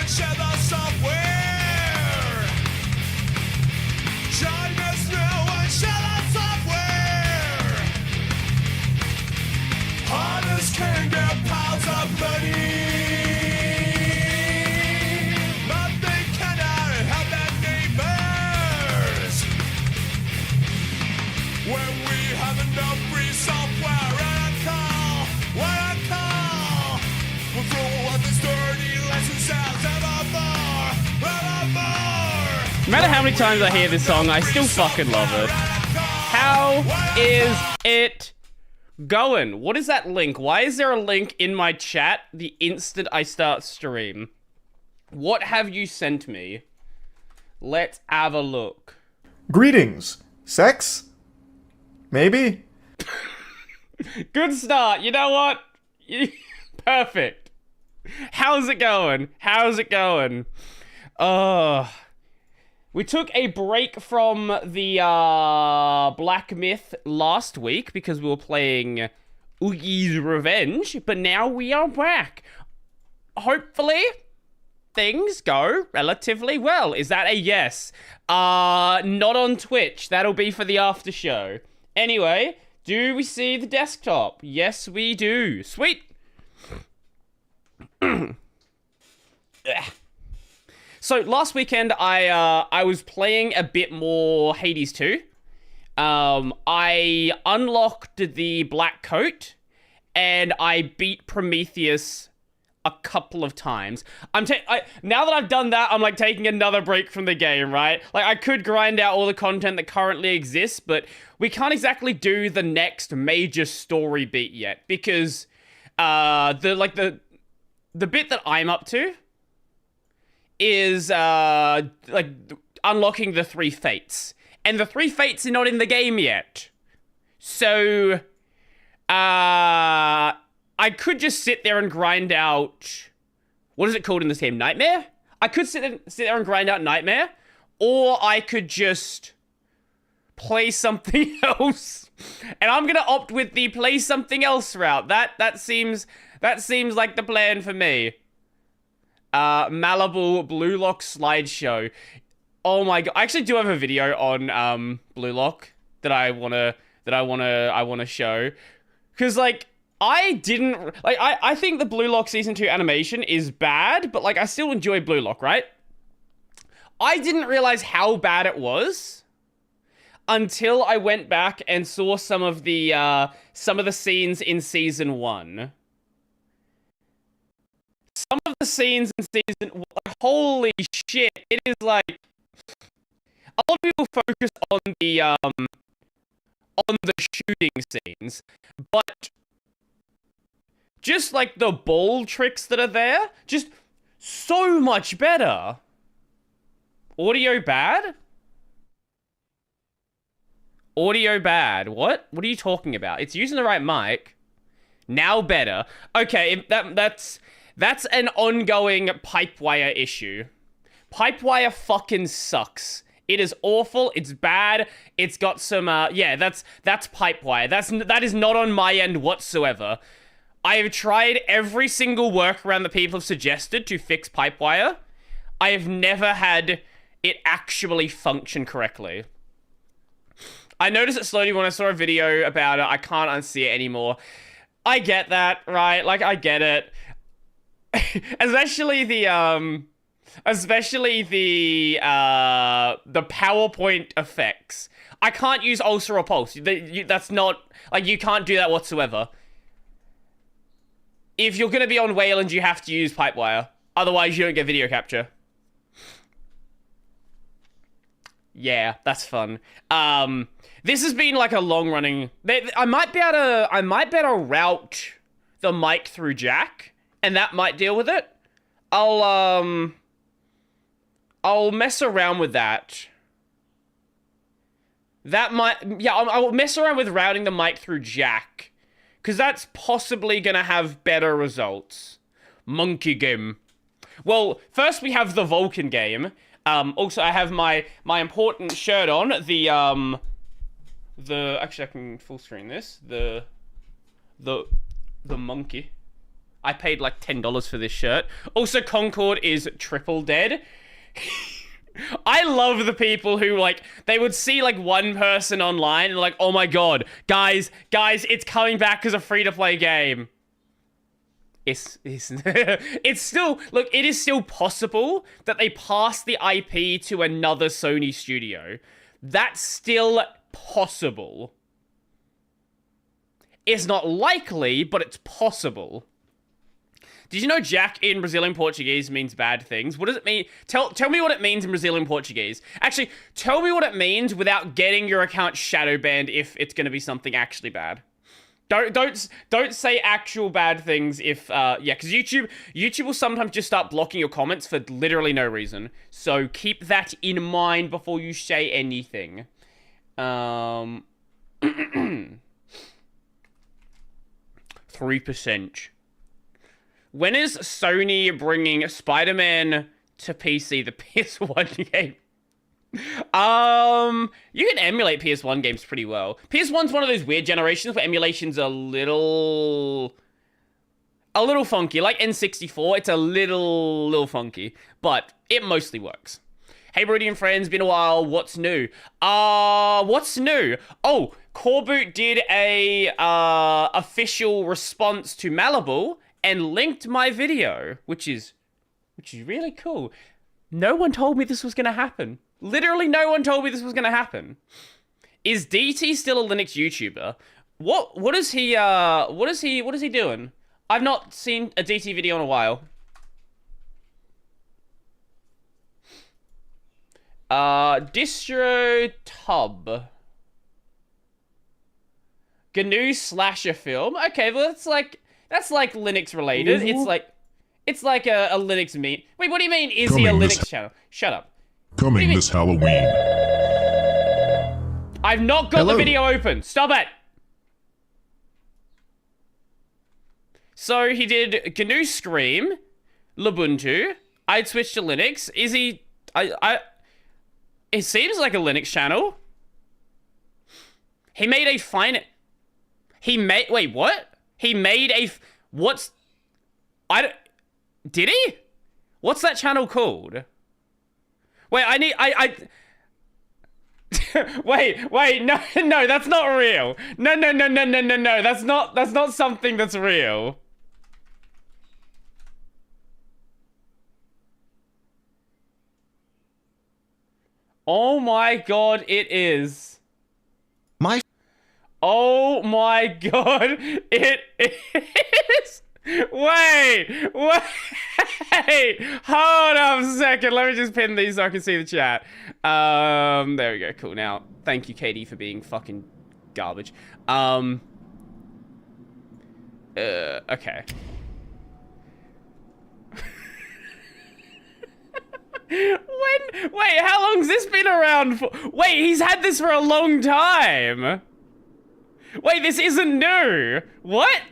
and share the software. Join us now and share the software. Hunters can get piles of money. But they cannot help their neighbors. When we have enough free software and a call, we'll throw out this dirty license sounds evermore. No matter how many times I hear this song, I still fucking love it. How is it going? What is that link? Why is there a link in my chat the instant I start stream? What have you sent me? Let's have a look. Greetings. Sex? Maybe? Good start. You know what? Perfect. How's it going? How's it going? We took a break from the Black Myth last week because we were playing Oogie's Revenge, but now we are back. Hopefully, things go relatively well. Is that a yes? Not on Twitch. That'll be for the after show. Anyway, do we see the desktop? Yes, we do. Sweet. So last weekend, I was playing a bit more Hades 2. I unlocked the black coat, and I beat Prometheus a couple of times. Now that I've done that, I'm like taking another break from the game, right? Like I could grind out all the content that currently exists, but we can't exactly do the next major story beat yet because the bit that I'm up to is like unlocking the 3 fates, and the 3 fates are not in the game yet. So I could just sit there and grind out, what is it called in this game? Nightmare? I could sit there and grind out Nightmare, or I could just play something else. And I'm gonna opt with the play something else route. That seems like the plan for me. Malibu Blue Lock slideshow. Oh my god! I actually do have a video on Blue Lock that I wanna show, because like I think the Blue Lock season 2 animation is bad, but like I still enjoy Blue Lock, right? I didn't realize how bad it was until I went back and saw some of the scenes in season 1. Some of the scenes in season 1, holy shit! It is like a lot of people focus on the shooting scenes, but just like the ball tricks that are there, just so much better. Audio bad? Audio bad. What? What are you talking about? It's using the right mic. Now better. Okay, that's an ongoing Pipewire issue. Pipewire fucking sucks. It is awful. It's bad. It's got some, yeah, that's Pipewire. That is not on my end whatsoever. I have tried every single workaround that people have suggested to fix Pipewire. I have never had it actually function correctly. I noticed it slowly when I saw a video about it. I can't unsee it anymore. I get that, right? Like, I get it. Especially the PowerPoint effects. I can't use Ulcer or Pulse. That's not, like, you can't do that whatsoever. If you're gonna be on Wayland, you have to use Pipewire. Otherwise, you don't get video capture. Yeah, that's fun. This has been like a long running. I might be able to route the mic through jack, and that might deal with it. I'll mess around with that. That might, yeah, I'll mess around with routing the mic through jack, because that's possibly gonna have better results. Monkey game. Well, first we have the Vulcan game. Also, I have my important shirt on. Actually, I can full screen this. The monkey. I paid like $10 for this shirt. Also, Concord is triple dead. I love the people who, like, they would see, like, one person online and like, oh my god, guys, it's coming back as a free-to-play game. It's it's still, look, it is still possible that they pass the IP to another Sony studio. That's still possible. It's not likely, but it's possible. Did you know Jack in Brazilian Portuguese means bad things? What does it mean? Tell me what it means in Brazilian Portuguese. Actually, tell me what it means without getting your account shadow banned if it's going to be something actually bad. Don't say actual bad things if yeah, because YouTube will sometimes just start blocking your comments for literally no reason. So keep that in mind before you say anything. 3%. When is Sony bringing Spider-Man to PC, the PS1 game? You can emulate PS1 games pretty well. PS1's one of those weird generations where emulation's a little funky. Like N64, it's a little funky, but it mostly works. Hey, Brody and friends, been a while. What's new? What's new? Oh, Coreboot did a official response to Malibu and linked my video, which is really cool. No one told me this was gonna happen. Literally, no one told me this was gonna happen. Is DT still a Linux YouTuber? What is he doing? I've not seen a DT video in a while. Distro Tub. GNU Slasher Film. Okay, well that's like Linux related. It's like a Linux meme. Wait, what do you mean? Is he a Linux channel? Shut up. Coming this Halloween. I've not got the video open. Stop it. So he did GNU Scream, Lubuntu. I'd switch to Linux. Is he? It seems like a Linux channel. He made a fine. Wait, what? He made a. What's? Did he? What's that channel called? Wait, wait, no, that's not real. No, that's not something that's real. Oh my god, it is. Oh my god, it is. Wait, hold on a second. Let me just pin these so I can see the chat. There we go, cool. Now, thank you, Katie, for being fucking garbage. Okay. Wait, how long's this been around for? Wait, he's had this for a long time. Wait, this isn't new. What?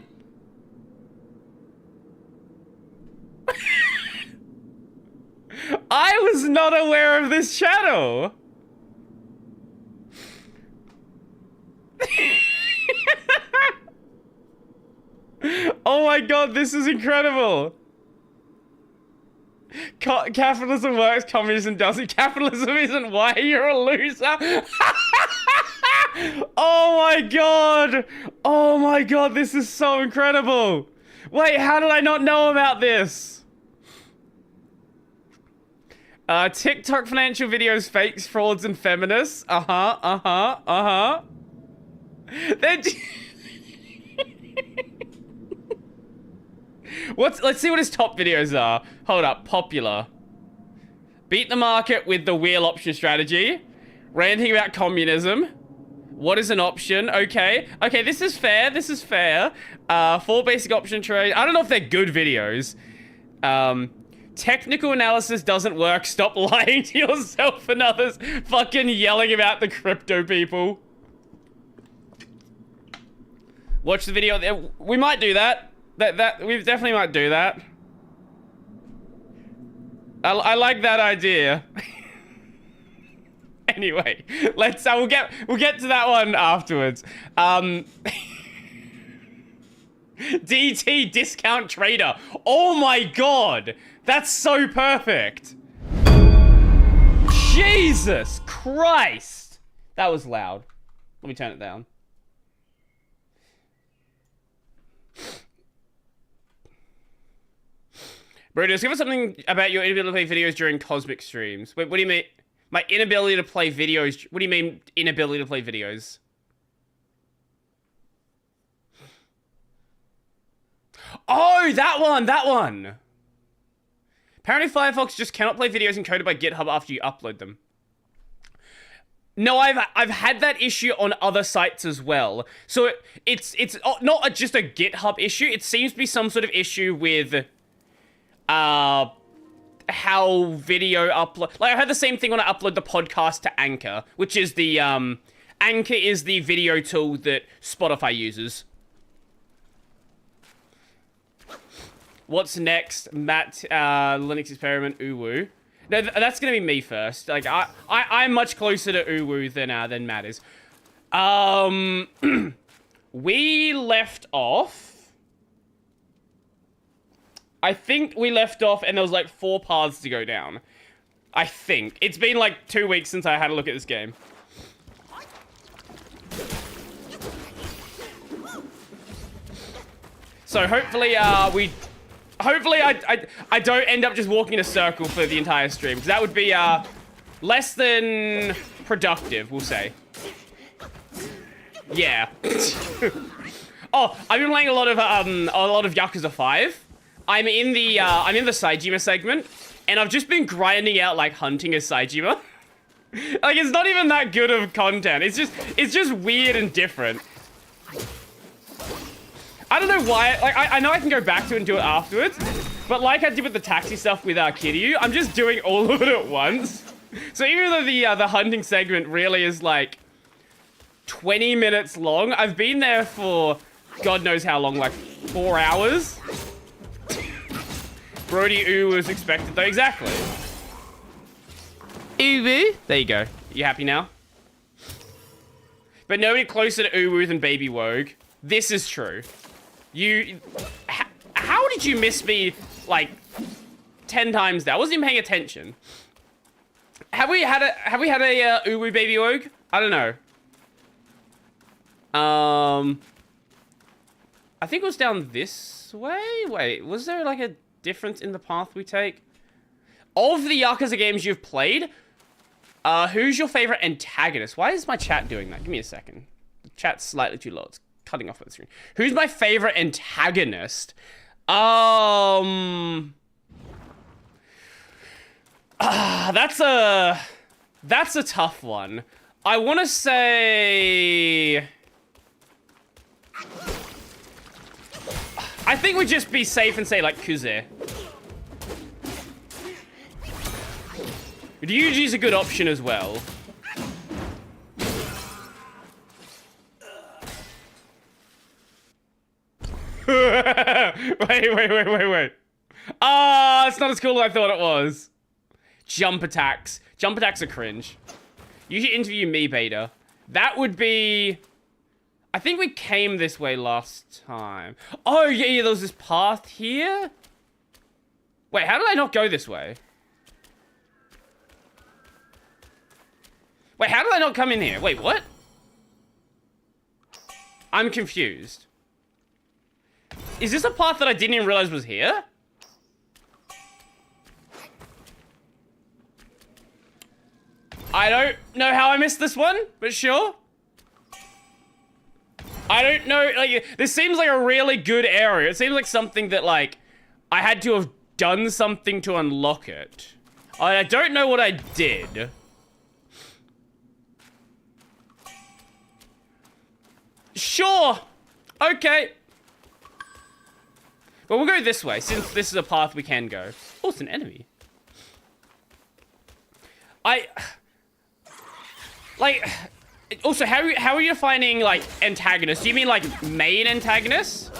I was not aware of this channel. Oh my god, this is incredible. Capitalism works, communism doesn't. Capitalism isn't why you're a loser. Oh my god. Oh my god, this is so incredible. Wait, how did I not know about this? TikTok financial videos, fakes, frauds, and feminists. They're let's see what his top videos are. Hold up, popular. Beat the market with the wheel option strategy. Ranting about communism. What is an option? Okay, this is fair. 4 basic option trade. I don't know if they're good videos. Technical analysis doesn't work. Stop lying to yourself and others. Fucking yelling about the crypto people. Watch the video. We might do that. We definitely might do that. I like that idea. Anyway, let's we'll get to that one afterwards. DT discount trader. Oh my god. That's so perfect. Jesus Christ. That was loud. Let me turn it down. Brutus, give us something about your inability to play videos during Cosmic streams. Wait, what do you mean? My inability to play videos. What do you mean, inability to play videos? Oh, that one. Apparently Firefox just cannot play videos encoded by GitHub after you upload them. No, I've had that issue on other sites as well. So it's not just a GitHub issue. It seems to be some sort of issue with how video upload. Like I had the same thing when I upload the podcast to Anchor, which is the Anchor is the video tool that Spotify uses. What's next? Matt, Linux experiment, uwu. No, that's gonna be me first. Like I'm much closer to uwu than Matt is. We left off. I think we left off, and there was like 4 paths to go down. I think it's been like 2 weeks since I had a look at this game. So hopefully I don't end up just walking in a circle for the entire stream, because that would be less than productive, we'll say. Yeah. Oh, I've been playing a lot of Yakuza 5. I'm in the Saejima segment, and I've just been grinding out like hunting as Saejima. Like it's not even that good of content. It's just weird and different. I don't know why. Like I know I can go back to it and do it afterwards, but like I did with the taxi stuff with Kiryu, I'm just doing all of it at once. So even though the hunting segment really is like 20 minutes long, I've been there for God knows how long, like 4 hours. Brody Ooh was expected though, exactly. Uwu. There you go. You happy now? But nobody closer to Uwu than Baby Wogue. This is true. How did you miss me like 10 times now? I wasn't even paying attention. Have we had a Uwu Baby Wogue? I don't know. I think it was down this way. Wait, was there like a difference in the path we take? Of the Yakuza games you've played, who's your favorite antagonist? Why is my chat doing that? Give me a second. The chat's slightly too low. It's cutting off the screen. Who's my favorite antagonist? That's a tough one. I want to say, I think we'd just be safe and say like Kuze. Ryuji's a good option as well. Wait. Ah, it's not as cool as I thought it was. Jump attacks. Jump attacks are cringe. You should interview me, Beta. That would be... I think we came this way last time. Oh, yeah, there was this path here? Wait, how did I not go this way? Wait, how did I not come in here? Wait, what? I'm confused. Is this a path that I didn't even realize was here? I don't know how I missed this one, but sure. I don't know, like, this seems like a really good area. It seems like something that, like, I had to have done something to unlock it. I don't know what I did. Sure. Okay. Well, we'll go this way, since this is a path we can go. Oh, it's an enemy. Like, also, how are you defining, like, antagonists? Do you mean, like, main antagonists?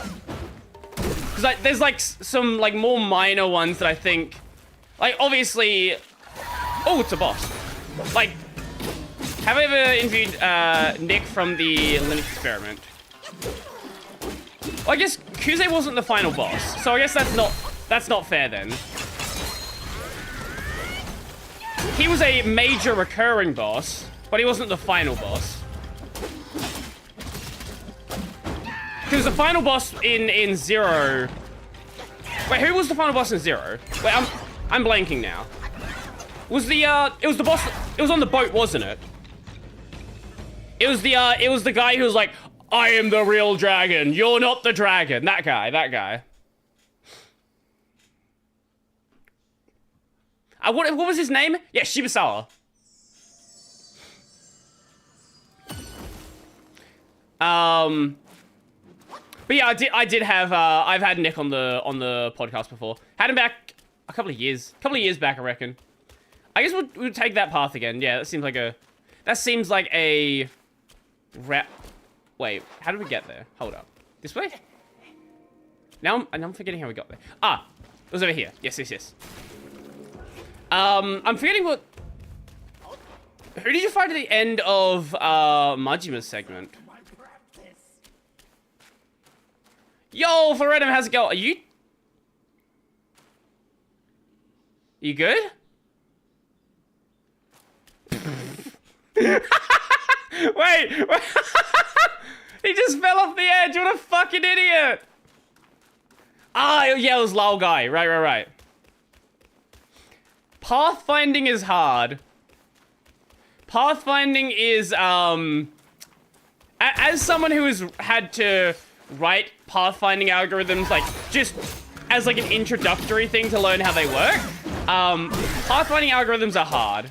Because, like, there's, like, some, like, more minor ones that I think... Like, obviously... Oh, it's a boss. Like, have I ever interviewed, Nick from the Linux experiment? Well, I guess Kuze wasn't the final boss, so I guess that's not fair then. He was a major recurring boss, but he wasn't the final boss. Because the final boss in Zero... Wait, who was the final boss in Zero? Wait, I'm blanking now. Was the, it was the boss... It was on the boat, wasn't it? It was the guy who was like, I am the real dragon, you're not the dragon. That guy. What was his name? Yeah, Shibusawa. But yeah, I did have I've had Nick on the podcast before. Had him back a couple of years back, I reckon. I guess we'll take that path again. Yeah, that seems like a Wait, how did we get there? Hold up. This way? Now I'm forgetting how we got there. Ah, it was over here. Yes. I'm forgetting what... Who did you fight at the end of Majima's segment? Yo, Floredum, how's it going? Are you good? Wait. He just fell off the edge. What a fucking idiot. Ah, yeah, it was Lao Guy. Right. Pathfinding is hard. Pathfinding is, as someone who has had to write pathfinding algorithms, like, just as, like, an introductory thing to learn how they work, pathfinding algorithms are hard.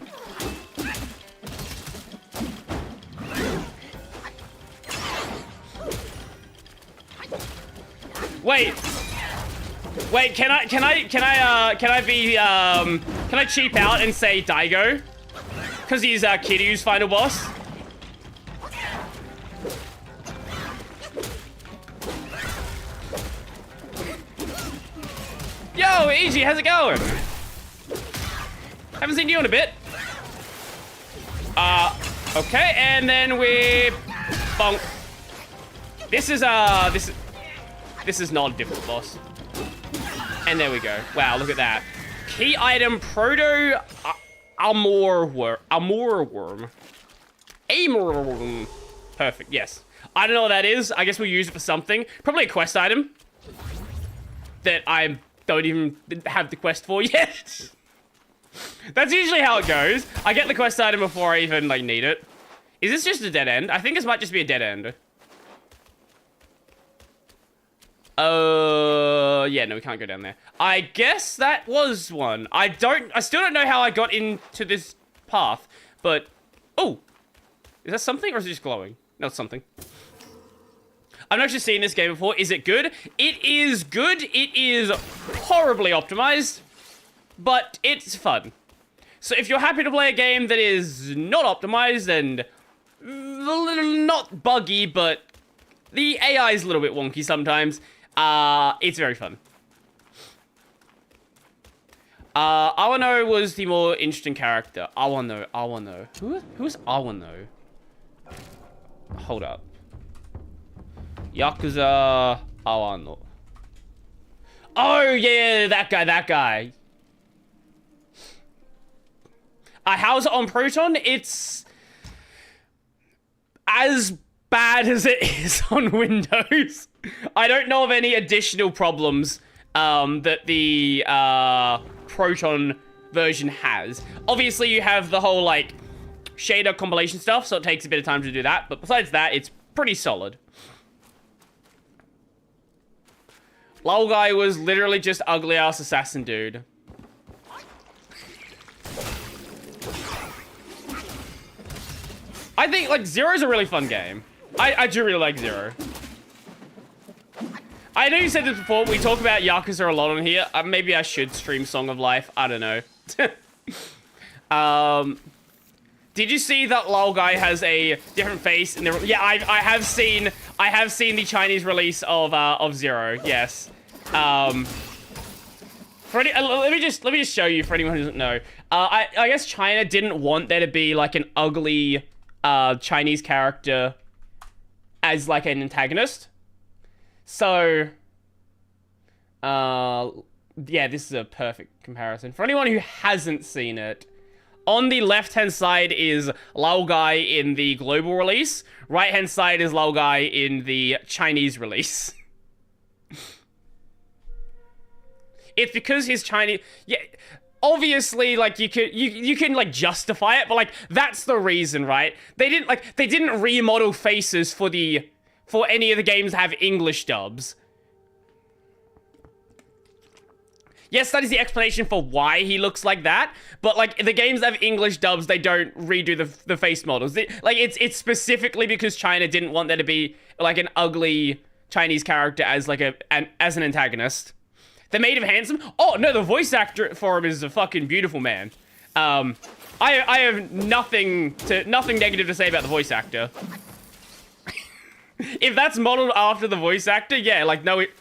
Wait, can I cheap out and say Daigo? Cause he's Kiryu's final boss. Yo, Easy, how's it going? Haven't seen you in a bit. Okay, and then we bonk. This is not a difficult boss. And there we go. Wow, look at that. Key item, Proto Amor Worm. Perfect, yes. I don't know what that is. I guess we'll use it for something. Probably a quest item that I don't even have the quest for yet. That's usually how it goes. I get the quest item before I even, like, need it. Is this just a dead end? I think this might just be a dead end. Yeah, no, we can't go down there. I guess that was one. I still don't know how I got into this path, but... Oh! Is that something, or is it just glowing? No, it's something. I've not actually seen this game before. Is it good? It is good. It is horribly optimized, but it's fun. So if you're happy to play a game that is not optimized and not buggy, but the AI is a little bit wonky sometimes, it's very fun. Awano was the more interesting character. Awano. Who's Awano? Hold up. Yakuza Awano. Oh, yeah, that guy. How's it on Proton? It's as bad as it is on Windows. I don't know of any additional problems that the Proton version has. Obviously, you have the whole, like, shader compilation stuff, so it takes a bit of time to do that. But besides that, it's pretty solid. Lol guy was literally just ugly-ass assassin dude. I think, like, Zero's a really fun game. I do really like Zero. I know you said this before, we talk about Yakuza a lot on here. Maybe I should stream Song of Life. I don't know. Did you see that Lol guy has a different face in the... Yeah, I have seen the Chinese release of Zero. Yes. Let me just show you for anyone who doesn't know. I guess China didn't want there to be like an ugly Chinese character as like an antagonist. So Yeah, this is a perfect comparison. For anyone who hasn't seen it, on the left-hand side is Lao Guy in the global release. Right-hand side is Lao Guy in the Chinese release. It's because his Chinese... Yeah, obviously, like, you can, like, justify it, but, like, that's the reason, right? They didn't remodel faces for any of the games that have English dubs. Yes, that is the explanation for why he looks like that, but, like, the games that have English dubs, they don't redo the face models. It's specifically because China didn't want there to be, like, an ugly Chinese character as, like, as an antagonist. They made him handsome. Oh, no, the voice actor for him is a fucking beautiful man. I have nothing negative to say about the voice actor. If that's modeled after the voice actor, yeah, like, no, it...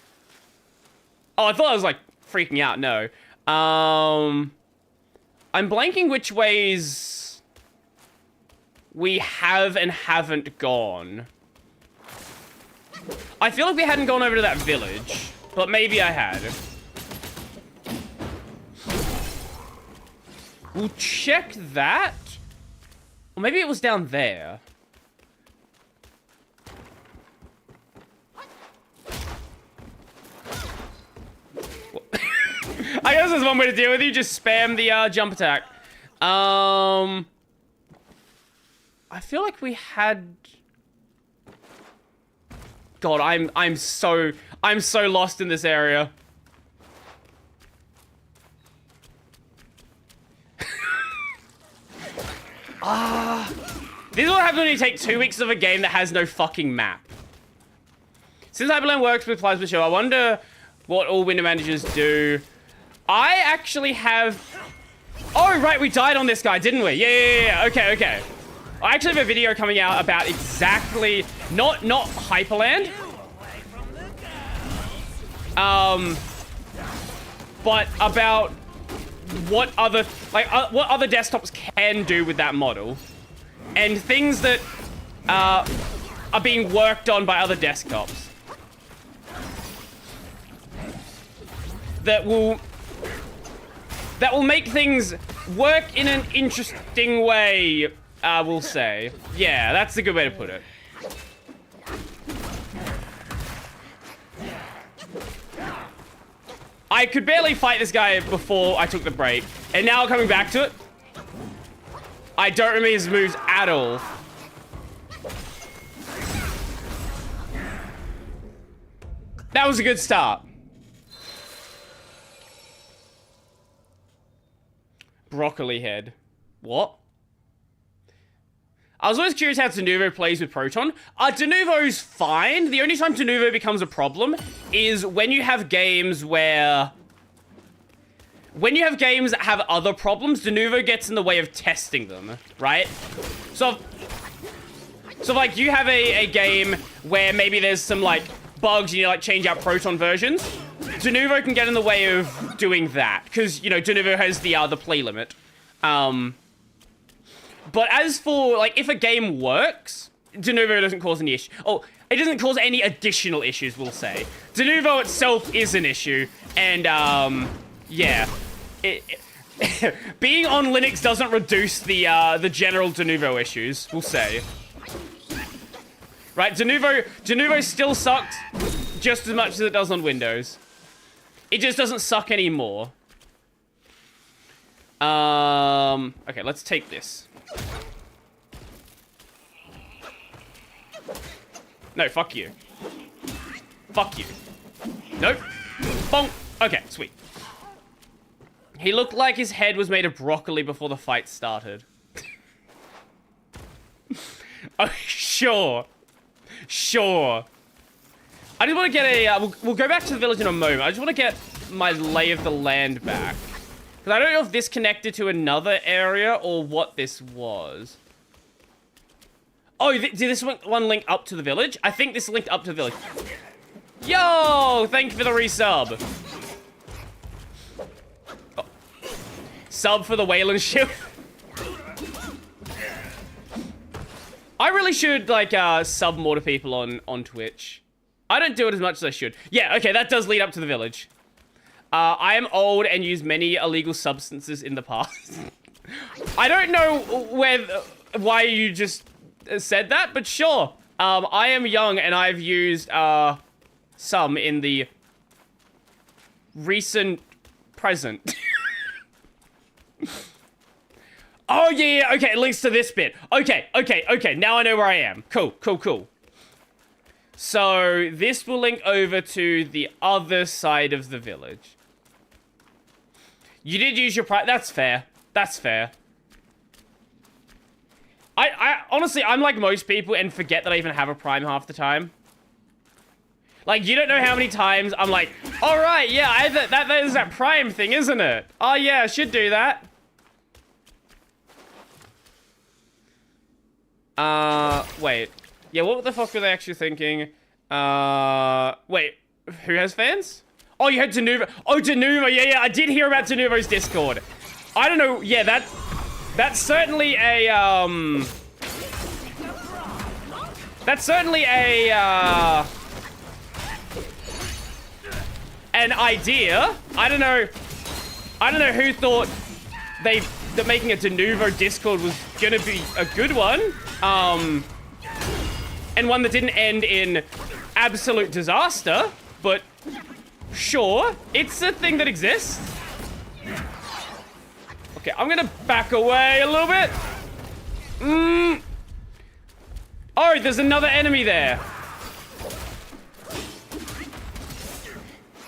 Oh, I thought I was, like, freaking out. No. I'm blanking which ways we have and haven't gone. I feel like we hadn't gone over to that village, but maybe I had. We'll check that. Or maybe it was down there. I guess there's one way to deal with you. Just spam the jump attack. I feel like we had... God, I'm so lost in this area. This is what happens when you take 2 weeks of a game that has no fucking map. Since Hyperland works with Plasma Show, I wonder what all window managers do. I actually have... Oh, right, we died on this guy, didn't we? Yeah. Okay. I actually have a video coming out about exactly... Not Hyperland. But about what other desktops can do with that model. And things that are being worked on by other desktops. That will make things work in an interesting way, we'll say. Yeah, that's a good way to put it. I could barely fight this guy before I took the break, and now coming back to it, I don't remember his moves at all. That was a good start. Broccoli head. What? I was always curious how Denuvo plays with Proton. Denuvo's fine. The only time Denuvo becomes a problem is when you have games where... When you have games that have other problems, Denuvo gets in the way of testing them, right? So like, you have a game where maybe there's some, like, bugs and you, like, change out Proton versions. Denuvo can get in the way of doing that, because, you know, Denuvo has the play limit. But as for, like, if a game works, Denuvo doesn't cause any issue. Oh, it doesn't cause any additional issues, we'll say. Denuvo itself is an issue, and, yeah. Being on Linux doesn't reduce the general Denuvo issues, we'll say. Right, Denuvo still sucks just as much as it does on Windows. It just doesn't suck anymore. Okay, let's take this. No, fuck you. Fuck you. Nope. Bonk. Okay, sweet. He looked like his head was made of broccoli before the fight started. Oh, sure. Sure. I just want to get a... we'll go back to the village in a moment. I just want to get my lay of the land back. Because I don't know if this connected to another area or what this was. Oh, did this one link up to the village? I think this linked up to the village. Yo! Thank you for the resub. Oh. Sub for the Wayland shield. I really should, like, sub more to people on Twitch. I don't do it as much as I should. Yeah, okay, that does lead up to the village. I am old and used many illegal substances in the past. I don't know why you just said that, but sure. I am young and I've used some in the recent present. Oh, yeah, okay, it links to this bit. Okay, now I know where I am. Cool. So, this will link over to the other side of the village. You did use your prime. That's fair. I honestly, I'm like most people and forget that I even have a prime half the time. Like, you don't know how many times I'm like, all right, yeah, I have that is that prime thing, isn't it? Oh, yeah, I should do that. Wait. Yeah, what the fuck were they actually thinking? Wait, who has fans? Oh, you heard Denuvo. Oh, Denuvo, yeah, I did hear about Denuvo's Discord. I don't know, yeah, that's certainly a, an idea. I don't know who thought that making a Denuvo Discord was gonna be a good one. And one that didn't end in absolute disaster, but sure, it's a thing that exists. Okay, I'm gonna back away a little bit. Oh, there's another enemy there.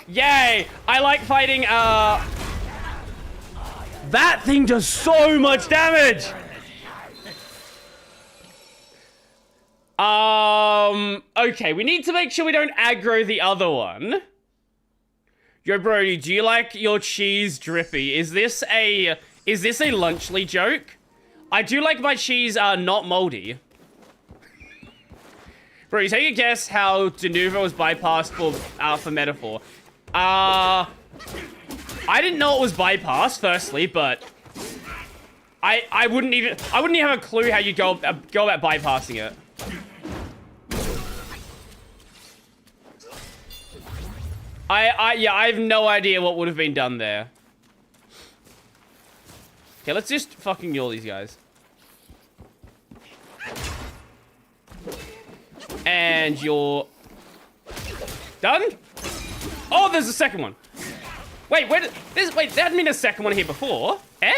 Yay! I like fighting, that thing does so much damage! Okay, we need to make sure we don't aggro the other one. Yo, Brody, do you like your cheese drippy? Is this a Lunchly joke? I do like my cheese, not moldy. Brody, take a guess how Denuvo was bypassed for metaphor. I didn't know it was bypassed, firstly, but I wouldn't even have a clue how you go about bypassing it. I have no idea what would have been done there. Okay, let's just fucking kill these guys. And you're done? Oh, there's a second one. Wait, wait, there hadn't been a second one here before. Eh?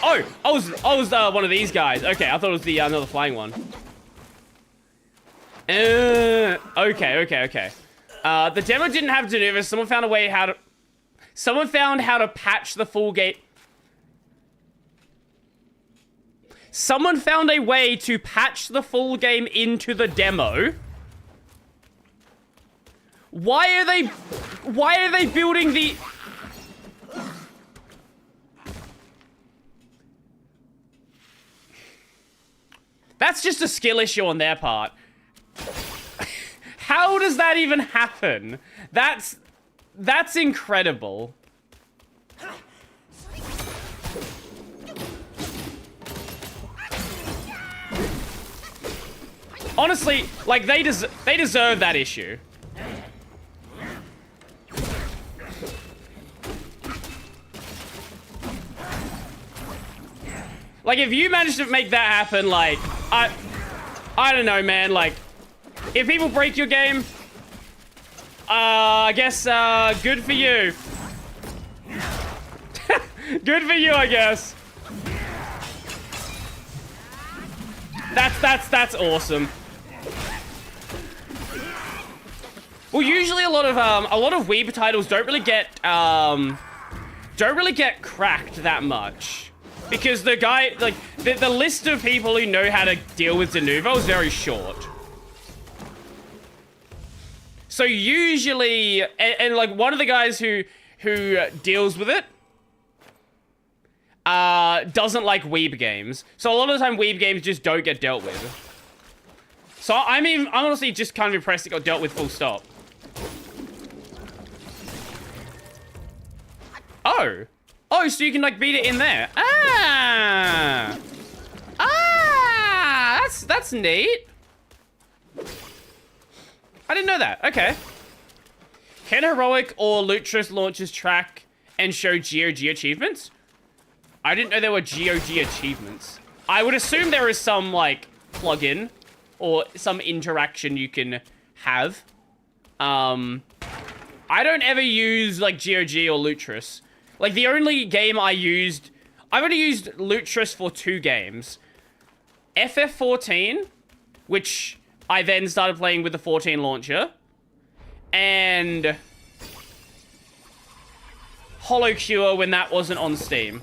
Oh, I was one of these guys. Okay, I thought it was the another flying one. Okay. The demo didn't have Denuvo. Someone found how to patch the full game. Someone found a way to patch the full game into the demo. Why are they building the... That's just a skill issue on their part. How does that even happen? That's incredible. Honestly, like, they deserve that issue. Like, if you manage to make that happen, like, I don't know, man, like, if people break your game, I guess, good for you. Good for you, I guess. That's awesome. Well, usually a lot of Weeb titles don't really get cracked that much. Because the guy, like, the list of people who know how to deal with Denuvo is very short. So usually, and like, one of the guys who deals with it, doesn't like Weeb games. So a lot of the time, Weeb games just don't get dealt with. So I'm honestly just kind of impressed it got dealt with full stop. Oh, so you can like beat it in there. That's neat. I didn't know that. Okay. Can Heroic or Lutris launches track and show GOG achievements? I didn't know there were GOG achievements. I would assume there is some, like, plugin or some interaction you can have. I don't ever use, like, GOG or Lutris. Like, the only game I've only used Lutris for 2 games. FF14, which I then started playing with the 14 launcher. And Hollow Cure when that wasn't on Steam.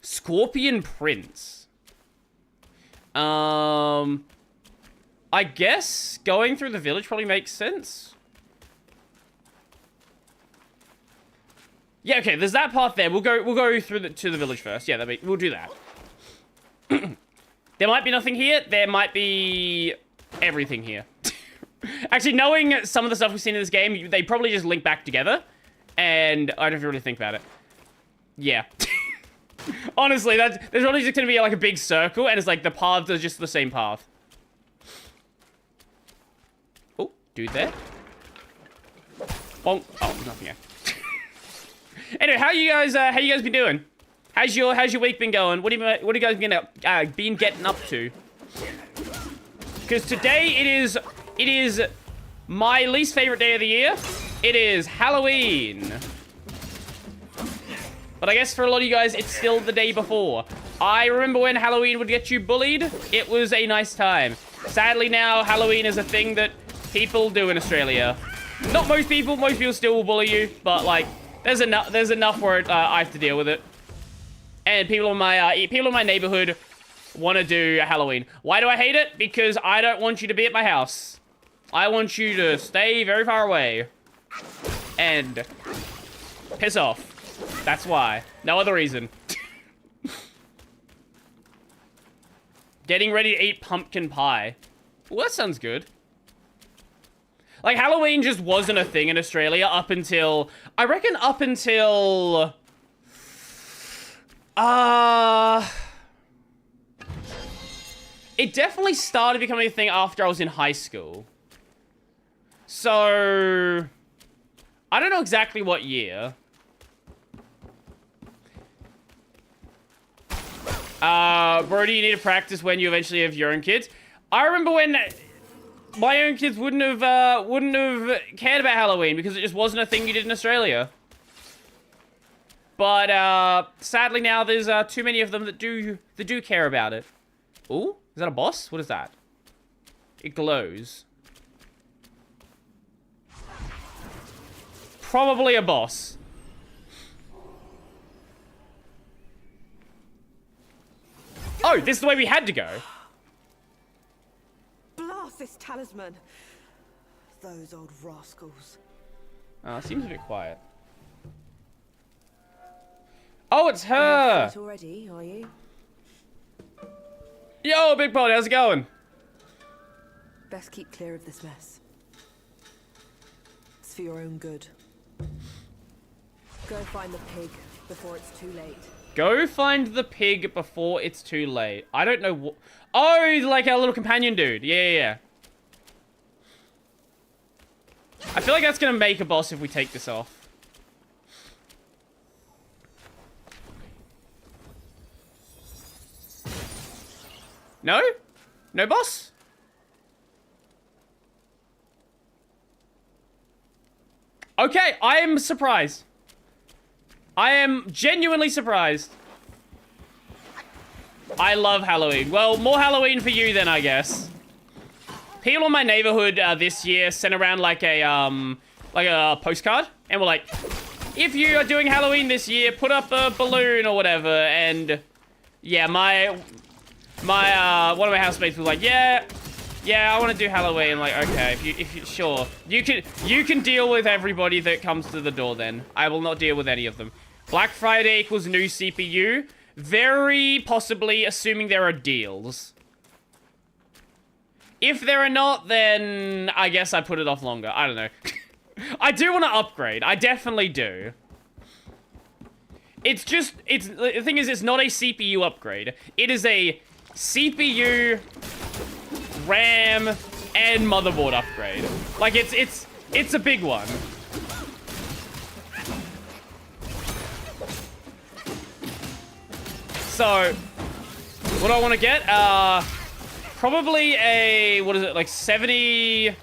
Scorpion Prince. I guess going through the village probably makes sense. Yeah, okay, there's that path there. We'll go through to the village first. Yeah, we'll do that. There might be nothing here. There might be everything here. Actually, knowing some of the stuff we've seen in this game, they probably just link back together. And I don't really think about it. Yeah. Honestly, there's probably just going to be like a big circle, and it's like the paths are just the same path. Oh, dude there. Bonk. Oh, nothing yet. Anyway, how you guys been doing? How's your week been going? What have you guys been getting up to? Because today it is my least favorite day of the year. It is Halloween. But I guess for a lot of you guys, it's still the day before. I remember when Halloween would get you bullied. It was a nice time. Sadly now, Halloween is a thing that people do in Australia. Not most people. Most people still will bully you. But, like, there's enough where I have to deal with it. And people in my neighborhood want to do Halloween. Why do I hate it? Because I don't want you to be at my house. I want you to stay very far away. And piss off. That's why. No other reason. Getting ready to eat pumpkin pie. Well, that sounds good. Like, Halloween just wasn't a thing in Australia up until... I reckon up until... It definitely started becoming a thing after I was in high school. So... I don't know exactly what year. Bro, do you need to practice when you eventually have your own kids? I remember when my own kids wouldn't have cared about Halloween because it just wasn't a thing you did in Australia. But, sadly now there's, too many of them that do care about it. Ooh, is that a boss? What is that? It glows. Probably a boss. Oh, this is the way we had to go. Blast this talisman. Those old rascals. Seems a bit quiet. Oh, it's her! Already, are you? Yo, Big Pod, how's it going? Best keep clear of this mess. It's for your own good. Go find the pig before it's too late. Go find the pig before it's too late. I don't know what... Oh, like our little companion dude. Yeah. I feel like that's gonna make a boss if we take this off. No? No boss? Okay, I am surprised. I am genuinely surprised. I love Halloween. Well, more Halloween for you then, I guess. People in my neighborhood this year sent around like a postcard, and were like, if you are doing Halloween this year, put up a balloon or whatever. And yeah, one of my housemates was like, yeah, I want to do Halloween. Like, okay, if you sure, you can deal with everybody that comes to the door. Then I will not deal with any of them. Black Friday equals new CPU. Very possibly, assuming there are deals. If there are not, then I guess I put it off longer. I don't know. I do want to upgrade. I definitely do. The thing is, it's not a CPU upgrade. It is a CPU, RAM, and motherboard upgrade. Like, it's a big one. So, what do I want to get? Probably a, what is it, like 70...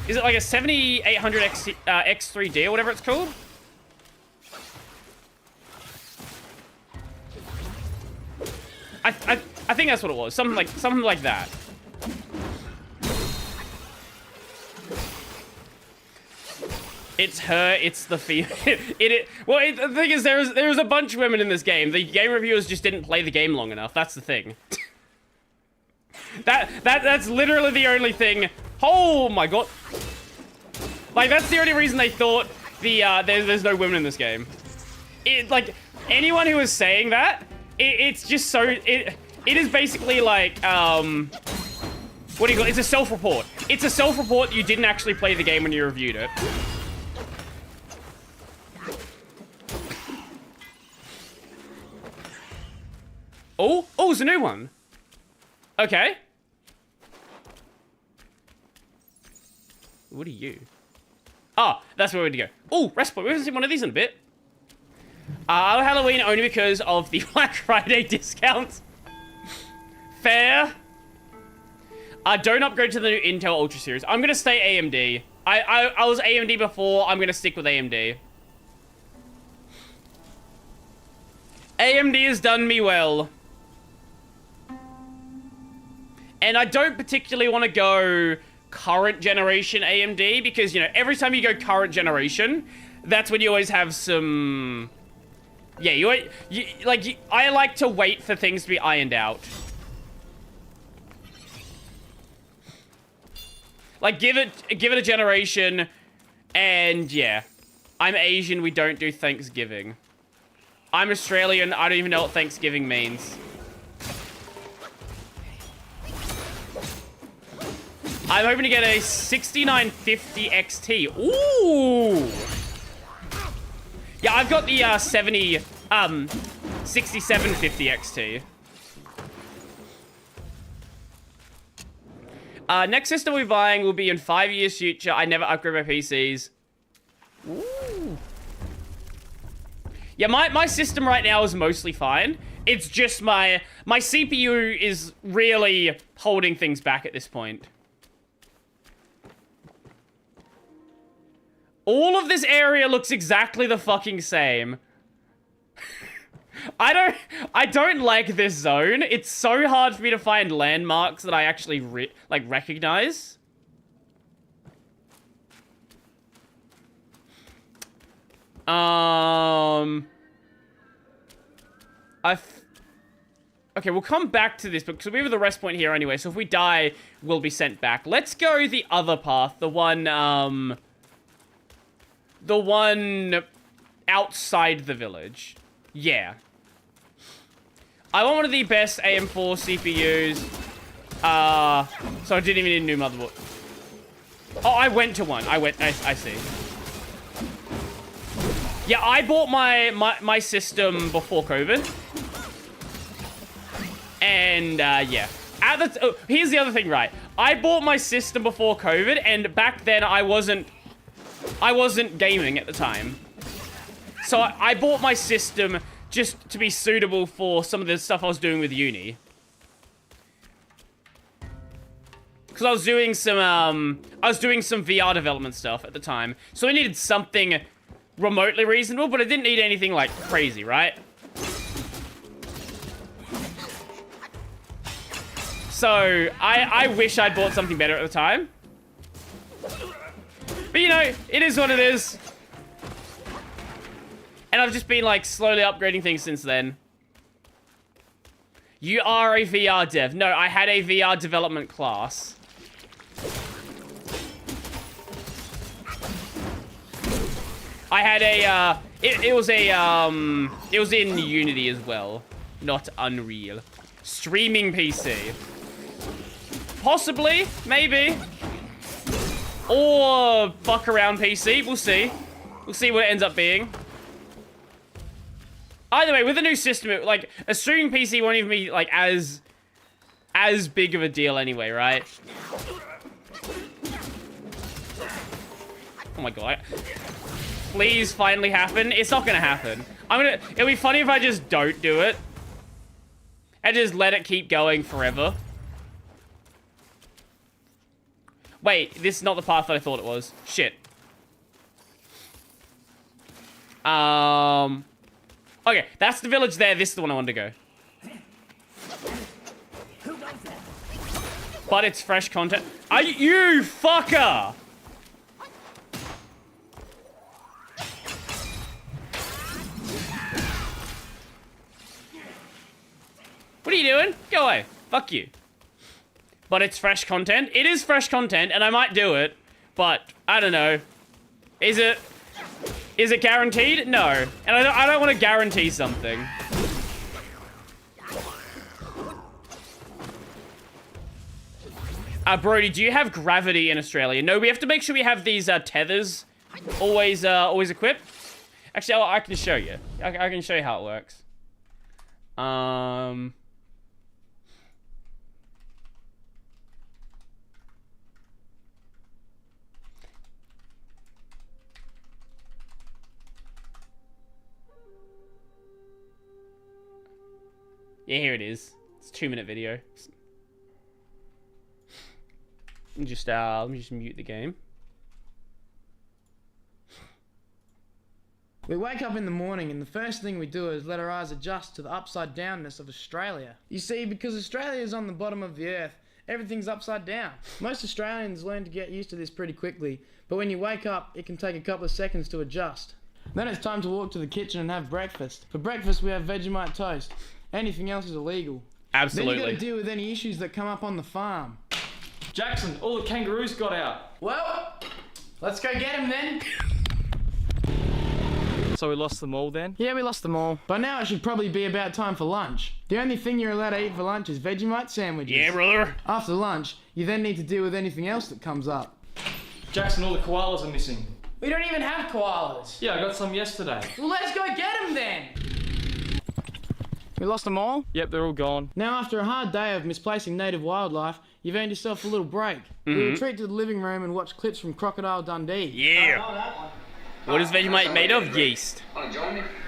Is it like a 7800 X3D or whatever it's called? I think that's what it was. Something like that. It's her. It's the female. The thing is, there's a bunch of women in this game. The game reviewers just didn't play the game long enough. That's the thing. That's literally the only thing. Oh my god. Like, that's the only reason they thought there's no women in this game. Like, anyone who is saying that, it's just so it is basically like what do you call it? It's a self-report. It's a self-report that you didn't actually play the game when you reviewed it. Oh, it's a new one. Okay. What are you? Ah, that's where we're going to go. Oh, rest point. We haven't seen one of these in a bit. Halloween only because of the Black Friday discounts. Fair. Don't upgrade to the new Intel Ultra series. I'm going to stay AMD. I was AMD before. I'm going to stick with AMD. AMD has done me well. And I don't particularly want to go current generation AMD because, you know, every time you go current generation, that's when you always have some... Yeah, I like to wait for things to be ironed out. Like, give it a generation, and yeah. I'm Asian, we don't do Thanksgiving. I'm Australian, I don't even know what Thanksgiving means. I'm hoping to get a 6950 XT. Ooh! Yeah, I've got the 6750 XT. Next system we'll be buying will be in 5 years future. I never upgrade my PCs. Ooh. Yeah, my system right now is mostly fine. It's just my CPU is really holding things back at this point. All of this area looks exactly the fucking same. I don't like this zone. It's so hard for me to find landmarks that I actually recognize. Okay, we'll come back to this because we have the rest point here anyway. So if we die, we'll be sent back. Let's go the other path, the one outside the village. Yeah. I want one of the best AM4 CPUs. So I didn't even need a new motherboard. Oh, I went to one. I see. Yeah, I bought my system before COVID. And, yeah. Here's the other thing, right? I bought my system before COVID, and back then I wasn't gaming at the time. So I bought my system just to be suitable for some of the stuff I was doing with uni. Because I was doing some VR development stuff at the time. So I needed something remotely reasonable, but I didn't need anything, like, crazy, right? So, I wish I'd bought something better at the time. But, you know, it is what it is. And I've just been, like, slowly upgrading things since then. You are a VR dev. No, I had a VR development class. I had a, it was in Unity as well, not Unreal. Streaming PC. Possibly, maybe. Or fuck around PC, we'll see. We'll see what it ends up being. Either way, with a new system, like, a streaming PC won't even be, like, as big of a deal anyway, right? Oh my god. Please finally happen. It's not gonna happen. It'll be funny if I just don't do it. And just let it keep going forever. Wait, this is not the path that I thought it was. Shit. Okay, that's the village there. This is the one I wanted to go. But it's fresh content. Are you fucker? What are you doing? Go away. Fuck you. But it's fresh content. It is fresh content, and I might do it. But, I don't know. Is it guaranteed? No. And I don't want to guarantee something. Brody, do you have gravity in Australia? No, we have to make sure we have these tethers always equipped. Actually, I can show you. I can show you how it works. Yeah, here it is. It's a 2-minute video. Let me just mute the game. We wake up in the morning and the first thing we do is let our eyes adjust to the upside downness of Australia. You see, because Australia is on the bottom of the earth, everything's upside down. Most Australians learn to get used to this pretty quickly, but when you wake up, it can take a couple of seconds to adjust. Then it's time to walk to the kitchen and have breakfast. For breakfast, we have Vegemite toast. Anything else is illegal. Absolutely. Then you gotta deal with any issues that come up on the farm. Jackson, all the kangaroos got out. Well, let's go get him then. So we lost them all then? Yeah, we lost them all. By now it should probably be about time for lunch. The only thing you're allowed to eat for lunch is Vegemite sandwiches. Yeah, brother. After lunch, you then need to deal with anything else that comes up. Jackson, all the koalas are missing. We don't even have koalas. Yeah, I got some yesterday. Well, let's go get them then. We lost them all? Yep, they're all gone. Now, after a hard day of misplacing native wildlife, you've earned yourself a little break. We retreat to the living room and watch clips from Crocodile Dundee. Yeah. What is Vegemite made of? Yeast.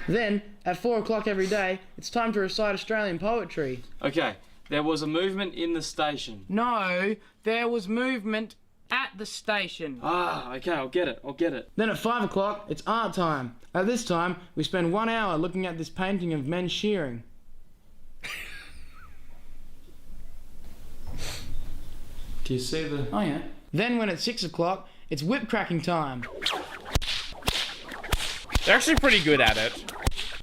Then, at 4 o'clock every day, it's time to recite Australian poetry. Okay, there was a movement in the station. No, there was movement at the station. Ah, okay, I'll get it. Then at 5 o'clock, it's art time. At this time, we spend 1 hour looking at this painting of men shearing. Do you see the... Oh yeah. Then when it's 6 o'clock, it's whip cracking time. They're actually pretty good at it.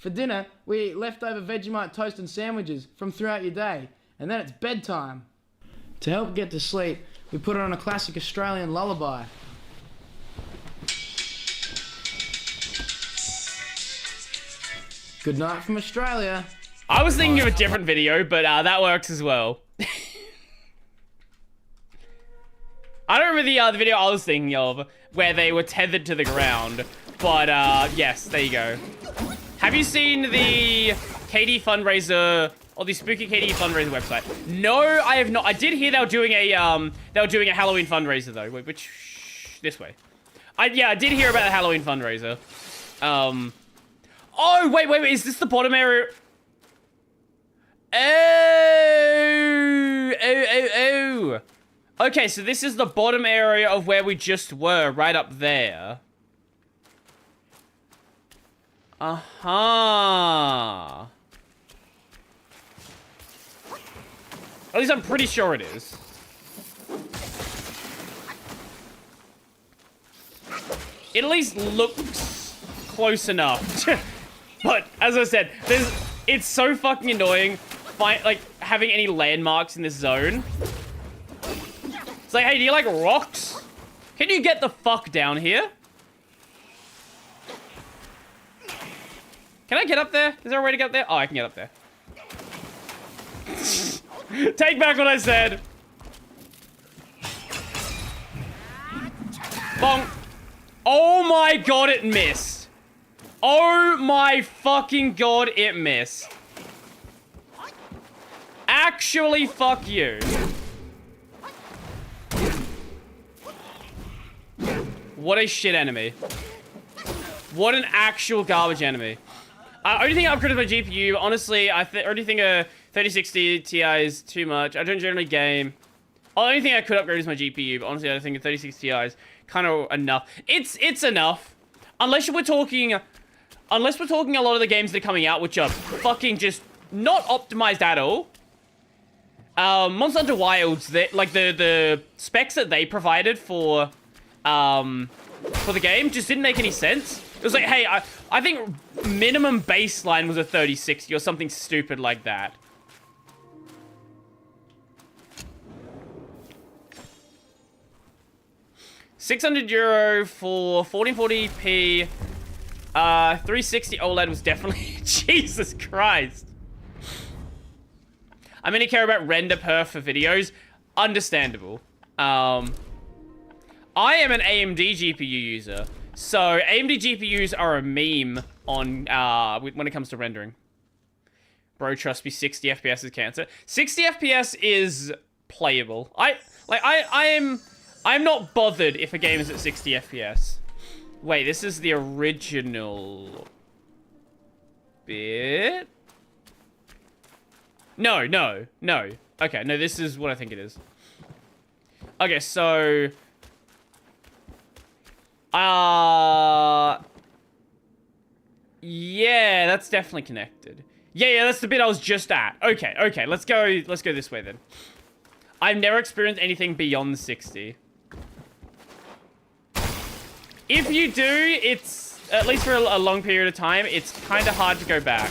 For dinner, we eat leftover Vegemite toast and sandwiches from throughout your day. And then it's bedtime. To help get to sleep, we put on a classic Australian lullaby. Good night from Australia. I was thinking of a different video, but that works as well. I don't remember the video I was thinking of, where they were tethered to the ground. But, yes, there you go. Have you seen the KD fundraiser, or the Spooky KD fundraiser website? No, I have not. I did hear they were doing a Halloween fundraiser, though. Wait, which... This way. Yeah, I did hear about the Halloween fundraiser. Oh, wait, is this the bottom area? Oh. Okay, so this is the bottom area of where we just were, right up there. Uh-huh. At least I'm pretty sure it is. It at least looks close enough. But, as I said, it's so fucking annoying, having any landmarks in this zone. It's like, hey, do you like rocks? Can you get the fuck down here? Can I get up there? Is there a way to get up there? Oh, I can get up there. Take back what I said. Bonk. Oh my god, it missed. Oh my fucking god, it missed. Actually, fuck you. What a shit enemy. What an actual garbage enemy. I only think I upgraded my GPU. Honestly, I only think a 3060 Ti is too much. I don't generally game. The only thing I could upgrade is my GPU, but honestly, I think a 3060 Ti is kind of enough. It's enough. Unless we're talking a lot of the games that are coming out, which are fucking just not optimized at all. Monster Hunter Wilds, like the specs that they provided for the game just didn't make any sense. It was like, hey, I think minimum baseline was a 3060 or something stupid like that. €600 for 1440p. 360 OLED was definitely Jesus Christ. I mean, I care about render perf for videos. Understandable. I am an AMD GPU user, so AMD GPUs are a meme on when it comes to rendering. Bro, trust me, 60 FPS is cancer. 60 FPS is playable. I'm not bothered if a game is at 60 FPS. Wait, this is the original bit? No. Okay, no, this is what I think it is. Okay, so... yeah, that's definitely connected. Yeah, that's the bit I was just at. Okay, let's go this way then. I've never experienced anything beyond 60. If you do, it's, at least for a long period of time, it's kind of hard to go back.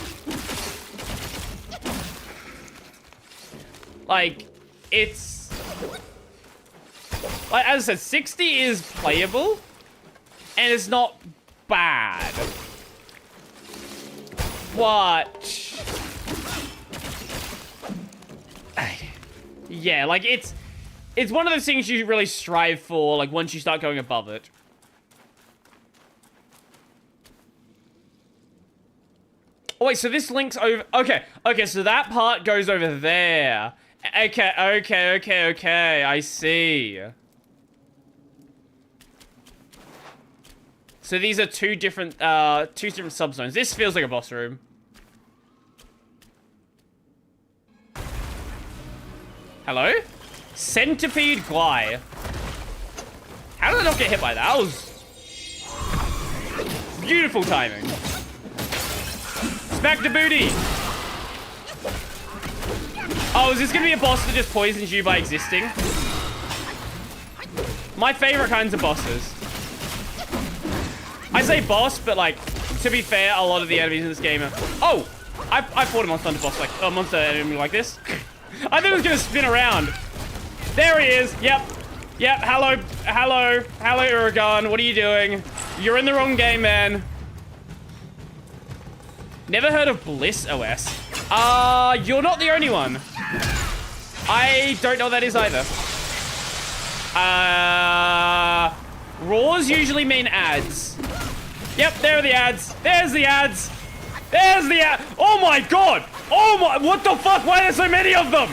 Like, it's... like, as I said, 60 is playable, and it's not bad. But... yeah, like, it's one of those things you really strive for, like, once you start going above it. Oh, wait, so this links over... Okay, so that part goes over there. Okay, I see. So these are two different subzones. This feels like a boss room. Hello? Centipede Gly. How did I not get hit by that? That was... beautiful timing. Smack the booty! Oh, is this gonna be a boss that just poisons you by existing? My favorite kinds of bosses. I say boss, but like, to be fair, a lot of the enemies in this game are... oh! I fought a Monster Hunter boss like... a monster enemy like this. I thought it was gonna spin around. There he is! Yep, hello, Uragan, what are you doing? You're in the wrong game, man. Never heard of Bliss OS. You're not the only one. I don't know what that is either. Raws usually mean ads. Yep, there are the ads. There's the ads. There's the ad. Oh my god! Oh my, what the fuck? Why are there so many of them?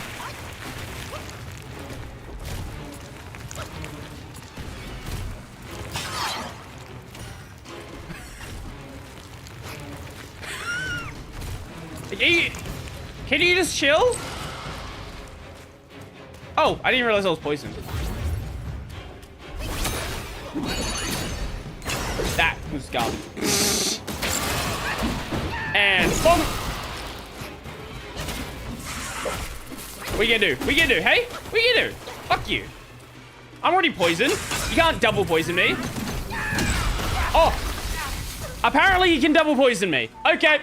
Can you just chill? Oh, I didn't realize I was poisoned. That was garbage. And bonk. What you gonna do? What you gonna do? Hey? What you gonna do? Fuck you. I'm already poisoned. You can't double poison me. Oh. Apparently you can double poison me. Okay.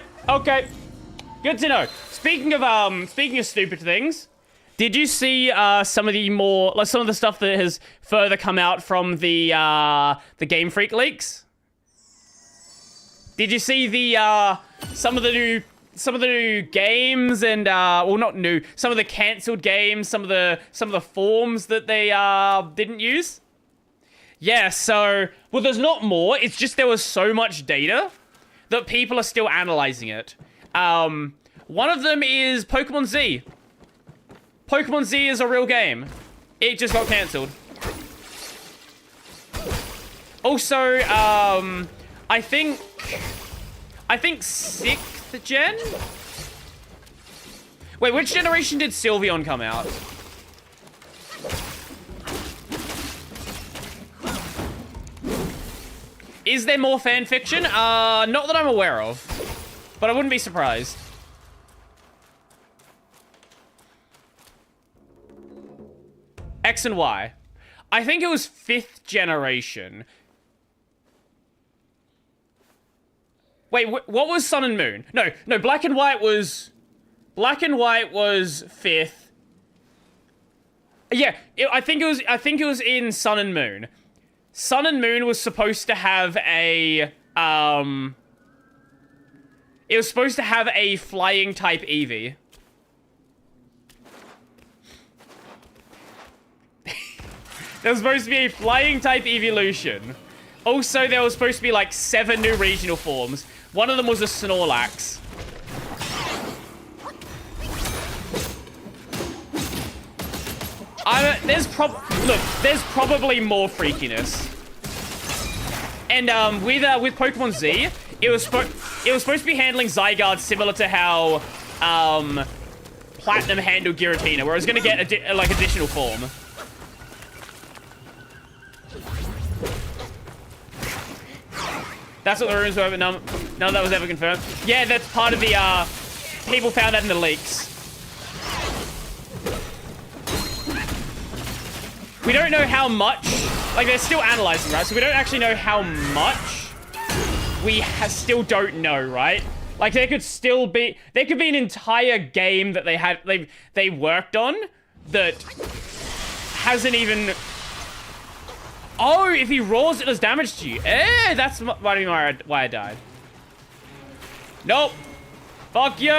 Good to know. Speaking of stupid things, did you see some of the stuff that has further come out from the Game Freak leaks? Did you see some of the new games and well, not new, some of the cancelled games, some of the forms that they didn't use? Yeah, so well, there's not more. It's just there was so much data that people are still analyzing it. One of them is Pokemon Z. Pokemon Z is a real game. It just got cancelled. Also, I think 6th gen? Wait, which generation did Sylveon come out? Is there more fan fiction? Not that I'm aware of, but I wouldn't be surprised. X and Y. I think it was 5th generation. Wait, what was Sun and Moon? No, Black and White was 5th. Yeah, I think it was in Sun and Moon. Sun and Moon was supposed to have a it was supposed to have a flying type Eevee. There was supposed to be a flying type evolution. Also, there was supposed to be like 7 new regional forms. One of them was a Snorlax. There's probably more freakiness. And with Pokemon Z, it was supposed to be handling Zygarde similar to how Platinum handled Giratina, where it was going to get additional form. That's what the rumors were, but none of that was ever confirmed. Yeah, that's part of the people found that in the leaks. We don't know how much, like they're still analyzing, right? So we don't actually know how much we still don't know, right? Like there could be an entire game that they worked on that hasn't even. Oh, if he roars, it does damage to you. Eh, that's why I died. Nope. Fuck you.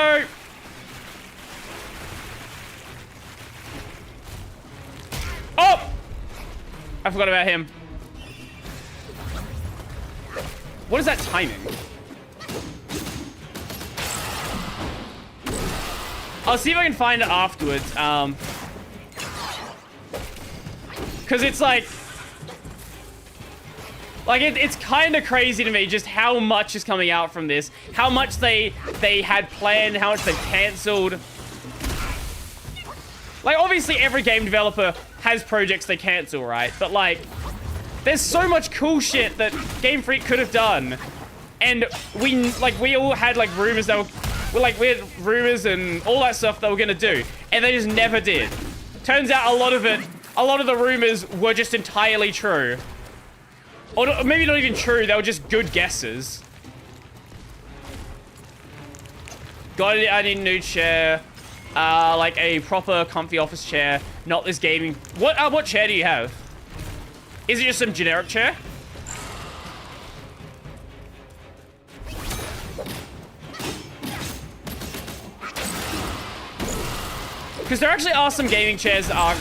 Oh! I forgot about him. What is that timing? I'll see if I can find it afterwards. Because it's like it's kind of crazy to me just how much is coming out from this, how much they had planned, how much they've cancelled. Like obviously every game developer has projects they cancel, right? But like there's so much cool shit that Game Freak could have done, and we all had like rumors that we had rumors and all that stuff that we're gonna do, and they just never did. Turns out a lot of the rumors were just entirely true. Or maybe not even true, they were just good guesses. I need a new chair. Like a proper comfy office chair. Not this gaming... What chair do you have? Is it just some generic chair? Because there actually are some gaming chairs that are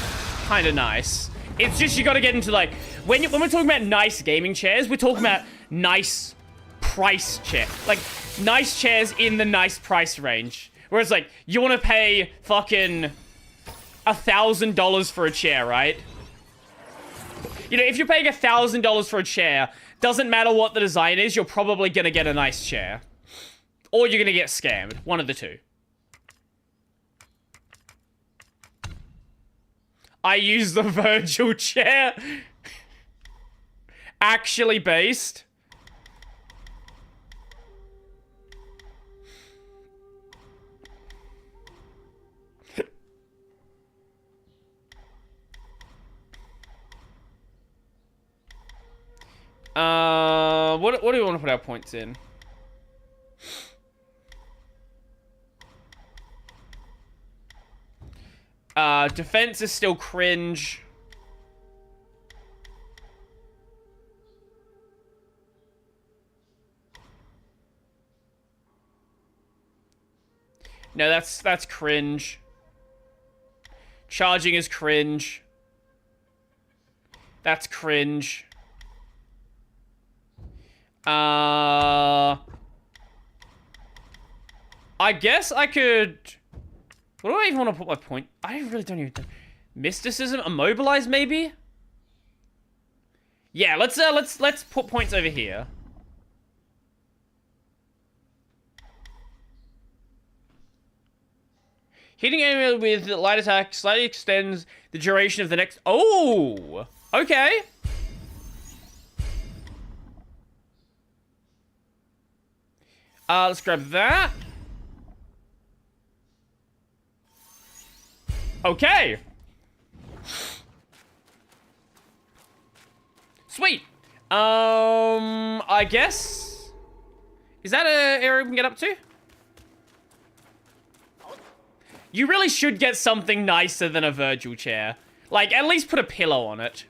kind of nice. It's just you gotta get into like... When we're talking about nice gaming chairs, we're talking about nice price chair. Like, nice chairs in the nice price range. Whereas, like, you want to pay fucking $1,000 for a chair, right? You know, if you're paying $1,000 for a chair, doesn't matter what the design is, you're probably gonna get a nice chair. Or you're gonna get scammed. One of the two. I use the Virgil chair. Actually based. What do we want to put our points in? Defense is still cringe. No, that's cringe. Charging is cringe. That's cringe. I guess I could... What do I even want to put my point? I really don't even... Mysticism? Immobilize, maybe? Yeah, let's put points over here. Hitting enemy with light attack slightly extends the duration of the next... Oh! Okay. Let's grab that. Okay. Sweet. I guess... Is that an area we can get up to? You really should get something nicer than a Virgil chair. Like, at least put a pillow on it.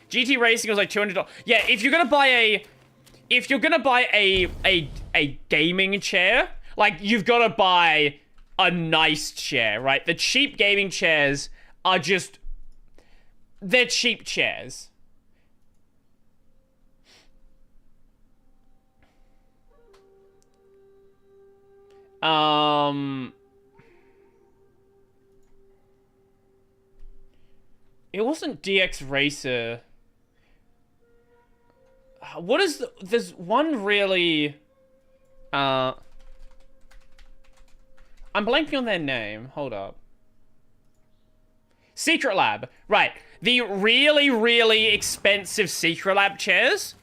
GT Racing was like $200. Yeah, if you're gonna buy a... If you're gonna buy a gaming chair, like, you've gotta buy a nice chair, right? The cheap gaming chairs are just... They're cheap chairs. It wasn't DX Racer. What is the... There's one really... I'm blanking on their name. Hold up. Secret Lab. Right. The really, really expensive Secret Lab chairs.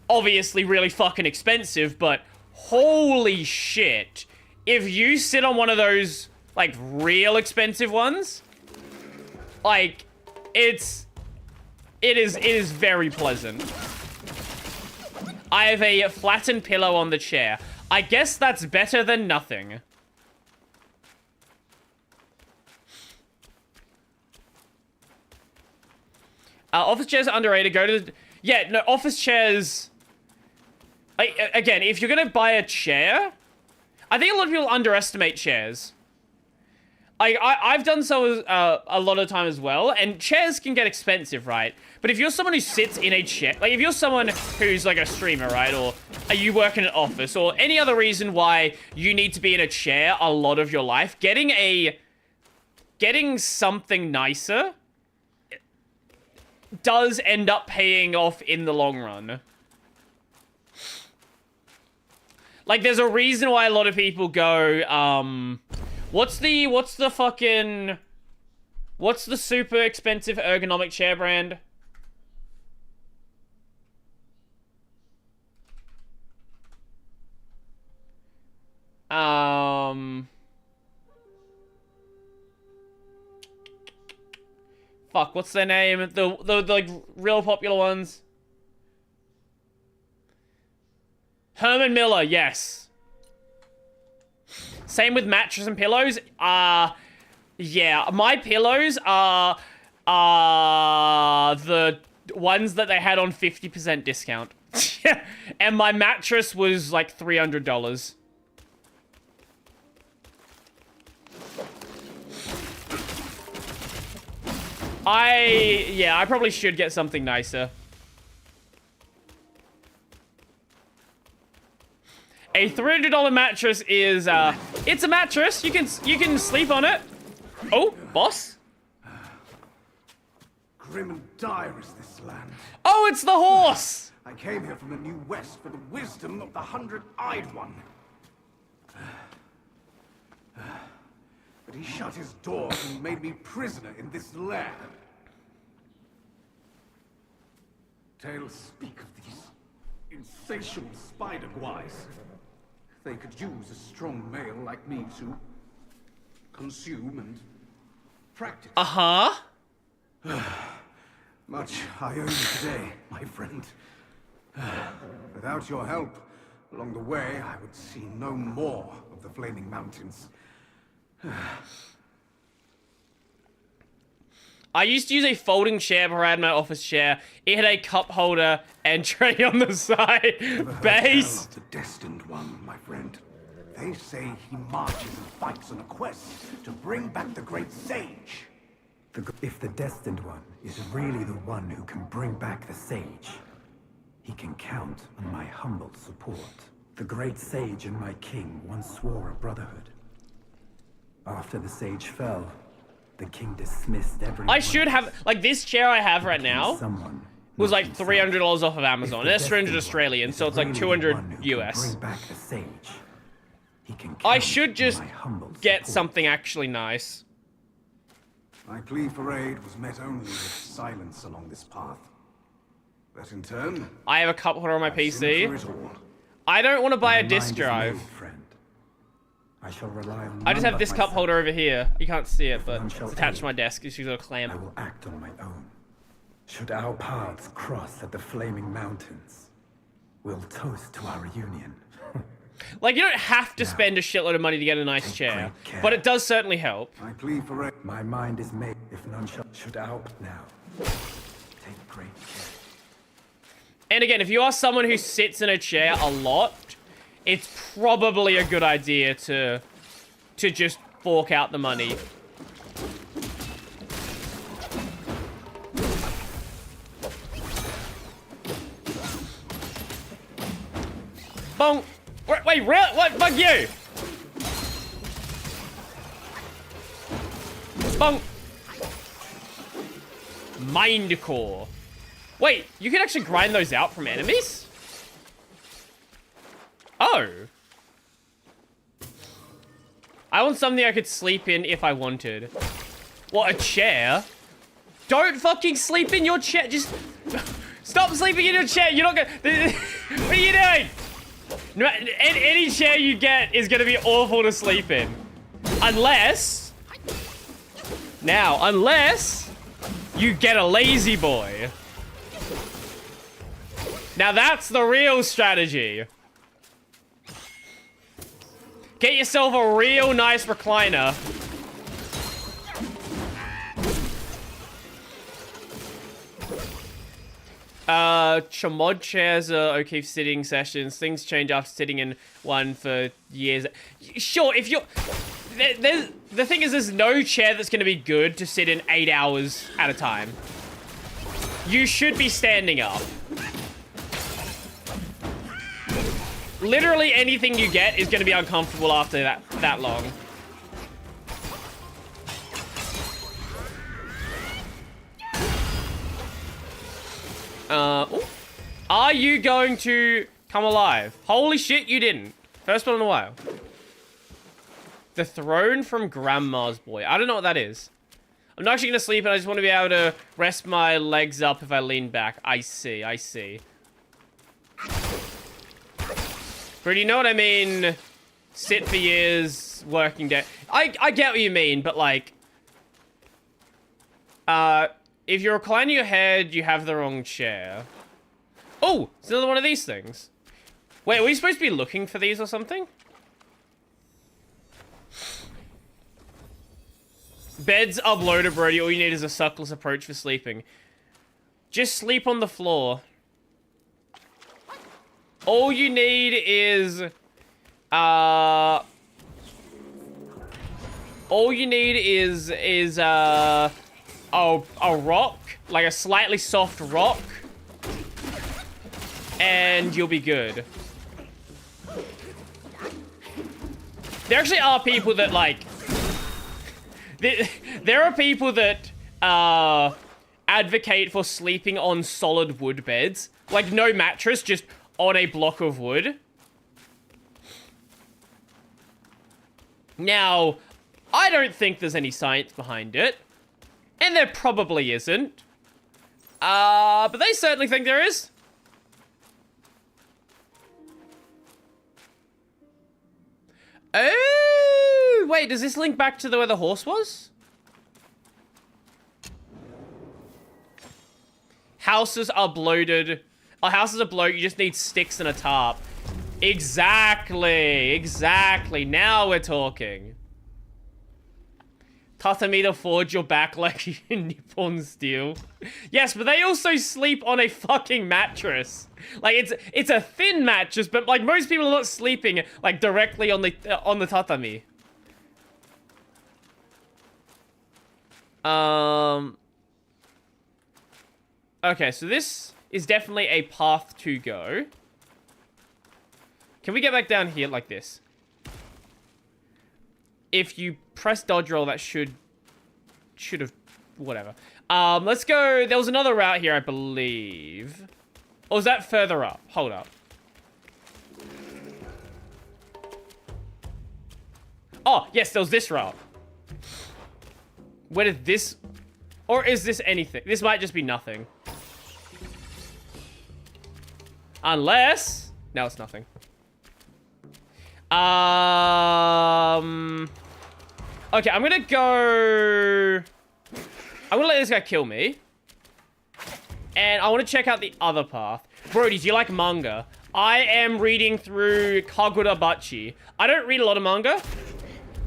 Obviously really fucking expensive, but holy shit. If you sit on one of those, like, real expensive ones, like, it is very pleasant. I have a flattened pillow on the chair. I guess that's better than nothing. Office chairs are underrated. Go to the... Yeah, no, office chairs... Again, if you're gonna buy a chair... I think a lot of people underestimate chairs. I've done so a lot of time as well, and chairs can get expensive, right? But if you're someone who sits in a chair... Like, if you're someone who's, like, a streamer, right? Or you work in an office, or any other reason why you need to be in a chair a lot of your life, getting something nicer does end up paying off in the long run. Like, there's a reason why a lot of people go, what's the super expensive ergonomic chair brand? Fuck, what's their name? The like, real popular ones. Herman Miller, yes. Same with mattress and pillows. Yeah, my pillows are the ones that they had on 50% discount. And my mattress was like $300. I probably should get something nicer. A $300 mattress is, it's a mattress. You can sleep on it. Oh, boss? Grim and dire is this land. Oh, it's the horse! I came here from the New West for the wisdom of the 100-eyed one. But he shut his doors and made me prisoner in this lair. Tales speak of these insatiable spider guys. They could use a strong male like me to consume and practice. Uh-huh. Much I owe you today, my friend. Without your help, along the way, I would see no more of the Flaming Mountains. I used to use a folding chair before I had my office chair. It had a cup holder and tray on the side. Base. The destined one, my friend. They say he marches and fights on a quest to bring back the great sage. If the destined one is really the one who can bring back the sage, he can count on my humble support. The great sage and my king once swore a brotherhood. After the sage fell, The king dismissed every. I should have, like, this chair I have right now Someone was like $300 off of Amazon. That's 300 Australian, so it's like 200 US. Bring back the sage. He can I count should on just my humble get support. something actually nice. My plea for aid was met only with silence along this path. That in turn, I have a cup holder on my I've sinned for PC. it all. I don't want to buy My a disk mind is drive. made, friend. I shall rely on I just none have but this cup myself. holder over here. You can't see it, but none it's shall attached to aid. my desk. It's usually a I clamp. will act on my own. Should our paths cross at the Flaming Mountains, we'll toast to our reunion. Like, you don't have to spend a shitload of money to get a nice chair, great care. but it does certainly help. My plea for aid. My mind is made, if none shall. Should our now take great care. And again, if you are someone who sits in a chair a lot, it's probably a good idea to just fork out the money. Bonk. Wait, really? What? Fuck you! Bonk. Mind core. Wait, you can actually grind those out from enemies? Oh. I want something I could sleep in if I wanted. What, a chair? Don't fucking sleep in your chair. Just stop sleeping in your chair. You're not gonna... What are you doing? No, any chair you get is gonna be awful to sleep in. Unless... Now, unless you get a lazy boy. Now that's the real strategy. Get yourself a real nice recliner. Chamod chairs are okay for sitting sessions. Things change after sitting in one for years. Sure, if you're... The thing is, there's no chair that's going to be good to sit in 8 hours at a time. You should be standing up. Literally anything you get is going to be uncomfortable after that long. Ooh. Are you going to come alive? Holy shit, you didn't. First one in a while. The throne from Grandma's boy. I don't know what that is. I'm not actually going to sleep, and I just want to be able to rest my legs up if I lean back. I see, I see. But you know what I mean? Sit for years, working day. I get what you mean, but like... if you're reclining your head, you have the wrong chair. Oh, it's another one of these things. Wait, were we supposed to be looking for these or something? Beds uploaded, Brody. All you need is a suckless approach for sleeping. Just sleep on the floor. All you need is... all you need is a rock. Like a slightly soft rock. And you'll be good. There actually are people that, like... There are people that advocate for sleeping on solid wood beds. Like, no mattress, just on a block of wood. Now, I don't think there's any science behind it. And there probably isn't. But they certainly think there is. Oh, wait, does this link back to where the horse was? Houses are bloated. Oh, houses are bloated. You just need sticks and a tarp. Exactly. Exactly. Now we're talking. Tatami to forge your back like Nippon steel. Yes, but they also sleep on a fucking mattress. Like, it's a thin mattress, but like most people are not sleeping like directly on the tatami. Okay, so this is definitely a path to go. Can we get back down here like this? If you press dodge roll, that should should have... Whatever. Let's go... There was another route here, I believe. Or was that further up? Hold up. Oh, yes, there was this route. Where did this... Or is this anything? This might just be nothing. Unless... No, it's nothing. Okay, I'm gonna go... I'm gonna let this guy kill me. And I want to check out the other path. Brody, do you like manga? I am reading through Kagura Bachi. I don't read a lot of manga,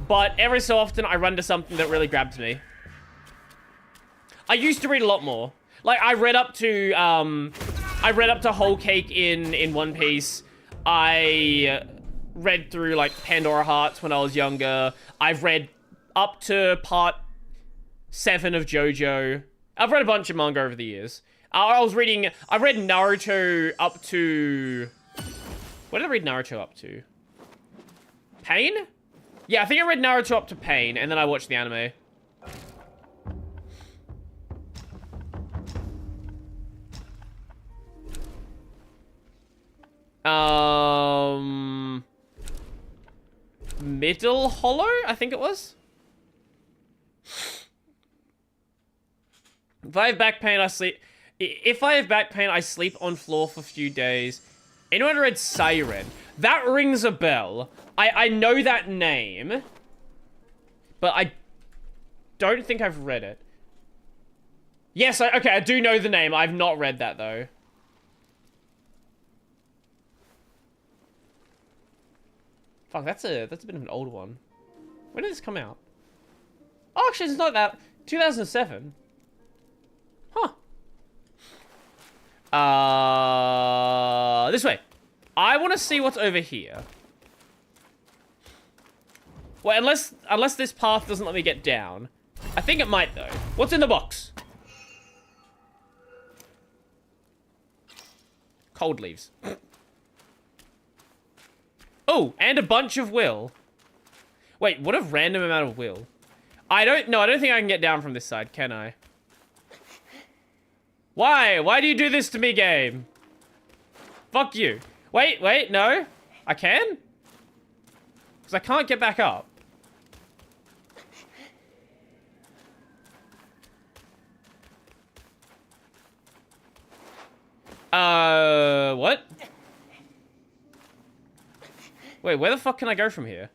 but every so often I run into something that really grabs me. I used to read a lot more. Like, I read up to Whole Cake in One Piece. I read through, like, Pandora Hearts when I was younger. I've read up to part 7 of JoJo. I've read a bunch of manga over the years. I read Naruto up to... What did I read Naruto up to? Pain? Yeah, I think I read Naruto up to Pain, and then I watched the anime. Middle Hollow, I think it was. If I have back pain, I sleep. If I have back pain, I sleep on floor for a few days. Anyone read Siren? That rings a bell. I know that name, but I don't think I've read it. Yes, okay, I do know the name. I've not read that though. Fuck, that's a bit of an old one. When did this come out? Oh, actually, it's not that. 2007. Huh. This way. I want to see what's over here. Well, unless this path doesn't let me get down. I think it might, though. What's in the box? Cold leaves. Oh, and a bunch of will. Wait, what a random amount of will. I don't think I can get down from this side, can I? Why? Why do you do this to me, game? Fuck you. Wait, no. I can? Because I can't get back up. What? Wait, where the fuck can I go from here?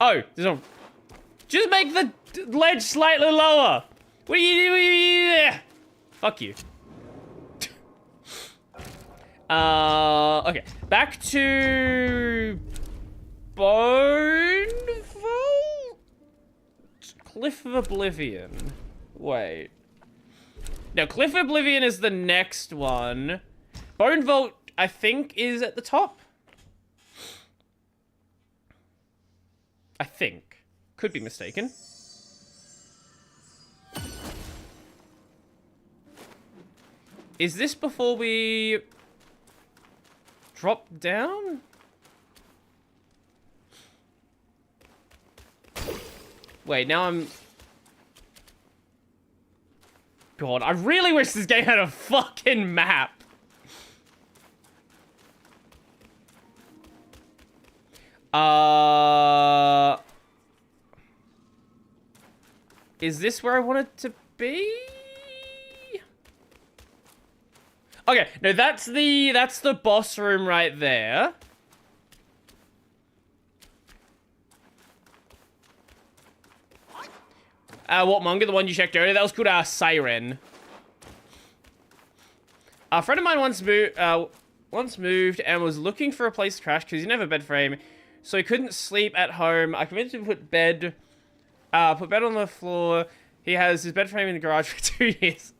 Oh, there's a... Just make the ledge slightly lower. What are you doing? Fuck you. Okay. Back to... Bone Vault? Cliff of Oblivion. Wait. No, Cliff of Oblivion is the next one. Bone Vault, I think, is at the top. I think. Could be mistaken. Is this before we drop down? Wait, now I'm... God, I really wish this game had a fucking map. Is this where I want it to be? Okay, no, that's the boss room right there. What manga? The one you checked earlier? That was called Siren. A friend of mine once moved and was looking for a place to crash because he didn't have a bed frame, so he couldn't sleep at home. I convinced him to put bed on the floor. He has his bed frame in the garage for 2 years.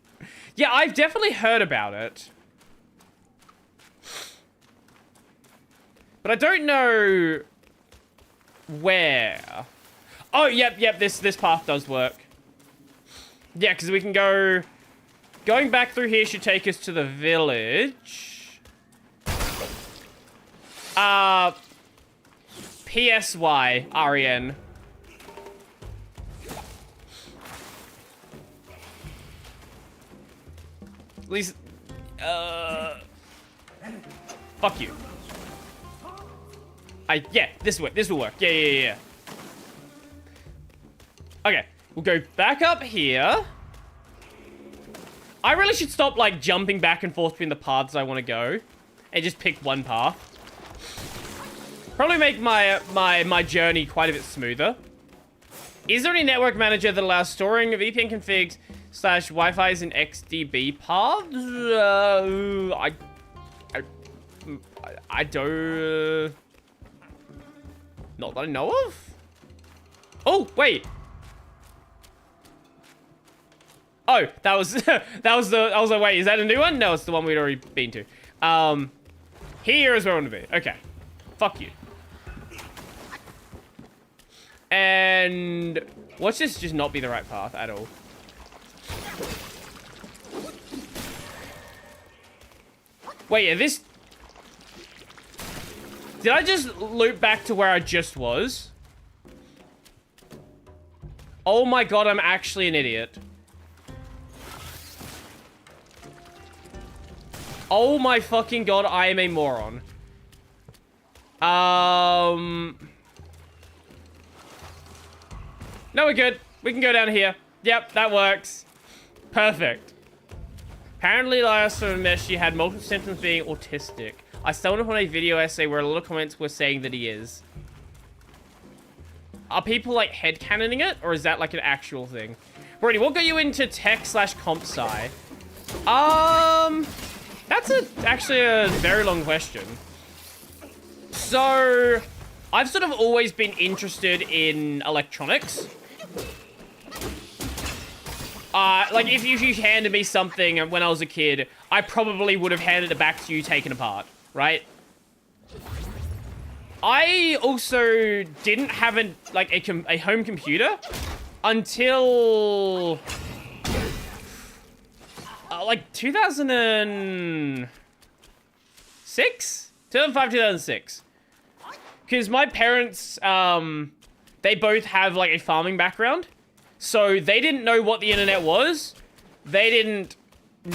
Yeah, I've definitely heard about it. But I don't know where. Oh, yep, this path does work. Yeah, because we can go... Going back through here should take us to the village. PSYREN. At least, fuck you. Yeah, this will work. Yeah. Okay, we'll go back up here. I really should stop, like, jumping back and forth between the paths I want to go. And just pick one path. Probably make my journey quite a bit smoother. Is there any network manager that allows storing VPN configs / Wi-Fi's in XDB paths? I don't... not that I know of? Oh, wait. Oh, that was wait, is that a new one? No, it's the one we'd already been to. Here is where I want to be. Okay. Fuck you. And watch this just not be the right path at all. Wait, yeah, this... Did I just loop back to where I just was? Oh my god, I'm actually an idiot. Oh my fucking god, I am a moron. No, we're good. We can go down here. Yep, that works. Perfect. Apparently, last time I met, she had multiple symptoms being autistic. I stumbled upon a video essay where a lot of comments were saying that he is. Are people, like, headcanoning it? Or is that, like, an actual thing? Brody, what got you into tech / comp sci? That's actually a very long question. So, I've sort of always been interested in electronics. Like, if you handed me something when I was a kid, I probably would have handed it back to you taken apart, right? I also didn't have a home computer until... like 2006? 2005, 2006. Because my parents, they both have, like, a farming background. So they didn't know what the internet was. They didn't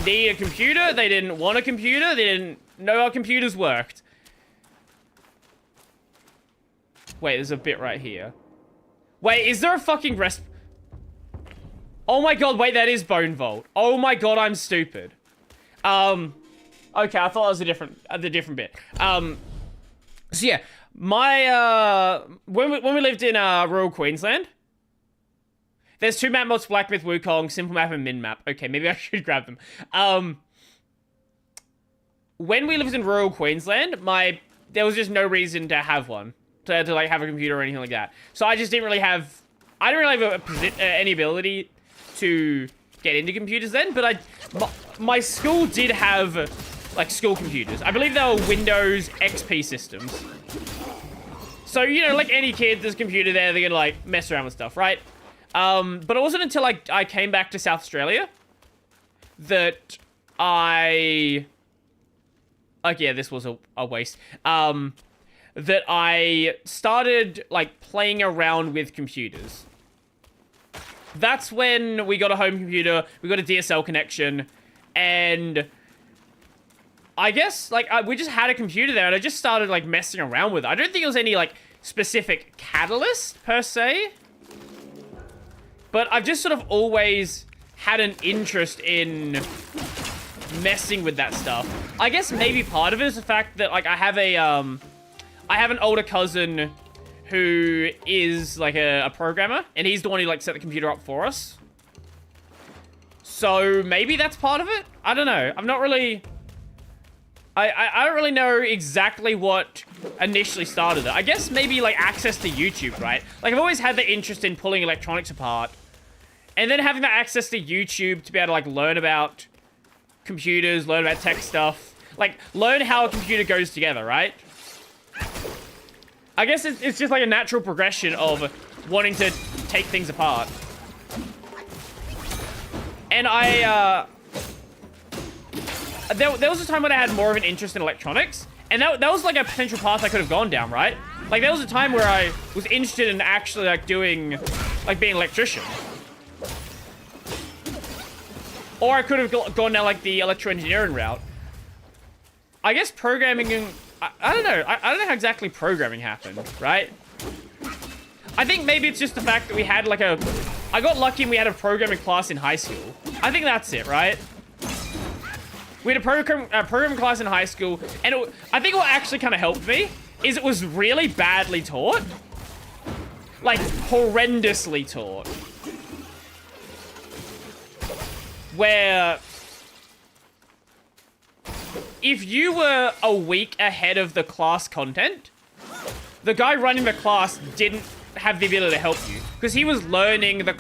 need a computer. They didn't want a computer. They didn't know how computers worked. Wait, there's a bit right here. Wait, is there a fucking rest... Oh my god, wait, that is Bone Vault. Oh my god, I'm stupid. Okay, I thought that was the different bit. So yeah, when we lived in rural Queensland, there's 2 map mods, Black Myth, Wukong, Simple Map, and Min Map. Okay, maybe I should grab them. When we lived in rural Queensland, there was just no reason to have one, to like have a computer or anything like that. So I just didn't really have, any ability to get into computers then, but my school did have, like, school computers. I believe they were Windows XP systems. So, you know, like any kid, there's a computer there, they're gonna, like, mess around with stuff, right? But it wasn't until, like, I came back to South Australia that yeah, this was a waste. That I started, like, playing around with computers. That's when we got a home computer, we got a DSL connection, and I guess, like, we just had a computer there, and I just started, like, messing around with it. I don't think it was any, like, specific catalyst, per se. But I've just sort of always had an interest in messing with that stuff. I guess maybe part of it is the fact that, like, I have an older cousin who is, like, a programmer, and he's the one who, like, set the computer up for us. So maybe that's part of it? I don't know. I'm not really... I don't really know exactly what initially started it. I guess maybe, like, access to YouTube, right? Like, I've always had the interest in pulling electronics apart. And then having that access to YouTube to be able to, like, learn about computers, learn about tech stuff. Like, learn how a computer goes together, right? I guess it's just, like, a natural progression of wanting to take things apart. And there was a time when I had more of an interest in electronics, And that was like a potential path I could have gone down, right? Like there was a time where I was interested in actually like doing, like being an electrician. Or I could have gone down like the electro-engineering route. I guess programming, I don't know. I don't know how exactly programming happened, right? I think maybe it's just the fact that we had like I got lucky and we had a programming class in high school. I think that's it, right? We had a programming class in high school, and I think what actually kind of helped me is it was really badly taught. Like, horrendously taught. Where if you were a week ahead of the class content, the guy running the class didn't have the ability to help you because he was learning the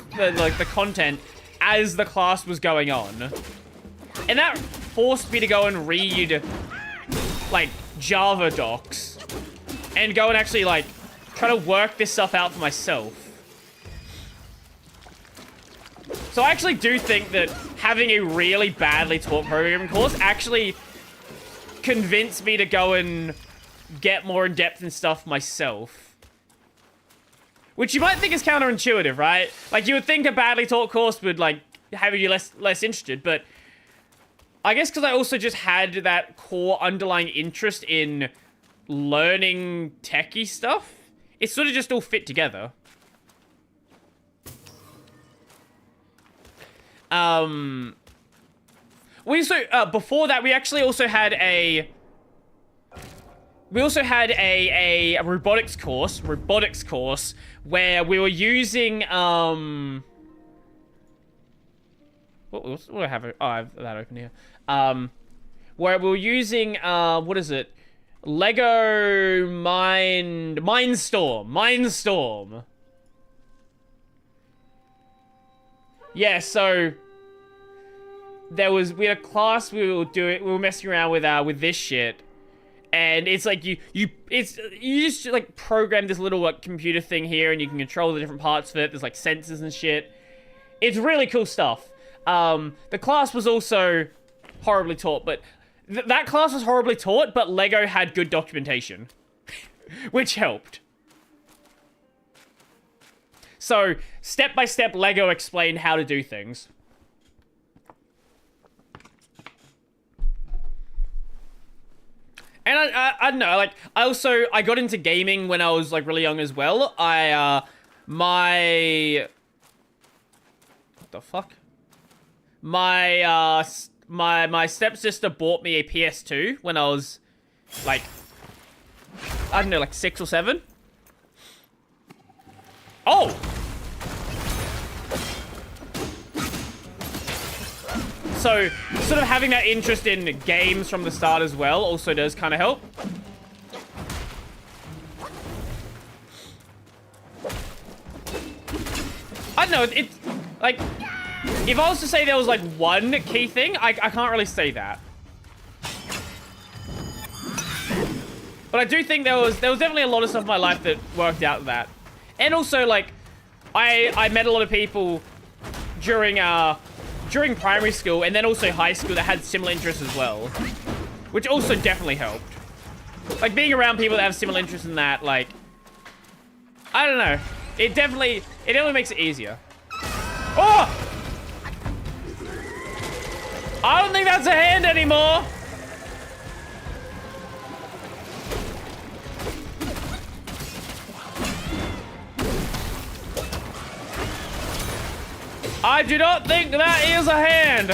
content as the class was going on, and that forced me to go and read like Java docs and go and actually like try to work this stuff out for myself. So I actually do think that having a really badly taught programming course actually convinced me to go and get more in depth and stuff myself. Which you might think is counterintuitive, right? Like you would think a badly taught course would like have you less interested, but I guess because I also just had that core underlying interest in learning techie stuff, it sort of just all fit together. Before that, we actually also had a robotics course where we were using, what do I have? Oh, I have that open here. Where we were using, what is it? Lego Mindstorm. Yeah, so we had a class we were messing around with this shit, and it's like you just like program this little like computer thing here, and you can control the different parts of it. There's like sensors and shit. It's really cool stuff. The class was also horribly taught, but that class was horribly taught, but Lego had good documentation, which helped. So, step by step, Lego explained how to do things. And I don't know, like, I got into gaming when I was, like, really young as well. What the fuck? My stepsister bought me a PS2 when I was, like, I don't know, like 6 or 7. Oh! So, sort of having that interest in games from the start as well also does kind of help. I don't know, it's, like, if I was to say there was, like, one key thing, I can't really say that. But I do think there was definitely a lot of stuff in my life that worked out with that. And also, like, I met a lot of people during primary school and then also high school that had similar interests as well, which also definitely helped. Like, being around people that have similar interests in that, like, I don't know. It definitely makes it easier. Oh! I don't think that's a hand anymore! I do not think that is a hand.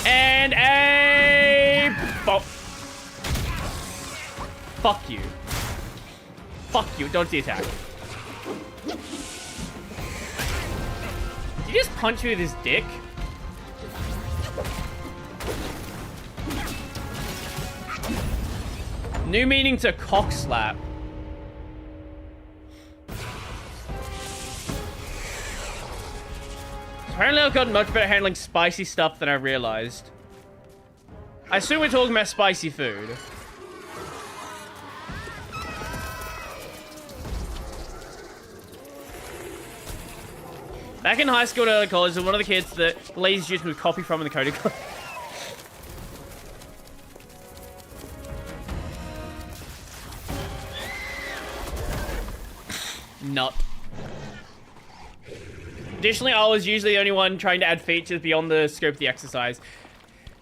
And a... Fuck you. Fuck you. Dodge the attack. Did he just punch me with his dick? New meaning to cock slap. Apparently I've gotten much better handling spicy stuff than I realized. I assume we're talking about spicy food. Back in high school and early college, I was one of the kids that Lazy Juice would copy from in the coding class. nut. Additionally, I was usually the only one trying to add features beyond the scope of the exercise.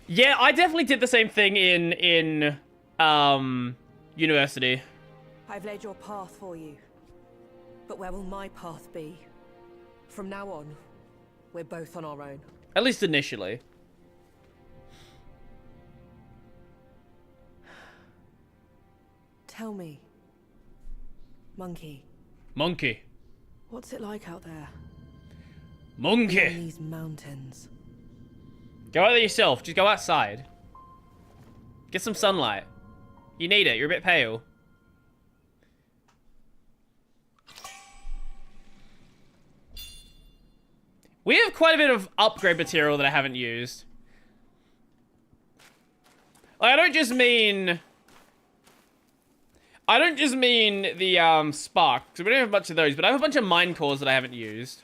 Yeah, I definitely did the same thing in university. I've laid your path for you. But where will my path be? From now on, we're both on our own. At least initially. Tell me, Monkey, Monkey. what's it like out there? In Monkey. these mountains. Go out there yourself. Just go outside. Get some sunlight. You need it. You're a bit pale. We have quite a bit of upgrade material that I haven't used. Like, I don't just mean the spark, because we don't have a bunch of those, but I have a bunch of mine cores that I haven't used.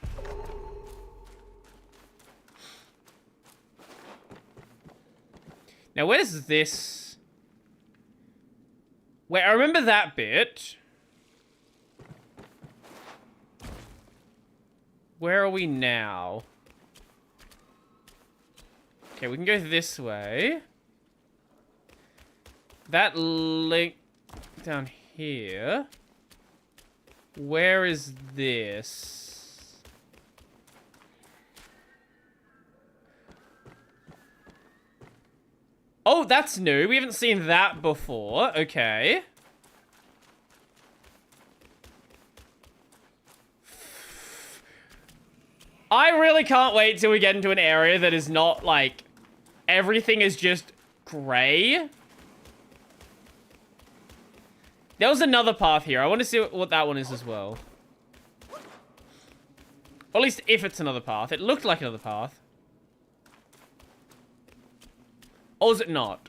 Now, where's this? Wait, I remember that bit. Where are we now? Okay, we can go this way. That link down here. Where is this? Oh, that's new. We haven't seen that before. Okay. I really can't wait till we get into an area that is not, like, everything is just grey. There was another path here. I want to see what that one is as well. Or at least if it's another path. It looked like another path. Or is it not?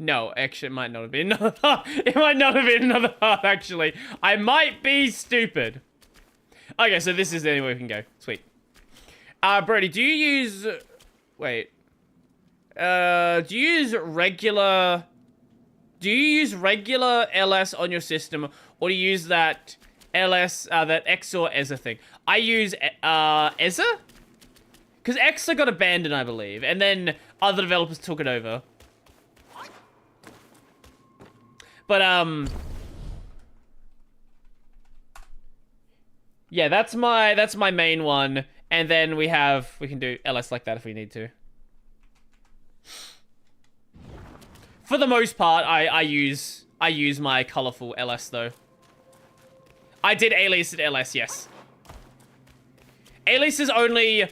No, actually, it might not have been another path. It might not have been another path, actually. I might be stupid. Okay, so this is the only way we can go. Sweet. Brody, do you use... Wait. Do you use regular... Do you use regular LS on your system, or do you use that LS, that XOR EZA thing? I use EZA? Because EXA got abandoned, I believe, and then other developers took it over. But, yeah, that's my main one, and then we can do LS like that if we need to. For the most part, I use my colorful LS though. I did aliased LS, yes. Aliases only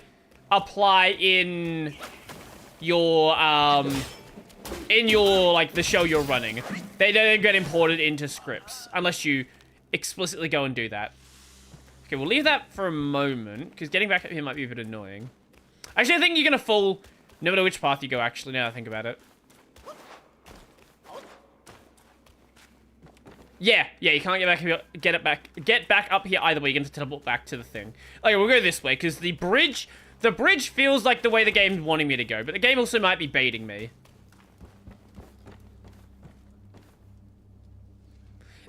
apply in your like the show you're running. They don't get imported into scripts unless you explicitly go and do that. Okay, we'll leave that for a moment because getting back up here might be a bit annoying. Actually, I think you're gonna fall no matter which path you go. Actually, now that I think about it. Yeah, you can't get back up here either way. You're gonna have to teleport back to the thing. Okay, we'll go this way because the bridge feels like the way the game's wanting me to go, but the game also might be baiting me.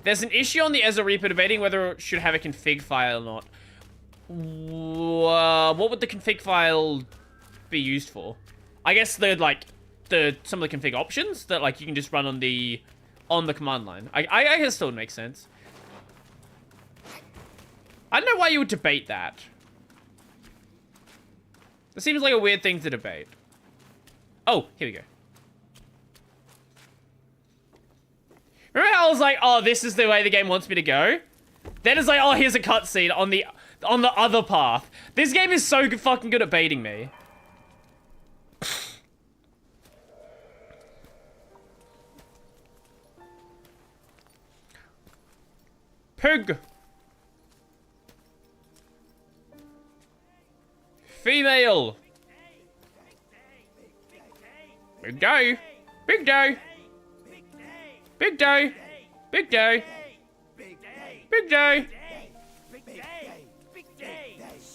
There's an issue on the EZA Reaper debating whether it should have a config file or not. What would the config file be used for? I guess some of the config options that like you can just run on the command line. I guess still would make sense. I don't know why you would debate that. It seems like a weird thing to debate. Oh, here we go. Remember how I was like, oh, this is the way the game wants me to go? Then it's like, oh, here's a cutscene on the other path. This game is so fucking good at baiting me. Pig. Female. Big day. Big day. Big day. Big day. Big day.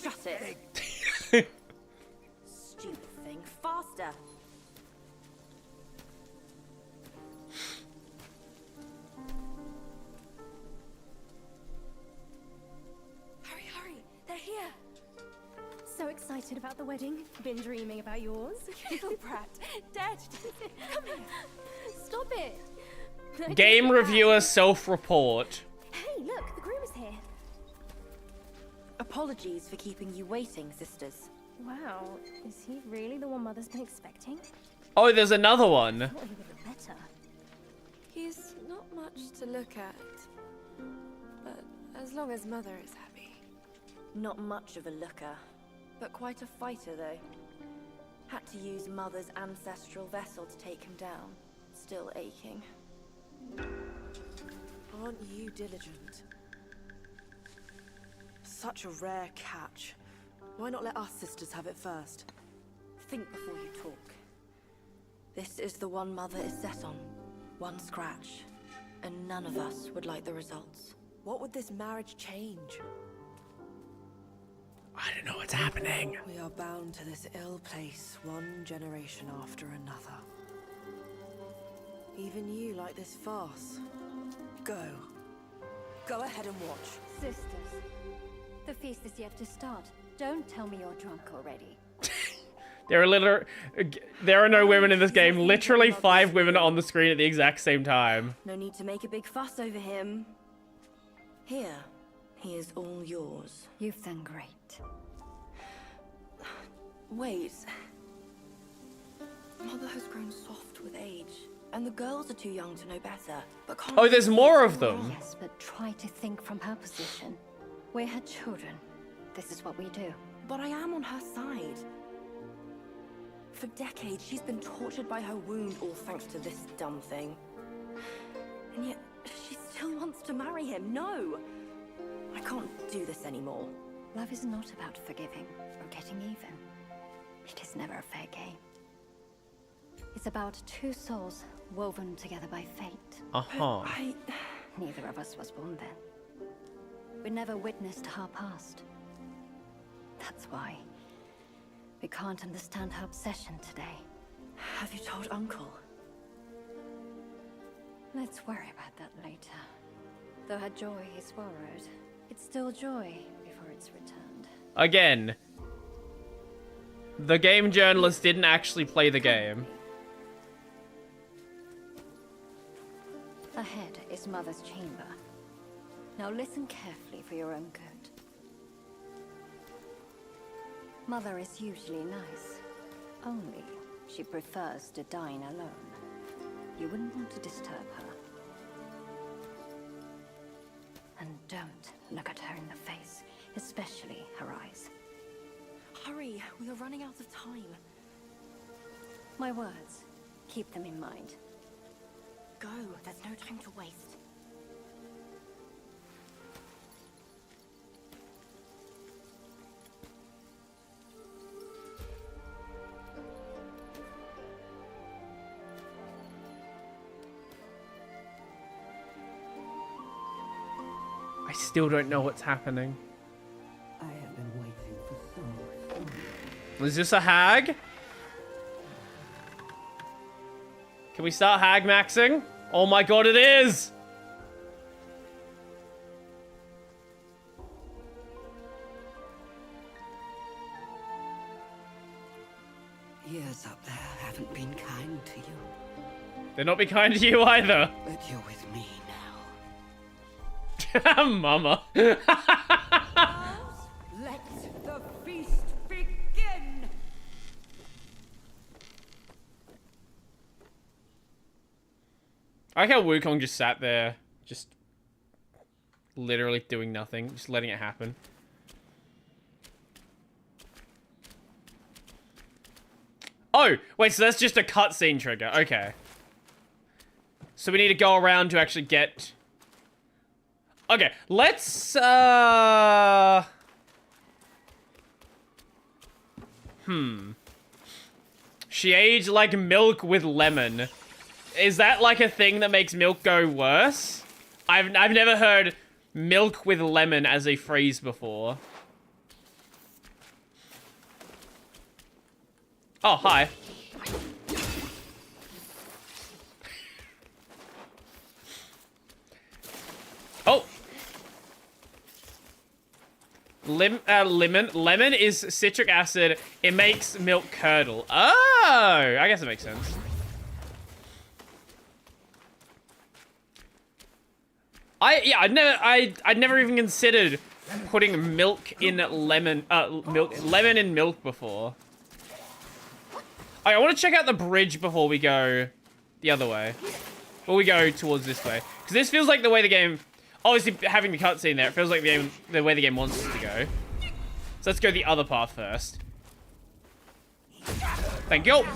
Shut it. Stupid thing. Faster. excited about the wedding? Been dreaming about yours? You little brat. Dead. Come here. Stop it. I Game take it reviewer back. self-report. Hey, look, the groom is here. Apologies for keeping you waiting, sisters. Wow, is he really the one Mother's been expecting? Oh, there's another one. Thought he would have better. He's not much to look at, but as long as Mother is happy. Not much of a looker, but quite a fighter though. Had to use Mother's ancestral vessel to take him down. Still aching. Aren't you diligent? Such a rare catch. Why not let us sisters have it first? Think before you talk. This is the one Mother is set on. One scratch. And none of us would like the results. What would this marriage change? I don't know what's happening. We are bound to this ill place, one generation after another. Even you like this farce. Go. Go ahead and watch. Sisters, the feast is yet to start. Don't tell me you're drunk already. There are no women in this game. Literally 5 women on the screen at the exact same time. No need to make a big fuss over him. Here, he is all yours. You've done great. Wait. Mother has grown soft with age, and the girls are too young to know better. But can't Oh, there's you more see of them. Yes, but try to think from her position. We're her children. This is what we do. But I am on her side. For decades, she's been tortured by her wound, all thanks to this dumb thing. And yet, she still wants to marry him. No! I can't do this anymore. Love is not about forgiving or getting even. It is never a fair game. It's about two souls woven together by fate. Uh-huh. Neither of us was born then. We never witnessed her past. That's why we can't understand her obsession today. Have you told Uncle? Let's worry about that later. Though her joy is borrowed, it's still joy before it's returned. Again, the game journalist didn't actually play the game. Ahead is Mother's chamber. Now listen carefully for your own good. Mother is usually nice. Only she prefers to dine alone. You wouldn't want to disturb her. And don't look at her in the face, especially her eyes. Hurry, we are running out of time. My words, keep them in mind. Go, there's no time to waste. I still don't know what's happening. I have been waiting for so long. Is this a hag? Can we start hag maxing? Oh my god, it is! Years up there haven't been kind to you, They're not be kind to you either. but you're with me now. Mama. Let the feast begin! I like how Wukong just sat there, just literally doing nothing, just letting it happen. Oh, wait, so that's just a cutscene trigger. Okay. So we need to go around to actually get... Okay, let's, She aged like milk with lemon. Is that like a thing that makes milk go worse? I've never heard milk with lemon as a phrase before. Oh, hi. Lemon is citric acid. It makes milk curdle. Oh, I guess it makes sense. I'd never even considered putting milk in lemon in milk before. I want to check out the bridge before we go the other way. Before we go towards this way. Because this feels like the way the game... Obviously, having the cutscene there, it feels like the way the game wants us to go. So let's go the other path first. Thank you.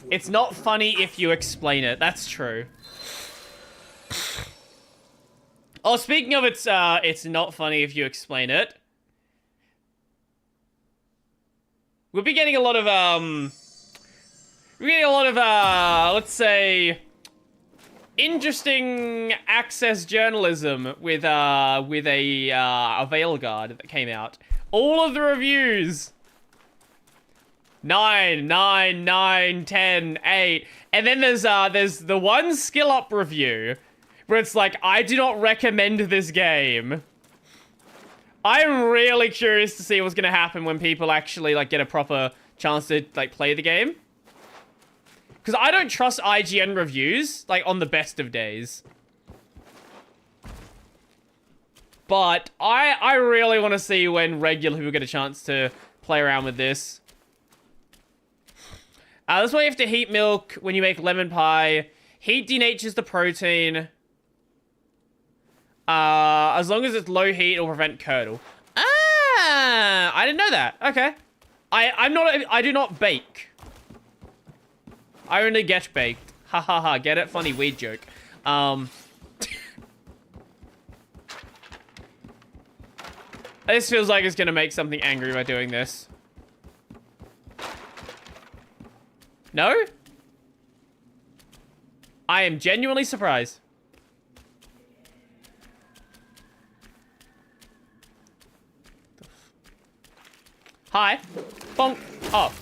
It's not funny if you explain it. That's true. Oh, speaking of it's not funny if you explain it. We'll be getting a lot of, let's say, interesting access journalism with a Veilguard that came out. All of the reviews. 9, 9, 9, 10, 8. And then there's the one skill up review where it's like, I do not recommend this game. I'm really curious to see what's gonna happen when people actually like get a proper chance to like play the game. Because I don't trust IGN reviews, like, on the best of days. But I really want to see when regular people get a chance to play around with this. That's why you have to heat milk when you make lemon pie. Heat denatures the protein. As long as it's low heat, it'll prevent curdle. Ah, I didn't know that. Okay. I do not bake. I only get baked. Ha ha ha. Get it? Funny weed joke. This feels like it's gonna make something angry by doing this. No? I am genuinely surprised. Hi. Bonk. Oh.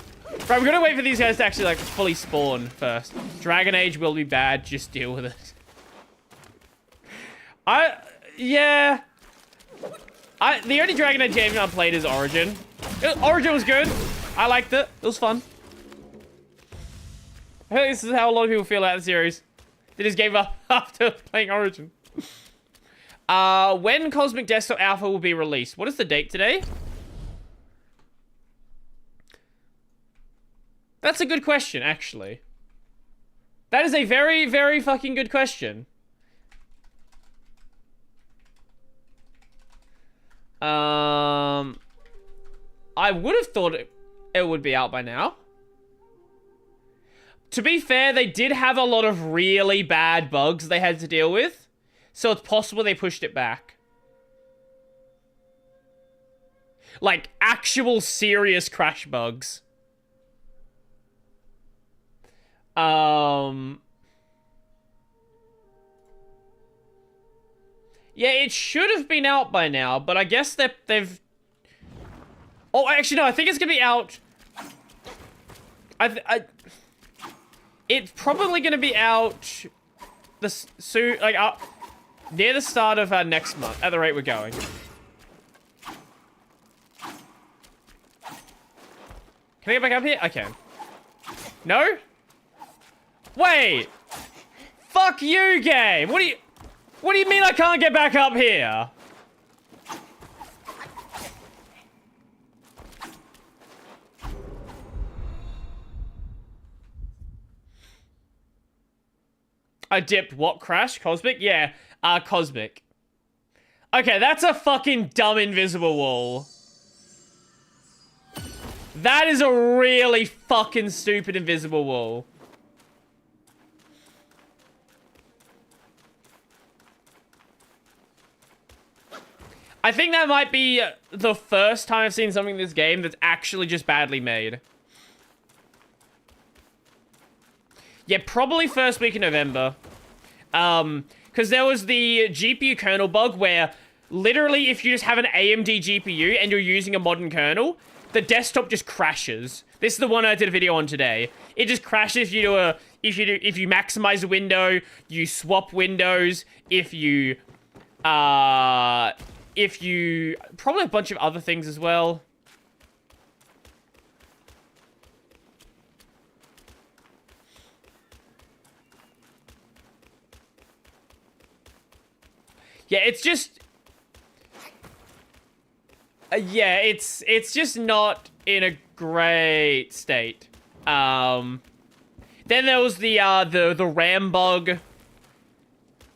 Right, we're gonna wait for these guys to actually, like, fully spawn first. Dragon Age will be bad. Just deal with it. Yeah. The only Dragon Age game I played is Origin. Origin was good. I liked it. It was fun. I think this is how a lot of people feel about the series. They just gave up after playing Origin. When Cosmic Desktop Alpha will be released? What is the date today? That's a good question, actually. That is a very, very fucking good question. I would have thought it would be out by now. To be fair, they did have a lot of really bad bugs they had to deal with. So it's possible they pushed it back. Like, actual serious crash bugs. Yeah, it should have been out by now, but I guess they've... Oh, actually, no, I think it's gonna be out... It's probably gonna be out... soon, like, near the start of next month, at the rate we're going. Can I get back up here? I can. No? Wait! Fuck you, game! What do you mean I can't get back up here? I dipped what? Crash? Cosmic? Yeah, Cosmic. Okay, that's a fucking dumb invisible wall. That is a really fucking stupid invisible wall. I think that might be the first time I've seen something in this game that's actually just badly made. Yeah, probably first week in November. Because there was the GPU kernel bug where literally if you just have an AMD GPU and you're using a modern kernel, the desktop just crashes. This is the one I did a video on today. It just crashes if you maximize a window, you swap windows, if you if you... Probably a bunch of other things as well. Yeah, it's just... yeah, it's just not in a great state. Then there was the RAM bug,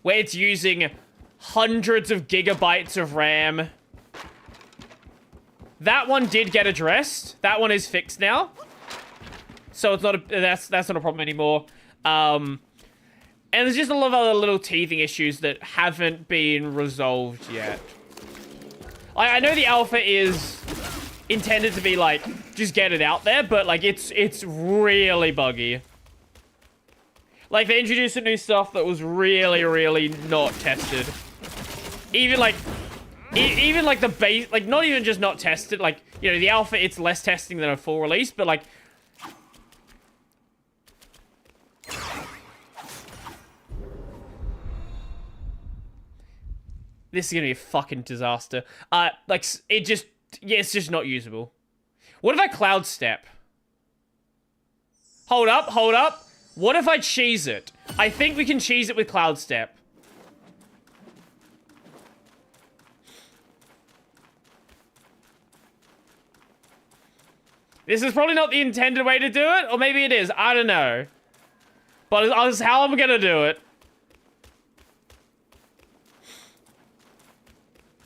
where it's using hundreds of gigabytes of RAM. That one did get addressed. That one is fixed now. So it's not that's not a problem anymore. And there's just a lot of other little teething issues that haven't been resolved yet. I know the alpha is intended to be like, just get it out there, but like it's really buggy. Like they introduced some new stuff that was really, really not tested. Even like the base, like not even just not tested, like, you know, the alpha, it's less testing than a full release, but like, this is gonna be a fucking disaster. Like, it just... Yeah, it's just not usable. What if I cloud step? Hold up, hold up. What if I cheese it? I think we can cheese it with cloud step. This is probably not the intended way to do it, or maybe it is. I don't know. But it's how I'm gonna do it.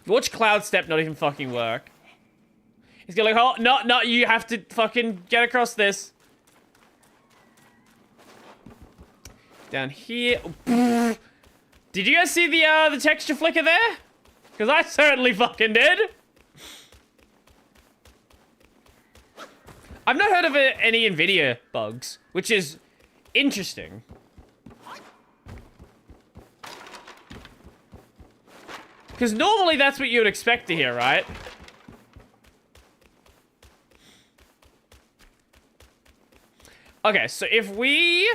Watch cloud step not even fucking work. He's gonna like, oh, no, you have to fucking get across this. Down here. Did you guys see the texture flicker there? Because I certainly fucking did. I've not heard of any NVIDIA bugs, which is interesting. Because normally that's what you would expect to hear, right? Okay, so if we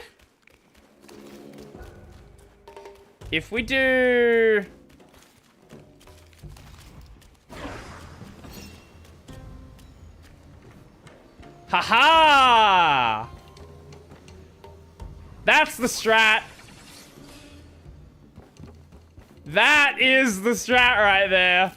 do... Haha! That's the strat. That is the strat right there.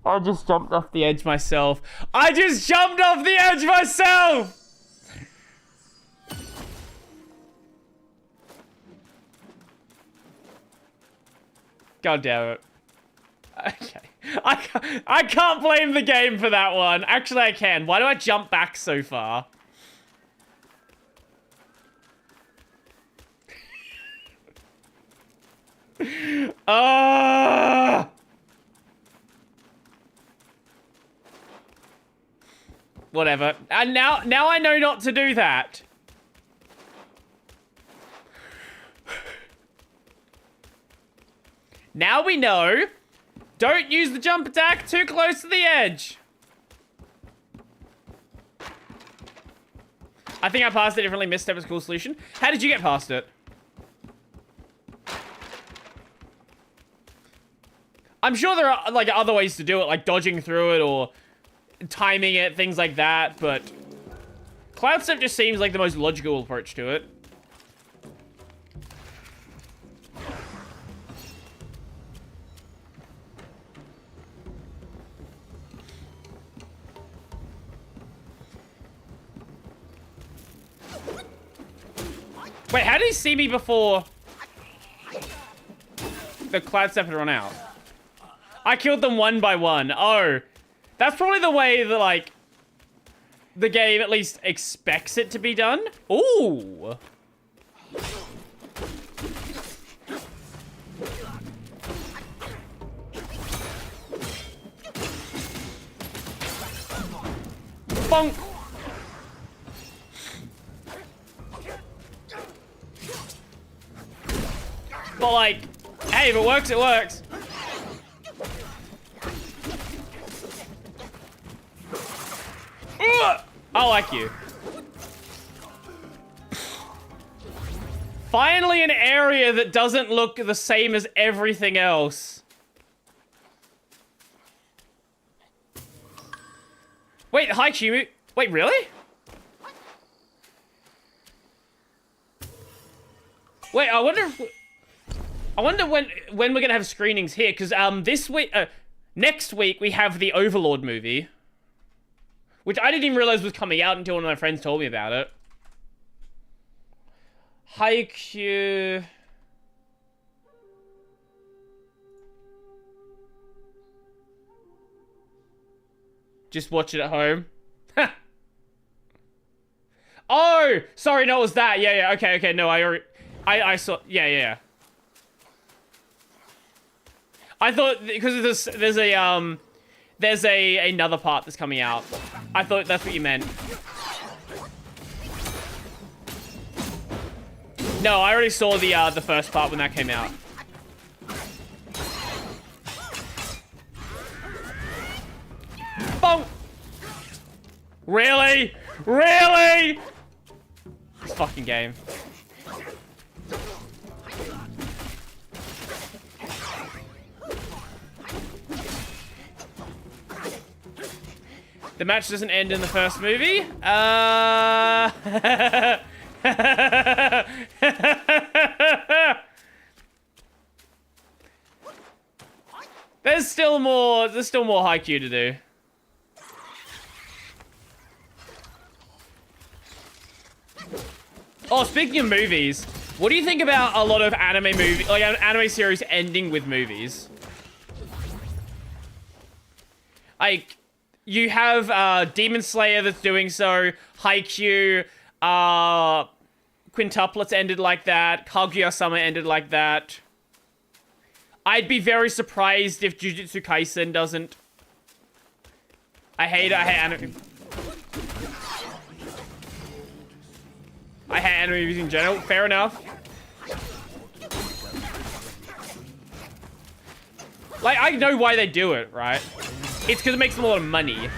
I just jumped off the edge myself. I just jumped off the edge myself! God damn it. Okay. I can't blame the game for that one. Actually, I can. Why do I jump back so far? Whatever. And now I know not to do that. Now we know. Don't use the jump attack too close to the edge. I think I passed it differently. Misstep is a cool solution. How did you get past it? I'm sure there are like other ways to do it, like dodging through it or timing it, things like that, but cloud step just seems like the most logical approach to it. Wait, how did he see me before the cloud step had run out? I killed them one by one. Oh, that's probably the way that, like, the game at least expects it to be done. Ooh. Bonk. But, like, hey, if it works, it works. Ugh. not like you. Finally an area that doesn't look the same as everything else. Wait, hi, Chimu. Wait, really? Wait, I wonder when we're gonna have screenings here, because this week, next week we have the Overlord movie, which I didn't even realize was coming out until one of my friends told me about it. Haikyuu. Just watch it at home. Oh, sorry, no, it was that. Yeah, okay, no, I saw, yeah. I thought, because there's another part that's coming out. I thought that's what you meant. No, I already saw the first part when that came out. Bonk! Really? Really? This fucking game. The match doesn't end in the first movie. There's still more Haikyuu to do. Oh, speaking of movies, what do you think about a lot of anime series ending with movies? Like, you have Demon Slayer that's doing so, Haikyuu, Quintuplets ended like that, Kaguya-sama ended like that. I'd be very surprised if Jujutsu Kaisen doesn't. I hate anime. I hate anime movies in general. Fair enough. Like, I know why they do it, right? It's because it makes them a lot of money.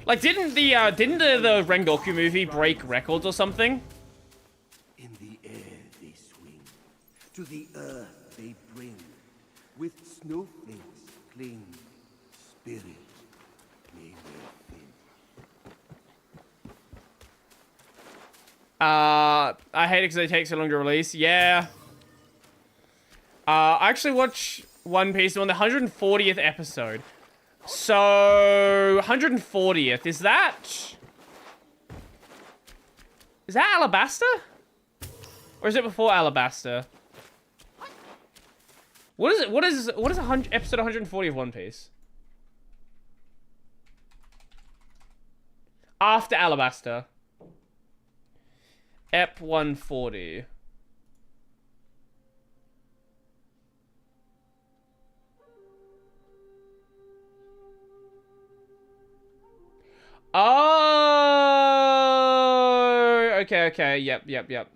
Like, didn't the Rengoku movie break records or something? In the air they swing, to the earth they bring, with snowflakes cling, spirit may wear thin. I hate it because they take so long to release. Yeah. I actually watched One Piece on the 140th episode. So, 140th, is that Alabasta? Or is it before Alabasta? What is episode 140 of One Piece? After Alabasta. Ep 140. Oh, okay. Yep. If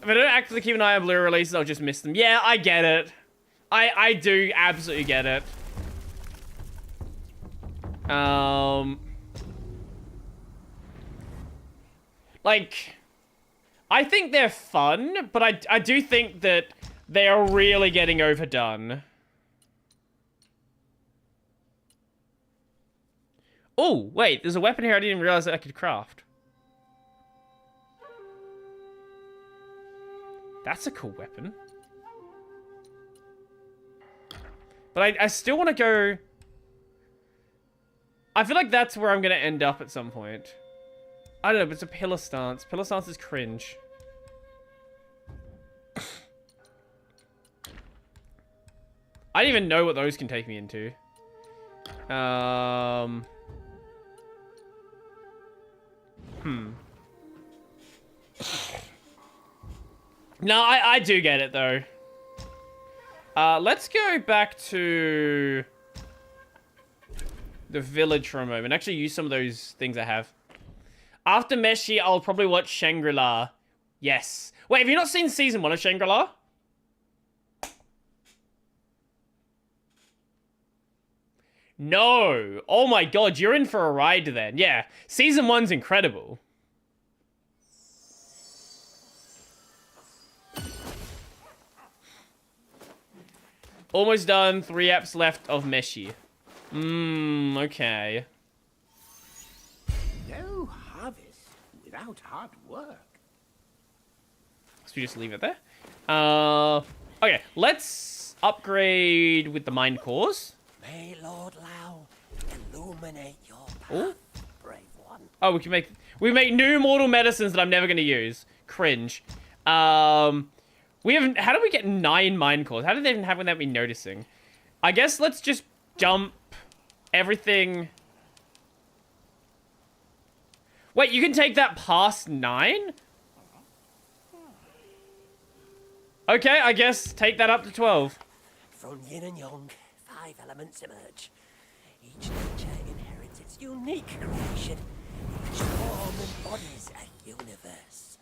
I don't actively keep an eye on Blu-ray releases, I'll just miss them. Yeah, I get it. I do absolutely get it. Like, I think they're fun, but I do think that they are really getting overdone. Oh, wait, there's a weapon here I didn't even realize that I could craft. That's a cool weapon. But I still want to go... I feel like that's where I'm going to end up at some point. I don't know, but it's a pillar stance. Pillar stance is cringe. I don't even know what those can take me into. No, I do get it, though. Let's go back to the village for a moment. Actually use some of those things I have. After Meshi, I'll probably watch Shangri-La. Yes. Wait, have you not seen season 1 of Shangri-La? No. Oh my god, you're in for a ride then. Yeah, season 1's incredible. Almost done. 3 apps left of Meshi. Okay. No harvest without hard work. So we just leave it there. Okay, let's upgrade with the mind cores. May Lord Lao illuminate your path, Ooh. brave one. Oh, we make new mortal medicines that I'm never gonna use. Cringe. We haven't. How did we get 9 mind cores? How did they even have without me noticing? I guess let's just jump everything. Wait, you can take that past 9? Okay, I guess take that up to 12. From yin and yang, 5 elements emerge. Each nature inherits its unique creation. Each form embodies a universe.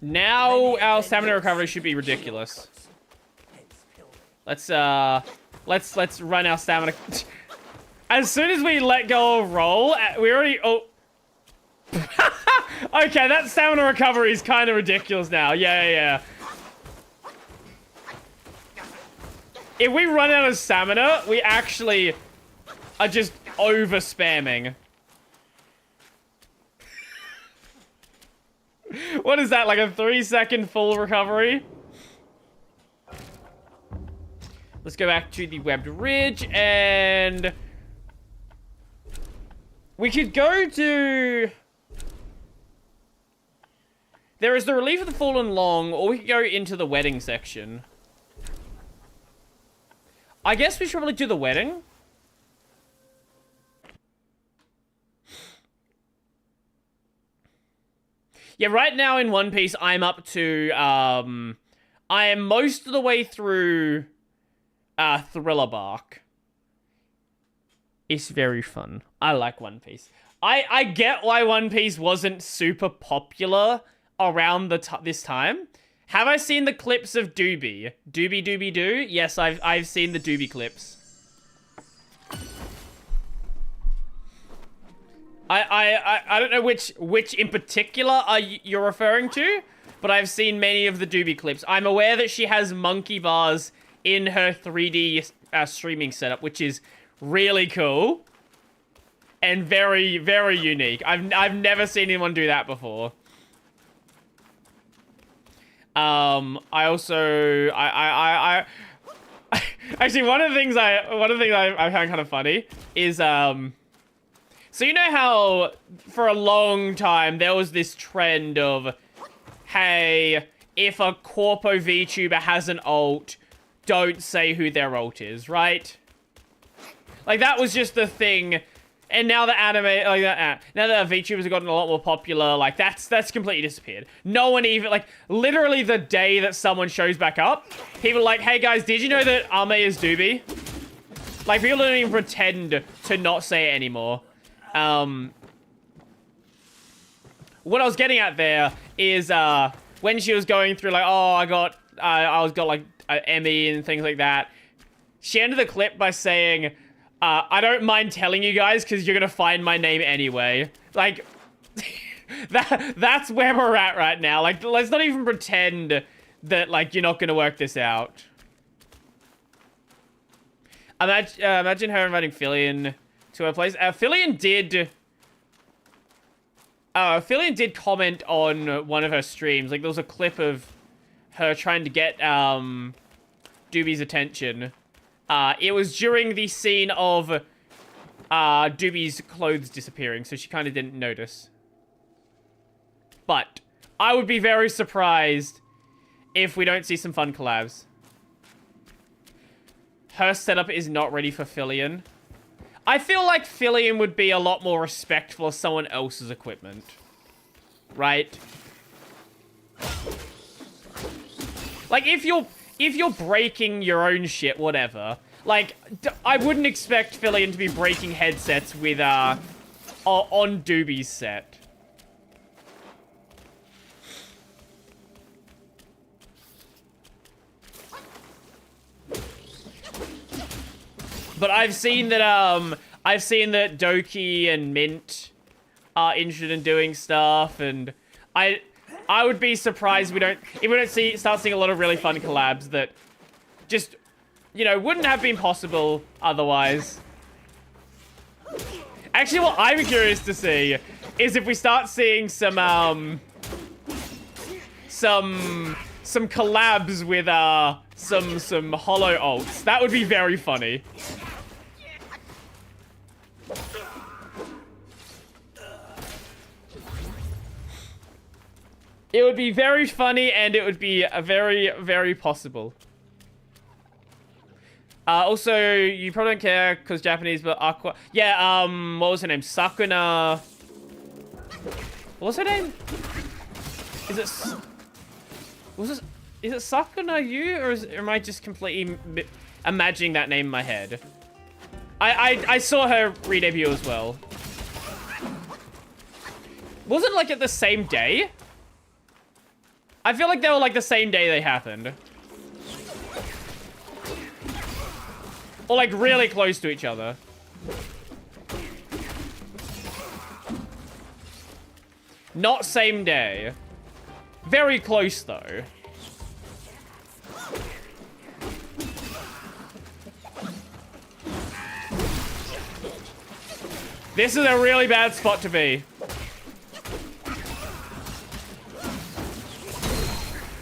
Now our stamina recovery should be ridiculous. Let's run our stamina. As soon as we let go of roll, we already. Oh. Okay, that stamina recovery is kind of ridiculous now. Yeah. If we run out of stamina, we actually are just over spamming. What is that, like a 3-second full recovery? Let's go back to the Webbed Ridge, and we could go to... There is the Relief of the Fallen Long, or we could go into the wedding section. I guess we should probably do the wedding. Yeah, right now in One Piece, I'm up to, I am most of the way through, Thriller Bark. It's very fun. I like One Piece. I get why One Piece wasn't super popular around this time. Have I seen the clips of Doobie? Doobie Doo? Yes, I've seen the Doobie clips. I don't know which in particular you're referring to, but I've seen many of the Doobie clips. I'm aware that she has monkey bars in her 3D streaming setup, which is really cool and very, very unique. I've never seen anyone do that before. I also actually one of the things I found kind of funny is so you know how for a long time there was this trend of, hey, if a Corpo VTuber has an ult, don't say who their ult is, right? Like that was just the thing. And now the anime, like that, now that VTubers have gotten a lot more popular, like that's completely disappeared. No one even, like literally the day that someone shows back up, people are like, hey guys, did you know that Ame is Doobie? Like people don't even pretend to not say it anymore. What I was getting at there is when she was going through like, oh, I got like an Emmy and things like that. She ended the clip by saying, I don't mind telling you guys because you're gonna find my name anyway. Like, that's where we're at right now. Like, let's not even pretend that like you're not gonna work this out. Imagine her inviting Fillion to her place. Fillion did comment on one of her streams. Like, there was a clip of her trying to get Doobie's attention. It was during the scene of Doobie's clothes disappearing, so she kind of didn't notice. But I would be very surprised if we don't see some fun collabs. Her setup is not ready for Fillion. I feel like Fillion would be a lot more respectful of someone else's equipment. Right? Like, if you're breaking your own shit, whatever. Like, I wouldn't expect Fillion to be breaking headsets with, on Doobie's set. But I've seen that Doki and Mint are interested in doing stuff, and I would be surprised if we don't start seeing a lot of really fun collabs that just, you know, wouldn't have been possible otherwise. Actually, what I'm curious to see is if we start seeing some collabs with some holo alts. That would be very funny. It would be very funny, and it would be very, very possible. Also, you probably don't care because Japanese, but Aqua. Yeah, what was her name? Sakuna. What was her name? Is it Sakuna Yu, or am I just completely imagining that name in my head? I saw her re-debut as well. Was it like at the same day? I feel like they were like the same day they happened. Or like really close to each other. Not same day. Very close though. This is a really bad spot to be.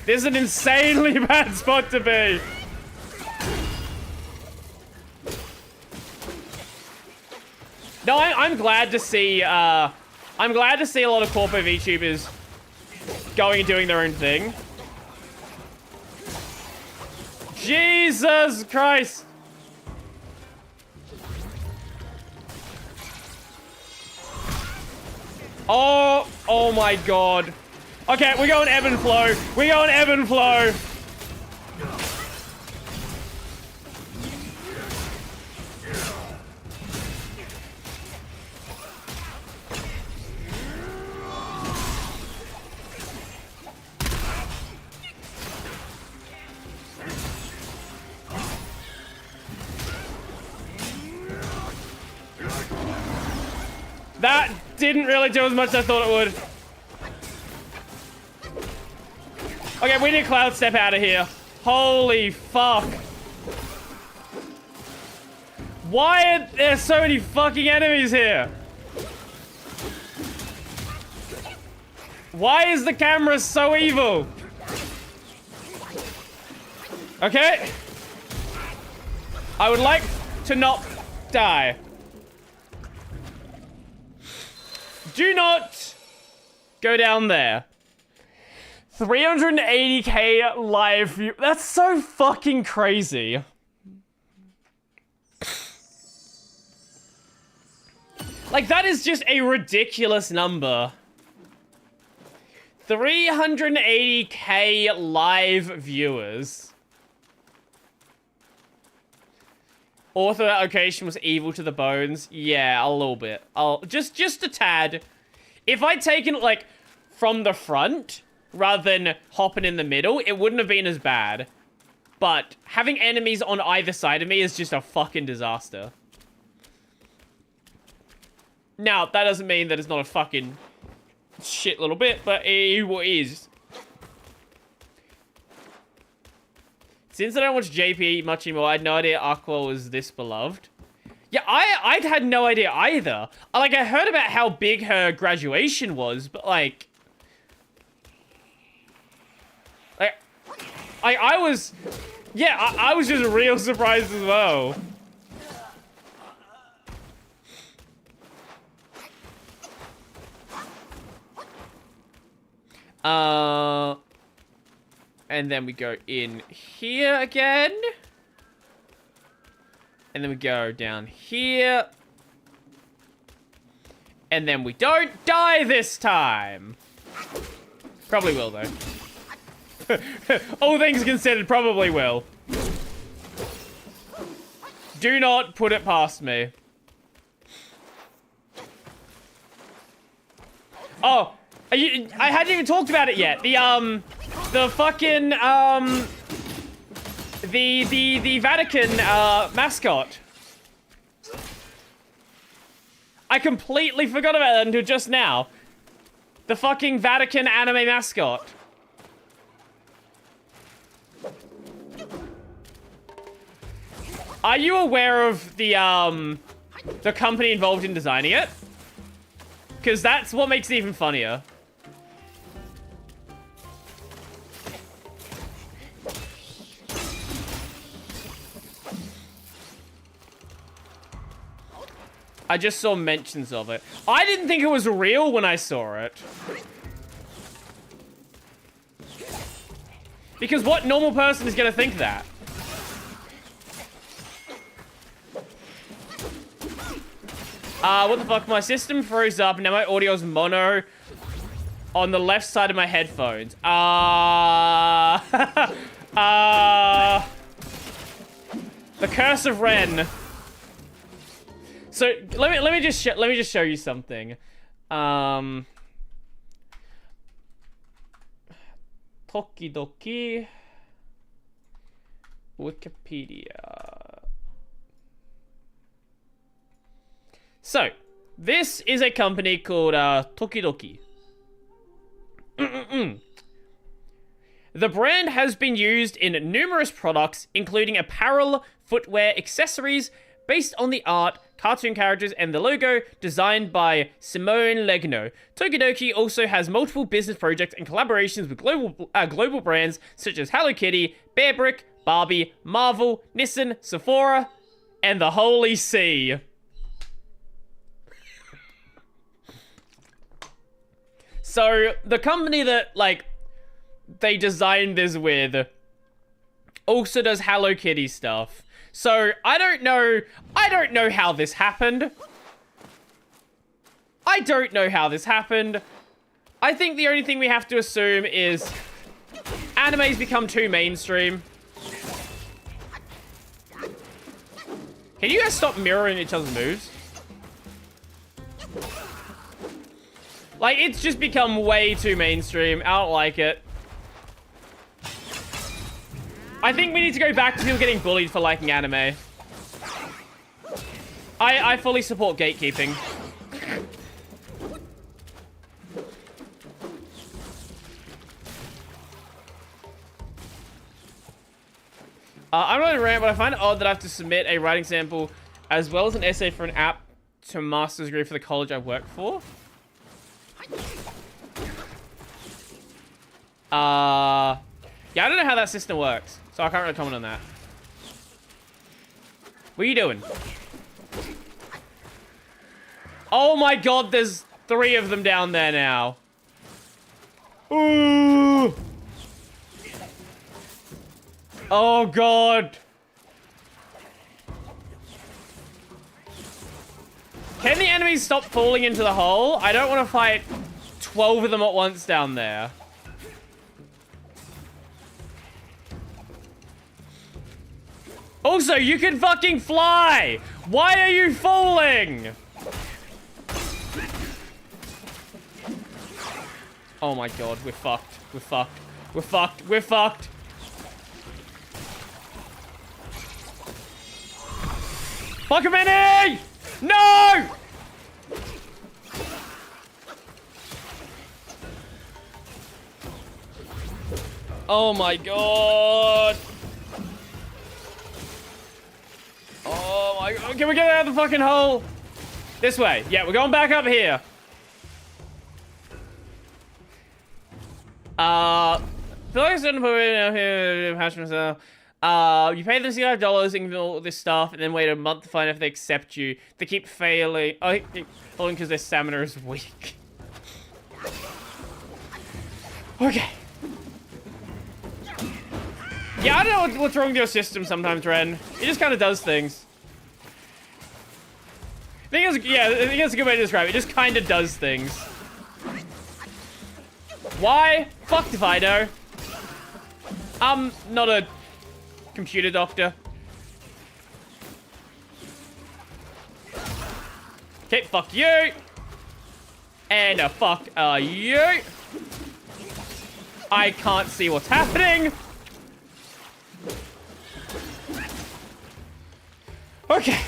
This is an insanely bad spot to be. No, I'm glad to see, I'm glad to see a lot of corporate VTubers going and doing their own thing. Jesus Christ. Oh my God. Okay, we're going ebb and flow. We're going ebb and flow. That didn't really do as much as I thought it would. Okay, we need Cloud Step out of here. Holy fuck. Why are there so many fucking enemies here? Why is the camera so evil? Okay. I would like to not die. Do not go down there. 380k live view. That's so fucking crazy. Like, that is just a ridiculous number. 380k live viewers. Author that location was evil to the bones. Yeah, a little bit. Just a tad. If I'd taken it, like, from the front rather than hopping in the middle, it wouldn't have been as bad. But having enemies on either side of me is just a fucking disaster. Now, that doesn't mean that it's not a fucking shit little bit, but it is. Since I don't watch JP much anymore, I had no idea Aqua was this beloved. Yeah, I'd had no idea either. Like, I heard about how big her graduation was, but like I was, yeah, I was just real surprised as well. And then we go in here again. And then we go down here. And then we don't die this time. Probably will, though. All things considered, probably will. Do not put it past me. Oh, I hadn't even talked about it yet. The fucking, the Vatican, mascot. I completely forgot about that until just now. The fucking Vatican anime mascot. Are you aware of the company involved in designing it? Because that's what makes it even funnier. I just saw mentions of it. I didn't think it was real when I saw it. Because what normal person is going to think that? What the fuck? My system froze up and now my audio's mono on the left side of my headphones. The curse of Ren. So let me just show you something. Tokidoki Wikipedia. So this is a company called Tokidoki. The brand has been used in numerous products, including apparel, footwear, accessories, based on the art, cartoon characters, and the logo designed by Simone Legno. Tokidoki also has multiple business projects and collaborations with global brands such as Hello Kitty, Bear Brick, Barbie, Marvel, Nissan, Sephora, and the Holy See. So, the company that, like, they designed this with also does Hello Kitty stuff. So, I don't know how this happened. I think the only thing we have to assume is anime's become too mainstream. Can you guys stop mirroring each other's moves? Like, it's just become way too mainstream. I don't like it. I think we need to go back to people getting bullied for liking anime. I fully support gatekeeping. I'm not a rant, but I find it odd that I have to submit a writing sample as well as an essay for an app to master's degree for the college I work for. Yeah, I don't know how that system works, so I can't really comment on that. What are you doing? Oh my god, there's 3 of them down there now. Ooh. Oh god. Can the enemies stop falling into the hole? I don't want to fight 12 of them at once down there. Also, you can fucking fly! Why are you falling? Oh my god, we're fucked. We're fucked. We're fucked. We're fucked. Fuck a minute! No! Oh my god. Oh my god. Can we get out of the fucking hole? This way. Yeah, we're going back up here. Feel like I shouldn't put it here. You pay them $65 and give all this stuff, and then wait a month to find out if they accept you. They keep failing. Oh, failing because their stamina is weak. Okay. Yeah, I don't know what's wrong with your system sometimes, Ren. It just kind of does things. I think it's a good way to describe it. It just kind of does things. Why? Fucked if I know. I'm not a computer doctor. Okay, fuck you. And a fuck you. I can't see what's happening. Okay.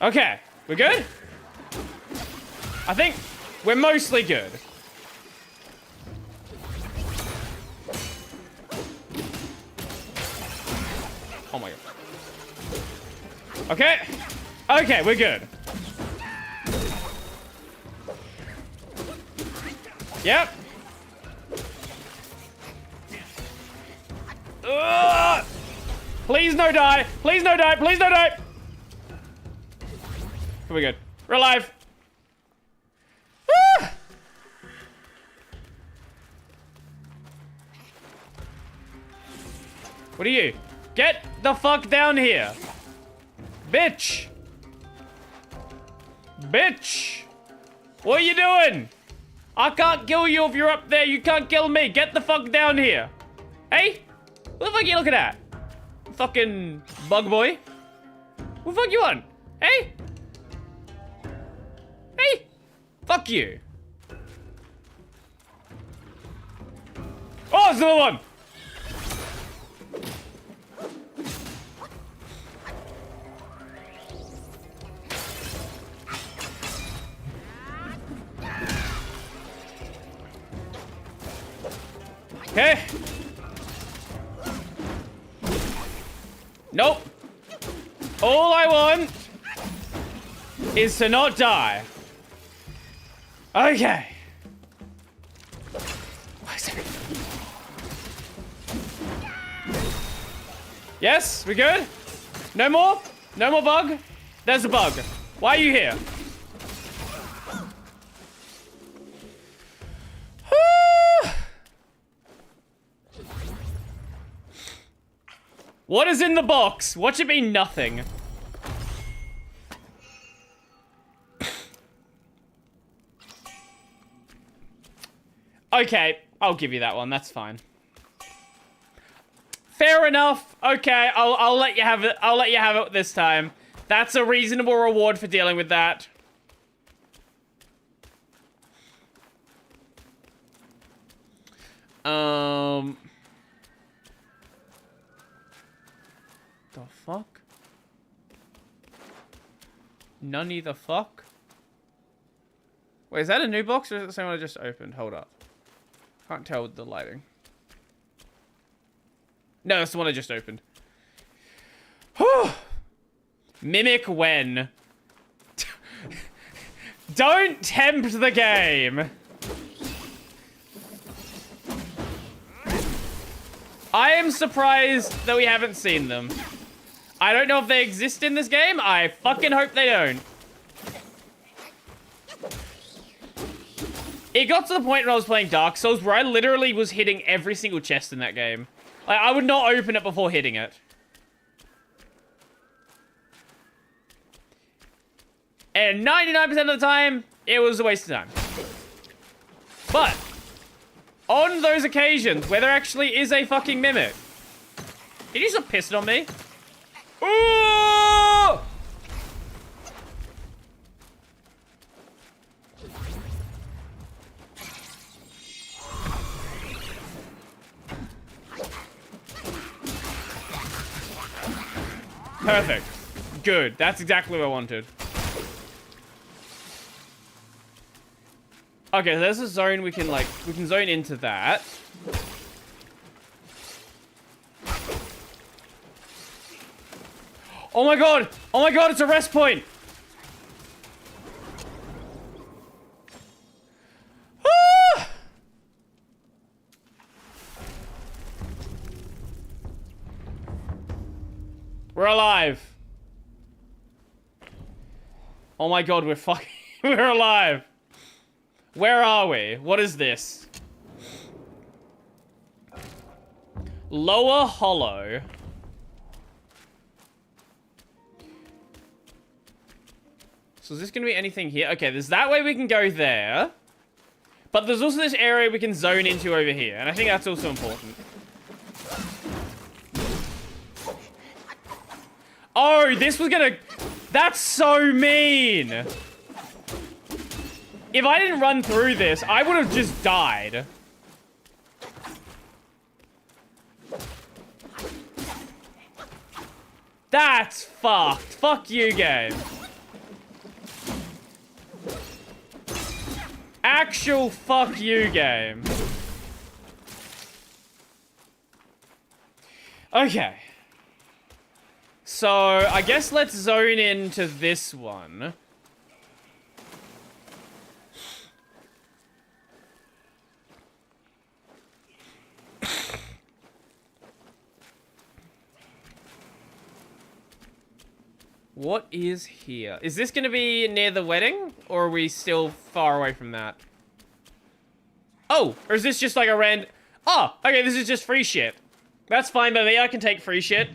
Okay, we're good? I think we're mostly good. Oh my god. Okay. Okay, we're good. Yep. Ugh! Please no die. Please no die. Please no die. We're good. We're alive. Ah! What are you? Get the fuck down here. Bitch. Bitch. What are you doing? I can't kill you if you're up there. You can't kill me. Get the fuck down here. Hey? What the fuck are you looking at? Fucking bug boy. What the fuck you on? Hey? Hey? Fuck you. Oh, it's another one. Okay. Nope. All I want is to not die. Okay. Yes, we good? No more? No more bug? There's a bug. Why are you here? What is in the box? What should be nothing? Okay, I'll give you that one. That's fine. Fair enough. Okay, I'll let you have it. I'll let you have it this time. That's a reasonable reward for dealing with that. The fuck? Nunny the fuck? Wait, is that a new box or is it the same one I just opened? Hold up. Can't tell with the lighting. No, that's the one I just opened. Mimic when. Don't tempt the game. I am surprised that we haven't seen them. I don't know if they exist in this game. I fucking hope they don't. It got to the point when I was playing Dark Souls where I literally was hitting every single chest in that game. Like, I would not open it before hitting it. And 99% of the time, it was a waste of time. But, on those occasions where there actually is a fucking mimic. Did you just piss on me? Ooh! Perfect. Good. That's exactly what I wanted. Okay, there's a zone we can zone into that. Oh my god! Oh my god, it's a rest point! Ah! We're alive. Oh my god, we're fucking... we're alive. Where are we? What is this? Lower Hollow. So is this going to be anything here? Okay, there's that way we can go there. But there's also this area we can zone into over here, and I think that's also important. Oh, this was gonna... That's so mean! If I didn't run through this, I would have just died. That's fucked. Fuck you, game. Actual fuck you, game. Okay. So, I guess let's zone into this one. What is here? Is this going to be near the wedding? Or are we still far away from that? Oh, or is this just like a random... Oh, okay, this is just free shit. That's fine by me, I can take free shit.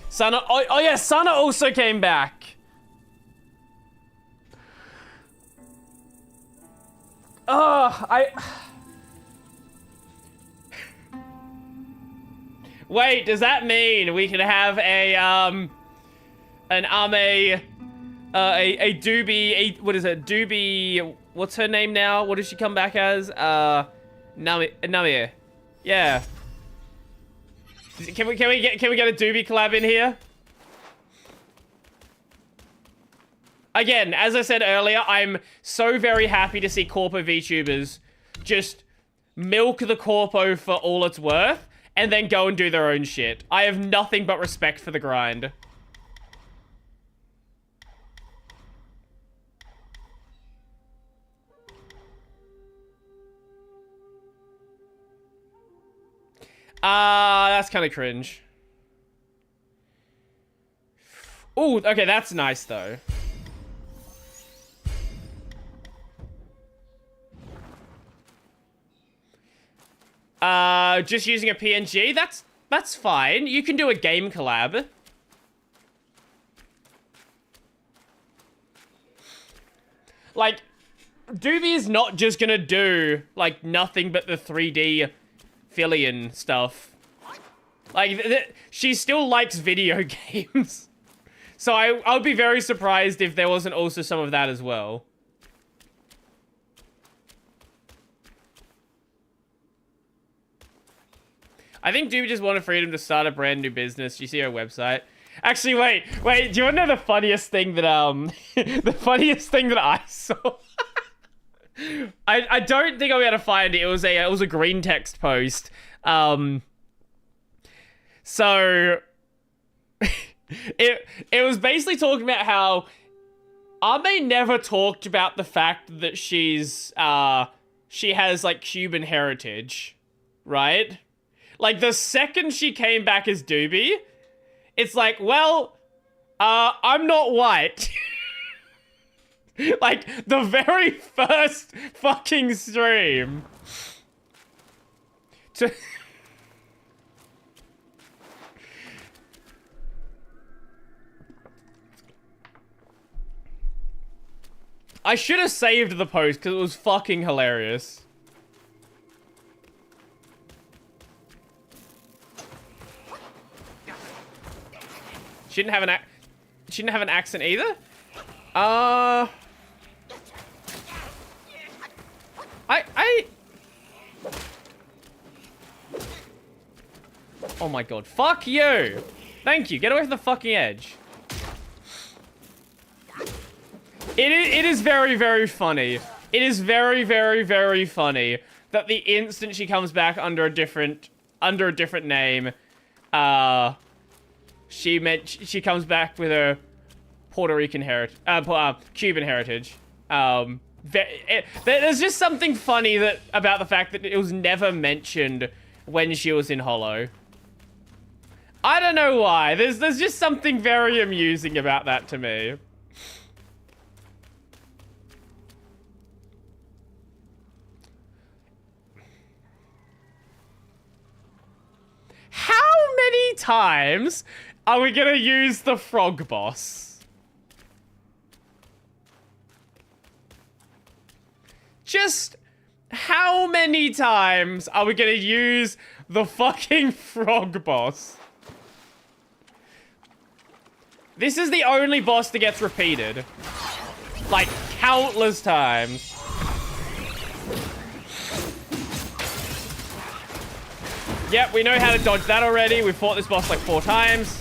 Sana... Oh yeah, Sana also came back. Wait, does that mean we can have a Doobie, what is it? Doobie, what's her name now? What does she come back as? Namir. Yeah. Can we get a Doobie collab in here? Again, as I said earlier, I'm so very happy to see Corpo VTubers just milk the Corpo for all it's worth and then go and do their own shit. I have nothing but respect for the grind. That's kind of cringe. Ooh, okay, that's nice though. Just using a PNG, that's fine. You can do a game collab. Like, Doobie is not just gonna do, like, nothing but the 3D Fillion stuff. Like, she still likes video games. So I would be very surprised if there wasn't also some of that as well. I think Doobie just wanted freedom to start a brand new business. You see her website. Actually, wait. Do you want to know the funniest thing that, the funniest thing that I saw? I don't think I'll be able to find it. It was a green text post. So it was basically talking about how Ame never talked about the fact that she has like Cuban heritage, right? Like the second she came back as Doobie, it's like, well, I'm not white. Like, the very first fucking stream. I should have saved the post because it was fucking hilarious. She didn't have an accent either? Oh my god. Fuck you! Thank you. Get away from the fucking edge. It is very, very funny. It is very, very, very funny that the instant she comes back under a different name, she comes back with her Puerto Rican heritage, Cuban heritage. There's just something funny about the fact that it was never mentioned when she was in Hollow. I don't know why. There's just something very amusing about that to me. How many times are we gonna use the frog boss? Just how many times are we gonna use the fucking frog boss? This is the only boss that gets repeated. Like, countless times. Yep, we know how to dodge that already. We've fought this boss like 4 times.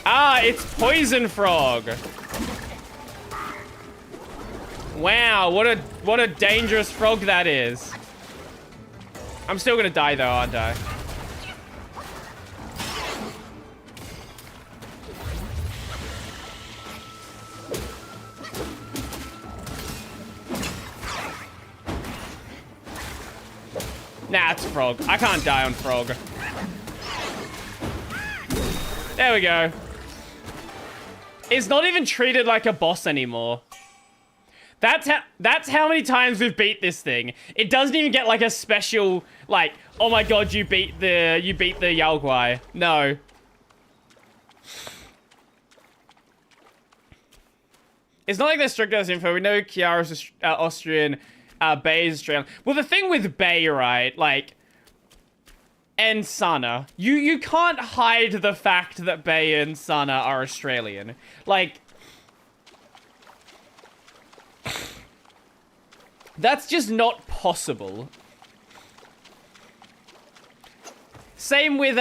Ah, it's Poison Frog. Wow, what a dangerous frog that is. I'm still gonna die though, aren't I? Nah, it's frog. I can't die on frog. There we go. It's not even treated like a boss anymore. That's how many times we've beat this thing. It doesn't even get like a special, like, oh my god, you beat the Yao Guai. No. It's not like they're strict as info. We know Kiara's Austrian, Bay is Australian. Well, the thing with Bay, right, like, and Sana, you can't hide the fact that Bay and Sana are Australian. Like, that's just not possible. Same with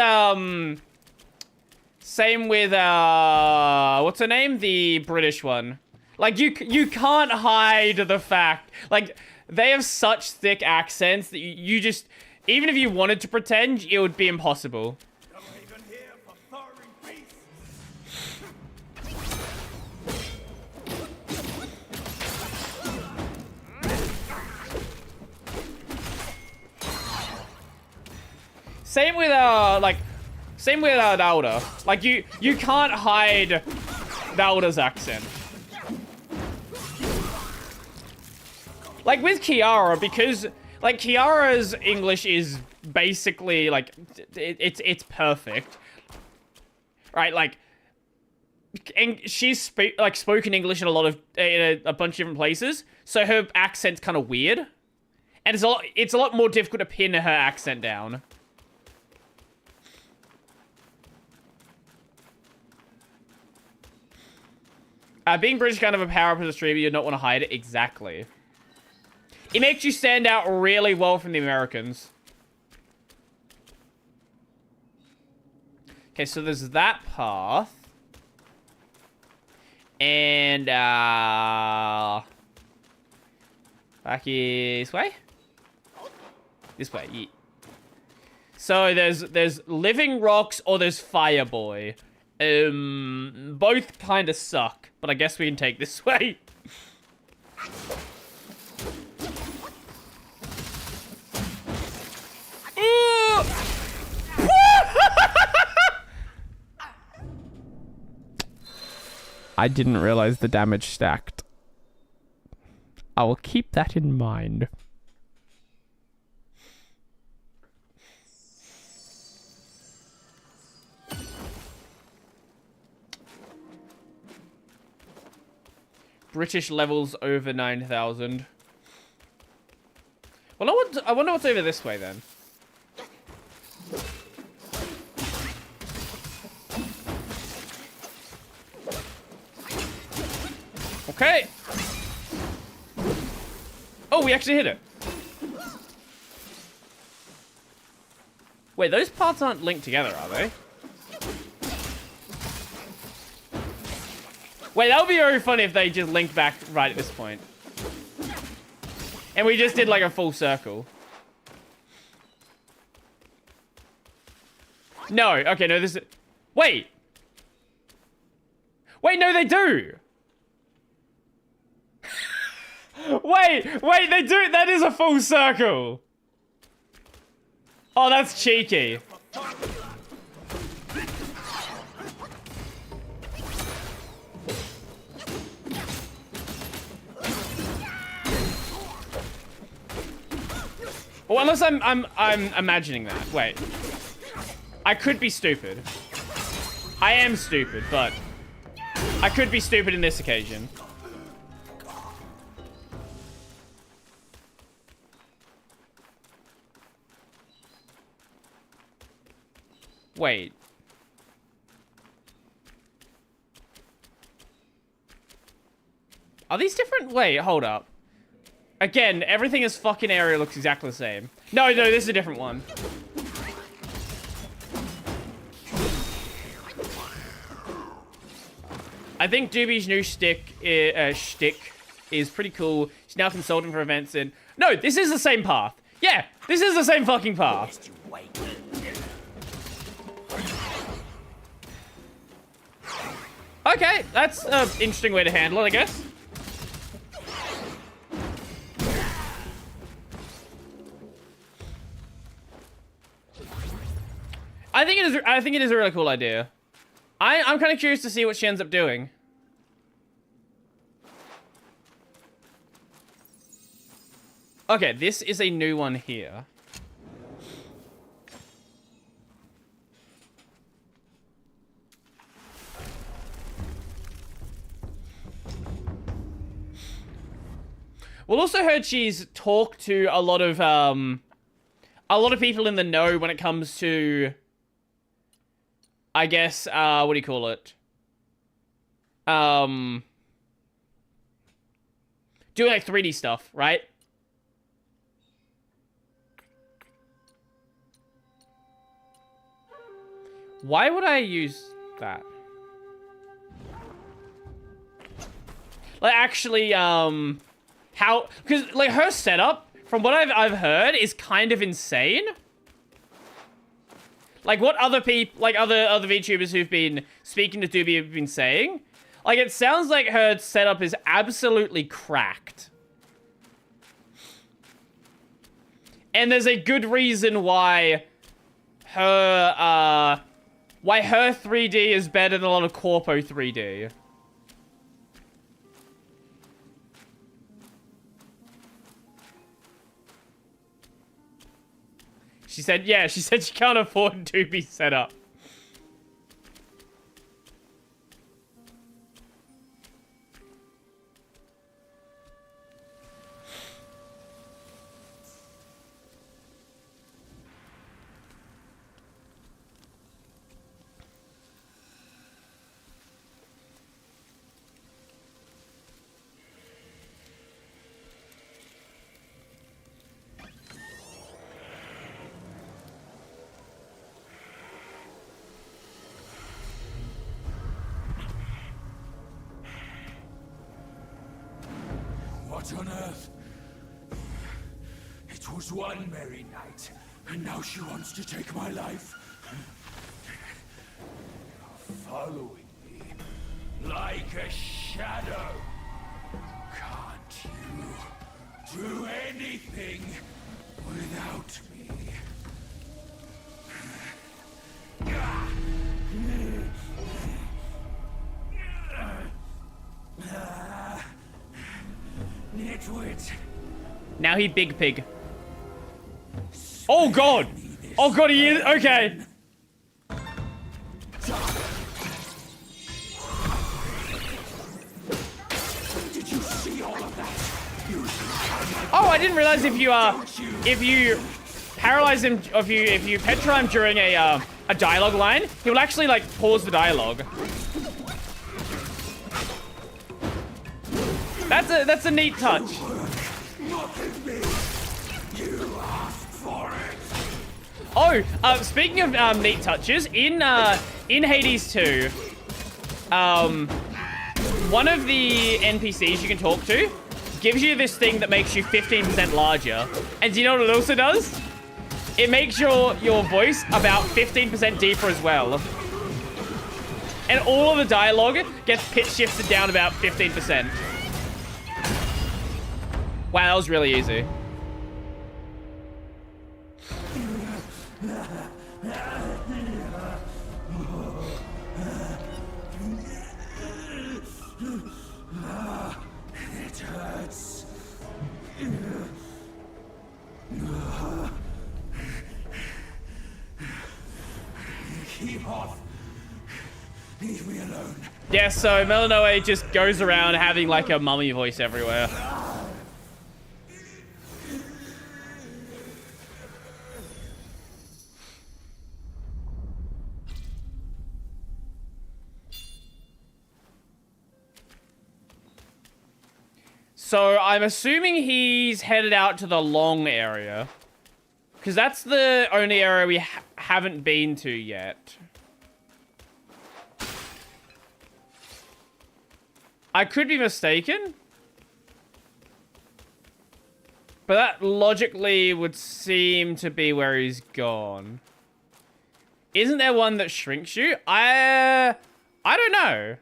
what's her name? The British one. Like, you can't hide the fact, like, they have such thick accents that you just, even if you wanted to pretend, it would be impossible. Same with Dauda. Like, you can't hide Dauda's accent. Like with Kiara, because like Kiara's English is basically like it's perfect, right? Like, and she's spoken English in a bunch of different places, so her accent's kind of weird, and it's a lot more difficult to pin her accent down. Being British kind of a power up as a streamer, you don't want to hide it. Exactly. It makes you stand out really well from the Americans. Okay, so there's that path. And, back this way? This way, yeah. So there's Living Rocks or there's Fireboy. Both kind of suck, but I guess we can take this way. I didn't realize the damage stacked. I will keep that in mind. British levels over 9,000. Well, I wonder what's over this way then. Okay. Oh, we actually hit it. Wait, those parts aren't linked together, are they? Wait, that would be very funny if they just linked back right at this point. And we just did like a full circle. No, okay, no, this is... Wait! Wait, no, they do! Wait, they do. That is a full circle. Oh, that's cheeky. Well, unless I'm imagining that. Wait. I could be stupid. I am stupid, but I could be stupid in this occasion. Wait. Are these different? Wait, hold up. Again, everything in this fucking area looks exactly the same. No, this is a different one. I think Doobie's new shtick is pretty cool. She's now consulting for events in... No, this is the same path. Yeah, this is the same fucking path. Okay, that's an interesting way to handle it, I guess. I think it is a really cool idea. I'm kind of curious to see what she ends up doing. Okay, this is a new one here. Well, also heard she's talked to a lot of people in the know when it comes to, I guess, what do you call it? Doing like 3D stuff, right? Why would I use that? Like, actually, how... Because, like, her setup, from what I've heard, is kind of insane. Like, what other people... Like, other VTubers who've been speaking to Doobie have been saying. Like, it sounds like her setup is absolutely cracked. And there's a good reason why her 3D is better than a lot of Corpo 3D. She said, yeah, she said she can't afford to be set up. What on earth? It was one merry night, and now she wants to take my life. You're following me like a shadow. Can't you do anything without me? Nitwit. Now he big pig. Oh god! Oh god, he is... Okay. Did you see all of that? Oh, I didn't realize if you paralyze him, if you petra him during a dialogue line, he will actually like pause the dialogue. That's a neat touch. Oh, speaking of neat touches, in Hades 2, one of the NPCs you can talk to gives you this thing that makes you 15% larger. And do you know what it also does? It makes your voice about 15% deeper as well. And all of the dialogue gets pitch shifted down about 15%. Wow, that was really easy. It hurts. path. Leave me alone. Yeah, so Melanoe just goes around having like a mummy voice everywhere. So I'm assuming he's headed out to the long area. Because that's the only area we haven't been to yet. I could be mistaken. But that logically would seem to be where he's gone. Isn't there one that shrinks you? I don't know.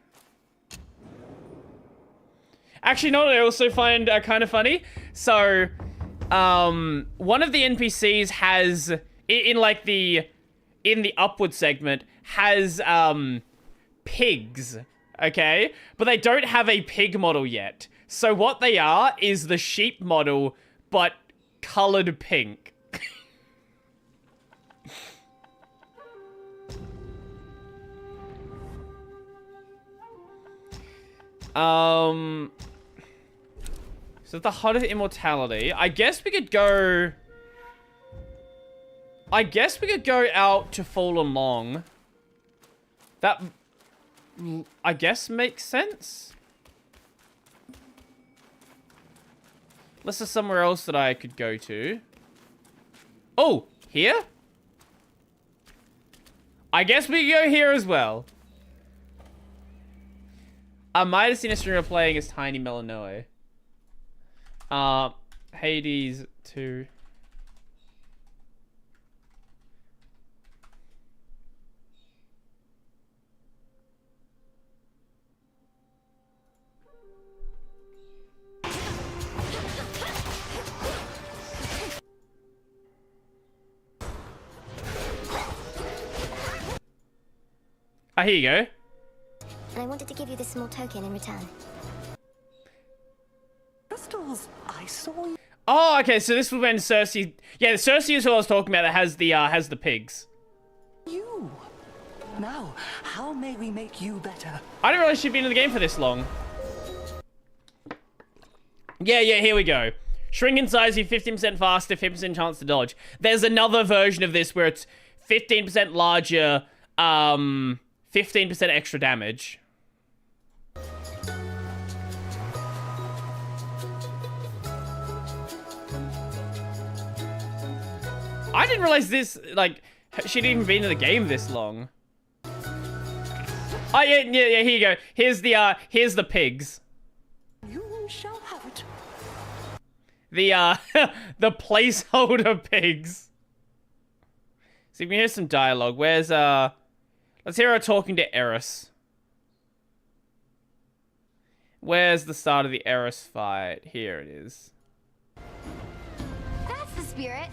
Actually, no, I also find kind of funny. So, one of the NPCs has, in the upward segment, has, pigs, okay? But they don't have a pig model yet. So what they are is the sheep model, but colored pink. So the Heart of Immortality. I guess we could go out to Fallen Long. That, I guess, makes sense. Unless there's somewhere else that I could go to. Oh, here? I guess we go here as well. I might have seen a streamer playing as Tiny Melanoe. Hades 2. Ah, here you go. And I wanted to give you this small token in return. Crystals, I saw you. Oh, okay, so this was when Cersei... Yeah, Cersei is who I was talking about that has the pigs. You. Now, how may we make you better? I didn't realize she'd been in the game for this long. Yeah, here we go. Shrink in size, you 15% faster, 50% chance to dodge. There's another version of this where it's 15% larger, 15% extra damage. I didn't realize this, like, she'd even been in the game this long. Oh, yeah, here you go. Here's the pigs. You shall have it. The placeholder pigs. So we can hear some dialogue. Where's, let's hear her talking to Eris. Where's the start of the Eris fight? Here it is. That's the spirit.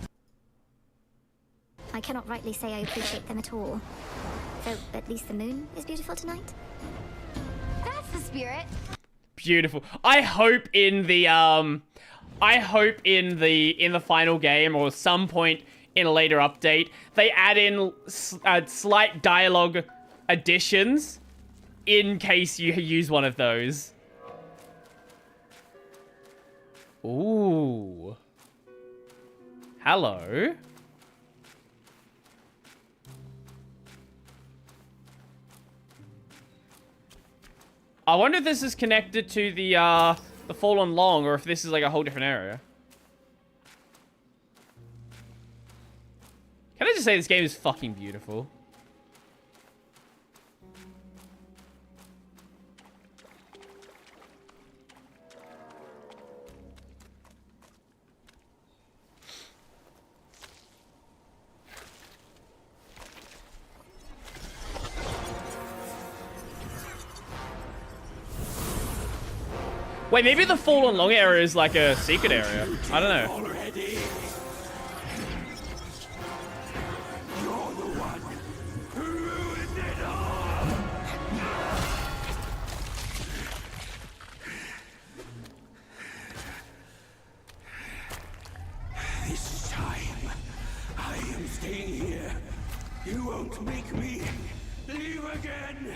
I cannot rightly say I appreciate them at all. Though at least the moon is beautiful tonight. That's the spirit. Beautiful. I hope in the final game or some point in a later update, they add in slight dialogue additions in case you use one of those. Ooh. Hello. I wonder if this is connected to the Fallen Long, or if this is like a whole different area. Can I just say this game is fucking beautiful? Wait, maybe the Fallen Long area is like a secret area. I don't know. Already. You're the one who ruined it all. This time, I am staying here. You won't make me Leave again.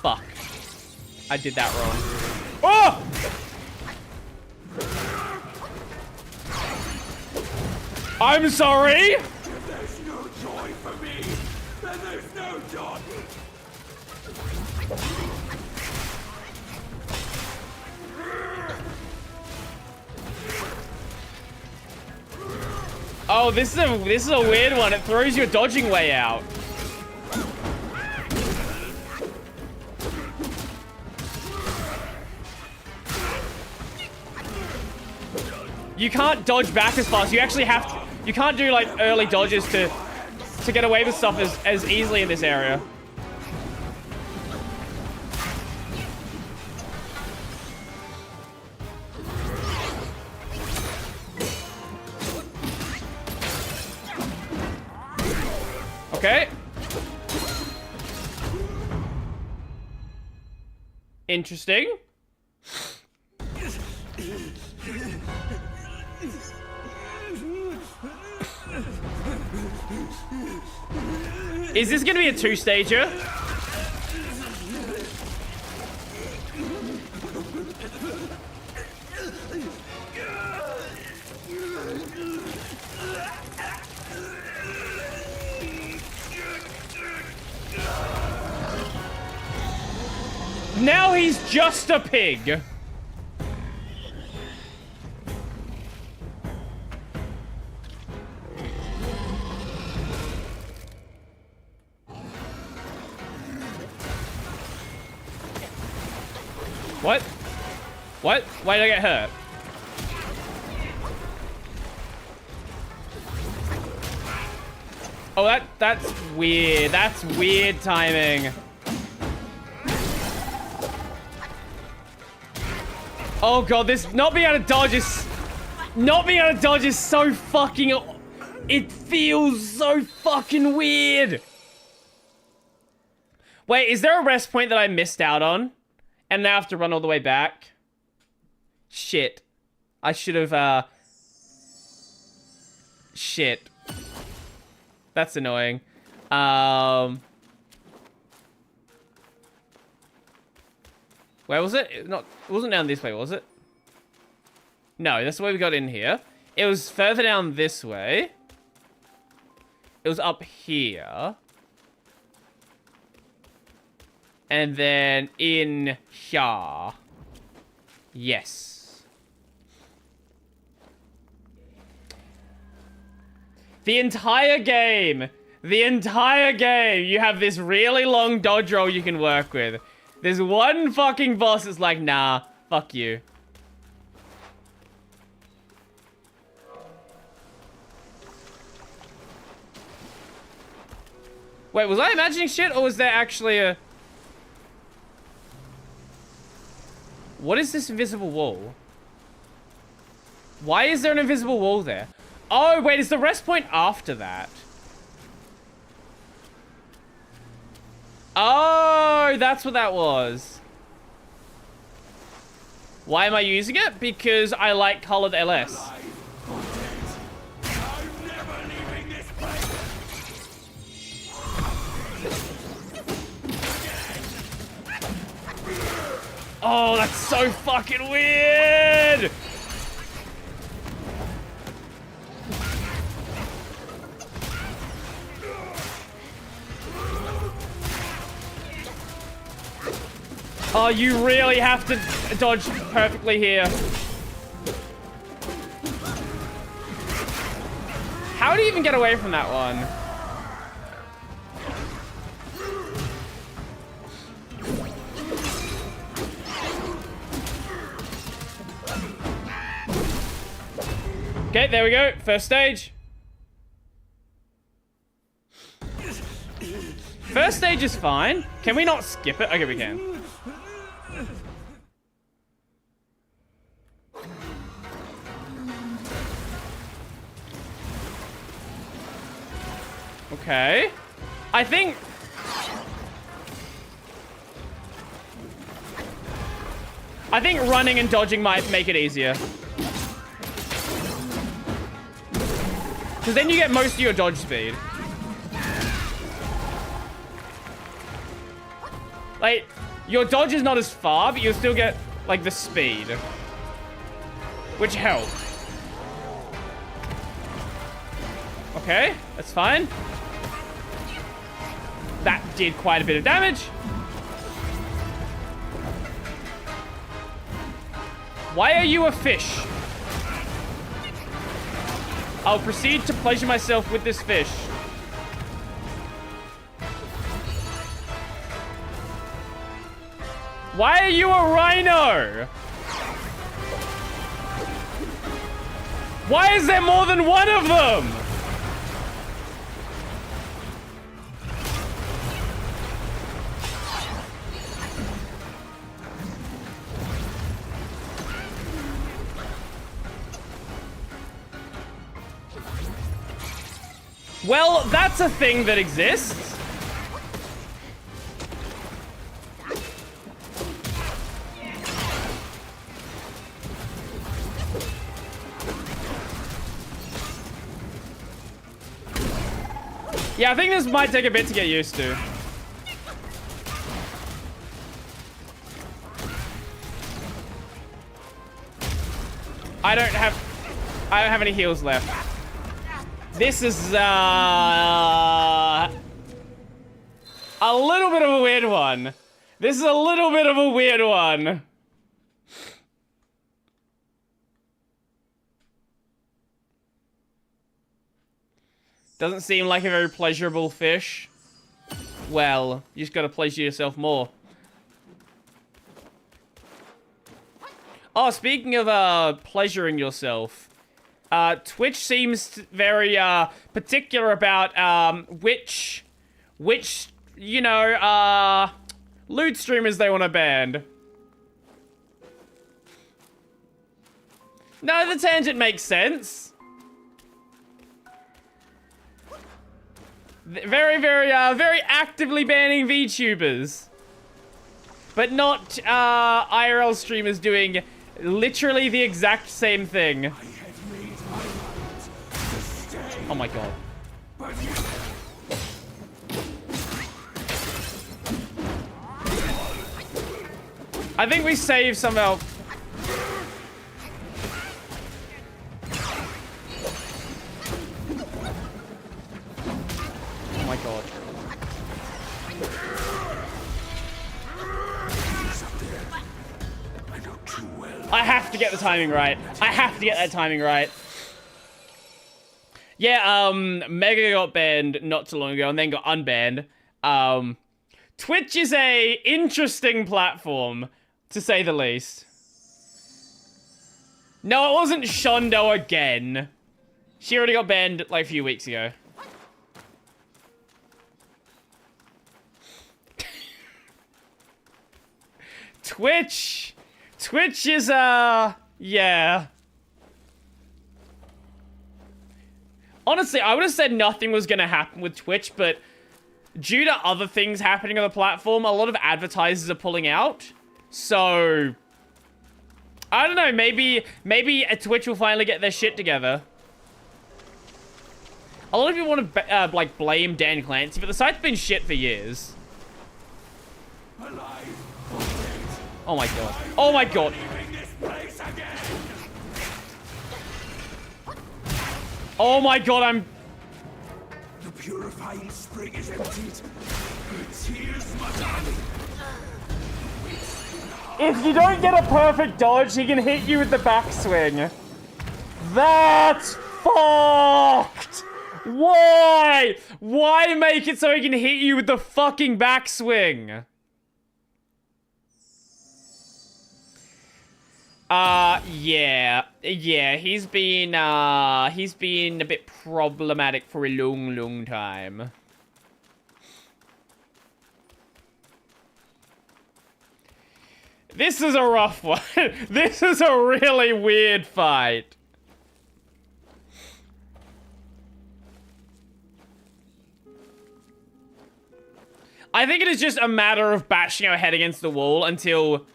Fuck. I did that wrong. Oh! I'm sorry! If there's no joy for me, then there's no joy. Oh, this is a weird one. It throws your dodging way out. You can't dodge back as fast. You actually have to. You can't do like early dodges to get away with stuff as easily in this area. Okay. Interesting. Is this gonna be a two-stager? Now he's just a pig. What? What? Why did I get hurt? Oh, that's weird. That's weird timing. Oh god, this not being able to dodge is so fucking. It feels so fucking weird. Wait, is there a rest point that I missed out on? And now I have to run all the way back? Shit. I should have, Shit. That's annoying. Where was it? It wasn't down this way, was it? No, that's the way we got in here. It was further down this way. It was up here. And then in here. Yes. The entire game, you have this really long dodge roll you can work with. There's one fucking boss that's like, nah, fuck you. Wait, was I imagining shit, or was there actually a... What is this invisible wall? Why is there an invisible wall there? Oh, wait, is the rest point after that? Oh, that's what that was. Why am I using it? Because I like colored LS. Oh, that's so fucking weird! Oh, you really have to dodge perfectly here. How do you even get away from that one? Okay, there we go. First stage. First stage is fine. Can we not skip it? Okay, we can. Okay. I think running and dodging might make it easier. Because then you get most of your dodge speed. Like, your dodge is not as far, but you'll still get, like, the speed. Which helps. Okay, that's fine. That did quite a bit of damage. Why are you a fish? I'll proceed to pleasure myself with this fish. Why are you a rhino? Why is there more than one of them? Well, that's a thing that exists. Yeah, I think this might take a bit to get used to. I don't have any heals left. This is a little bit of a weird one. This is a little bit of a weird one. Doesn't seem like a very pleasurable fish. Well, you just gotta pleasure yourself more. Oh, speaking of pleasuring yourself, Twitch seems very particular about which you know lewd streamers they want to ban. No, the tangent makes sense. Very actively banning VTubers, but not IRL streamers doing literally the exact same thing. Oh my god. I think we saved some of our... Oh my god. I have to get the timing right. I have to get that timing right. Yeah, Mega got banned not too long ago and then got unbanned. Twitch is a interesting platform, to say the least. No, it wasn't Shondo again. She already got banned like a few weeks ago. Twitch is, yeah. Honestly, I would have said nothing was gonna happen with Twitch, but due to other things happening on the platform, a lot of advertisers are pulling out. So, I don't know, maybe Twitch will finally get their shit together. A lot of people want to, like, blame Dan Clancy, but the site's been shit for years. Oh my god. Oh my god. Oh my god, I'm... The purifying spring is emptied. Tears, my darling. If you don't get a perfect dodge, he can hit you with the backswing. That's fucked! Why? Why make it so he can hit you with the fucking backswing? Yeah, he's been a bit problematic for a long time. This is a rough one. This is a really weird fight. I think it is just a matter of bashing our head against the wall until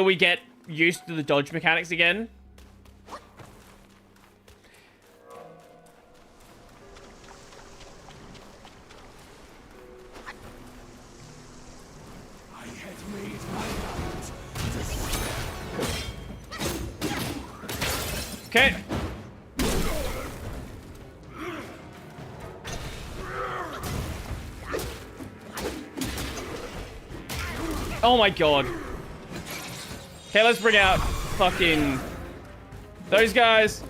we get used to the dodge mechanics again. Okay. Oh my god. Okay, let's bring out fucking those guys.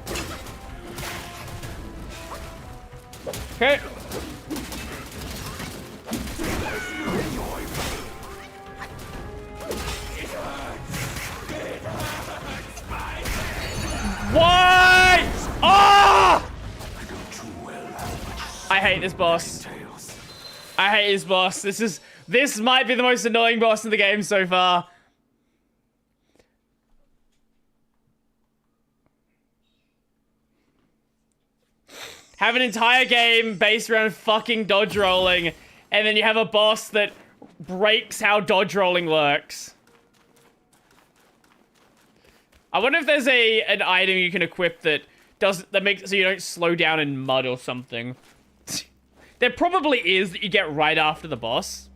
Okay. Why? Ah! I hate this boss. I hate this boss. This might be the most annoying boss in the game so far. Have an entire game based around fucking dodge rolling, and then you have a boss that breaks how dodge rolling works. I wonder if there's an item you can equip that makes it so you don't slow down in mud or something. There probably is that you get right after the boss.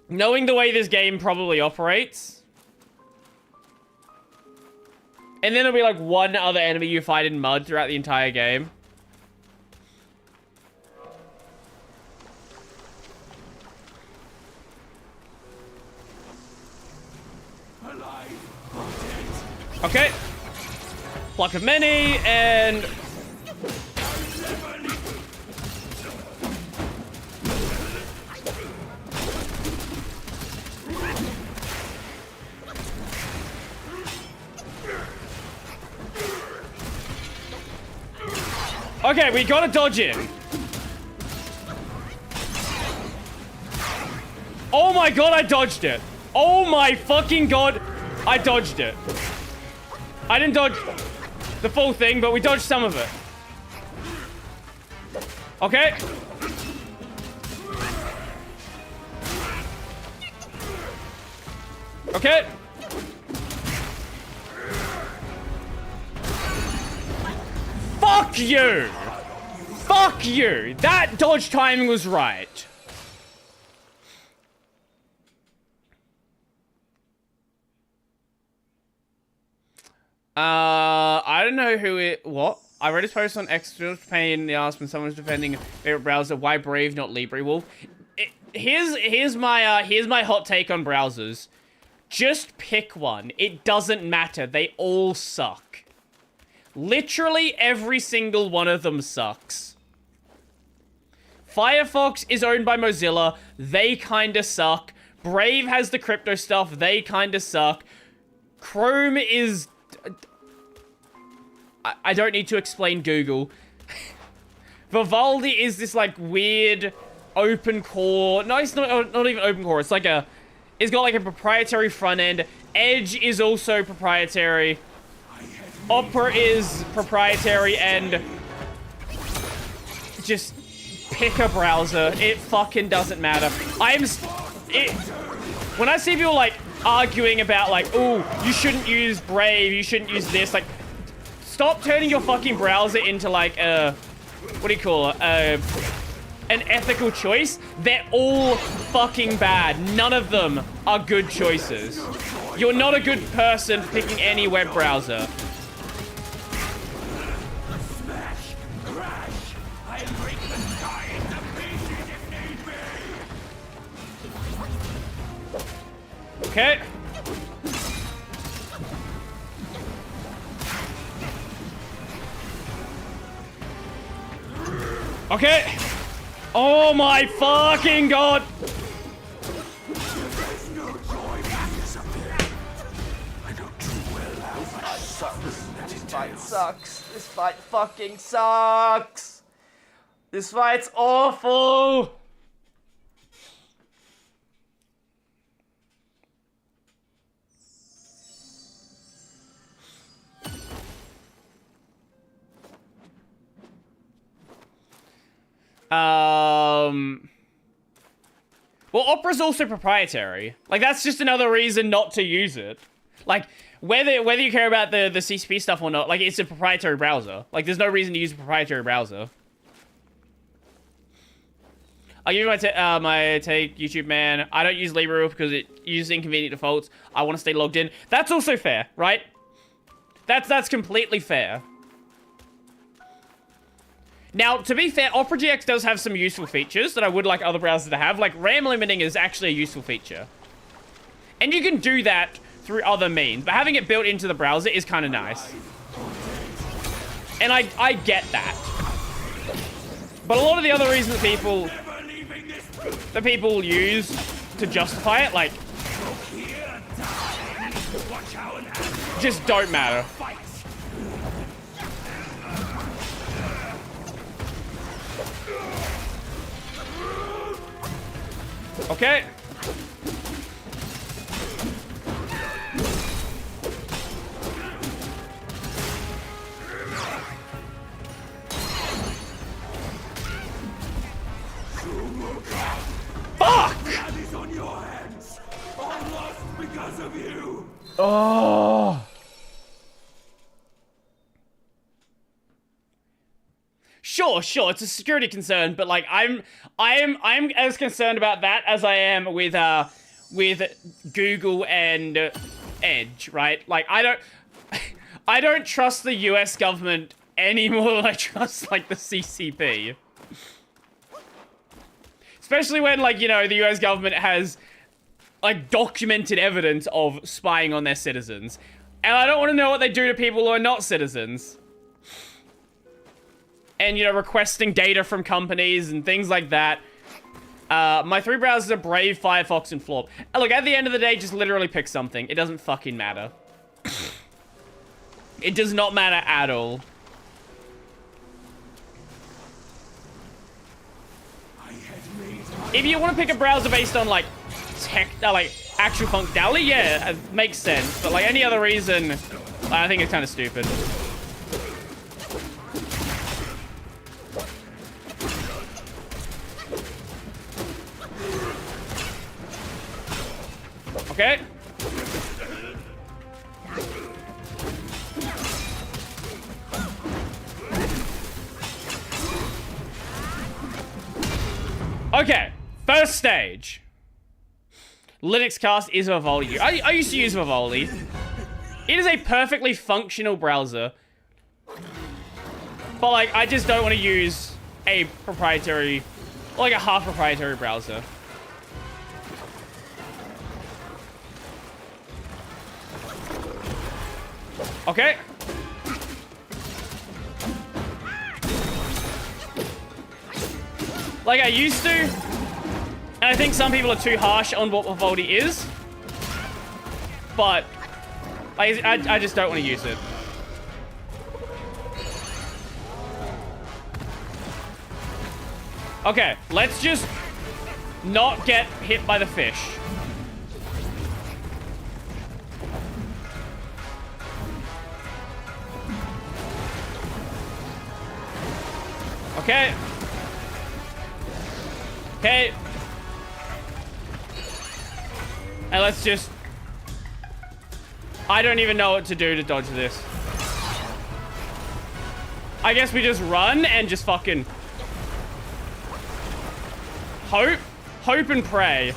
Knowing the way this game probably operates. And then there'll be like one other enemy you fight in mud throughout the entire game. Okay. Pluck of many, and... Okay, we gotta dodge in. Oh my god, I dodged it. Oh my fucking god, I dodged it. I didn't dodge the full thing, but we dodged some of it. Okay. Okay. Fuck you! Fuck you! That dodge timing was right. I don't know who it... What? I read his post on X, pain in the ass when someone's defending favorite browser. Why Brave, not LibreWolf? Here's my hot take on browsers. Just pick one. It doesn't matter. They all suck. Literally every single one of them sucks. Firefox is owned by Mozilla. They kinda suck. Brave has the crypto stuff. They kinda suck. Chrome is... I don't need to explain Google. Vivaldi is this, like, weird open core... No, it's not even open core. It's like a... It's got, like, a proprietary front end. Edge is also proprietary. Opera is proprietary, and... Just pick a browser. It fucking doesn't matter. When I see people, like, arguing about, like, oh, you shouldn't use Brave, you shouldn't use this, like... Stop turning your fucking browser into, like, what do you call it? An ethical choice. They're all fucking bad. None of them are good choices. You're not a good person picking any web browser. Okay. Okay. Oh my fucking god. This fight sucks. This fight fucking sucks. This fight's awful. Well, Opera's also proprietary. Like, that's just another reason not to use it. Like, whether you care about the CCP stuff or not, like, it's a proprietary browser. Like, there's no reason to use a proprietary browser. I'll give you my take, YouTube man. I don't use LibreWolf because it uses inconvenient defaults. I want to stay logged in. That's also fair, right? That's completely fair. Now, to be fair, Opera GX does have some useful features that I would like other browsers to have. Like, RAM limiting is actually a useful feature. And you can do that through other means, but having it built into the browser is kind of nice. And I get that. But a lot of the other reasons that people use to justify it, like, just don't matter. Okay. Fuck! Oh. Sure, it's a security concern, but like I'm as concerned about that as I am with Google and Edge, right? Like I don't trust the US government any more than I trust like the CCP. Especially when, like, you know, the US government has like documented evidence of spying on their citizens. And I don't want to know what they do to people who are not citizens. And, you know, requesting data from companies and things like that. My 3 browsers are Brave, Firefox, and Florp. Look, at the end of the day, just literally pick something. It doesn't fucking matter. It does not matter at all. If you want to pick a browser based on, like, actual functionality, yeah, it makes sense. But, like, any other reason, I think it's kind of stupid. Okay. Okay, first stage. Linux cast is Vivaldi. I used to use Vivaldi. It is a perfectly functional browser. But, like, I just don't want to use a proprietary, like a half proprietary browser. Okay. Like I used to. And I think some people are too harsh on what Vivaldi is. But I just don't want to use it. Okay, let's just not get hit by the fish. Okay. Okay. And let's just... I don't even know what to do to dodge this. I guess we just run and just fucking... Hope and pray.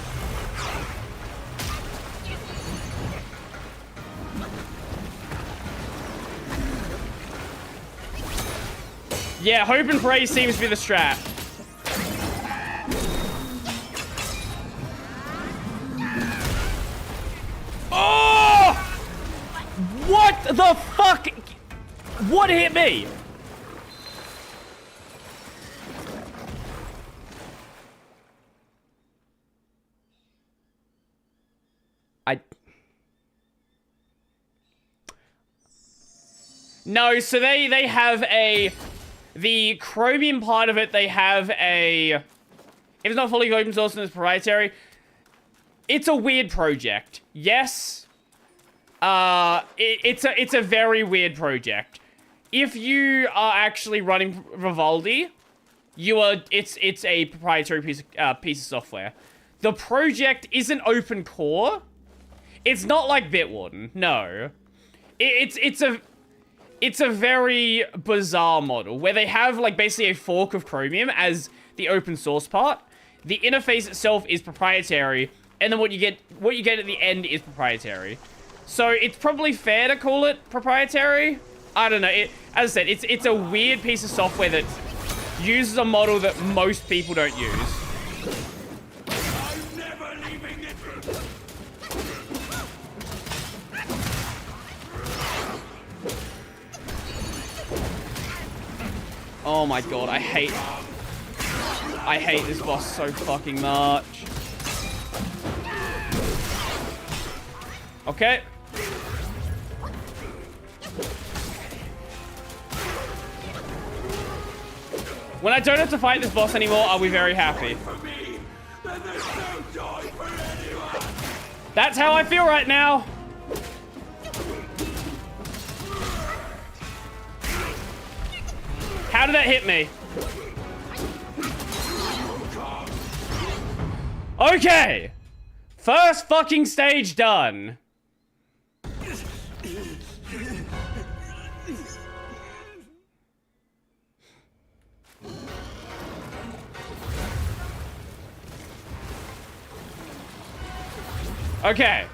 Yeah, hope and pray seems to be the strat. Oh! What the fuck? What hit me? No, so they have a... The Chromium part of it, they have a... If it's not fully open source and it's proprietary, it's a weird project. Yes. It's a very weird project. If you are actually running Vivaldi, it's a proprietary piece of software. The project isn't open core. It's not like Bitwarden. No. It's a very bizarre model where they have like basically a fork of Chromium as the open source part. The interface itself is proprietary, and then what you get at the end is proprietary. So it's probably fair to call it proprietary. I don't know. As I said, it's a weird piece of software that uses a model that most people don't use. I'm never leaving it. Oh my god, I hate this boss so fucking much. Okay. When I don't have to fight this boss anymore, I'll be very happy. That's how I feel right now. How did that hit me? Okay. First fucking stage done. Okay.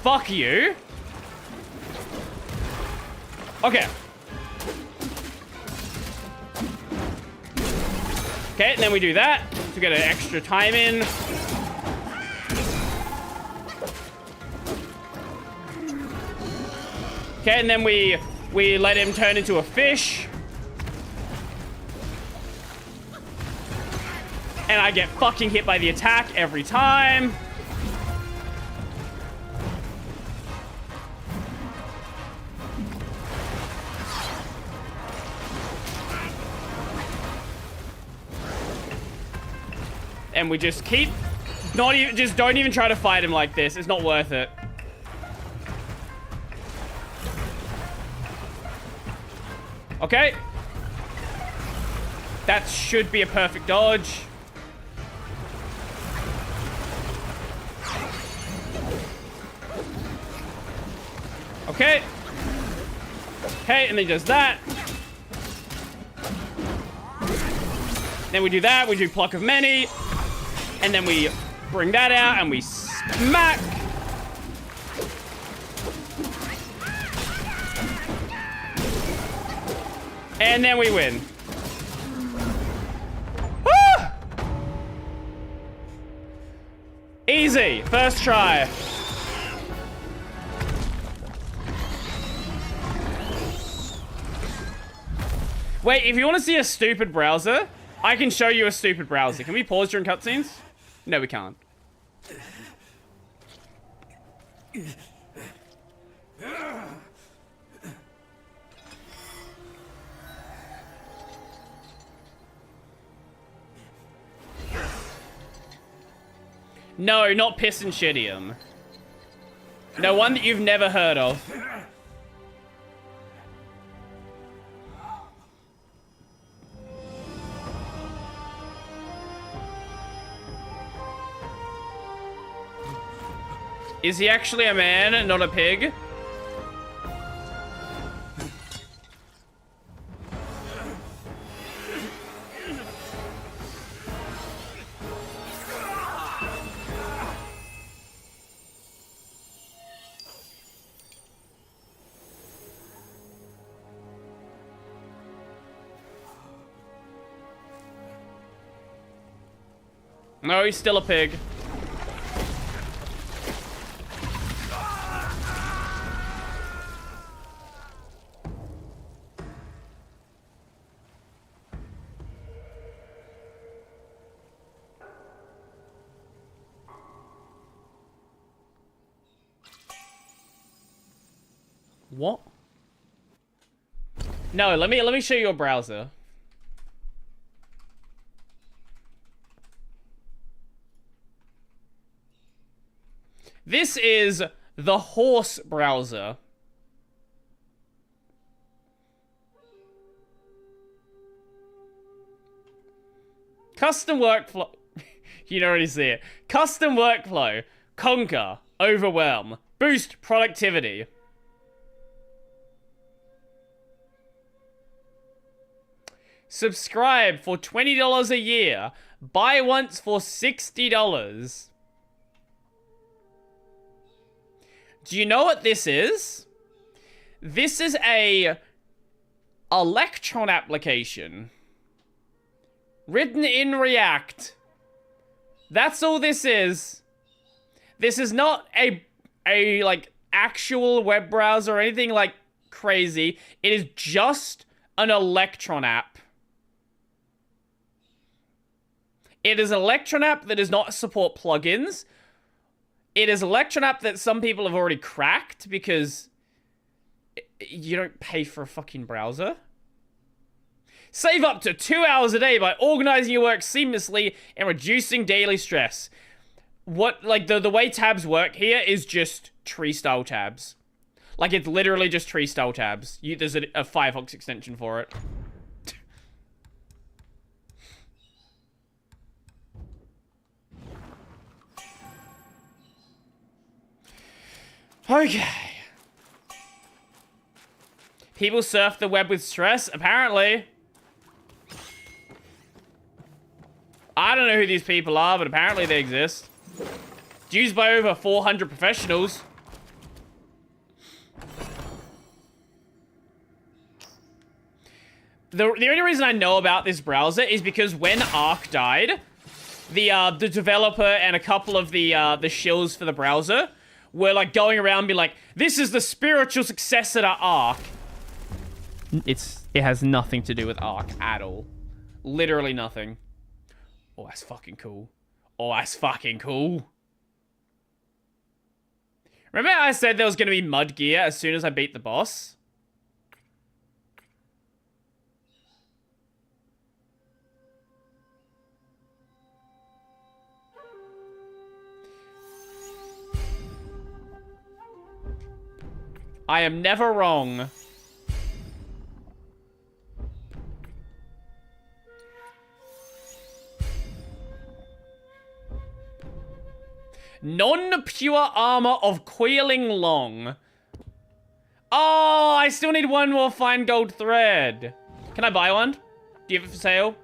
Fuck you. Okay. Okay, and then we do that to get an extra time in. Okay, and then we let him turn into a fish. And I get fucking hit by the attack every time. And we just keep not even just don't even try to fight him like this. It's not worth it. Okay. That should be a perfect dodge. Okay. Okay, and then he does that. Then we do that. We do Pluck of Many. And then we bring that out and we smack. And then we win. Woo! Easy. First try. Wait, if you want to see a stupid browser, I can show you a stupid browser. Can we pause during cutscenes? No, we can't. No, not Piss and Shittium. No, one that you've never heard of. Is he actually a man, not a pig? No, he's still a pig. What? No, let me show you a browser. This is the horse browser. Custom workflow. You can already see it. Custom workflow. Conquer. Overwhelm. Boost productivity. Subscribe for $20 a year. Buy once for $60. Do you know what this is? This is a Electron application. Written in React. That's all this is. This is not a like actual web browser or anything like crazy. It is just an Electron app. It is an Electron app that does not support plugins. It is an Electron app that some people have already cracked because you don't pay for a fucking browser. Save up to 2 hours a day by organizing your work seamlessly and reducing daily stress. What, like, the way tabs work here is just tree-style tabs. Like, it's literally just tree-style tabs. There's a Firefox extension for it. Okay. People surf the web with stress? Apparently. I don't know who these people are, but apparently they exist. It's used by over 400 professionals. The only reason I know about this browser is because when Arc died, the developer and a couple of the shills for the browser were like going around and be like, this is the spiritual successor to Arc. It has nothing to do with Arc at all. Literally nothing. Oh, that's fucking cool. Oh, that's fucking cool. Remember how I said there was going to be mud gear as soon as I beat the boss? I am never wrong. Non-pure armor of Coiling Long. Oh, I still need one more fine gold thread. Can I buy one? Do you have it for sale?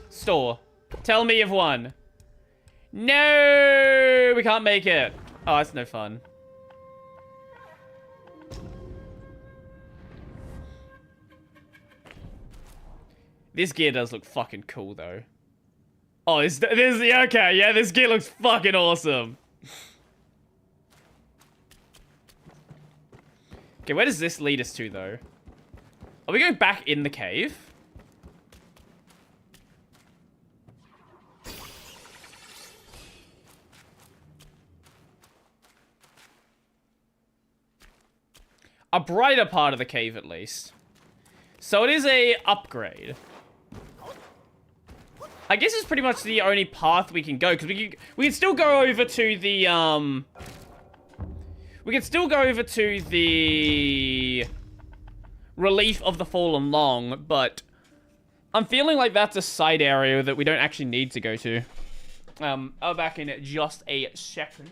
Store. Tell me you've won. No, we can't make it. Oh, that's no fun. This gear does look fucking cool, though. Oh, this okay, yeah, this gear looks fucking awesome. Okay, where does this lead us to, though? Are we going back in the cave? A brighter part of the cave, at least. So it is a upgrade. I guess it's pretty much the only path we can go, because we can still go over to the, we can still go over to the Relief of the Fallen Long, but I'm feeling like that's a side area that we don't actually need to go to. I'll be back in just a second.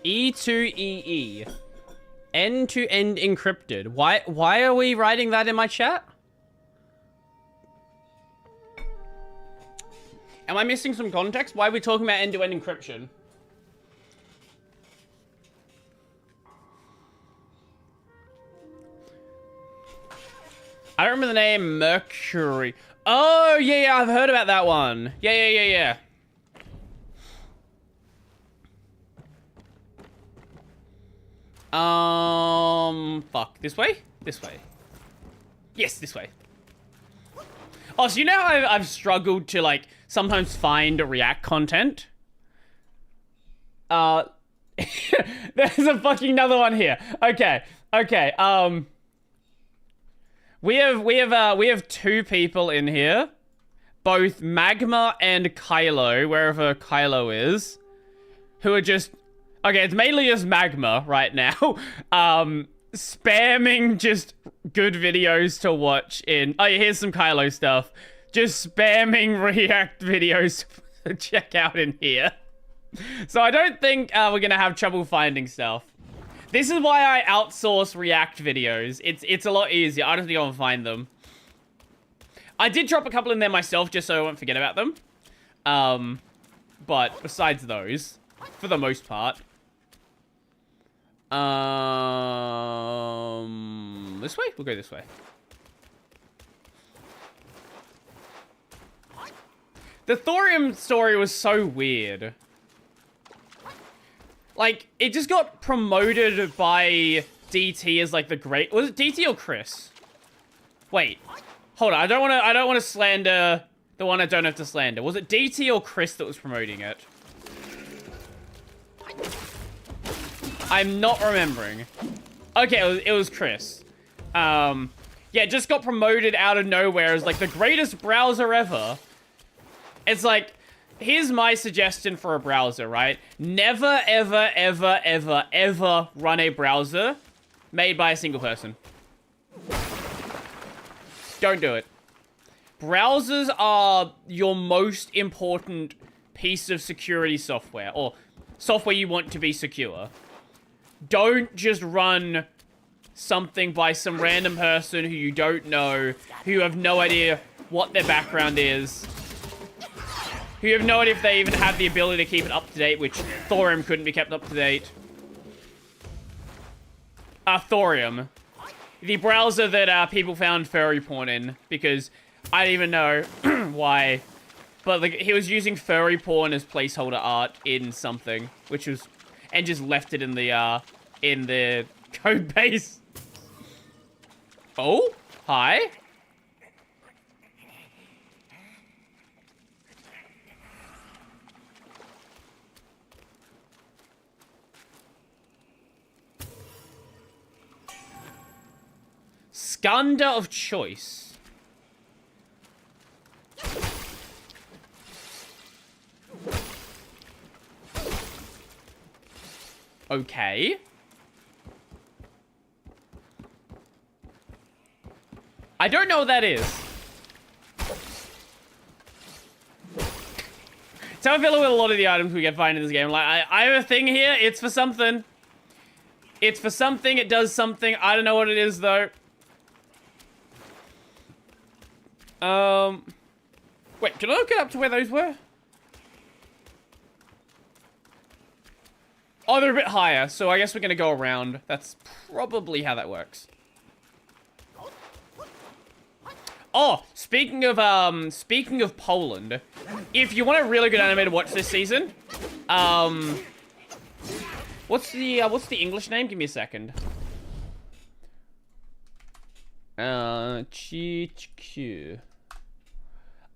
E2EE. End-to-end encrypted. Why are we writing that in my chat? Am I missing some context? Why are we talking about end-to-end encryption? I don't remember the name. Mercury. Oh, yeah, I've heard about that one. Yeah. Fuck. This way? This way. Yes, this way. Oh, so you know how I've struggled to, like, sometimes find React content? There's a fucking another one here. Okay. We have two people in here, both Magma and Kylo, wherever Kylo is, who are just, okay, it's mainly just Magma right now, spamming just good videos to watch in, oh yeah, here's some Kylo stuff, just spamming React videos to check out in here. So I don't think we're gonna have trouble finding stuff. This is why I outsource React videos. It's a lot easier. I don't think I'll find them. I did drop a couple in there myself just so I won't forget about them. But besides those, for the most part. This way? We'll go this way. The thorium story was so weird. Like, it just got promoted by DT as, like, the great... Was it DT or Chris? Wait. Hold on. I don't want to slander the one I don't have to slander. Was it DT or Chris that was promoting it? I'm not remembering. Okay, it was Chris. Yeah, it just got promoted out of nowhere as, like, the greatest browser ever. It's like... Here's my suggestion for a browser, right? Never, ever, ever, ever, ever run a browser made by a single person. Don't do it. Browsers are your most important piece of security software, or software you want to be secure. Don't just run something by some random person who you don't know, who you have no idea what their background is. You have no idea if they even have the ability to keep it up to date, which thorium couldn't be kept up to date. Thorium. The browser that people found furry porn in, because I don't even know why. But like, he was using furry porn as placeholder art in something, which was, and just left it in the code base. Oh, hi. Skanda of choice. Okay. I don't know what that is. So I feel with a lot of the items we get find in this game. Like, I have a thing here. It's for something. It's for something. It does something. I don't know what it is, though. Wait, can I look it up to where those were? Oh, they're a bit higher, so I guess we're gonna go around. That's probably how that works. Oh, speaking of Poland, if you want a really good anime to watch this season, what's the English name? Give me a second. GHQ.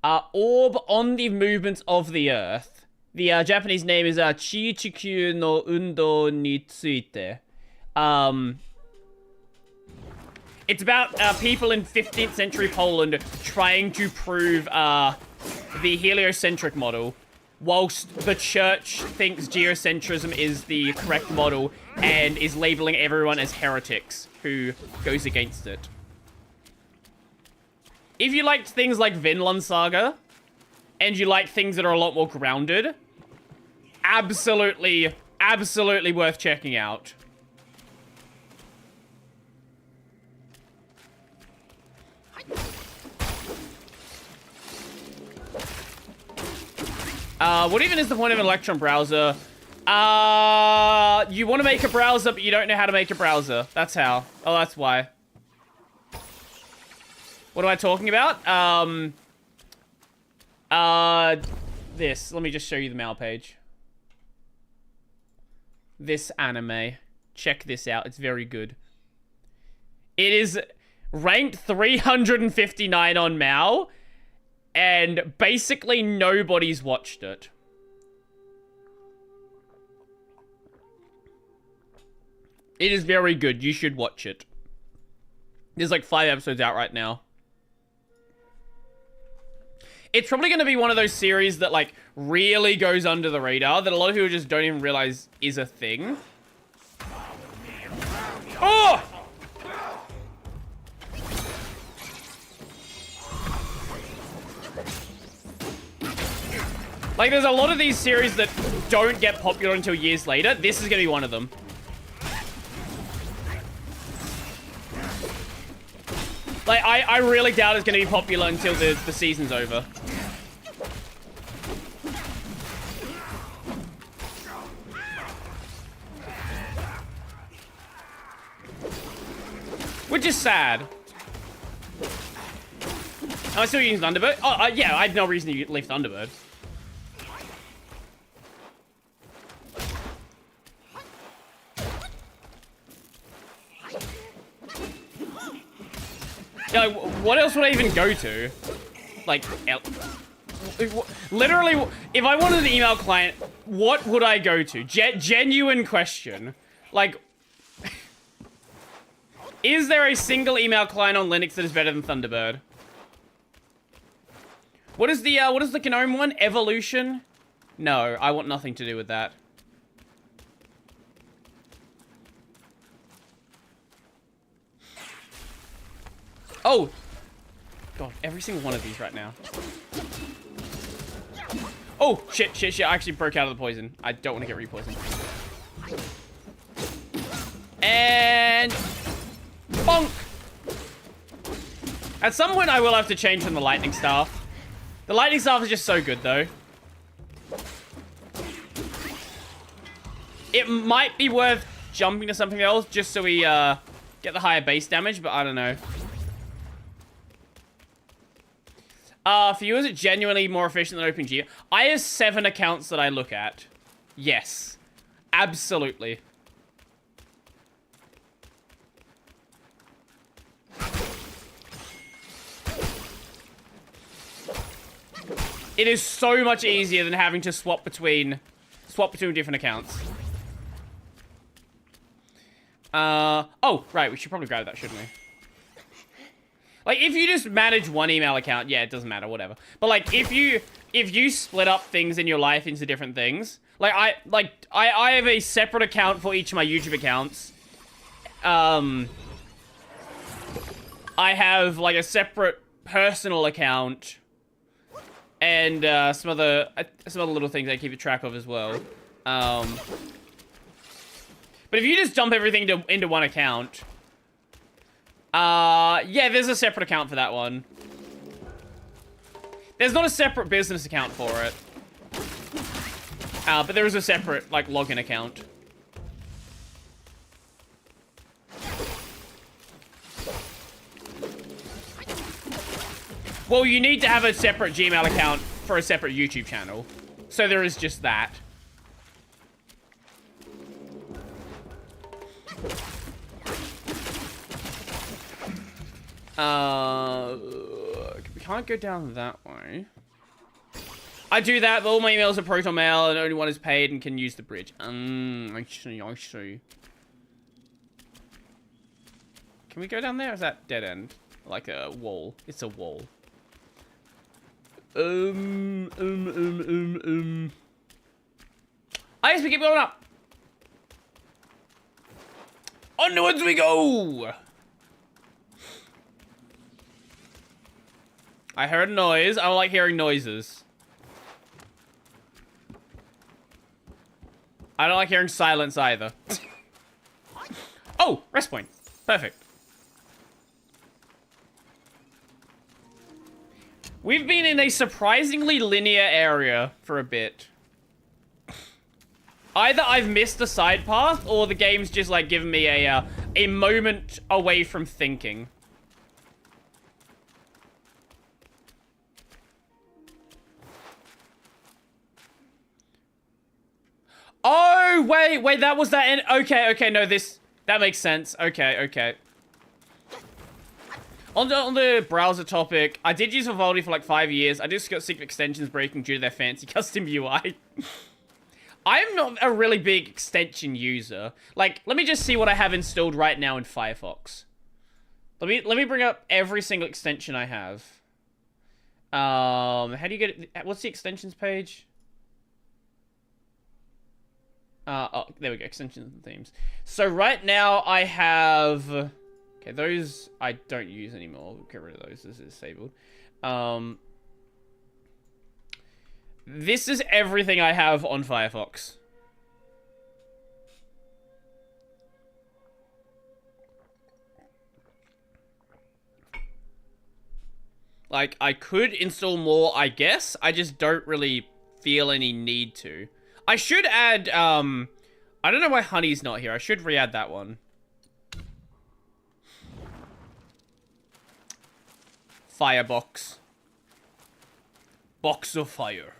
Orb on the movements of the Earth. The Japanese name is Chichikyu no Undo ni Tsuite. It's about people in 15th century Poland trying to prove the heliocentric model, whilst the church thinks geocentrism is the correct model and is labeling everyone as heretics who goes against it. If you liked things like Vinland Saga, and you like things that are a lot more grounded, absolutely Absolutely worth checking out. What even is the point of an Electron browser? You want to make a browser, but you don't know how to make a browser. That's how. Oh, that's why. What am I talking about? This. Let me just show you the mail page. This anime. Check this out. It's very good. It is ranked 359 on Mal, and basically nobody's watched it. It is very good. You should watch it. There's like 5 episodes out right now. It's probably going to be one of those series that like really goes under the radar that a lot of people just don't even realize is a thing. Oh! Like, there's a lot of these series that don't get popular until years later. This is going to be one of them. Like, I really doubt it's going to be popular until the season's over. Which is sad. Am I still using Thunderbird? Oh, yeah, I had no reason to leave Thunderbird. Yeah, like, what else would I even go to? Like, literally, if I wanted an email client, what would I go to? Genuine question. Like, is there a single email client on Linux that is better than Thunderbird? What is the GNOME one? Evolution? No, I want nothing to do with that. Oh! God, every single one of these right now. Oh, shit. I actually broke out of the poison. I don't want to get re-poisoned. And... bonk! At some point, I will have to change from the lightning staff. The lightning staff is just so good, though. It might be worth jumping to something else just so we get the higher base damage, but I don't know. For you, is it genuinely more efficient than OpenGeo? I have 7 accounts that I look at. Yes. Absolutely. It is so much easier than having to swap between different accounts. Oh, right, we should probably grab that, shouldn't we? Like, if you just manage one email account, yeah, it doesn't matter, whatever. But like, if you split up things in your life into different things, like I have a separate account for each of my YouTube accounts. I have like a separate personal account and some other little things I keep a track of as well. But if you just dump everything into one account, yeah, there's a separate account for that one. There's not a separate business account for it. But there is a separate, like, login account. Well, you need to have a separate Gmail account for a separate YouTube channel. So there is just that. We can't go down that way. I do that, but all my emails are Proton Mail, and only one is paid and can use the bridge. I see. Can we go down there? Or is that dead end? Like a wall. It's a wall. I guess we keep going up. Onwards we go! I heard a noise. I don't like hearing noises. I don't like hearing silence either. Oh, rest point. Perfect. We've been in a surprisingly linear area for a bit. Either I've missed a side path, or the game's just like given me a moment away from thinking. Oh, wait, that was that end. Okay, no, that makes sense. Okay. On the browser topic, I did use Vivaldi for like 5 years. I just got sick of extensions breaking due to their fancy custom UI. I'm not a really big extension user. Like, let me just see what I have installed right now in Firefox. Let me bring up every single extension I have. How do you get it? What's the extensions page? Oh, there we go. Extensions and themes. So right now I have... Okay, those I don't use anymore. We'll get rid of those. This is disabled. This is everything I have on Firefox. Like, I could install more, I guess. I just don't really feel any need to. I should add, I don't know why Honey's not here. I should re-add that one. Firebox. Box of fire.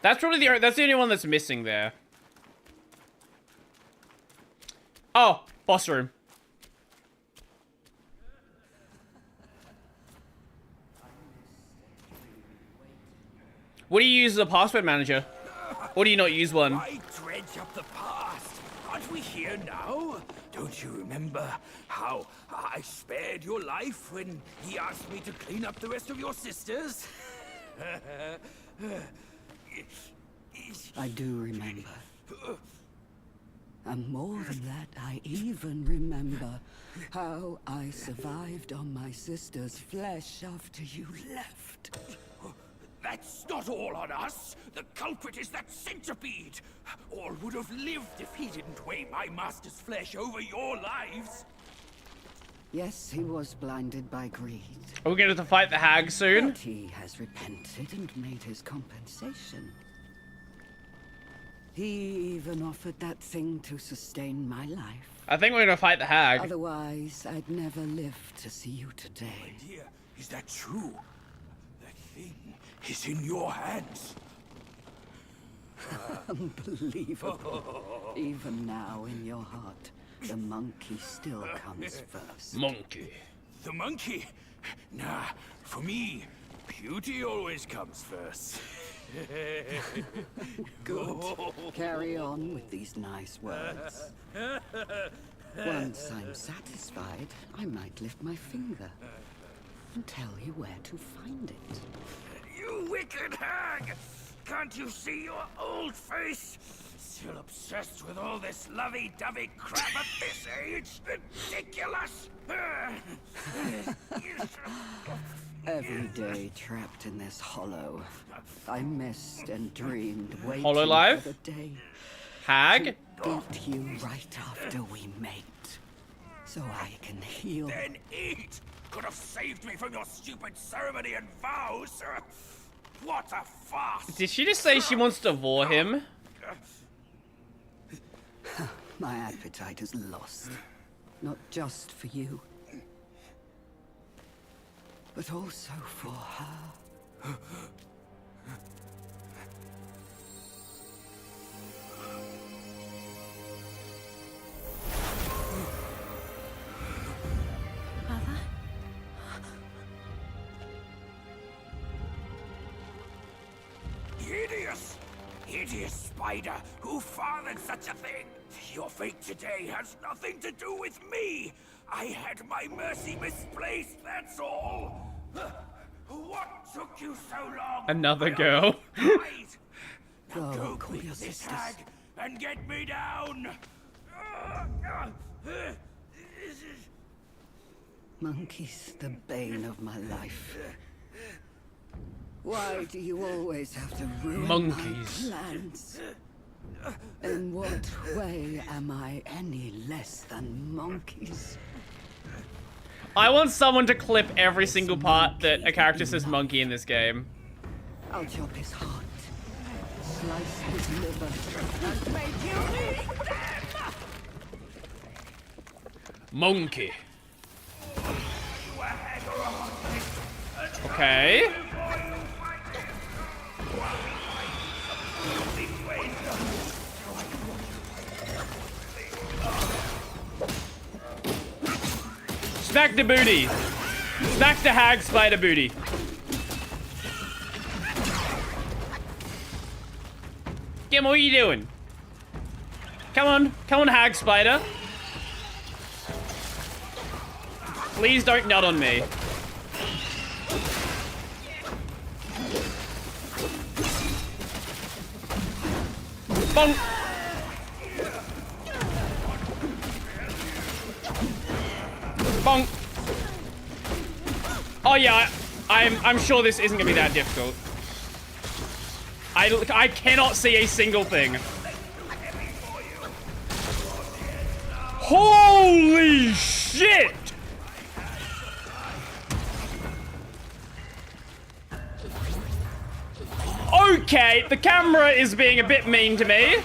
That's probably that's the only one that's missing there. Oh, boss room. What do you use as a password manager? Or do you not use one? Why dredge up the past? Aren't we here now? Don't you remember how I spared your life when he asked me to clean up the rest of your sisters? I do remember. And more than that, I even remember how I survived on my sister's flesh after you left. That's not all on us. The culprit is that centipede. All would have lived if he didn't weigh my master's flesh over your lives. Yes, he was blinded by greed. Are we going to fight the hag soon? But he has repented and made his compensation. He even offered that thing to sustain my life. I think we're going to fight the hag. Otherwise, I'd never live to see you today. My dear, is that true? That thing is in your hands. Unbelievable. Even now, in your heart, the monkey still comes first. Monkey. The monkey? Nah, for me, beauty always comes first. Good. Carry on with these nice words. Once I'm satisfied, I might lift my finger and tell you where to find it. You wicked hag! Can't you see your old face? Still obsessed with all this lovey-dovey crap at this age? Ridiculous! Every day trapped in this hollow, I missed and dreamed waiting Hollow Live? for the day Hag? to eat you right after we mate, so I can heal. Then eat! Could have saved me from your stupid ceremony and vows! What a farce! Did she just say she wants to vor him? My appetite is lost, not just for you, but also for her. Mother? Hideous! Hideous spider! Who fathered such a thing? Your fate today has nothing to do with me! I had my mercy misplaced, that's all! What took you so long? Another girl. Now go quick, this hag, and get me down! Monkey's the bane of my life. Why do you always have to ruin Monkeys. my plans? In what way am I any less than monkeys? I want someone to clip every single part that a character says monkey in this game. I'll chop his heart, slice his liver, and make you eat them! Monkey. Okay. Smack the booty. Smack the hag spider booty. Kim, what are you doing? Come on, hag spider. Please don't nut on me. Bonk. Bonk. Oh yeah, I'm sure this isn't gonna be that difficult. I cannot see a single thing. Holy shit! Okay, the camera is being a bit mean to me.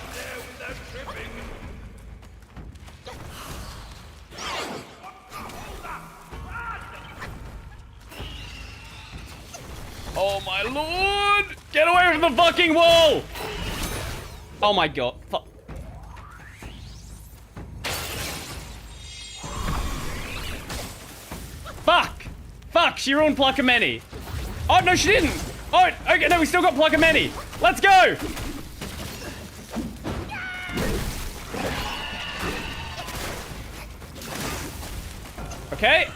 Oh my lord! Get away from the fucking wall! Oh my god. Fuck. Fuck! Fuck, she ruined Pluckamany. Oh, no, she didn't! Oh, okay, no, we still got Pluckamany. Let's go! Okay,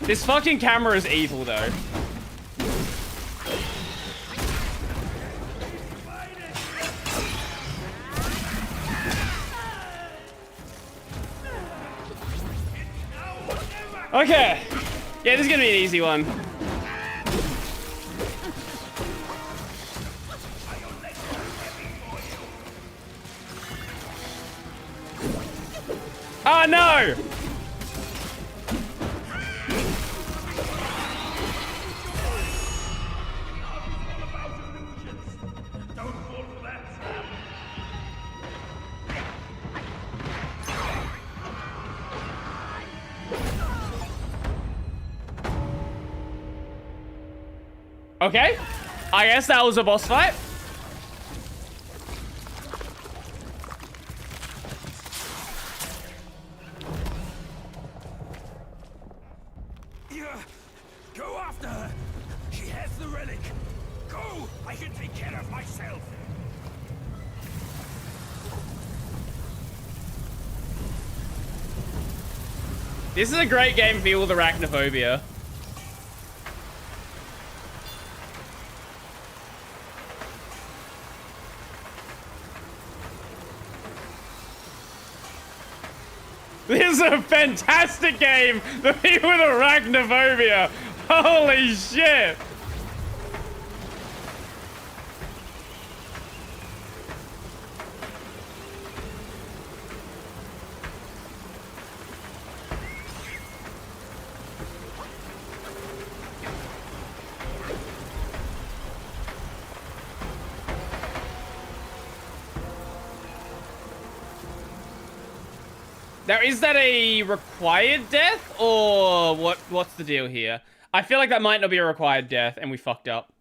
This fucking camera is evil, though. Okay. Yeah, this is gonna be an easy one. Oh no! Okay, I guess that was a boss fight. Yeah, go after her. She has the relic. Go, I can take care of myself. This is a great game for people with arachnophobia. This is a fantastic game for people with arachnophobia. Holy shit. Now, is that a required death, or what's the deal here? I feel like that might not be a required death, and we fucked up.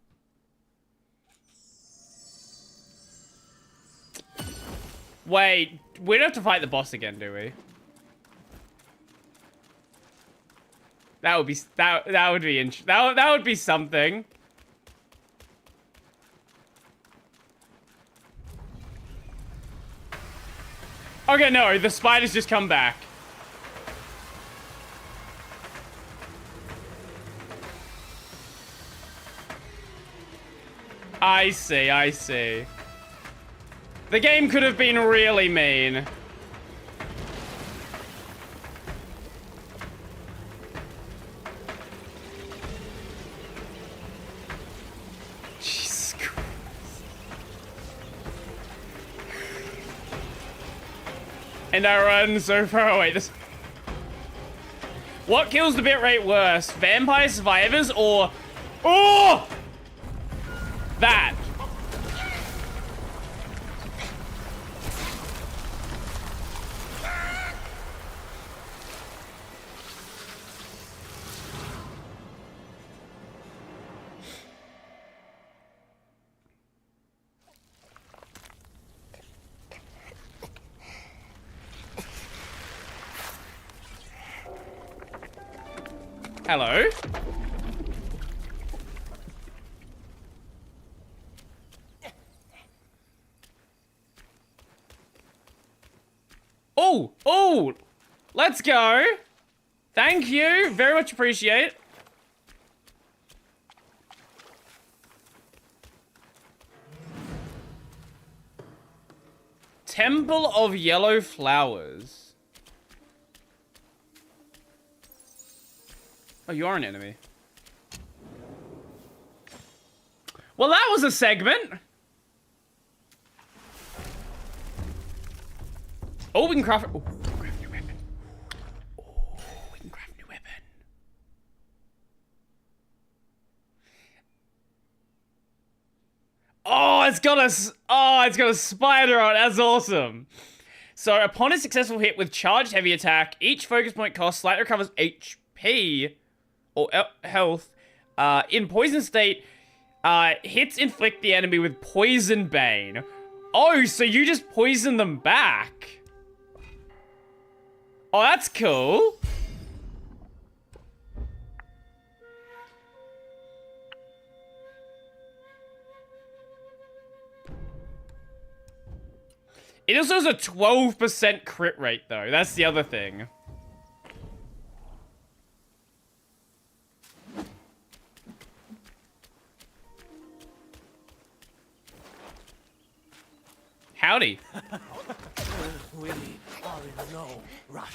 Wait, we don't have to fight the boss again, do we? That would be that would be that would be something. Okay, no, the spiders just come back. I see, I see. The game could have been really mean. And I run so far away. This. What kills the bitrate worse? Vampire survivors or... Oh! That. Hello? Oh, oh, let's go. Thank you, very much appreciate. Temple of Yellow Flowers. Oh, you are an enemy. Well, that was a segment. Oh, we can craft... Oh, we can craft a new weapon. Oh, we can craft a new weapon. Oh, it's got a... Oh, it's got a spider on it. That's awesome. So, upon a successful hit with charged heavy attack, each focus point cost slightly recovers HP... or health, in poison state, hits inflict the enemy with poison bane. Oh, so you just poison them back. Oh, that's cool. It also has a 12% crit rate, though. That's the other thing. Howdy. We are in no rush.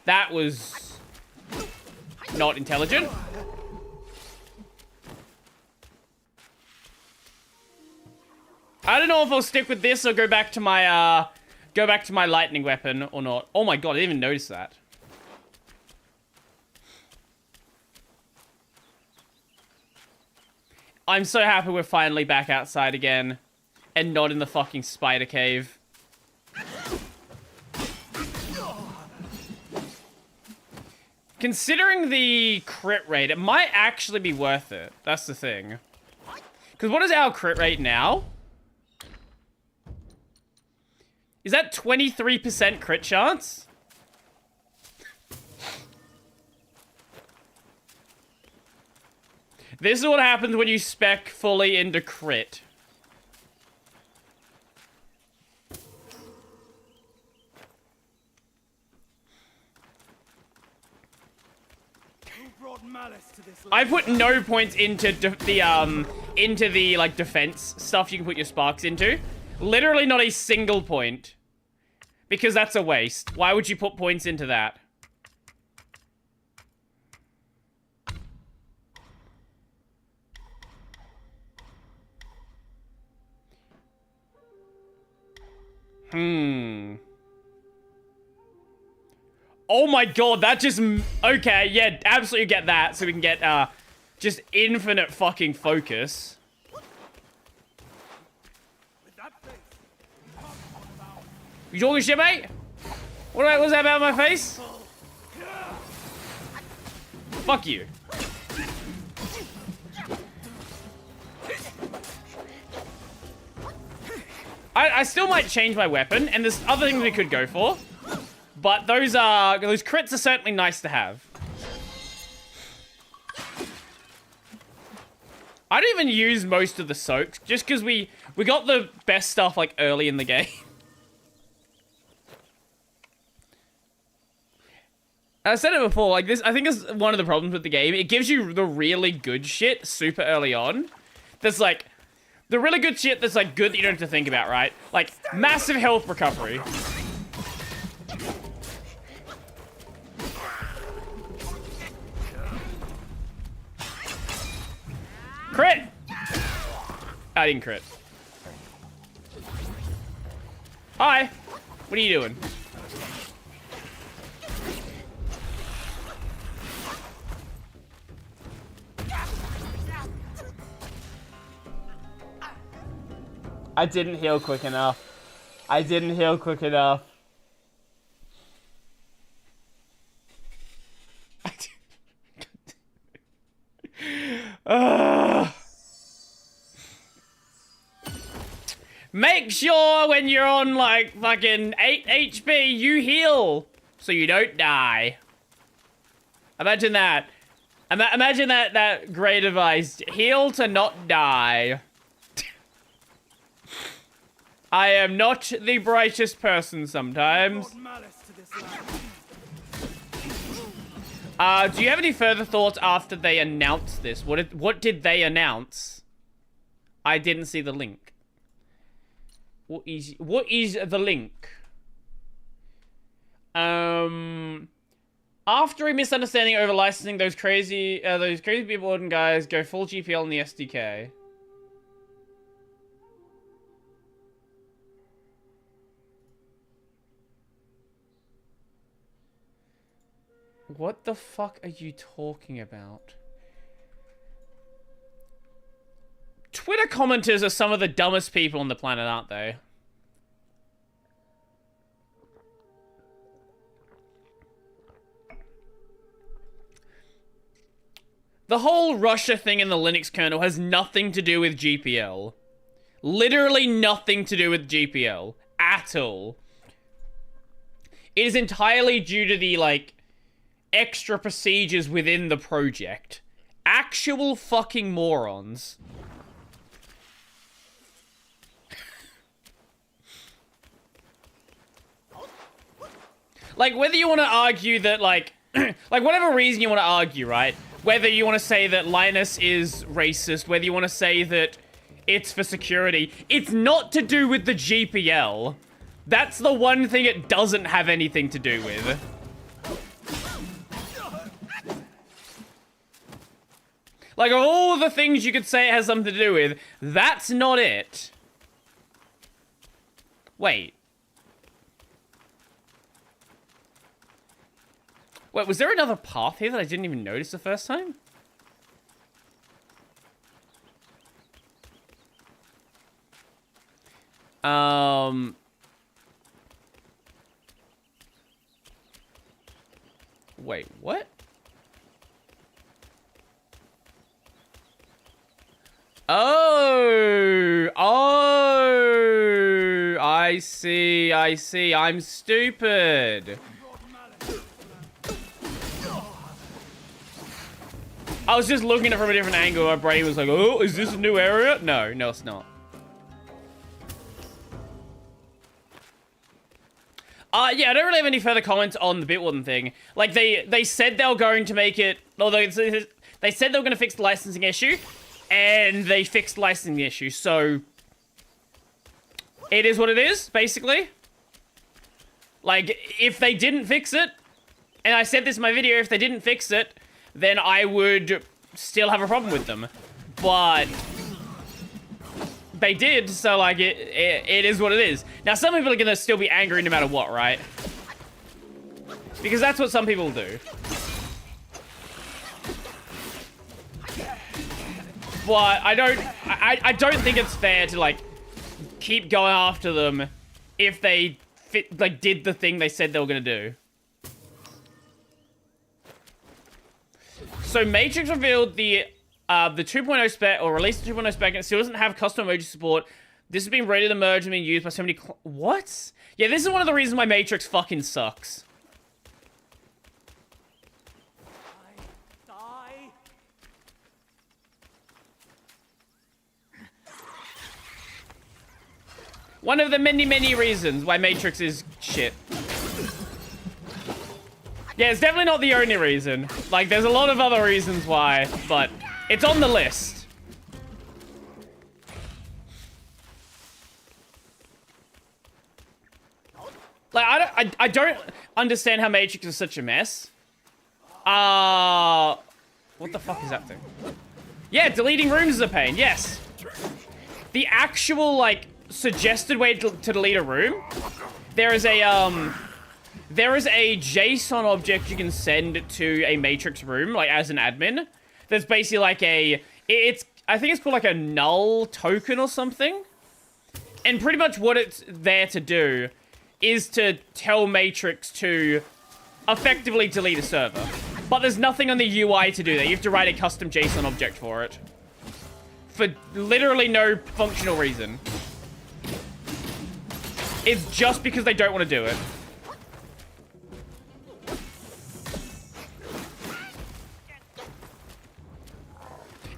That was not intelligent. I don't know if I'll stick with this or go back to my lightning weapon or not. Oh my god, I didn't even notice that. I'm so happy we're finally back outside again. And not in the fucking spider cave. Considering the crit rate, it might actually be worth it. That's the thing. Because what is our crit rate now? Is that 23% crit chance? This is what happens when you spec fully into crit. I put no points into the like defense stuff you can put your sparks into. Literally not a single point. Because that's a waste. Why would you put points into that? Oh my god, that just... Okay, yeah, absolutely get that. So we can get, just infinite fucking focus. You talking shit, mate? What was that about my face? Fuck you. I still might change my weapon, and there's other things we could go for. But those crits are certainly nice to have. I don't even use most of the soaks, just because we got the best stuff like early in the game. I said it before, like this, I think is one of the problems with the game. It gives you the really good shit super early on. There's like, the really good shit that's like good that you don't have to think about, right? Like, massive health recovery. Crit! I didn't crit. Hi! What are you doing? I didn't heal quick enough. I didn't heal quick enough. Make sure when you're on like fucking 8 HP, you heal so you don't die. Imagine that. Imagine that great advice. Heal to not die. I am not the brightest person sometimes. Do you have any further thoughts after they announced this? What did they announce? I didn't see the link. What is the link? After a misunderstanding over licensing, those crazy people and guys go full GPL in the SDK. What the fuck are you talking about? Twitter commenters are some of the dumbest people on the planet, aren't they? The whole Russia thing in the Linux kernel has nothing to do with GPL. Literally nothing to do with GPL. At all. It is entirely due to the, like, extra procedures within the project. Actual fucking morons. Like, whether you want to argue that, like, like, whatever reason you want to argue, right? Whether you want to say that Linus is racist, whether you want to say that it's for security, it's not to do with the GPL. That's the one thing it doesn't have anything to do with. Like, of all the things you could say it has something to do with, that's not it. Wait. Wait, was there another path here that I didn't even notice the first time? Wait, what? Oh! Oh! I see, I'm stupid. I was just looking at it from a different angle. My brain was like, oh, is this a new area? No, it's not. Yeah, I don't really have any further comments on the Bitwarden thing. Like, they said they were going to make it, although they said they were going to fix the licensing issue, and they fixed the licensing issue, so it is what it is, basically. Like, if they didn't fix it, and I said this in my video, if they didn't fix it, then I would still have a problem with them. But they did, so, like, it is what it is. Now, some people are gonna still be angry no matter what, right? Because that's what some people do. But I don't think it's fair to, like, keep going after them if they did the thing they said they were gonna do. So Matrix revealed the 2.0 spec, or released the 2.0 spec, and it still doesn't have custom emoji support. This has been ready to merge and being used by so many what? Yeah, this is one of the reasons why Matrix fucking sucks. One of the many, many reasons why Matrix is shit. Yeah, it's definitely not the only reason. Like, there's a lot of other reasons why, but it's on the list. Like, I don't understand how Matrix is such a mess. What the fuck is that thing? Yeah, deleting rooms is a pain, yes. The actual, like, suggested way to delete a room there is a JSON object you can send to a Matrix room, like as an admin. There's basically like I think it's called like a null token or something. And pretty much what it's there to do is to tell Matrix to effectively delete a server. But there's nothing on the UI to do that. You have to write a custom JSON object for it. For literally no functional reason. It's just because they don't want to do it.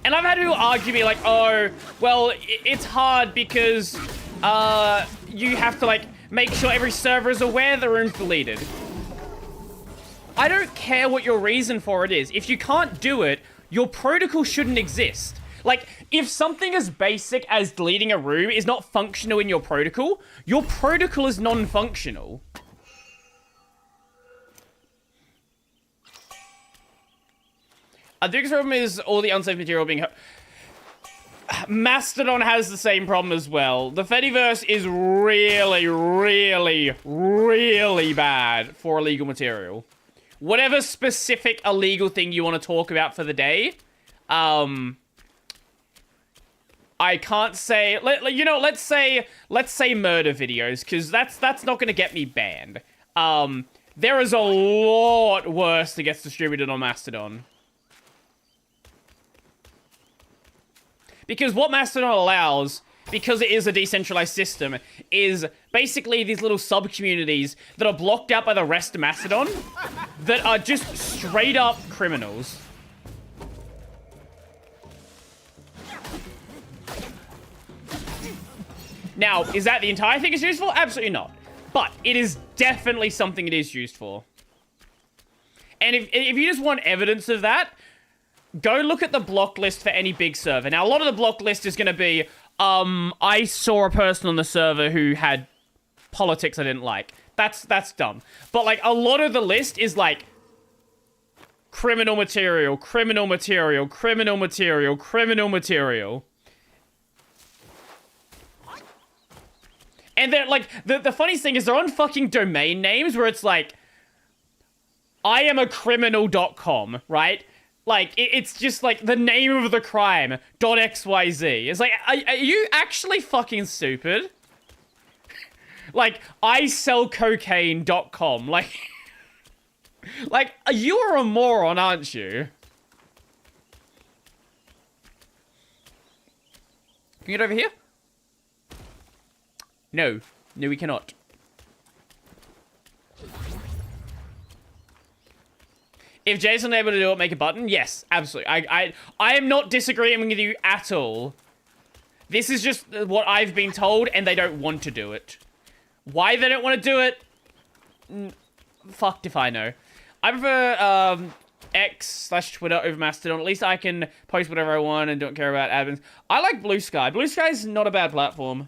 And I've had people argue me like, oh, well, it's hard because you have to like make sure every server is aware the room's deleted. I don't care what your reason for it is. If you can't do it, your protocol shouldn't exist. Like, if something as basic as deleting a room is not functional in your protocol is non-functional. The biggest problem is all the unsafe material being... Mastodon has the same problem as well. The Fediverse is really, really, really bad for illegal material. Whatever specific illegal thing you want to talk about for the day, I can't say... let's say murder videos, because that's not going to get me banned. There is a lot worse that gets distributed on Mastodon. Because what Mastodon allows, because it is a decentralized system, is basically these little sub-communities that are blocked out by the rest of Mastodon that are just straight up criminals. Now, is that the entire thing it's used for? Absolutely not. But it is definitely something it is used for. And if you just want evidence of that, go look at the block list for any big server. Now, a lot of the block list is going to be, I saw a person on the server who had politics I didn't like. That's dumb. But, like, a lot of the list is, like, criminal material, criminal material, criminal material, criminal material. And they're, like, the funniest thing is they're on fucking domain names where it's, like, IamAcriminal.com, right? Like, it's just, like, the name of the crime, .xyz. It's like, are you actually fucking stupid? Like, ISellCocaine.com. Like, like, you are a moron, aren't you? Can you get over here? No. No, we cannot. If Jason able to do it, make a button? Yes, absolutely. I am not disagreeing with you at all. This is just what I've been told, and they don't want to do it. Why they don't want to do it? Fucked if I know. I prefer X/Twitter over Mastodon. At least I can post whatever I want and don't care about admins. I like Blue Sky. Blue Sky is not a bad platform.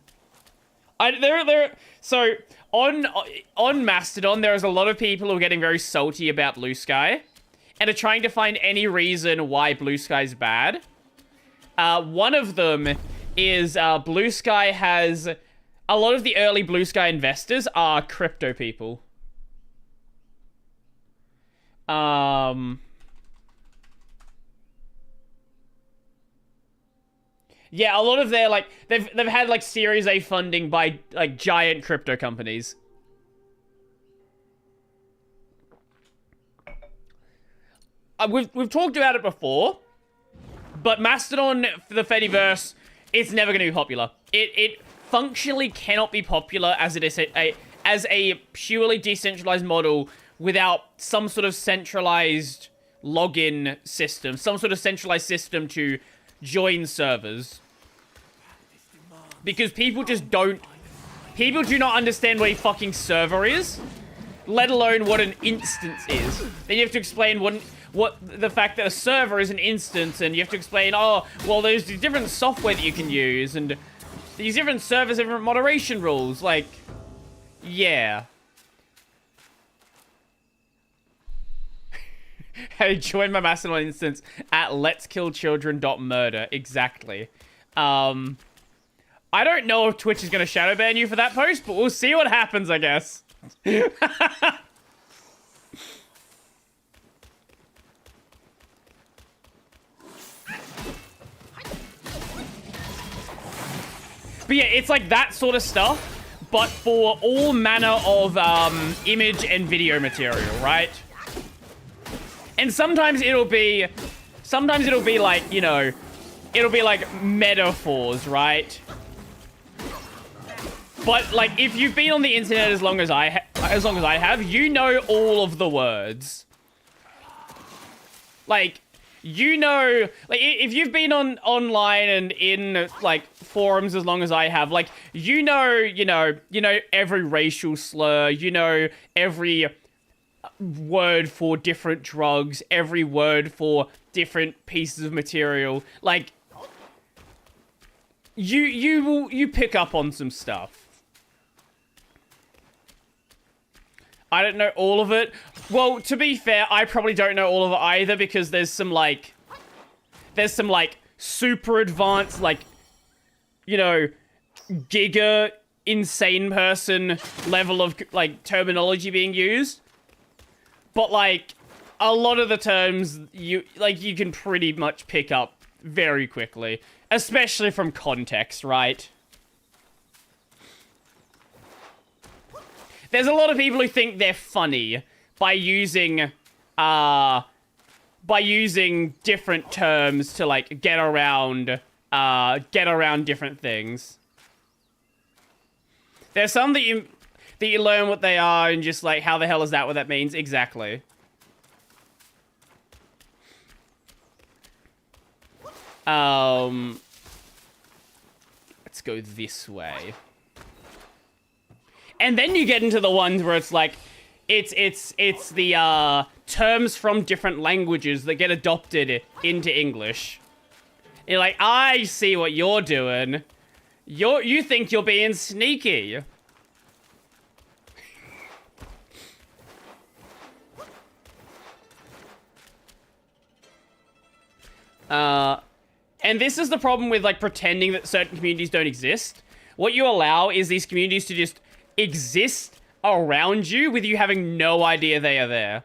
So on Mastodon, there is a lot of people who are getting very salty about Blue Sky and are trying to find any reason why Blue Sky is bad. One of them is Blue Sky has... A lot of the early Blue Sky investors are crypto people. Yeah, a lot of their, like, they've had, like, Series A funding by, like, giant crypto companies. We've talked about it before, but Mastodon for the Fediverse, it's never going to be popular. It functionally cannot be popular as it is as a purely decentralized model without some sort of centralized login system, some sort of centralized system to join servers. Because people just don't... People do not understand what a fucking server is, let alone what an instance is. Then you have to explain what the fact that a server is an instance, and you have to explain, oh, well, there's these different software that you can use, and these different servers have different moderation rules. Like, yeah. Hey, join my Mastodon instance at letskillchildren.murder. Exactly. I don't know if Twitch is going to shadow ban you for that post, but we'll see what happens, I guess. But yeah, it's like that sort of stuff, but for all manner of image and video material, right? And sometimes it'll be like, you know, it'll be like metaphors, right? But like, if you've been on the internet as long as I have, you know all of the words. Like, you know, like if you've been online and in like forums as long as I have, like you know every racial slur, you know every word for different drugs, every word for different pieces of material. Like you pick up on some stuff. I don't know all of it. Well, to be fair, I probably don't know all of it either because there's some super advanced, like, you know, giga insane person level of like terminology being used. But like a lot of the terms you can pretty much pick up very quickly, especially from context, right? There's a lot of people who think they're funny by using different terms to like get around different things. There's some that you learn what they are and just like, how the hell is that what that means? Exactly. Let's go this way. And then you get into the ones where it's like, it's the terms from different languages that get adopted into English. You're like, I see what you're doing. You think you're being sneaky. And this is the problem with like pretending that certain communities don't exist. What you allow is these communities to just exist around you with you having no idea they are there.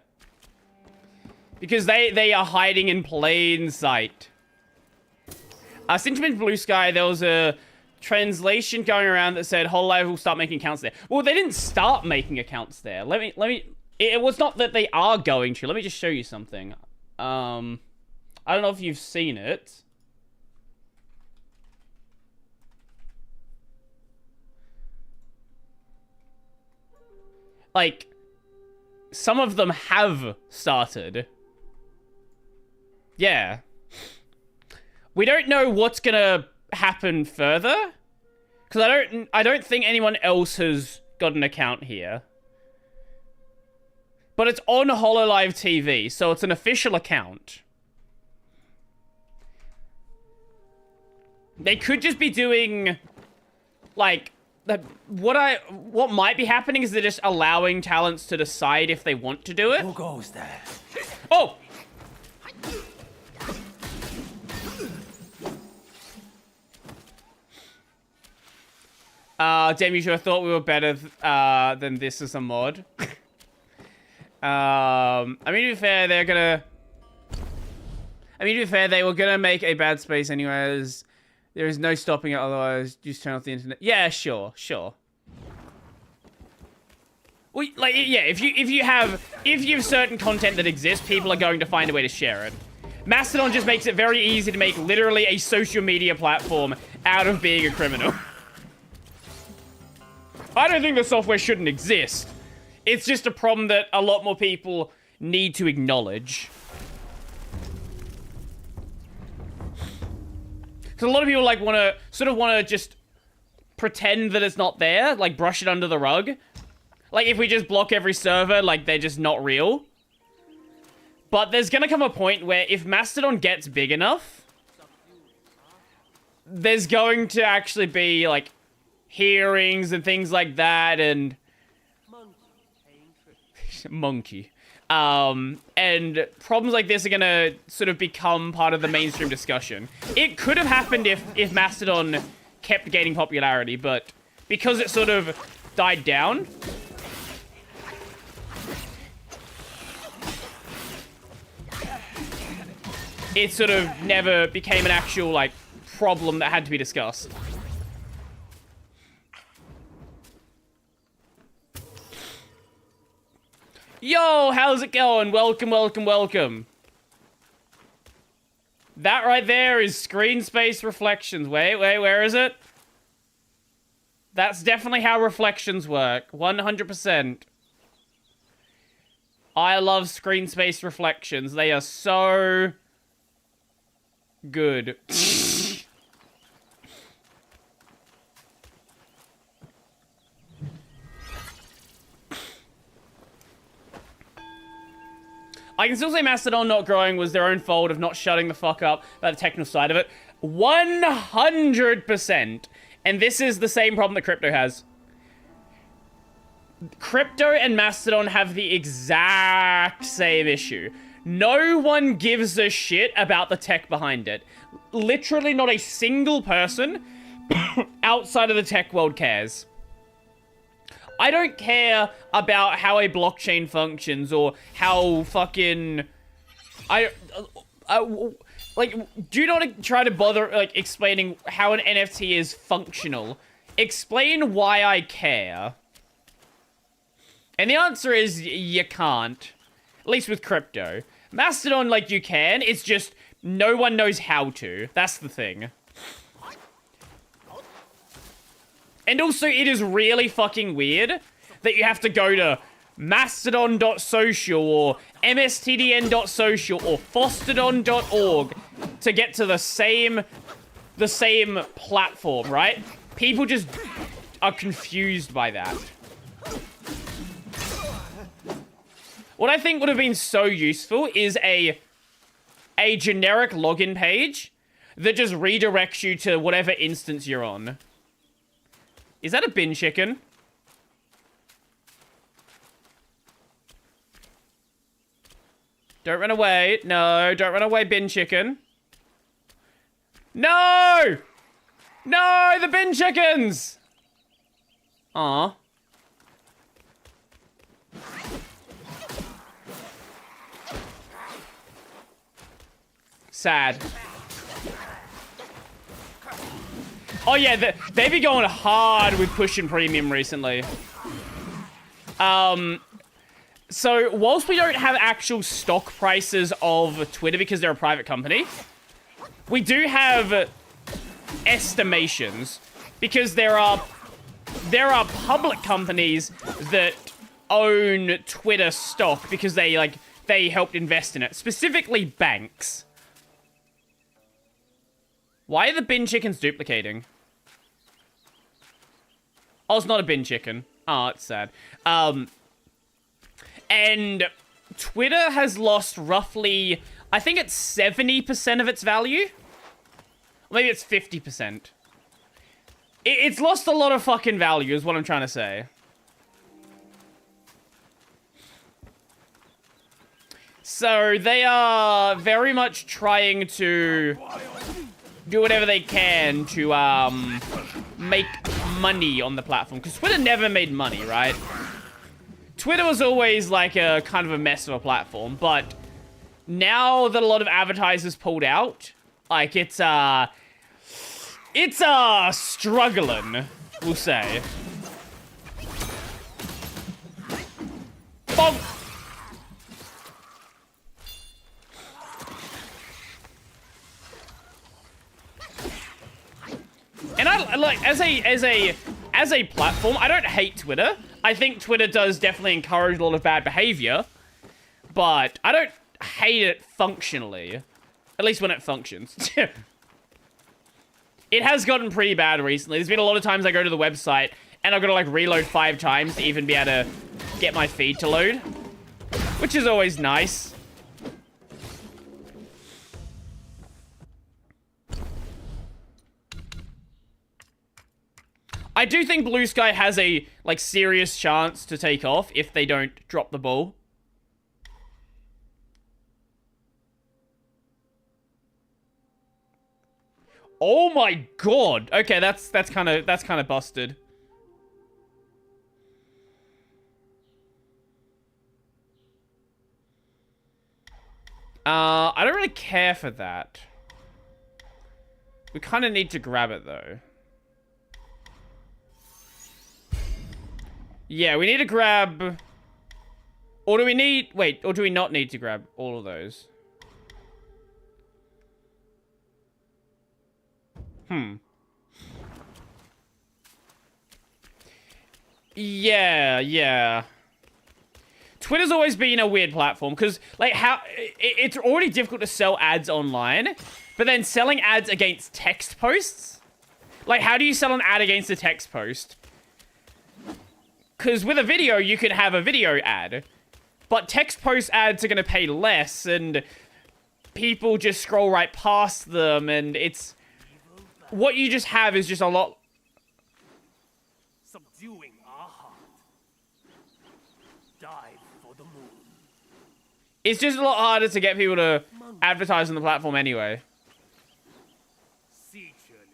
Because they are hiding in plain sight. Since Blue Sky, there was a translation going around that said Hololive will start making accounts there. Well, they didn't start making accounts there. Let me it was not that they are going to. Let me just show you something. I don't know if you've seen it. Like, some of them have started. Yeah. We don't know what's gonna happen further. Because I don't think anyone else has got an account here. But it's on Hololive TV, so it's an official account. They could just be doing, like, what might be happening is they're just allowing talents to decide if they want to do it. Who goes there? Oh! Damn, you should have thought we were better than this as a mod. I mean, to be fair, they were gonna make a bad space anyways. There is no stopping it otherwise. Just turn off the internet. Yeah, sure. Well, like, yeah, if you have certain content that exists, people are going to find a way to share it. Mastodon just makes it very easy to make literally a social media platform out of being a criminal. I don't think the software shouldn't exist. It's just a problem that a lot more people need to acknowledge. Because a lot of people like want to just pretend that it's not there, like brush it under the rug. Like if we just block every server, like they're just not real. But there's gonna come a point where if Mastodon gets big enough, there's going to actually be like hearings and things like that, and monkey. And problems like this are gonna sort of become part of the mainstream discussion. It could have happened if Mastodon kept gaining popularity, but because it sort of died down, it sort of never became an actual, like, problem that had to be discussed. Yo, how's it going? Welcome, welcome, welcome. That right there is screen space reflections. Wait, where is it? That's definitely how reflections work. 100%. I love screen space reflections. They are so good. I can still say Mastodon not growing was their own fault of not shutting the fuck up about the technical side of it. 100%. And this is the same problem that Crypto has. Crypto and Mastodon have the exact same issue. No one gives a shit about the tech behind it. Literally not a single person outside of the tech world cares. I don't care about how a blockchain functions or how fucking... like, do not try to bother, like, explaining how an NFT is functional. Explain why I care. And the answer is you can't. At least with crypto. Mastodon, like, you can. It's just no one knows how to. That's the thing. And also, it is really fucking weird that you have to go to mastodon.social or mstdn.social or fostodon.org to get to the same platform, right? People just are confused by that. What I think would have been so useful is a generic login page that just redirects you to whatever instance you're on. Is that a bin chicken? Don't run away. No, don't run away, bin chicken. No! No, the bin chickens! Aw. Sad. Oh yeah, they've been going hard with pushing premium recently. So whilst we don't have actual stock prices of Twitter because they're a private company, we do have estimations because there are public companies that own Twitter stock because they helped invest in it, specifically banks. Why are the bin chickens duplicating? Oh, it's not a bin chicken. Oh, it's sad. And Twitter has lost roughly, I think it's 70% of its value. Or maybe it's 50%. It's lost a lot of fucking value is what I'm trying to say. So they are very much trying to do whatever they can to make money on the platform. Because Twitter never made money, right? Twitter was always like a kind of a mess of a platform, but now that a lot of advertisers pulled out, like it's struggling, we'll say. Bonk. And I like as a platform, I don't hate Twitter. I think Twitter does definitely encourage a lot of bad behavior, but I don't hate it functionally. At least when it functions. It has gotten pretty bad recently. There's been a lot of times I go to the website and I've got to like reload 5 times to even be able to get my feed to load, which is always nice. I do think Blue Sky has a, like, serious chance to take off if they don't drop the ball. Oh my god. Okay, that's kind of busted. I don't really care for that. We kind of need to grab it though. Yeah, we need to grab... Or do we need... Wait, or do we not need to grab all of those? Yeah. Twitter's always been a weird platform, because, like, it's already difficult to sell ads online, but then selling ads against text posts? Like, how do you sell an ad against a text post? Because with a video, you could have a video ad, but text post ads are going to pay less, and people just scroll right past them, and it's... What you just have is just a lot... Subduing our heart. Dive for the moon. It's just a lot harder to get people to advertise on the platform anyway. Sea churning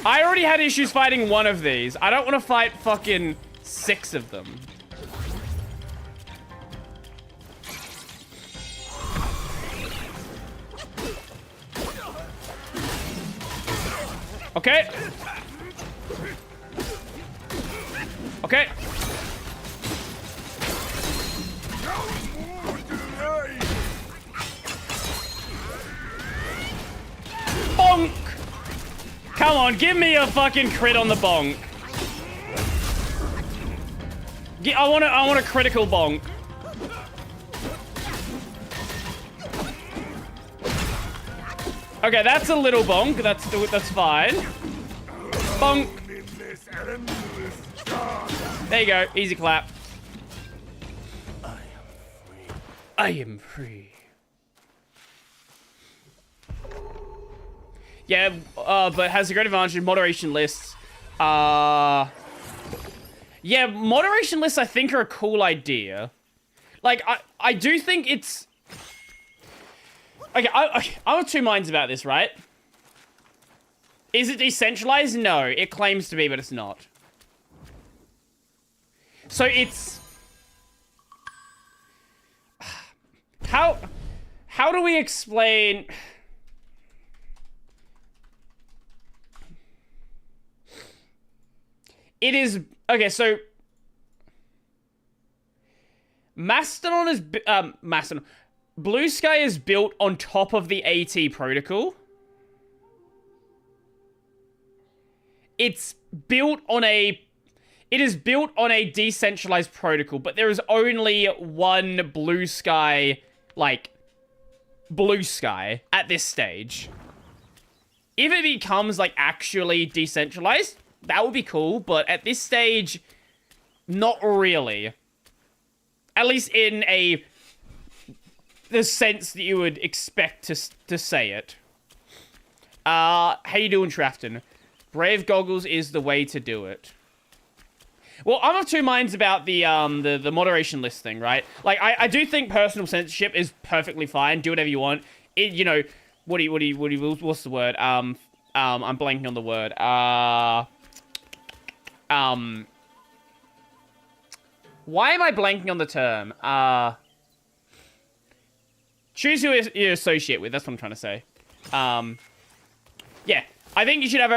I already had issues fighting one of these. I don't want to fight fucking 6 of them. Okay. Okay. Bonk! Come on, give me a fucking crit on the bonk. I want a critical bonk. Okay, that's a little bonk. That's fine. Bonk. There you go. Easy clap. I am free. Yeah, but has a great advantage in moderation lists. Yeah, moderation lists I think are a cool idea. Like, I do think it's... Okay, I have 2 minds about this, right? Is it decentralized? No, it claims to be, but it's not. So it's... How do we explain... It is... Okay, so... Mastodon is... Mastodon... Blue Sky is built on top of the AT protocol. It's built on a... It is built on a decentralized protocol, but there is only one Blue Sky, like, Blue Sky at this stage. If it becomes, like, actually decentralized, that would be cool, but at this stage, not really. At least in the sense that you would expect to say it. How you doing, Trafton? Brave Goggles is the way to do it. Well, I'm of 2 minds about the moderation list thing, right? Like, I do think personal censorship is perfectly fine. Do whatever you want. It, you know, what's the word? I'm blanking on the word. Why am I blanking on the term? Choose who you associate with. That's what I'm trying to say. Yeah. I think you should have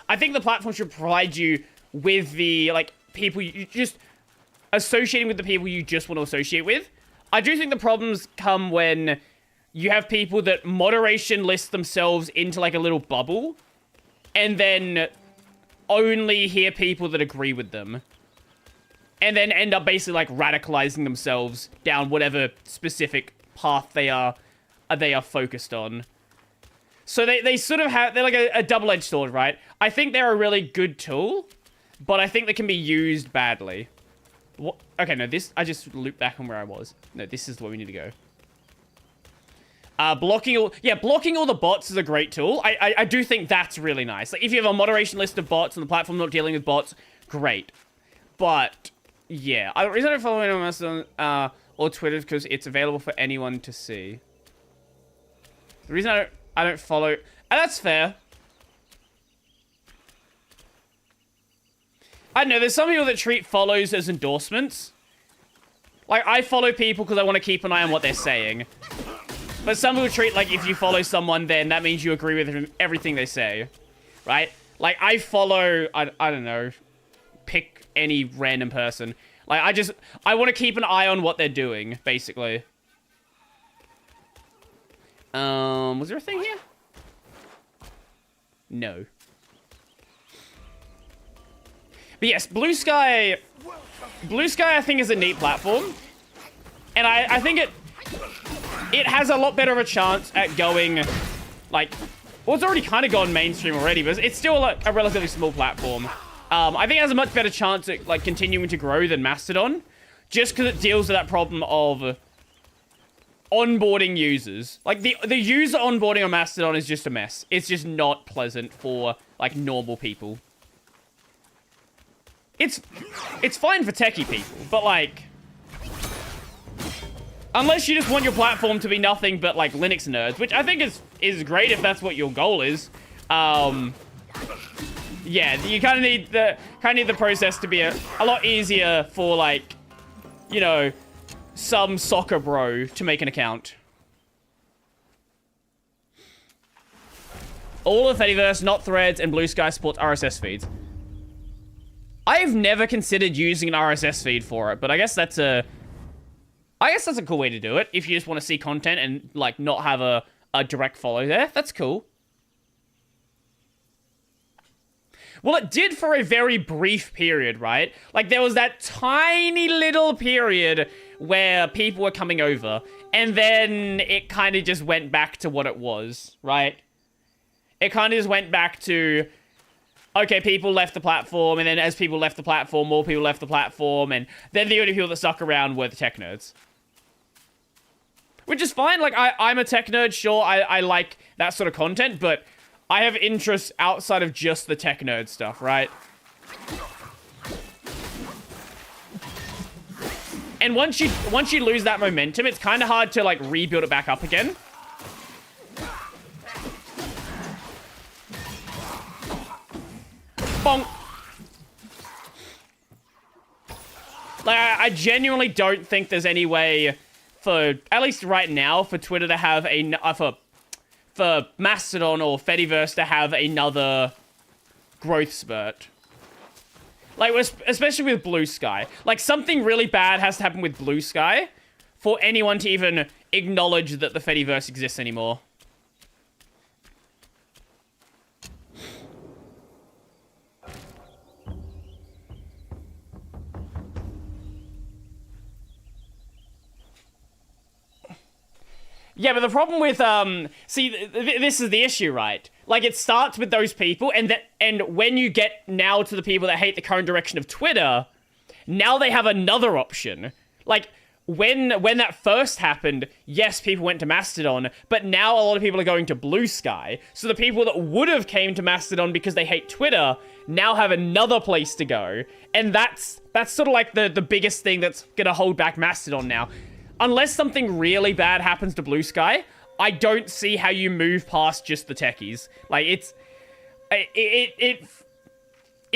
I think the platform should provide you with the, like, people you just associating with the people you just want to associate with. I do think the problems come when you have people that moderation list themselves into, like, a little bubble and then only hear people that agree with them. And then end up basically, like, radicalizing themselves down whatever specific path they are focused on. So they sort of have... They're like a double-edged sword, right? I think they're a really good tool, but I think they can be used badly. What? Okay, no, this... I just looped back on where I was. No, this is where we need to go. Blocking all the bots is a great tool. I do think that's really nice. Like, if you have a moderation list of bots and the platform not dealing with bots, great. But, yeah. The reason I don't follow anyone else on or Twitter is because it's available for anyone to see. The reason I don't follow... And that's fair. I don't know, there's some people that treat follows as endorsements. Like, I follow people because I want to keep an eye on what they're saying. But some people treat, like, if you follow someone, then that means you agree with everything they say. Right? Like, I follow, I don't know, pick any random person. Like, I want to keep an eye on what they're doing, basically. Was there a thing here? No. But yes, Blue Sky, I think, is a neat platform. And I think it has a lot better of a chance at going, like... Well, it's already kind of gone mainstream already, but it's still a relatively small platform. I think it has a much better chance at, like, continuing to grow than Mastodon. Just because it deals with that problem of onboarding users. Like, the user onboarding on Mastodon is just a mess. It's just not pleasant for, like, normal people. It's fine for techie people, but, like... Unless you just want your platform to be nothing but, like, Linux nerds, which I think is great if that's what your goal is. Yeah, you kind of need the process to be a lot easier for, like, you know, some soccer bro to make an account. All of Fediverse, not Threads, and Blue Sky supports RSS feeds. I've never considered using an RSS feed for it, but I guess that's a cool way to do it. If you just want to see content and, like, not have a direct follow there, that's cool. Well, it did for a very brief period, right? Like, there was that tiny little period where people were coming over, and then it kind of just went back to what it was, right? It kind of just went back to... Okay, people left the platform, and then as people left the platform, more people left the platform, and then the only people that stuck around were the tech nerds. Which is fine, like, I'm a tech nerd, sure, I like that sort of content, but I have interests outside of just the tech nerd stuff, right? And once you lose that momentum, it's kind of hard to, like, rebuild it back up again. Bonk. Like, I genuinely don't think there's any way for, at least right now, for Twitter to have for Mastodon or Fediverse to have another growth spurt. Like, especially with Blue Sky. Like, something really bad has to happen with Blue Sky for anyone to even acknowledge that the Fediverse exists anymore. Yeah, but the problem with, see, this is the issue, right? Like, it starts with those people, and when you get now to the people that hate the current direction of Twitter, now they have another option. Like, when that first happened, yes, people went to Mastodon, but now a lot of people are going to Blue Sky. So the people that would have came to Mastodon because they hate Twitter now have another place to go. And that's sort of like the biggest thing that's gonna hold back Mastodon now. Unless something really bad happens to Blue Sky, I don't see how you move past just the techies. Like, if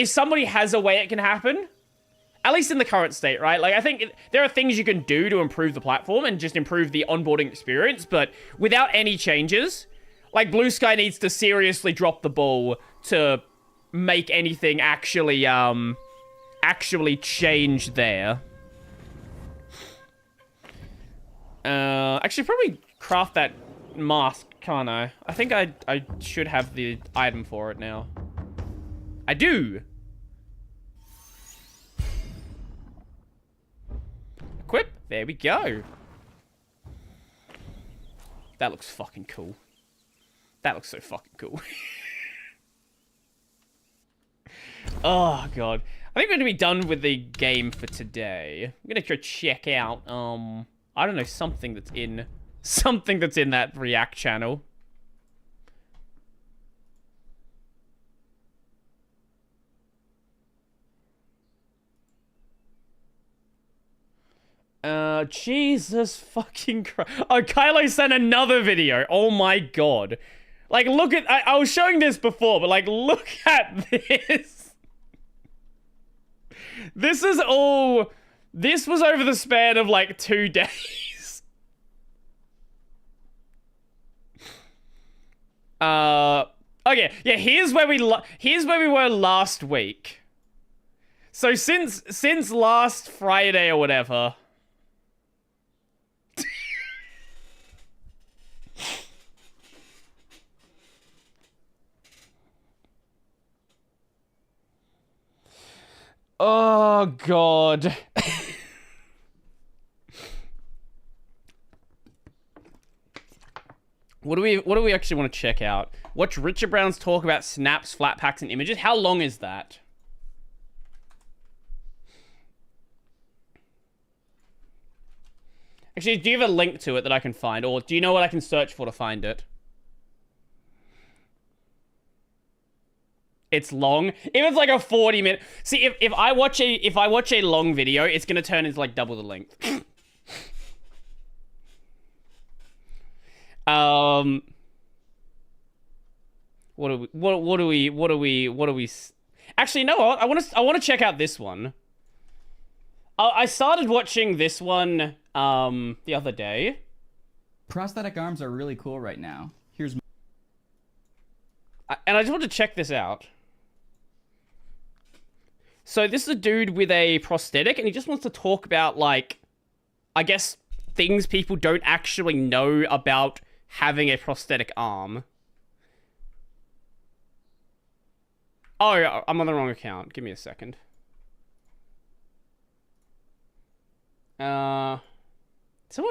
somebody has a way it can happen, at least in the current state, right? Like, I think there are things you can do to improve the platform and just improve the onboarding experience, but without any changes, like, Blue Sky needs to seriously drop the ball to make anything actually change there. Actually, probably craft that mask, can't I? I think I should have the item for it now. I do! Equip. There we go. That looks fucking cool. That looks so fucking cool. Oh, God. I think we're gonna be done with the game for today. I'm gonna go check out, I don't know, something that's in Something that's in that React channel. Jesus fucking Christ. Oh, Kylo sent another video. Oh my god. Like, look at... I was showing this before, but, like, look at this. This is all... This was over the span of, like, 2 days. Okay, yeah, here's where we were last week. So since last Friday or whatever... Oh god. What do we actually want to check out? Watch Richard Brown's talk about snaps, flat packs, and images. How long is that? Actually, do you have a link to it that I can find, or do you know what I can search for to find it? It's long. If it's like a 40-minute... See, if I watch a long video, it's gonna turn into like double the length. What do we... Actually, no, I want to check out this one. I started watching this one the other day. Prosthetic arms are really cool right now. Here's... And I just want to check this out. So this is a dude with a prosthetic, and he just wants to talk about, like, I guess, things people don't actually know about having a prosthetic arm. Oh, I'm on the wrong account. Give me a second. Someone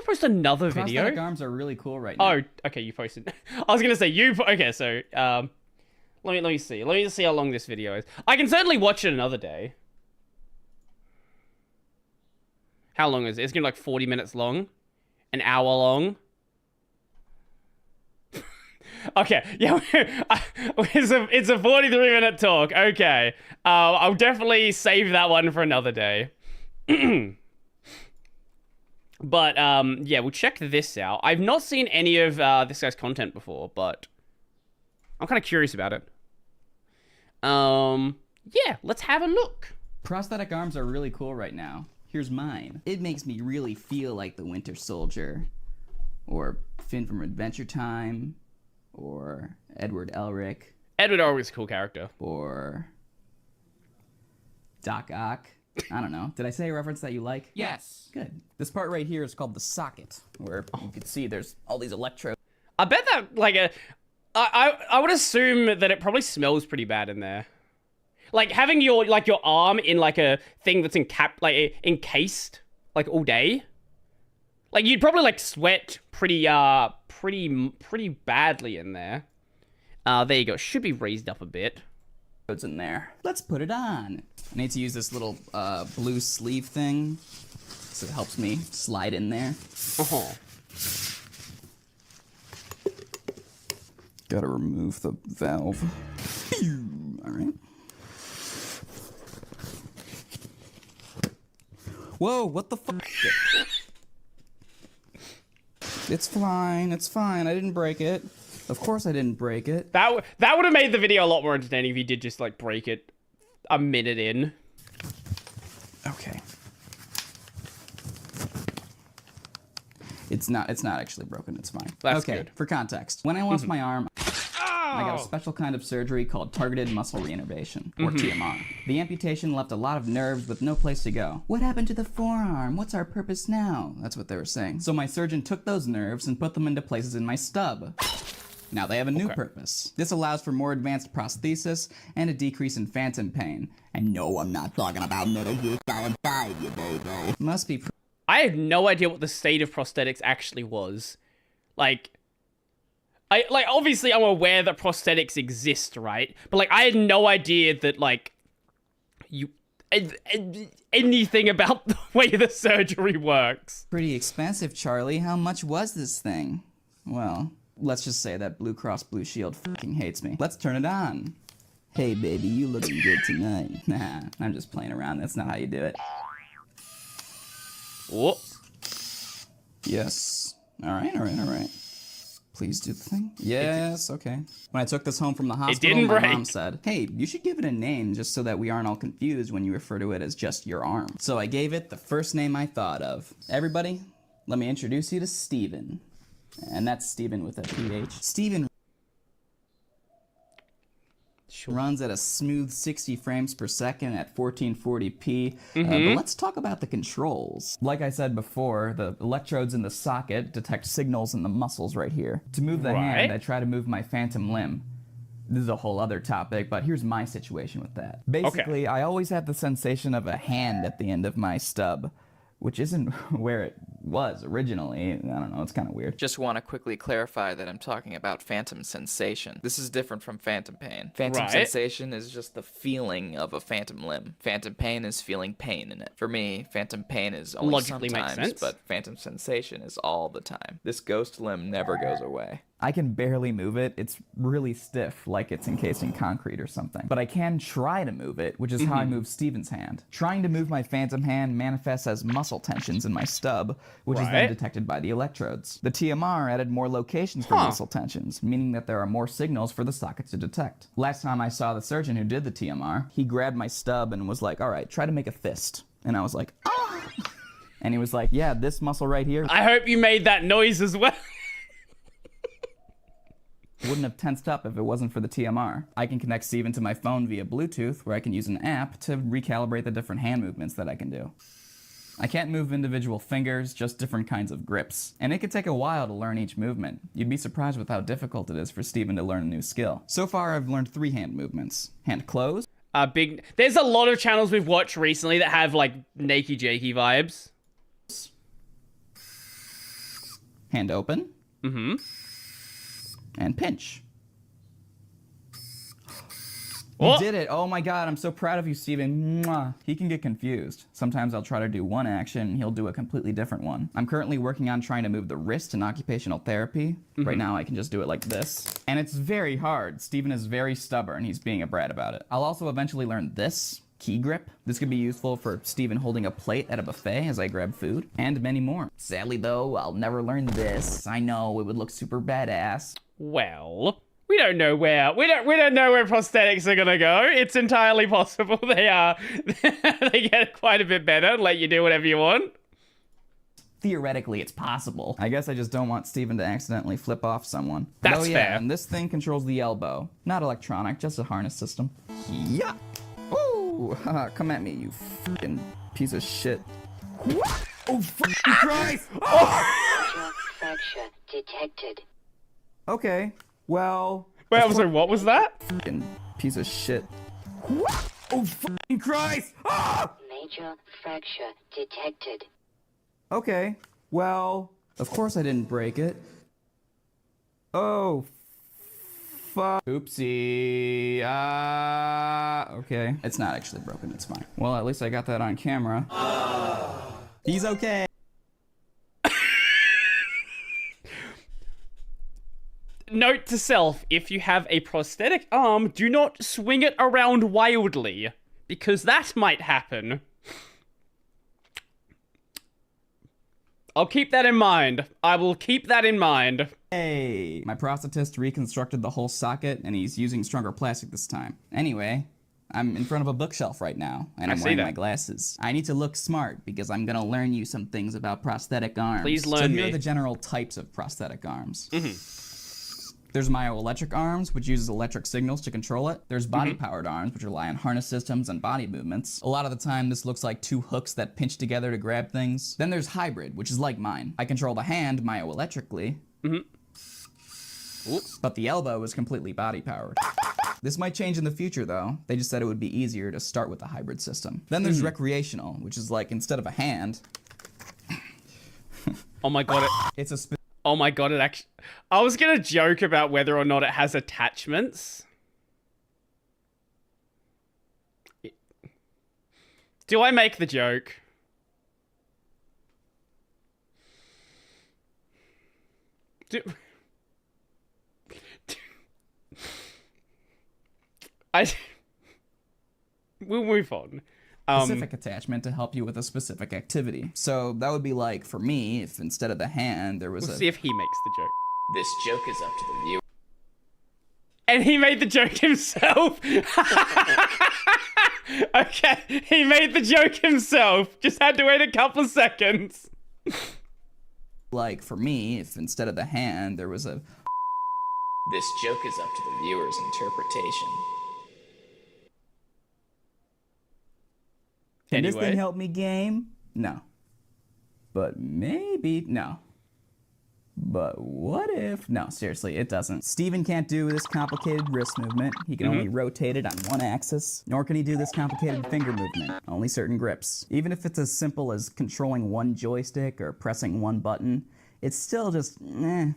post another video? Prosthetic arms are really cool right now. Oh, okay, you posted. I was gonna say you. Okay, so let me see. Let me just see how long this video is. I can certainly watch it another day. How long is it? It's gonna be like 40 minutes long, an hour long. Okay, yeah, it's a 43-minute talk. Okay, I'll definitely save that one for another day. But, yeah, we'll check this out. I've not seen any of this guy's content before, but I'm kind of curious about it. Yeah, let's have a look. Prosthetic arms are really cool right now. Here's mine. It makes me really feel like the Winter Soldier, or Finn from Adventure Time, or Edward Elric. Edward Elric's a cool character. Or Doc Ock. I don't know. Did I say a reference that you like? Yes. Good. This part right here is called the socket, where you can see there's all these electrodes. I bet that, like, I would assume that it probably smells pretty bad in there. Like, having your arm in, like, a thing that's encased, like, all day. Like, you'd probably, like, sweat pretty badly in there. There you go. It should be raised up a bit. It's in there. Let's put it on. I need to use this little blue sleeve thing, so it helps me slide in there. Gotta remove the valve. All right. Whoa, what the fuck? It's fine, it's fine. I didn't break it. Of course I didn't break it. That would have made the video a lot more entertaining if you did just, like, break it a minute in. Okay. It's not actually broken, it's fine. That's okay, good. For context. When I lost my arm, I got a special kind of surgery called targeted muscle reinnervation, or TMR. The amputation left a lot of nerves with no place to go. What happened to the forearm? What's our purpose now? That's what they were saying. So my surgeon took those nerves and put them into places in my stub. Now they have a new purpose. This allows for more advanced prosthesis and a decrease in phantom pain. And no, I'm not talking about Metal Gear Solid 5, you baby. Must be... I had no idea what the state of prosthetics actually was. Like, obviously I'm aware that prosthetics exist, right? But, like, I had no idea that, like, anything about the way the surgery works. Pretty expensive, Charlie. How much was this thing? Well, let's just say that Blue Cross Blue Shield fucking hates me. Let's turn it on. Hey, baby, you looking good tonight. Nah, I'm just playing around. That's not how you do it. Whoop. Yes. All right. Please do the thing. Yes, okay. When I took this home from the hospital, didn't my break. mom said, hey, you should give it a name just so that we aren't all confused when you refer to it as just your arm. So I gave it the first name I thought of. Everybody, let me introduce you to Steven. And that's Steven with a PH. Steven runs at a smooth 60 frames per second at 1440p. But let's talk about the controls. Like I said before, the electrodes in the socket detect signals in the muscles right here. To move the hand, I try to move my phantom limb. This is a whole other topic, but here's my situation with that. Basically, I always have the sensation of a hand at the end of my stub, which isn't where it was originally. I don't know, it's kind of weird. Just want to quickly clarify that I'm talking about phantom sensation. This is different from phantom pain. Phantom sensation is just the feeling of a phantom limb. Phantom pain is feeling pain in it. For me, phantom pain is only Logically makes sometimes, sense. but phantom sensation is all the time. This ghost limb never goes away. I can barely move it. It's really stiff, like it's encased in concrete or something. But I can try to move it, which is how I move Steven's hand. Trying to move my phantom hand manifests as muscle tensions in my stub, which is then detected by the electrodes. The TMR added more locations for muscle tensions, meaning that there are more signals for the socket to detect. Last time I saw the surgeon who did the TMR, he grabbed my stub and was like, all right, try to make a fist. And I was like, ah! And he was like, yeah, this muscle right here. I hope you made that noise as well. Wouldn't have tensed up if it wasn't for the TMR. I can connect Steven to my phone via Bluetooth, where I can use an app to recalibrate the different hand movements that I can do. I can't move individual fingers, just different kinds of grips. And it could take a while to learn each movement. You'd be surprised with how difficult it is for Steven to learn a new skill. So far, I've learned 3 hand movements. Hand close. There's a lot of channels we've watched recently that have, like, Nakey Jakey vibes. Hand open. And pinch. You did it. Oh my god, I'm so proud of you, Steven. Mwah. He can get confused. Sometimes I'll try to do one action and he'll do a completely different one. I'm currently working on trying to move the wrist in occupational therapy. Right now I can just do it like this. And it's very hard. Steven is very stubborn. He's being a brat about it. I'll also eventually learn this. Key grip. This could be useful for Steven holding a plate at a buffet as I grab food. And many more. Sadly though, I'll never learn this. I know, it would look super badass. Well, we don't know where prosthetics are gonna go. It's entirely possible they get quite a bit better and let you do whatever you want. Theoretically, it's possible. I guess I just don't want Steven to accidentally flip off someone. That's fair. And this thing controls the elbow. Not electronic, just a harness system. Yeah. Ooh, come at me, you fucking piece of shit. Oh, fucking Christ! Major fracture detected. Okay, well... So what was that? Fucking piece of shit. Oh, fucking Christ! Ah! Major fracture detected. Okay, well... Of course I didn't break it. Oh, fuck. Oopsie. Okay. It's not actually broken, it's fine. Well, at least I got that on camera. He's okay. Note to self, if you have a prosthetic arm, do not swing it around wildly, because that might happen. I'll keep that in mind. I will keep that in mind. Hey! My prosthetist reconstructed the whole socket, and he's using stronger plastic this time. Anyway, I'm in front of a bookshelf right now, and I'm wearing my glasses. I need to look smart, because I'm gonna learn you some things about prosthetic arms. Please learn me. So here are the general types of prosthetic arms. There's myoelectric arms, which uses electric signals to control it. There's body-powered arms, which rely on harness systems and body movements. A lot of the time, this looks like 2 hooks that pinch together to grab things. Then there's hybrid, which is like mine. I control the hand myoelectrically, but the elbow is completely body-powered. This might change in the future, though. They just said it would be easier to start with the hybrid system. Then there's recreational, which is like, instead of a hand... Oh my god, it's a... Oh my god, it actually... I was gonna joke about whether or not it has attachments. Do I make the joke? We'll move on. Specific attachment to help you with a specific activity. So that would be like, for me, if instead of the hand, there was We'll a... see if he makes the joke. This joke is up to the viewer. And he made the joke himself. Okay, he made the joke himself. Just had to wait a couple seconds. Like, for me, if instead of the hand, there was a... This joke is up to the viewer's interpretation. Can this Anyway. thing help me game? No. But maybe... No. But what if... No, seriously, it doesn't. Steven can't do this complicated wrist movement. He can only rotate it on one axis. Nor can he do this complicated finger movement. Only certain grips. Even if it's as simple as controlling one joystick or pressing one button, it's still just... For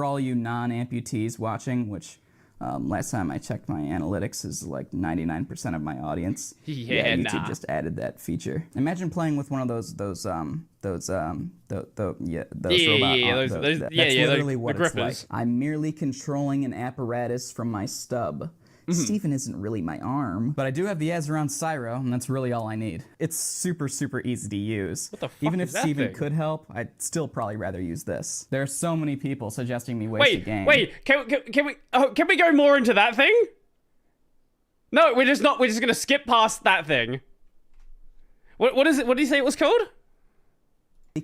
all you non-amputees watching, which... last time I checked my analytics is like 99% of my audience. Yeah, YouTube nah. just added that feature. Imagine playing with one of those robot. That's literally the what it's like. grippers. I'm merely controlling an apparatus from my stub. Stephen isn't really my arm, but I do have the Azeron Syro, and that's really all I need. It's super, super easy to use. What the fuck Even if is that Steven thing? could help, I'd still probably rather use this. There are so many people suggesting me waste a game. Wait, can we go more into that thing? No, we're just gonna skip past that thing. What is it? What did you say it was called?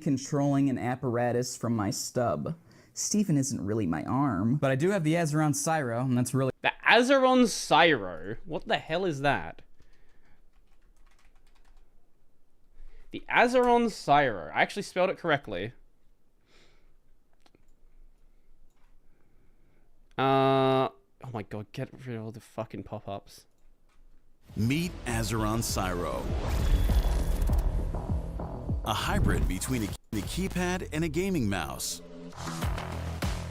Controlling an apparatus from my stub. Stephen isn't really my arm, but I do have the Azeron Syro, and that's really... The Azeron Syro. What the hell is that? The Azeron Syro. I actually spelled it correctly. Oh my god, get rid of all the fucking pop-ups. Meet Azeron Syro. A hybrid between a keypad and a gaming mouse.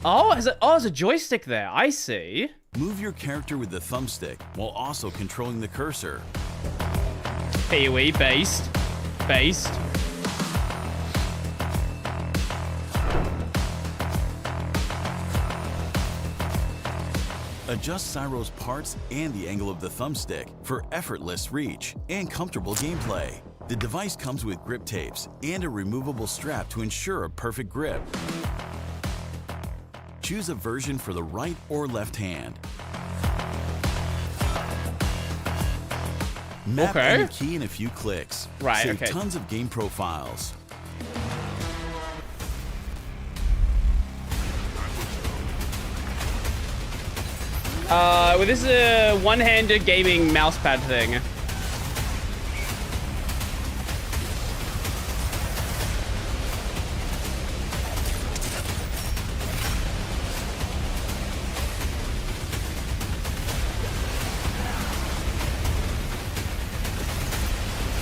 Oh, there's a joystick there. I see. Move your character with the thumbstick while also controlling the cursor. PoE based. Adjust Syro's parts and the angle of the thumbstick for effortless reach and comfortable gameplay. The device comes with grip tapes and a removable strap to ensure a perfect grip. Choose a version for the right or left hand. Map any key in a few clicks. Right, Save okay. tons of game profiles. Well, this is a one-handed gaming mousepad thing.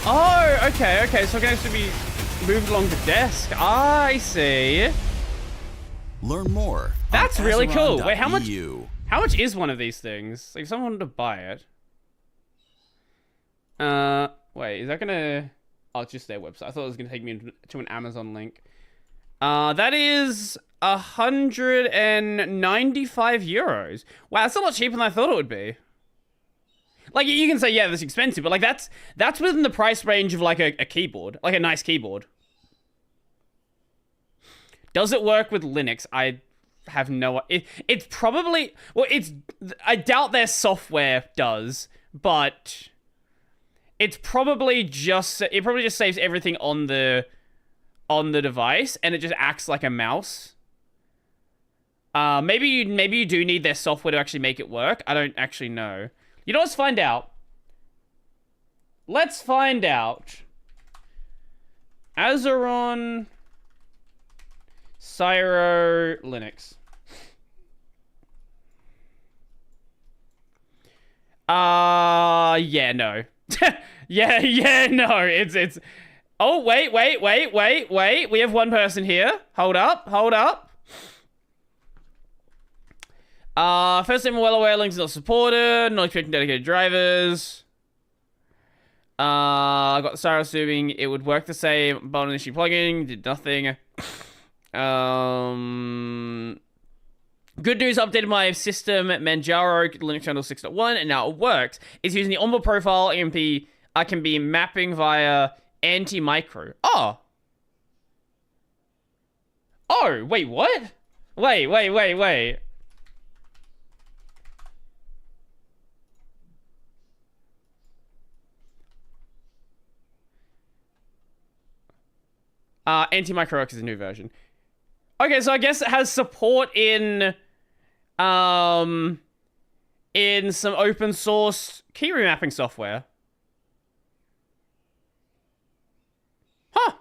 Oh, okay, so it can actually be moved along the desk. I see. Learn more. That's on really cool. Wait, how Azeron.eu. much is one of these things? Like, if someone wanted to buy it. Wait, is that gonna... Oh, it's just their website. I thought it was gonna take me to an Amazon link. That is 195 euros. Wow, that's a lot cheaper than I thought it would be. Like, you can say, yeah, that's expensive, but like that's within the price range of like a keyboard, like a nice keyboard. Does it work with Linux? I have no... It's probably... Well, I doubt their software does, but it's probably just... It probably just saves everything on the device, and it just acts like a mouse. Maybe you do need their software to actually make it work. I don't actually know. You know, let's find out. Let's find out. Azeron Syro Linux. Yeah, no. yeah, no. It's. Oh, wait. We have one person here. Hold up. First name, well aware, links not supported. Not expecting dedicated drivers. I got the Cyrus assuming it would work the same, but initially plugging, did nothing. Good news, updated my system, Manjaro, Linux kernel 6.1, and now it works. It's using the onboard profile, I can be mapping via anti-micro. Oh! Oh, wait, what? Wait. Anti-micro-X is a new version. Okay, so I guess it has support in some open source key remapping software. Huh.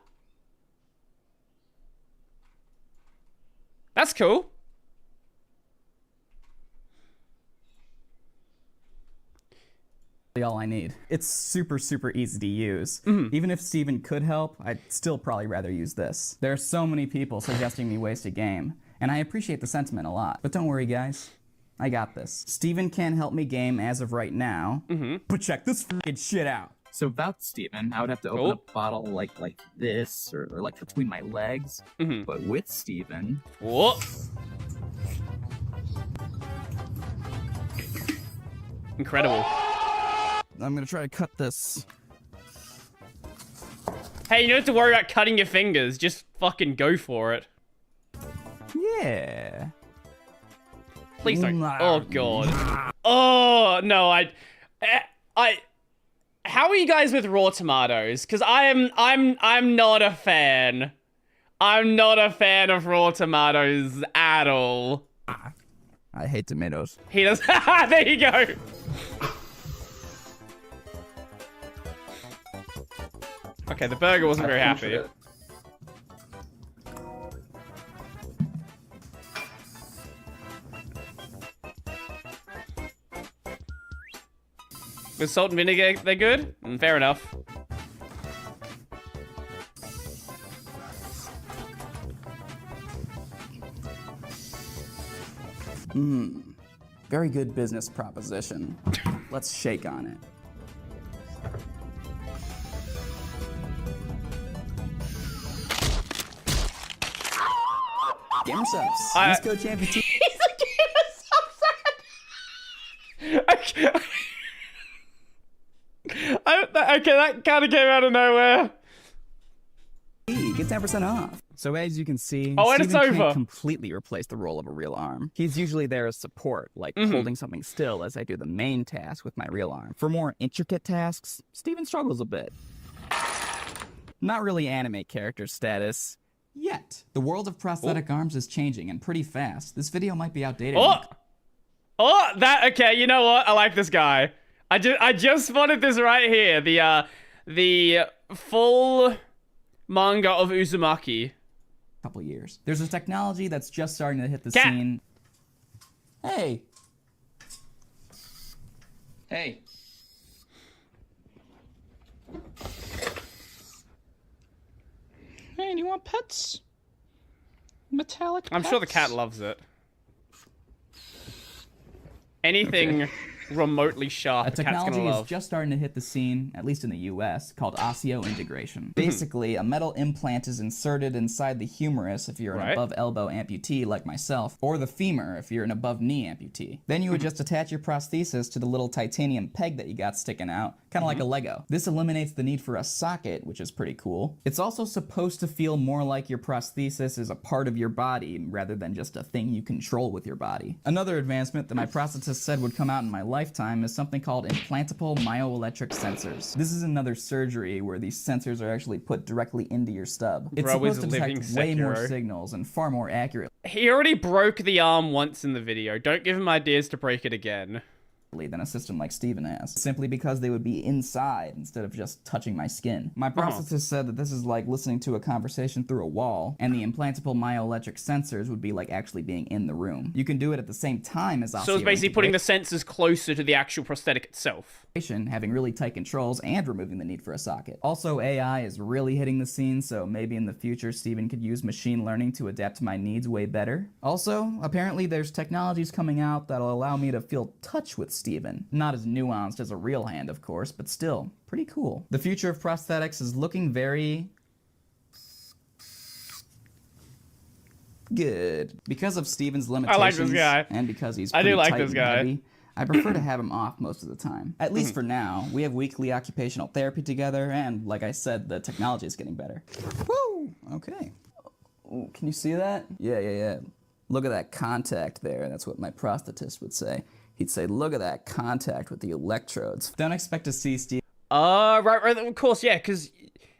That's cool. All I need. It's super easy to use. Even if Steven could help, I'd still probably rather use this. There are so many people suggesting me waste a game, and I appreciate the sentiment a lot. But don't worry, guys. I got this. Steven can't help me game as of right now, but check this f***ing shit out. So without Steven, I would have to open a bottle like this, or like between my legs. But with Steven... Whoa! Incredible. I'm gonna try to cut this. Hey, you don't have to worry about cutting your fingers. Just fucking go for it. Yeah. Please don't. Oh god. Oh no, I. How are you guys with raw tomatoes? Because I'm not a fan. I'm not a fan of raw tomatoes at all. I hate tomatoes. He does. There you go. Okay, the burger wasn't very happy. With salt and vinegar, they're good? Fair enough. Very good business proposition. Let's shake on it. Gamer subs. Let's go champion. He's a gamer subset. Okay, that kind of came out of nowhere. Get 10% off. So as you can see, and it's Steven over. can't completely replace the role of a real arm. He's usually there as support, like holding something still as I do the main task with my real arm. For more intricate tasks, Steven struggles a bit. Not really anime character status. Yet. The world of prosthetic arms is changing, and pretty fast. This video might be outdated. Okay, you know what? I like this guy. I just spotted this right here. The full manga of Uzumaki. Couple years. There's a technology that's just starting to hit the scene. Hey. Hey. Hey, do you want pets? Metallic pets? I'm sure the cat loves it. Anything remotely sharp, A the cat's technology gonna is love. just starting to hit the scene, at least in the US, called osseointegration. Basically, a metal implant is inserted inside the humerus if you're an above elbow amputee like myself, or the femur if you're an above knee amputee. Then you would just attach your prosthesis to the little titanium peg that you got sticking out, kind of like a Lego. This eliminates the need for a socket, which is pretty cool. It's also supposed to feel more like your prosthesis is a part of your body rather than just a thing you control with your body. Another advancement that my prosthetist said would come out in my lifetime is something called implantable myoelectric sensors. This is another surgery where these sensors are actually put directly into your stub. It's supposed to detect way more signals and far more accurately. He already broke the arm once in the video. Don't give him ideas to break it again. Than a system like Steven has, simply because they would be inside instead of just touching my skin. My prosthetist said that this is like listening to a conversation through a wall, and the implantable myoelectric sensors would be like actually being in the room. You can do it at the same time as So it's basically putting the sensors closer to the actual prosthetic itself. Having really tight controls and removing the need for a socket. Also, AI is really hitting the scene, so maybe in the future Steven could use machine learning to adapt to my needs way better. Also, apparently there's technologies coming out that'll allow me to feel touch with Steven. Not as nuanced as a real hand, of course, but still, pretty cool. The future of prosthetics is looking very... good. Because of Steven's limitations, I like this guy. and because he's I pretty do like tight this and guy. heavy, I prefer to have him off most of the time. At least for now. We have weekly occupational therapy together, and like I said, the technology is getting better. Woo! Okay. Ooh, can you see that? Yeah. Look at that contact there. That's what my prosthetist would say. He'd say, look at that contact with the electrodes. Don't expect to see Steve. Right, of course, yeah, because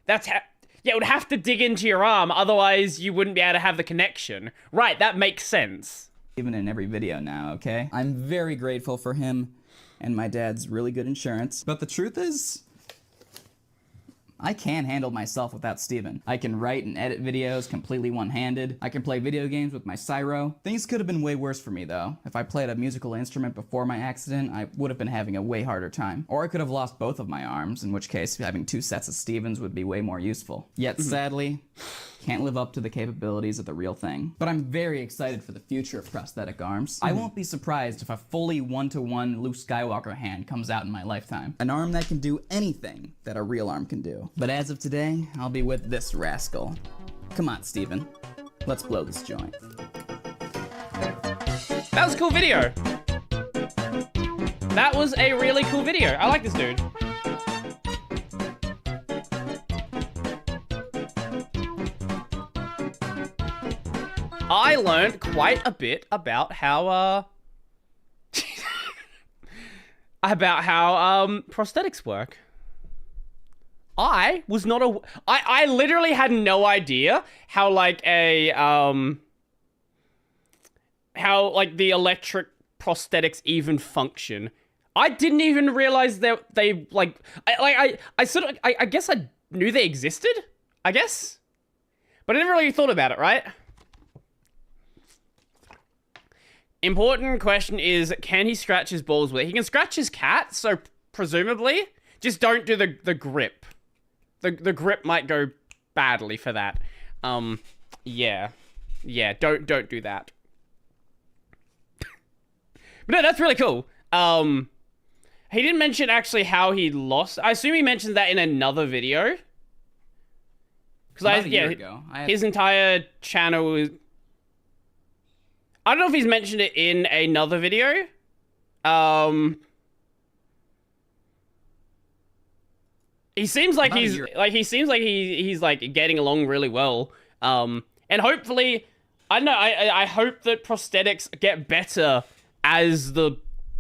that's how... Yeah, it would have to dig into your arm, otherwise you wouldn't be able to have the connection. Right, that makes sense. Even in every video now, okay? I'm very grateful for him and my dad's really good insurance. But the truth is, I can handle myself without Steven. I can write and edit videos completely one-handed. I can play video games with my Cyro. Things could have been way worse for me, though. If I played a musical instrument before my accident, I would have been having a way harder time. Or I could have lost both of my arms, in which case having 2 sets of Stevens would be way more useful. Yet, sadly, can't live up to the capabilities of the real thing. But I'm very excited for the future of prosthetic arms. I won't be surprised if a fully one-to-one Luke Skywalker hand comes out in my lifetime. An arm that can do anything that a real arm can do. But as of today, I'll be with this rascal. Come on, Steven. Let's blow this joint. That was a cool video. That was a really cool video. I like this dude. I learned quite a bit about how, prosthetics work. I was not I literally had no idea how, like, how, like, the electric prosthetics even function. I didn't even realize that they, like, I guess I knew they existed, I guess. But I never really thought about it, right? Important question is, can he scratch his balls with it? He can scratch his cat, so presumably. Just don't do the grip. The grip might go badly for that. Yeah. Yeah, don't do that. But no, that's really cool. He didn't mention actually how he lost. I assume he mentioned that in another video. About a year ago. His entire channel is... I don't know if he's mentioned it in another video. He seems like he's like getting along really well. And hopefully, I don't know, I hope that prosthetics get better as the,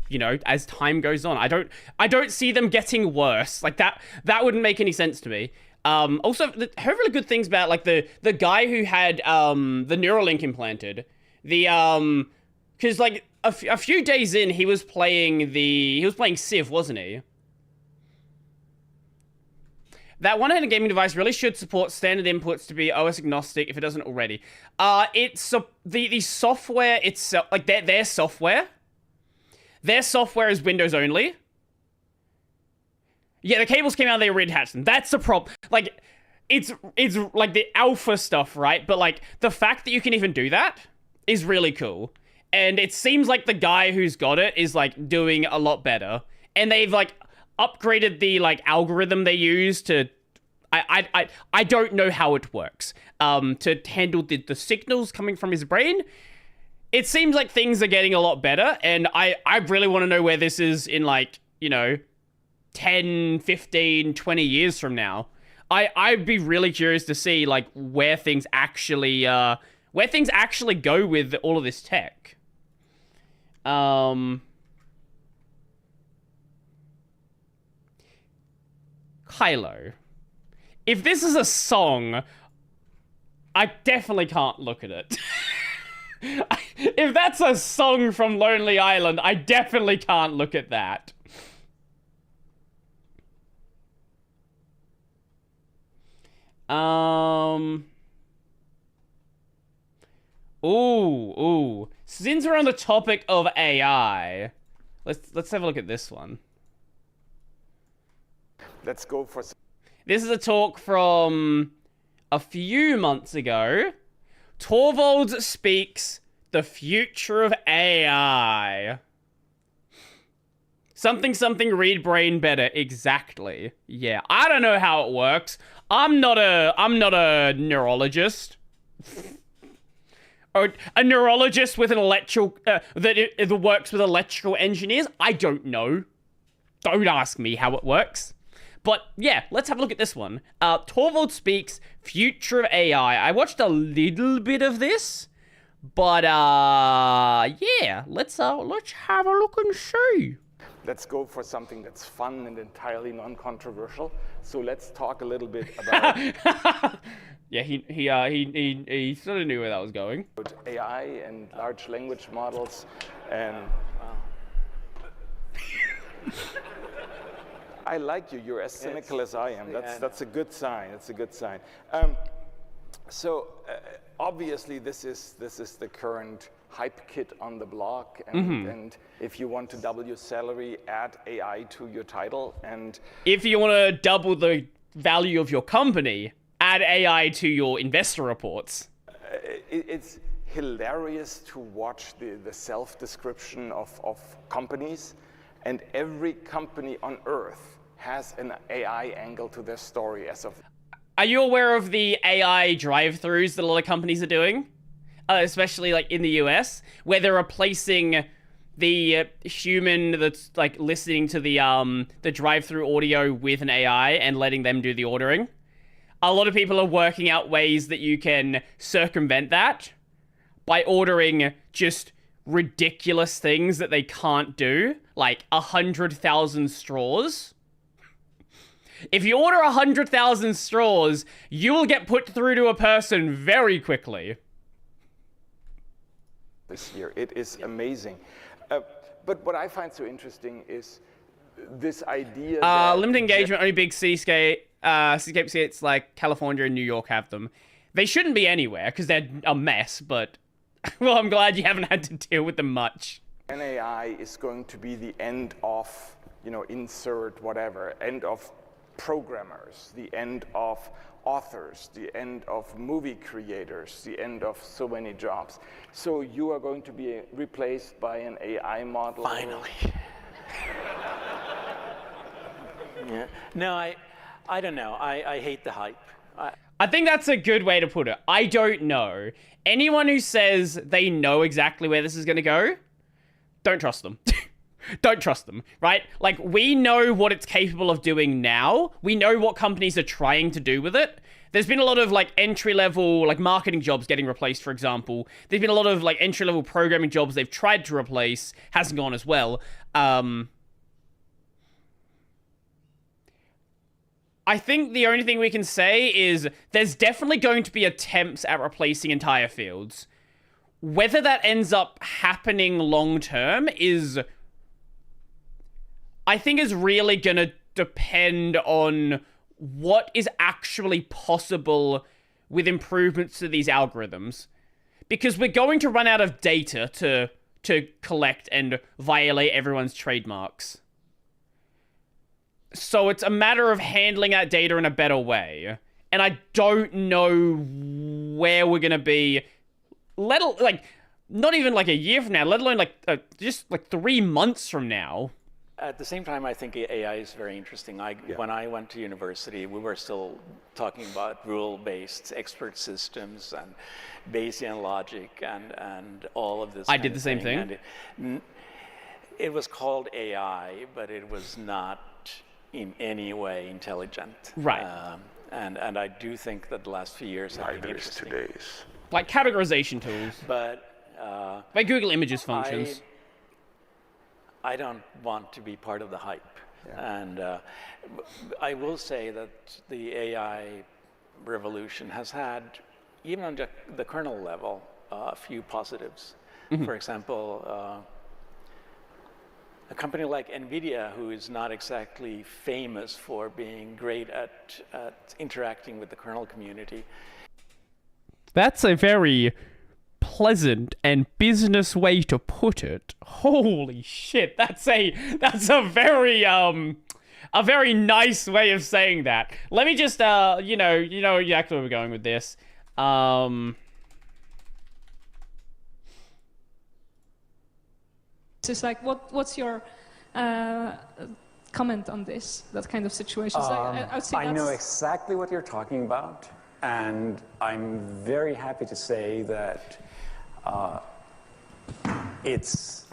you know, as time goes on. I don't see them getting worse. Like that wouldn't make any sense to me. Also, I heard really good things about, like, the guy who had the Neuralink implanted. Because, like, a few days in, he was playing Civ, wasn't he? That one-handed gaming device really should support standard inputs to be OS agnostic if it doesn't already. It's the software itself, like their software is Windows only. Yeah, the cables came out, they reattached them. That's the problem. Like, it's like the alpha stuff, right? But, like, the fact that you can even do that is really cool. And it seems like the guy who's got it is, like, doing a lot better. And they've, like, upgraded the, like, algorithm they use to... I don't know how it works. To handle the signals coming from his brain. It seems like things are getting a lot better. And I really want to know where this is in, like, you know, 10, 15, 20 years from now. I'd be really curious to see, like, where things actually go with all of this tech. Kylo. If this is a song, I definitely can't look at it. If that's a song from Lonely Island, I definitely can't look at that. Ooh. Since we're on the topic of AI, let's have a look at this one. Let's go for... This is a talk from a few months ago. Torvalds speaks the future of AI. Something something read brain better. Exactly. Yeah. I don't know how it works. I'm not a neurologist. Or a neurologist with an electrical that works with electrical engineers. I don't know. Don't ask me how it works. But yeah, let's have a look at this one. Torvald Speaks Future of AI. I watched a little bit of this, but yeah, let's have a look and see. Let's go for something that's fun and entirely non-controversial. So let's talk a little bit about yeah, he sort of knew where that was going. AI and large language models, and I like you. You're as cynical as I am. That's a good sign. That's a good sign. Obviously, this is the current hype kit on the block, and if you want to double your salary, add AI to your title, and if you want to double the value of your company, add AI to your investor reports. It's hilarious to watch the self-description of companies, and every company on Earth has an AI angle to their story as of. Are you aware of the AI drive-thrus that a lot of companies are doing? Especially like in the US, where they're replacing the human that's like listening to the drive-through audio with an AI and letting them do the ordering. A lot of people are working out ways that you can circumvent that by ordering just ridiculous things that they can't do, like 100,000 straws. If you order 100,000 straws, you will get put through to a person very quickly. This year, it is amazing. But what I find so interesting is this idea that limited engagement, only big seascape states like California and New York have them. They shouldn't be anywhere because they're a mess, but well, I'm glad you haven't had to deal with them much. AI is going to be the end of, insert whatever, end of programmers, the end of authors, the end of movie creators, the end of so many jobs. So you are going to be replaced by an AI model. Finally. Yeah. No, I don't know. I hate the hype. I think that's a good way to put it. I don't know. Anyone who says they know exactly where this is going to go, don't trust them. Don't trust them, right? Like, we know what it's capable of doing now. We know what companies are trying to do with it. There's been a lot of, like, entry-level, like, marketing jobs getting replaced, for example. There's been a lot of, like, entry-level programming jobs they've tried to replace. Hasn't gone as well. I think the only thing we can say is there's definitely going to be attempts at replacing entire fields. Whether that ends up happening long-term I think is really going to depend on what is actually possible with improvements to these algorithms. Because we're going to run out of data to collect and violate everyone's trademarks. So it's a matter of handling that data in a better way. And I don't know where we're going to be, not even like a year from now, let alone just 3 months from now. At the same time, I think AI is very interesting. When I went to university, we were still talking about rule-based expert systems and Bayesian logic and all of this. I did the same thing. And it was called AI, but it was not in any way intelligent. Right. And I do think that the last few years have been interesting. Like categorization tools. But like Google Images functions. I don't want to be part of the hype. Yeah. And I will say that the AI revolution has had, even on the kernel level, a few positives. Mm-hmm. For example, a company like NVIDIA, who is not exactly famous for being great at interacting with the kernel community. That's a very pleasant and business way to put it. Holy shit, that's a very nice way of saying that. Let me just you know exactly where we're going with this. It's like what's your comment on this, that kind of situation? I know exactly what you're talking about, and I'm very happy to say that it's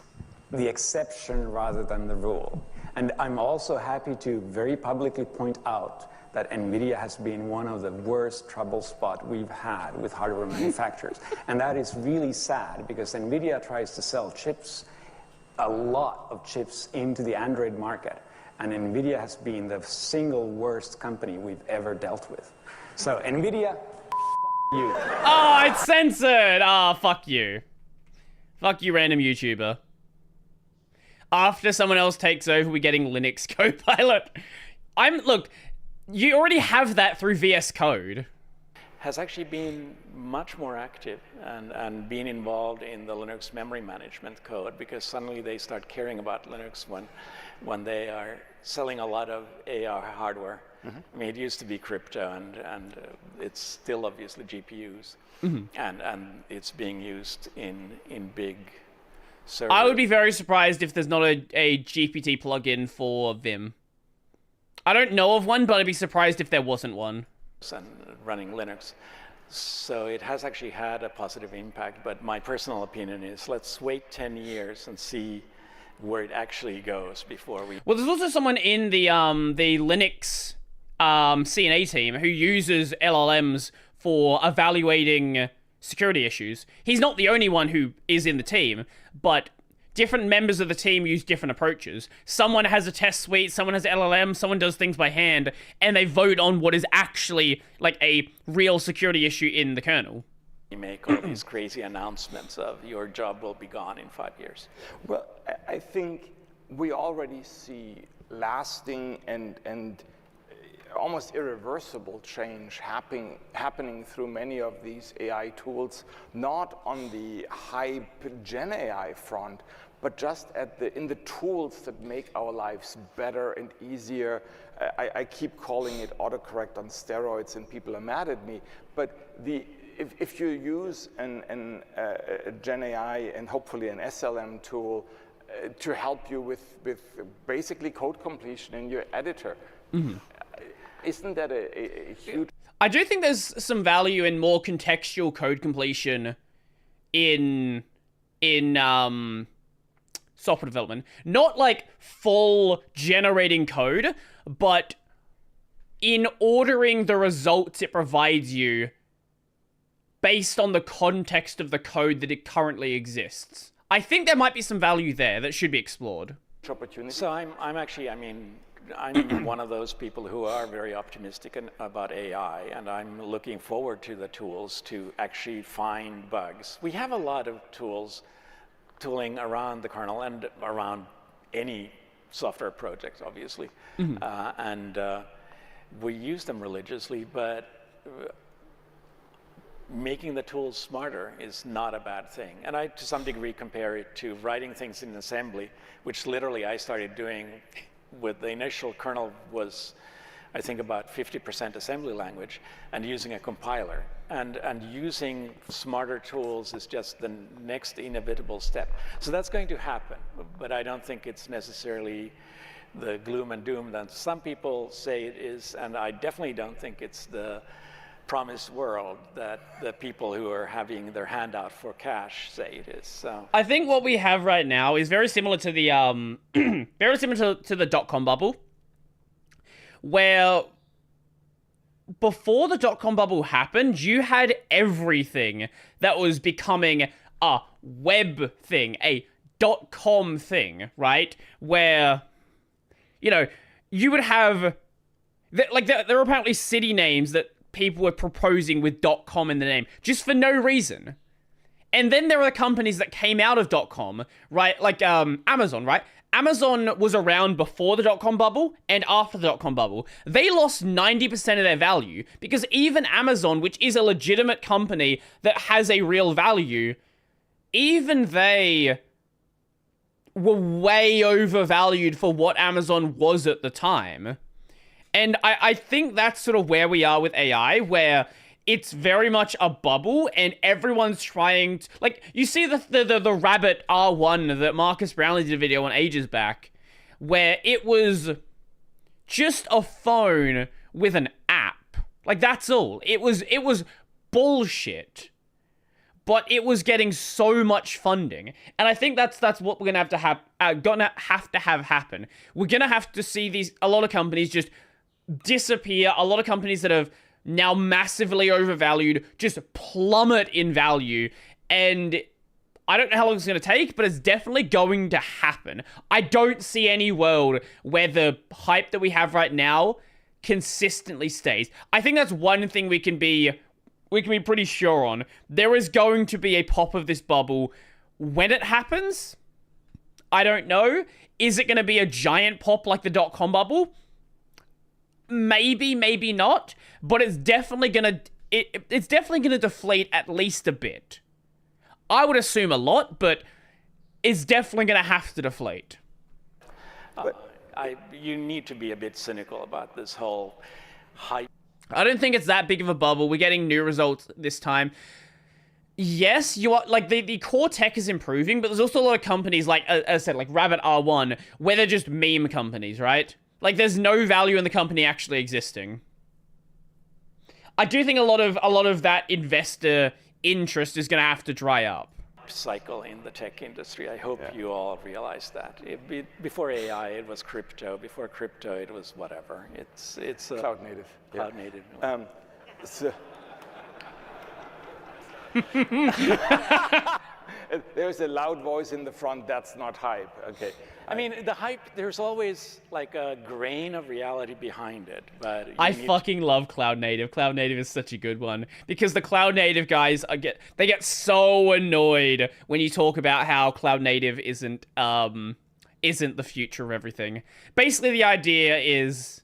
the exception rather than the rule. And I'm also happy to very publicly point out that NVIDIA has been one of the worst trouble spot we've had with hardware manufacturers. And that is really sad, because NVIDIA tries to sell chips, a lot of chips, into the Android market. And NVIDIA has been the single worst company we've ever dealt with. So NVIDIA, you. Oh, it's censored! Ah, fuck you. Fuck you, random YouTuber. After someone else takes over, we're getting Linux Copilot. Look, you already have that through VS Code. Has actually been much more active and been involved in the Linux memory management code, because suddenly they start caring about Linux when they are selling a lot of AR hardware. I mean, it used to be crypto, and it's still obviously GPUs, and it's being used in big servers. I would be very surprised if there's not a GPT plugin for Vim. I don't know of one, but I'd be surprised if there wasn't one. And running Linux. So it has actually had a positive impact, but my personal opinion is let's wait 10 years and see where it actually goes before we... Well, there's also someone in the Linux CNA team who uses LLMs for evaluating security issues. He's not the only one who is in the team, but different members of the team use different approaches. Someone has a test suite, someone has LLM, someone does things by hand, and they vote on what is actually like a real security issue in the kernel. You make all these crazy announcements of your job will be gone in 5 years. Well, I think we already see lasting and almost irreversible change happening through many of these AI tools, not on the hype Gen AI front, but just in the tools that make our lives better and easier. I keep calling it autocorrect on steroids, and people are mad at me. But if you use a Gen AI and hopefully an SLM tool to help you with basically code completion in your editor, isn't that a huge... I do think there's some value in more contextual code completion in software development. Not like full generating code, but in ordering the results it provides you based on the context of the code that it currently exists. I think there might be some value there that should be explored. So I'm actually, I'm one of those people who are very optimistic about AI, and I'm looking forward to the tools to actually find bugs. We have a lot of tooling around the kernel and around any software project, obviously. And we use them religiously, but making the tools smarter is not a bad thing. And I, to some degree, compare it to writing things in assembly, which literally I started doing with the initial kernel was, I think, about 50% assembly language, and using a compiler. And using smarter tools is just the next inevitable step. So that's going to happen, but I don't think it's necessarily the gloom and doom that some people say it is, and I definitely don't think it's the promised world that the people who are having their hand out for cash say it is. So I think what we have right now is very similar to the very similar to the dot-com bubble, where before the dot-com bubble happened, you had everything that was becoming a web thing, a dot-com thing, right? Where, you know, you would have there were apparently city names that people were proposing with .com in the name, just for no reason. And then there are the companies that came out of .com, right? Like Amazon, right? Amazon was around before the .com bubble and after the .com bubble. They lost 90% of their value because even Amazon, which is a legitimate company that has a real value, even they were way overvalued for what Amazon was at the time. And I think that's sort of where we are with AI, where it's very much a bubble and everyone's trying to... Like, you see the rabbit R1 that Marcus Brownlee did a video on ages back. where it was just a phone with an app. Like, that's all. It was bullshit. But it was getting so much funding. And I think that's what we're gonna have to have happen. We're gonna have to see a lot of companies just disappear. A lot of companies that have now massively overvalued just plummet in value. And I don't know how long it's gonna take, but it's definitely going to happen. I don't see any world where the hype that we have right now consistently stays. I think that's one thing we can be pretty sure on. There is going to be a pop of this bubble. When it happens, I don't know. Is it going to be a giant pop like the .com bubble? Maybe, maybe not. But it's definitely going to deflate at least a bit. I would assume a lot, but it's definitely going to have to deflate. You need to be a bit cynical about this whole hype. I don't think it's that big of a bubble. We're getting new results this time. Yes, you are, like, the core tech is improving, but there's also a lot of companies, like, as I said, like Rabbit R1, where they're just meme companies, right? Like, there's no value in the company actually existing. I do think a lot of that investor interest is going to have to dry up. Cycle in the tech industry. I hope you all realize that. Before AI, it was crypto. Before crypto, it was whatever. It's cloud native. Cloud native. There's a loud voice in the front. That's not hype. Okay. I mean, the hype. There's always like a grain of reality behind it, but I fucking love cloud native. Cloud native is such a good one because the cloud native guys they get so annoyed when you talk about how cloud native isn't the future of everything. Basically, the idea is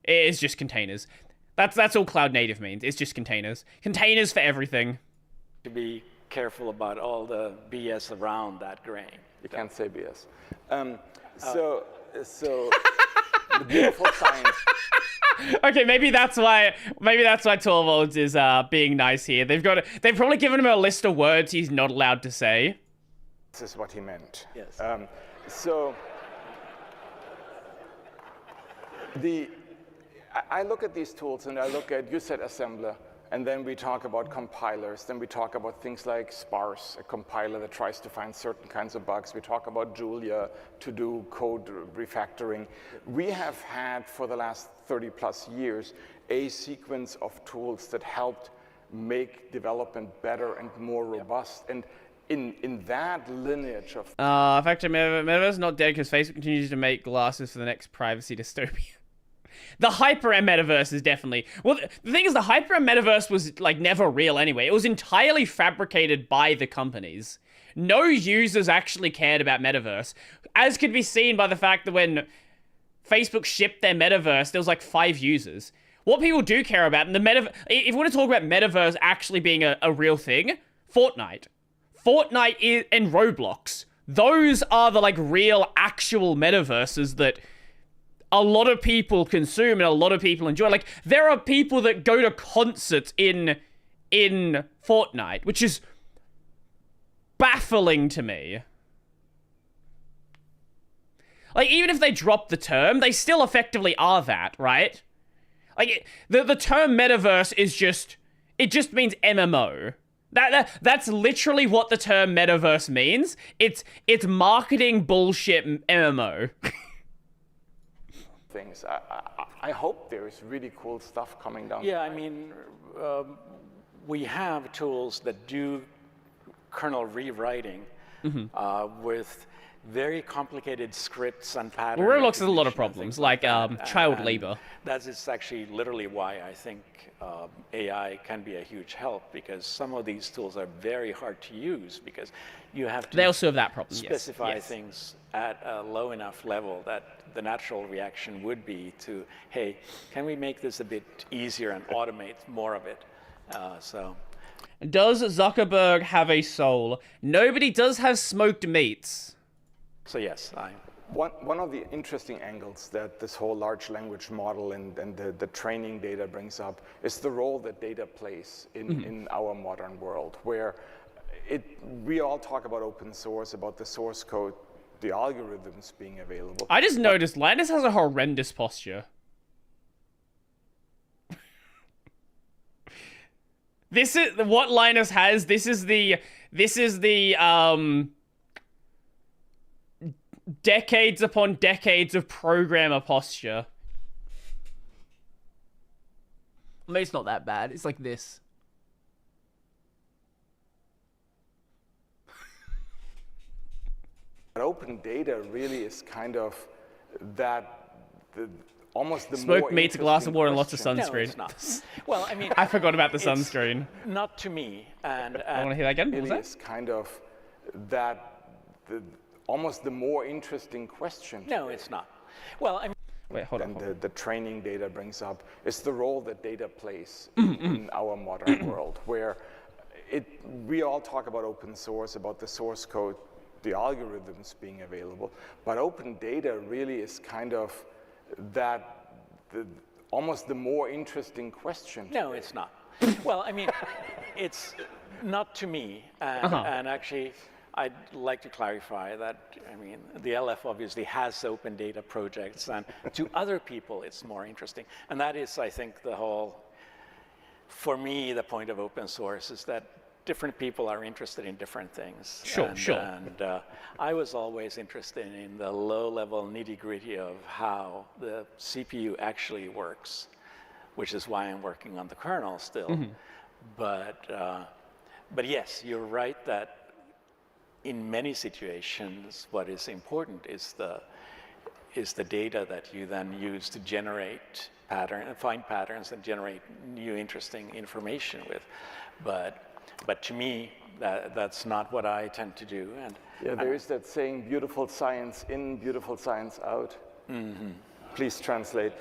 just containers. That's all cloud native means. It's just containers. Containers for everything. To be careful about all the BS around that grain. You can't say BS. So the beautiful science. Okay, maybe that's why 12 volts is being nice here. They've probably given him a list of words he's not allowed to say. This is what he meant. Yes. I look at these tools and I look at, you said assembler, and then we talk about compilers, then we talk about things like Sparse, a compiler that tries to find certain kinds of bugs. We talk about Julia to do code refactoring. We have had, for the last 30 plus years, a sequence of tools that helped make development better and more robust. And in that lineage of... in fact, Metaverse is not dead because Facebook continues to make glasses for the next privacy dystopia. The Hyper-M metaverse is definitely... Well, the thing is, the Hyper-M metaverse was, like, never real anyway. It was entirely fabricated by the companies. No users actually cared about metaverse, as could be seen by the fact that when Facebook shipped their metaverse, there was, like, 5 users. What people do care about, and if you want to talk about metaverse actually being a real thing, Fortnite. Fortnite and Roblox. Those are the, like, real, actual metaverses that... a lot of people consume and a lot of people enjoy. Like, there are people that go to concerts in Fortnite, which is baffling to me. Like, even if they drop the term, they still effectively are that, right? Like, the term metaverse is just... it just means MMO. That's literally what the term metaverse means. It's marketing bullshit MMO. Things. I hope there is really cool stuff coming down. Yeah, I mean, we have tools that do kernel rewriting with very complicated scripts and patterns. Well, Roblox has a lot of problems, like child labor. That is actually literally why I think AI can be a huge help, because some of these tools are very hard to use because you have to they also have that problem, specify things at a low enough level that the natural reaction would be to, hey, can we make this a bit easier and automate more of it? Does Zuckerberg have a soul? Nobody does have smoked meats. So yes, One of the interesting angles that this whole large language model and the training data brings up is the role that data plays in our modern world, where we all talk about open source, about the source code. the algorithms being available. I just noticed Linus has a horrendous posture. This is what Linus has. This is the decades upon decades of programmer posture. I mean, it's not that bad. It's like this. But open data really is kind of almost the Smoke more meats, a glass of water, and lots of question. sunscreen. No, it's not. Well, I mean, I forgot about the it's sunscreen. Not to me. And I want to hear that again. What was Really that? is kind of almost the more interesting question. No, it's not. Well, I mean. Wait, hold on. And the training data brings up is the role that data plays in our modern world, where we all talk about open source, about the source code, the algorithms being available, but open data really is kind of almost the more interesting question. No, it's not. Well, I mean, it's not to me, and actually, I'd like to clarify that, I mean, the LF obviously has open data projects, and to other people it's more interesting. And that is, I think, for me, the point of open source is that different people are interested in different things. Sure. And I was always interested in the low-level nitty-gritty of how the CPU actually works, which is why I'm working on the kernel still. But yes, you're right that in many situations, what is important is the data that you then use to generate find patterns and generate new interesting information with. But to me, that's not what I tend to do. And yeah, there is that saying, beautiful science in, beautiful science out. Please translate.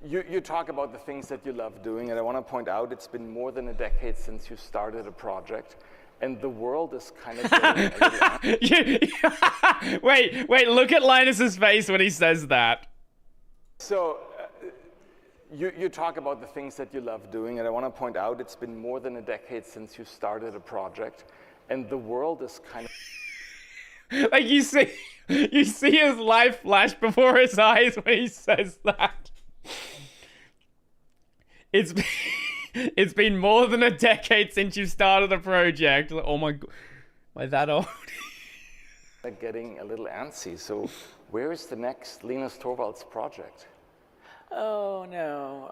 You talk about the things that you love doing, and I want to point out it's been more than a decade since you started a project. And the world is kind of getting a little Wait, look at Linus's face when he says that. So, you talk about the things that you love doing, and I want to point out it's been more than a decade since you started a project, and the world is kind of... Like, you see his life flash before his eyes when he says that. It's been more than a decade since you started a project. Like, oh my god, am I that old? Getting a little antsy. So, where is the next Linus Torvalds project? Oh no.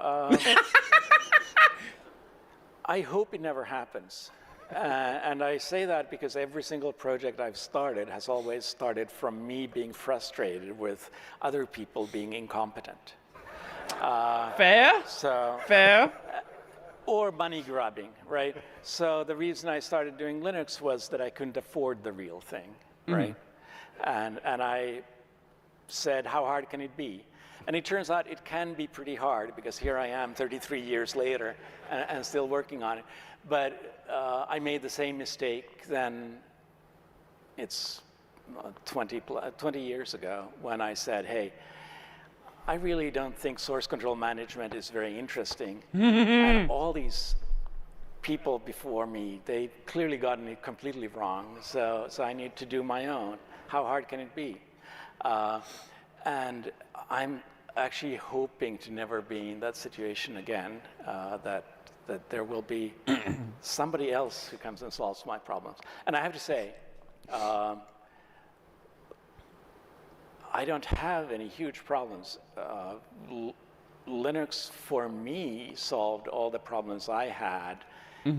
I hope it never happens. And I say that because every single project I've started has always started from me being frustrated with other people being incompetent. Fair? Fair. Or money grubbing, right? So the reason I started doing Linux was that I couldn't afford the real thing, right? And I said, how hard can it be? And it turns out it can be pretty hard, because here I am 33 years later and still working on it. But I made the same mistake then, it's 20 years ago, when I said, hey, I really don't think source control management is very interesting. And all these people before me, they clearly gotten it completely wrong. So I need to do my own. How hard can it be? And I'm actually hoping to never be in that situation again, that there will be somebody else who comes and solves my problems. And I have to say, I don't have any huge problems. Linux, for me, solved all the problems I had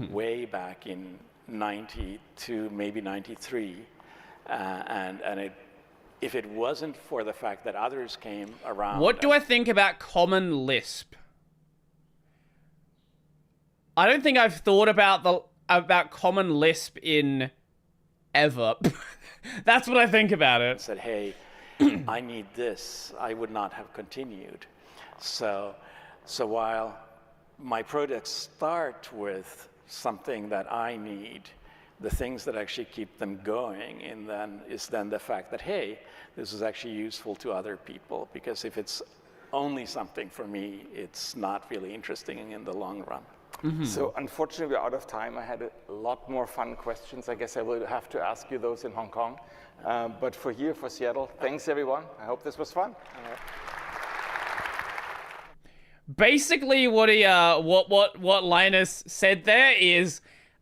way back in 92, maybe 93. If it wasn't for the fact that others came around... What do I think about Common Lisp? I don't think I've thought about Common Lisp in ever. That's what I think about it. Said, hey, I need this, I would not have continued. So while my projects start with something that I need, the things that actually keep them going is then the fact that, hey, this is actually useful to other people, because if it's only something for me, it's not really interesting in the long run. So unfortunately, we're out of time. I had a lot more fun questions. I guess I will have to ask you those in Hong Kong. But for Seattle, thanks everyone. I hope this was fun. Basically, what Linus said there is,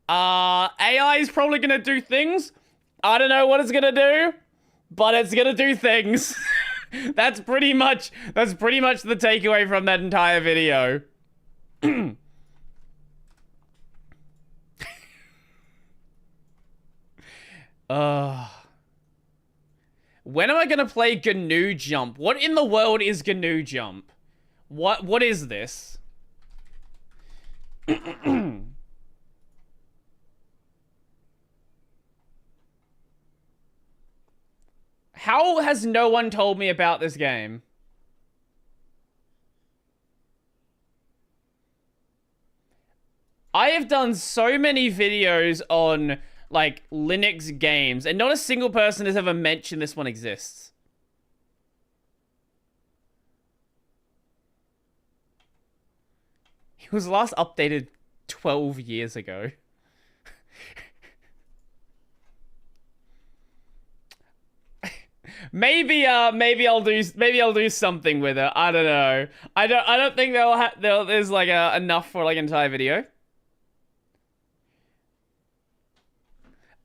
AI is probably gonna do things. I don't know what it's gonna do, but it's gonna do things. That's pretty much the takeaway from that entire video. When am I gonna play GNU Jump? What in the world is GNU Jump? What is this? How has no one told me about this game? I have done so many videos on, like, Linux games, and not a single person has ever mentioned this one exists. It was last updated 12 years ago. Maybe I'll do something with it. I don't know. I don't think there's like enough for like an entire video.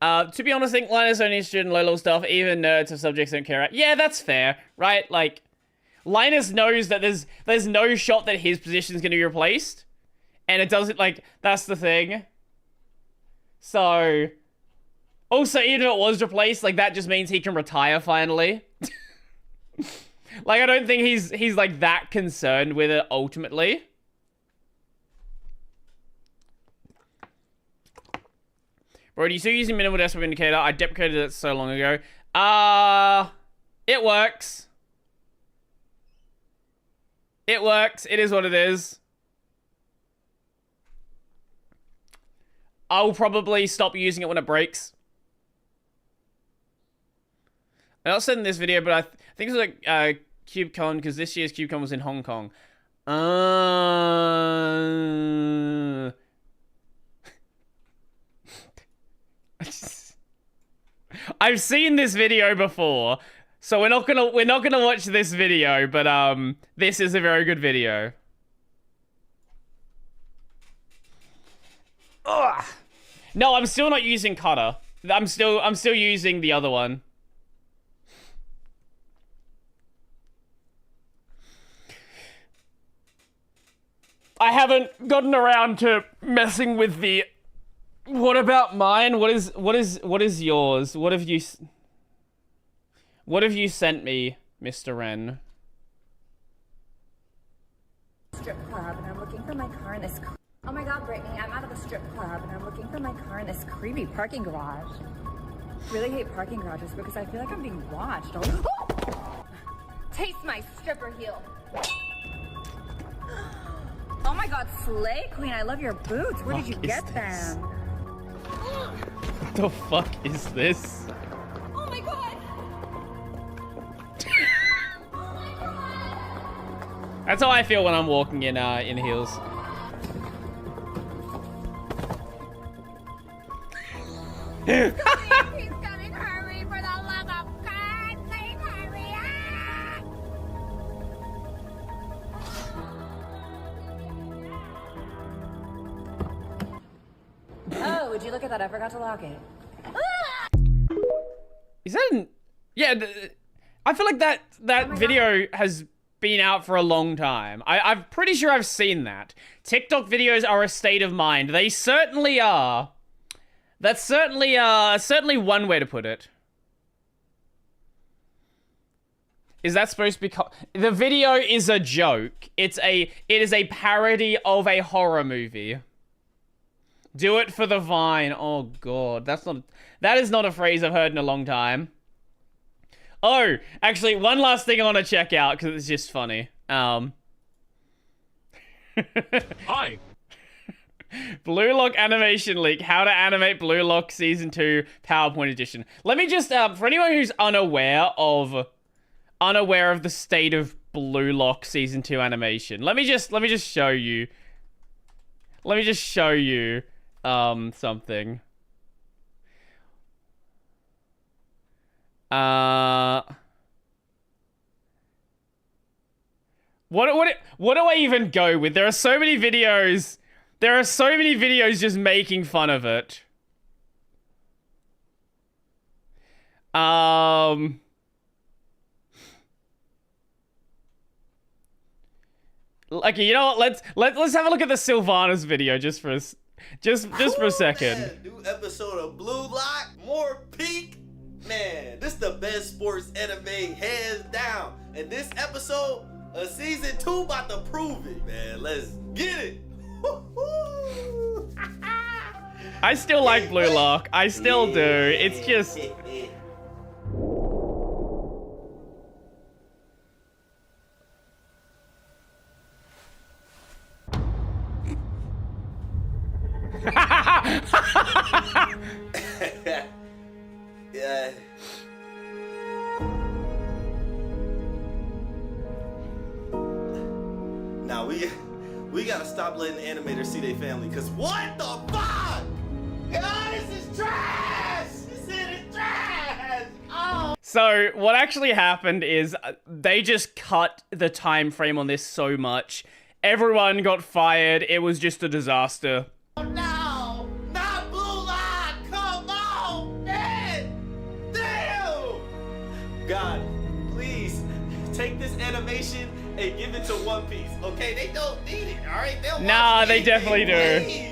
To be honest, I think Linus only interested in low-level stuff. Even nerds of subjects don't care. Yeah, that's fair, right? Like, Linus knows that there's no shot that his position is going to be replaced, and it doesn't, like, that's the thing. So, also, even if it was replaced, like, that just means he can retire finally. Like, I don't think he's like that concerned with it ultimately. Bro, do you still using minimal desktop indicator? I deprecated it so long ago. It works. It works. It is what it is. I'll probably stop using it when it breaks. I'm not sending this video, but I think it's like CubeCon, because this year's CubeCon was in Hong Kong. I've seen this video before, so we're not gonna watch this video, but this is a very good video. Ugh. No, I'm still not using Cutter. I'm still using the other one. I haven't gotten around to messing with the. What about mine? What is yours? What have you sent me, Mr. Wren? Strip club and I'm looking for my car in this. Oh my God, Brittany! I'm out of the strip club and I'm looking for my car in this creepy parking garage. Really hate parking garages because I feel like I'm being watched. Oh! Taste my stripper heel. Oh my God, Slay Queen! I love your boots. Where did you get them? What the fuck is this? Oh my God! That's how I feel when I'm walking in heels. He's coming, hurry, for the love of God, please hurry up! Oh, would you look at that? I forgot to lock it. Is that an... Yeah, I feel like that video has been out for a long time. I'm pretty sure I've seen that. TikTok videos are a state of mind. They certainly are. That's certainly one way to put it. Is that supposed to be... The video is a joke. It is a parody of a horror movie. Do it for the Vine. Oh God, that is not a phrase I've heard in a long time. Oh, actually, one last thing I want to check out because it's just funny. Hi. Blue Lock animation leak. How to animate Blue Lock Season 2 PowerPoint edition. Let me just, for anyone who's unaware of the state of Blue Lock Season 2 animation, let me just show you. Let me just show you something. What do I even go with? There are so many videos. There are so many videos just making fun of it. Okay, you know what? Let's have a look at the Sylvanas video just for a second. Man, new episode of Blue Lock, more peak. Man, this the best sports anime, hands down. And this episode of season 2 about to prove it, man. Let's get it. I still like Blue Lock. I still do. It's just. Yeah. Now we gotta stop letting animators see their family, cause what the fuck? This is trash! This is trash! Oh! So what actually happened is they just cut the time frame on this so much. Everyone got fired. It was just a disaster. Oh no! Not Blue Lock! Come on, man! Damn! God, please take this animation and give it to One Piece, okay? They don't need it, alright? Nah, they definitely do. Please.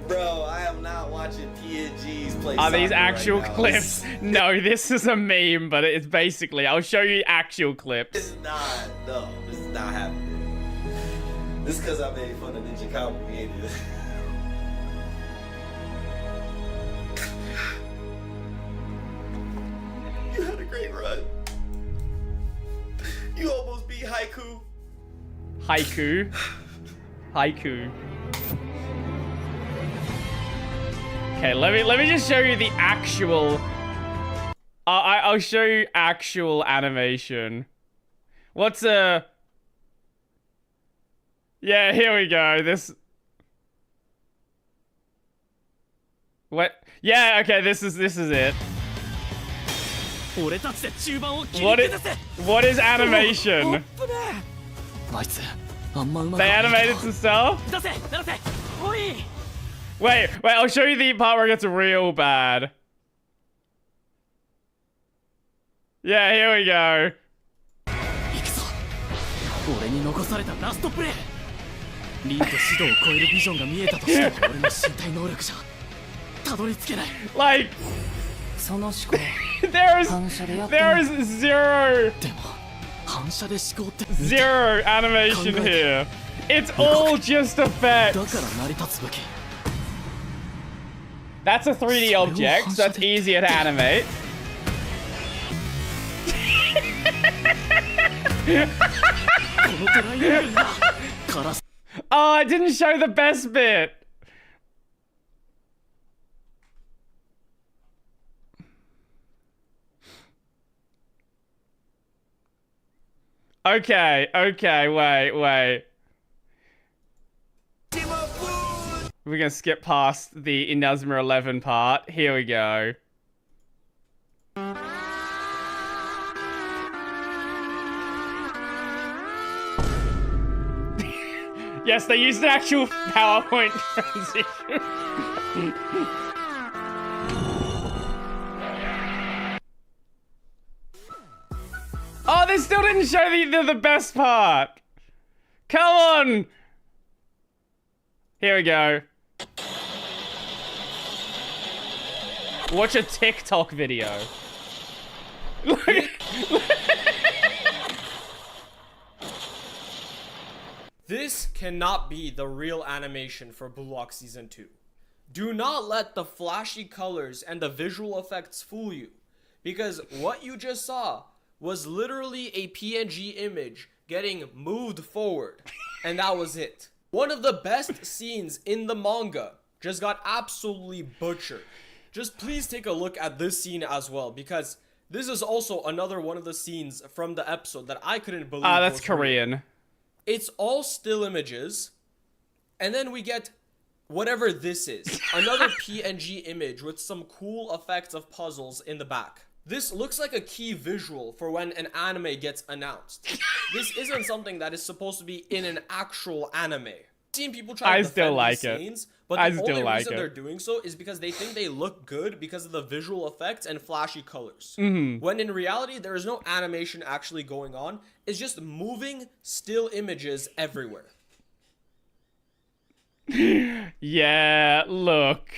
Bro, I am not watching PNGs play Are these soccer actual right now. clips? No, this is a meme, but it's basically, I'll show you actual clips. This is not happening. This is because I made fun of Ninja Cowboy, ain't it? You had a great run. You almost beat Haiku. Haiku. Okay, let me just show you the actual. I'll show you actual animation. What's a? Yeah, here we go. This. What? Yeah, okay. This is it. What is animation? They animated some stuff? Wait, I'll show you the part where it gets real bad. Yeah, here we go. Like, there is zero animation here. It's all just effects. That's a 3D object, so that's easier to animate. Oh, I didn't show the best bit. Okay, wait. We're gonna skip past the Inazuma 11 part. Here we go. Yes, they used an actual PowerPoint transition. Oh, they still didn't show the best part. Come on. Here we go. Watch a TikTok video. This cannot be the real animation for Blue Lock Season 2. Do not let the flashy colors and the visual effects fool you, because what you just saw was literally a PNG image getting moved forward, and that was it. One of the best scenes in the manga just got absolutely butchered. Just please take a look at this scene as well, because this is also another one of the scenes from the episode that I couldn't believe. That's Korean. It's all still images, and then we get whatever this is. Another PNG image with some cool effects of puzzles in the back. This looks like a key visual for when an anime gets announced. This isn't something that is supposed to be in an actual anime. I've seen people try to defend these scenes, but the only reason they're doing so is because they think they look good because of the visual effects and flashy colors. When in reality, there is no animation actually going on. It's just moving still images everywhere. Yeah, look.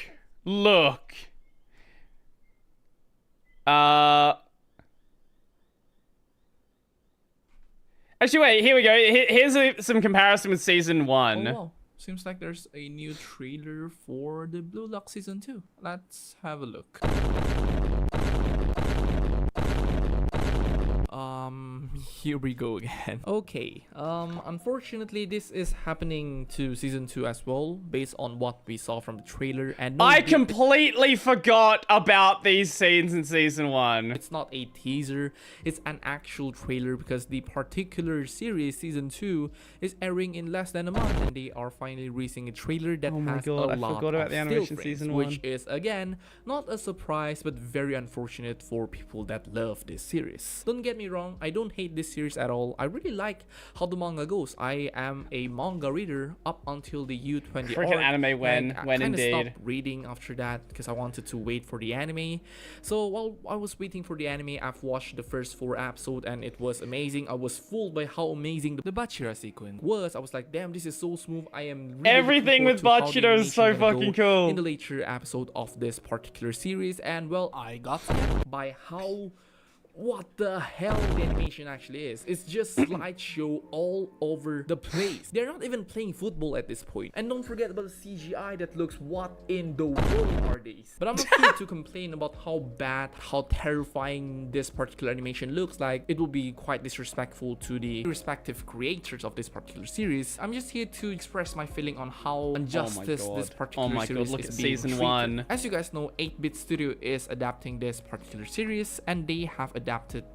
Actually, wait, here we go. Here's some comparison with Season 1. Oh, wow. Seems like there's a new trailer for the Blue Lock Season 2. Let's have a look. Here we go again. Okay, unfortunately this is happening to Season 2 as well, based on what we saw from the trailer. And I completely forgot about these scenes in Season 1. It's not a teaser, it's an actual trailer, because the particular series, Season 2, is airing in less than a month, and they are finally releasing a trailer that has a lot of still frames, Season 1. which is, again, not a surprise, but very unfortunate for people that love this series. Don't get me wrong, I don't hate this series at all. I really like how the manga goes. I am a manga reader up until the U20 Freaking arc, anime when indeed. I stopped reading after that because I wanted to wait for the anime. So while I was waiting for the anime, I've watched the first 4 episodes and it was amazing. I was fooled by how amazing the Bachira sequence was. I was like, damn, this is so smooth. I am really everything with Bachira is so fucking cool. In the later episode of this particular series, and well, I got scared by how what the hell the animation actually is. It's just slideshow all over the place. They're not even playing football at this point. And don't forget about the CGI that looks, what in the world are these? But I'm not here to complain about how bad, how terrifying this particular animation looks like. It will be quite disrespectful to the respective creators of this particular series. I'm just here to express my feeling on how injustice this particular series look is at being Season treated. 1. As you guys know, 8-Bit Studio is adapting this particular series, and they have adapted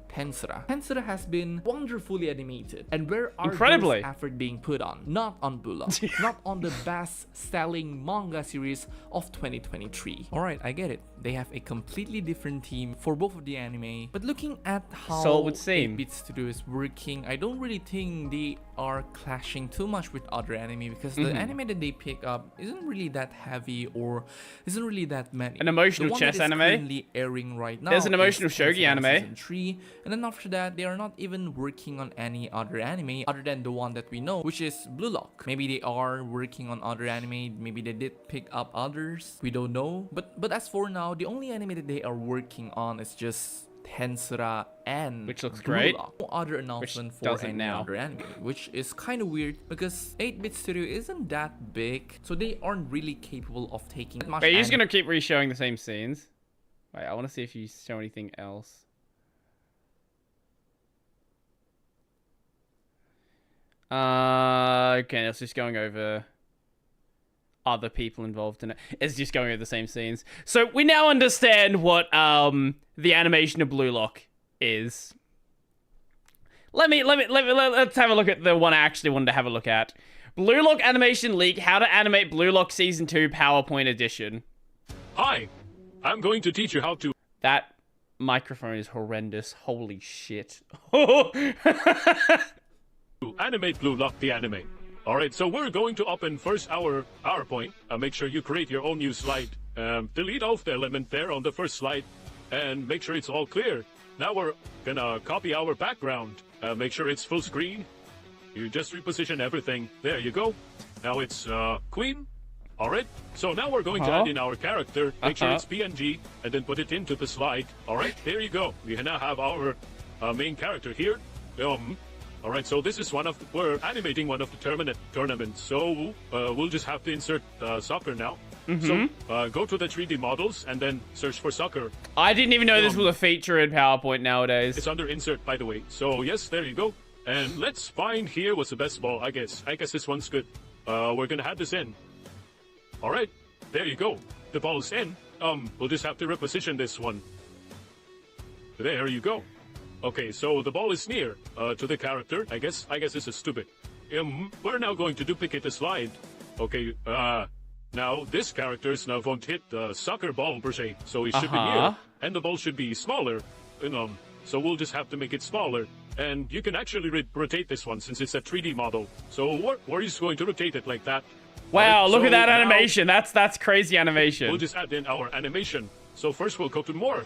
Tensura. Tensura has been wonderfully animated, and where are those effort being put on? Not on Blue Lock, not on the best-selling manga series of 2023. Alright, I get it. They have a completely different team for both of the anime, but looking at how 8-Bit Studio is working, I don't really think they are clashing too much with other anime, because the anime that they pick up isn't really that heavy or isn't really that many. An emotional chess anime? Currently airing right now. There's an emotional shogi anime. Season 3, and then after that, they are not even working on any other anime other than the one that we know, which is Blue Lock. Maybe they are working on other anime, maybe they did pick up others, we don't know. But as for now, the only anime that they are working on is just Tensura and which looks Blue great. Lock. No other announcement for any other anime, which is kind of weird because 8-Bit Studio isn't that big, so they aren't really capable of taking that much. Wait, you're just gonna keep re-showing the same scenes? Wait, I want to see if you show anything else. Okay, it's just going over other people involved in it. It's just going over the same scenes. So we now understand what the animation of Blue Lock is. Let's have a look at the one I actually wanted to have a look at. Blue Lock animation leak: how to animate Blue Lock Season 2 PowerPoint edition. Hi, I'm going to teach you how to. That microphone is horrendous. Holy shit. Animate Blue Lock the anime. Alright, so we're going to open first our PowerPoint. Make sure you create your own new slide. Delete off the element there on the first slide and make sure it's all clear. Now we're gonna copy our background. Make sure it's full screen. You just reposition everything. There you go. Now it's Queen. Alright, so now we're going to add in our character. Make sure it's PNG and then put it into the slide. Alright, there you go. We now have our main character here. Alright, so this is we're animating one of the tournaments, so we'll just have to insert soccer now. So go to the 3D models and then search for soccer. I didn't even know this was a feature in PowerPoint nowadays. It's under insert, by the way. So yes, there you go. And let's find here what's the best ball, I guess. I guess this one's good. We're gonna have this in. Alright, there you go. The ball's in. We'll just have to reposition this one. There you go. Okay, so the ball is near to the character. I guess this is stupid. We're now going to duplicate the slide. Okay, Now, this character's now won't hit the soccer ball per se, so it should be here, and the ball should be smaller. So we'll just have to make it smaller. And you can actually rotate this one since it's a 3D model. So we're just going to rotate it like that. Wow, right, look so at that now animation. That's crazy animation. We'll just add in our animation. So first we'll go to morph.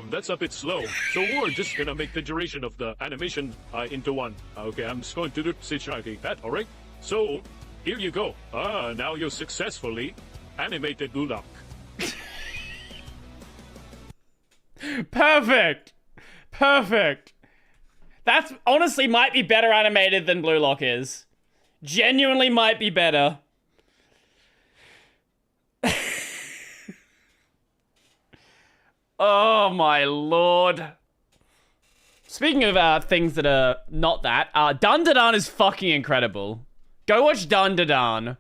That's a bit slow. So we're just gonna make the duration of the animation into 1. Okay, I'm just going to do like that, alright? So, here you go. Now you successfully animated Blue Lock. Perfect! Perfect! That's honestly might be better animated than Blue Lock is. Genuinely might be better. Oh my lord. Speaking of things that are not that, Dundadan is fucking incredible. Go watch Dundadan.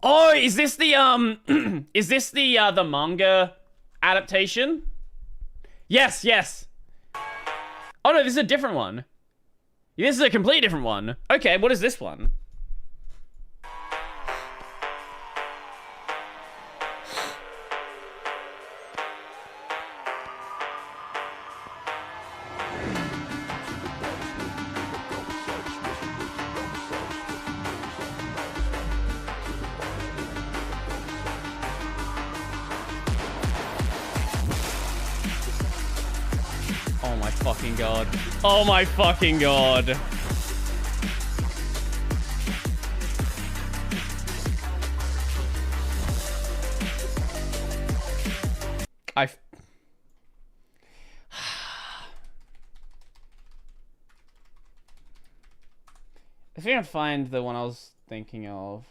Oh, is this the is this the manga adaptation? Yes, yes. Oh no, this is a different one. This is a completely different one. Okay, what is this one? Oh my fucking god. Oh my fucking god. I think I can find the one I was thinking of.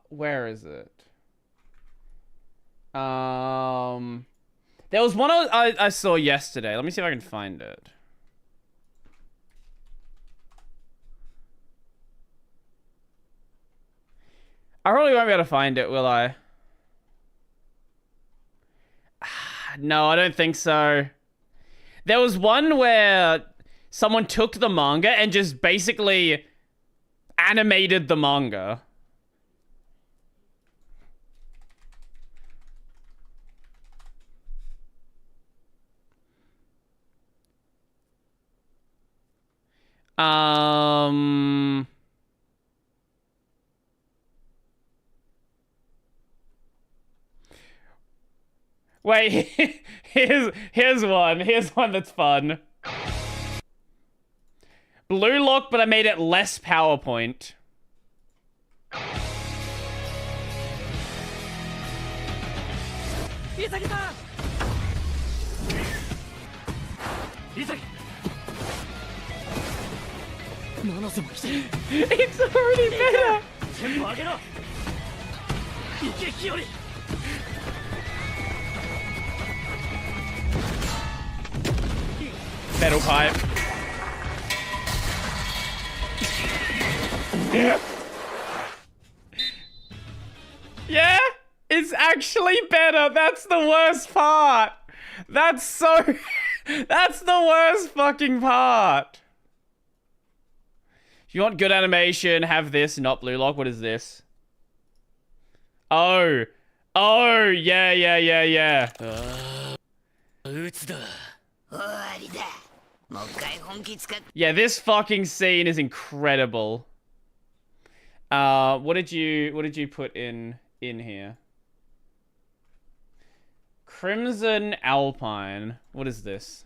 Where is it? There was one I saw yesterday. Let me see if I can find it. I probably won't be able to find it, will I? No, I don't think so. There was one where someone took the manga and just basically animated the manga. Wait, here's one that's fun. Blue Lock, but I made it less PowerPoint. It's already better. Metal pipe. Yeah, it's actually better. That's the worst part. That's the worst fucking part. If you want good animation, have this, not Blue Lock. What is this? Oh, yeah. Yeah, this fucking scene is incredible. What did you put in here? Crimson Alpine. What is this?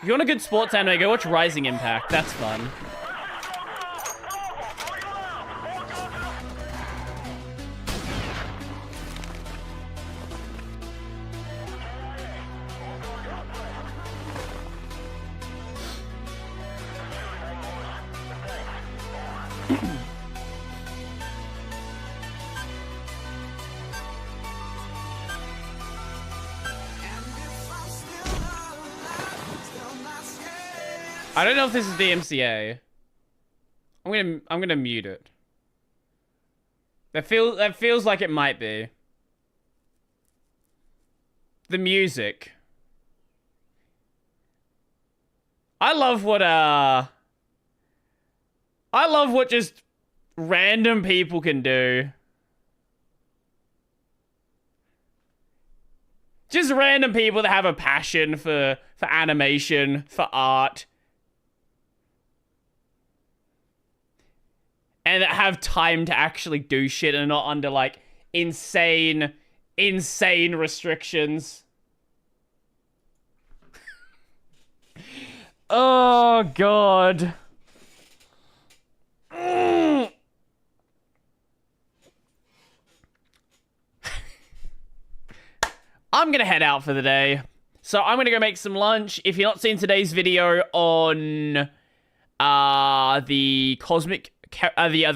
If you want a good sports anime, go watch Rising Impact. That's fun. I don't know if this is DMCA. I'm gonna mute it. That feels like it might be. The music. I love what just random people can do. Just random people that have a passion for animation, for art. And that have time to actually do shit and are not under, like, insane restrictions. Oh, God. I'm gonna head out for the day. So I'm gonna go make some lunch. If you're not seeing today's video on the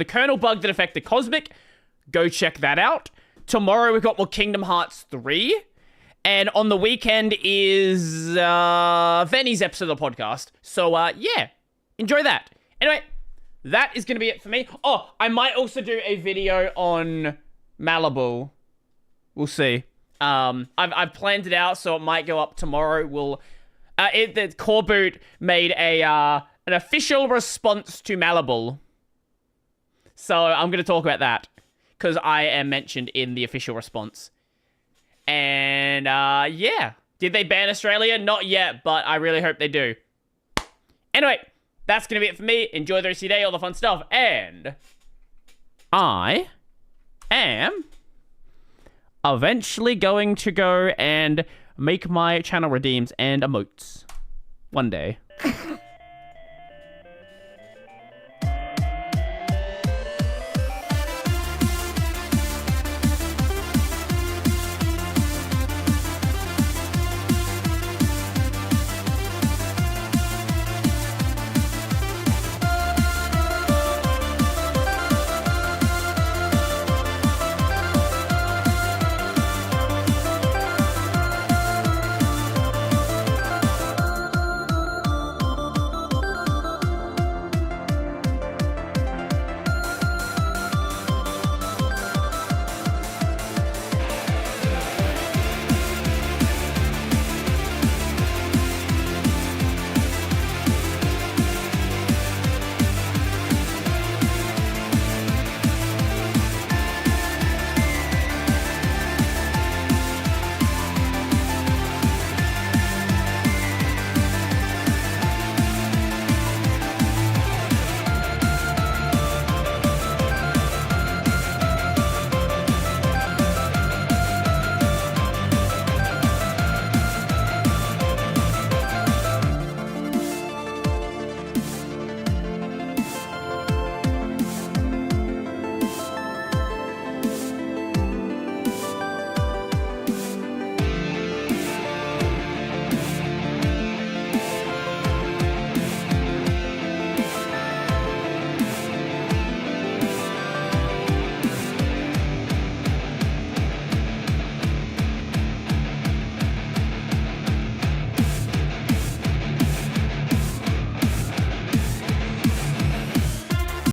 kernel bug that affected Cosmic, go check that out. Tomorrow we've got more Kingdom Hearts 3. And on the weekend is Venny's episode of the podcast. So yeah, enjoy that. Anyway, that is gonna be it for me. Oh, I might also do a video on Malibu. We'll see. I've planned it out, so it might go up tomorrow. The Core Boot made an official response to Malibu. So I'm going to talk about that, because I am mentioned in the official response. And, yeah. Did they ban Australia? Not yet, but I really hope they do. Anyway, that's going to be it for me. Enjoy the rest of your day, all the fun stuff, and I am eventually going to go and make my channel redeems and emotes one day.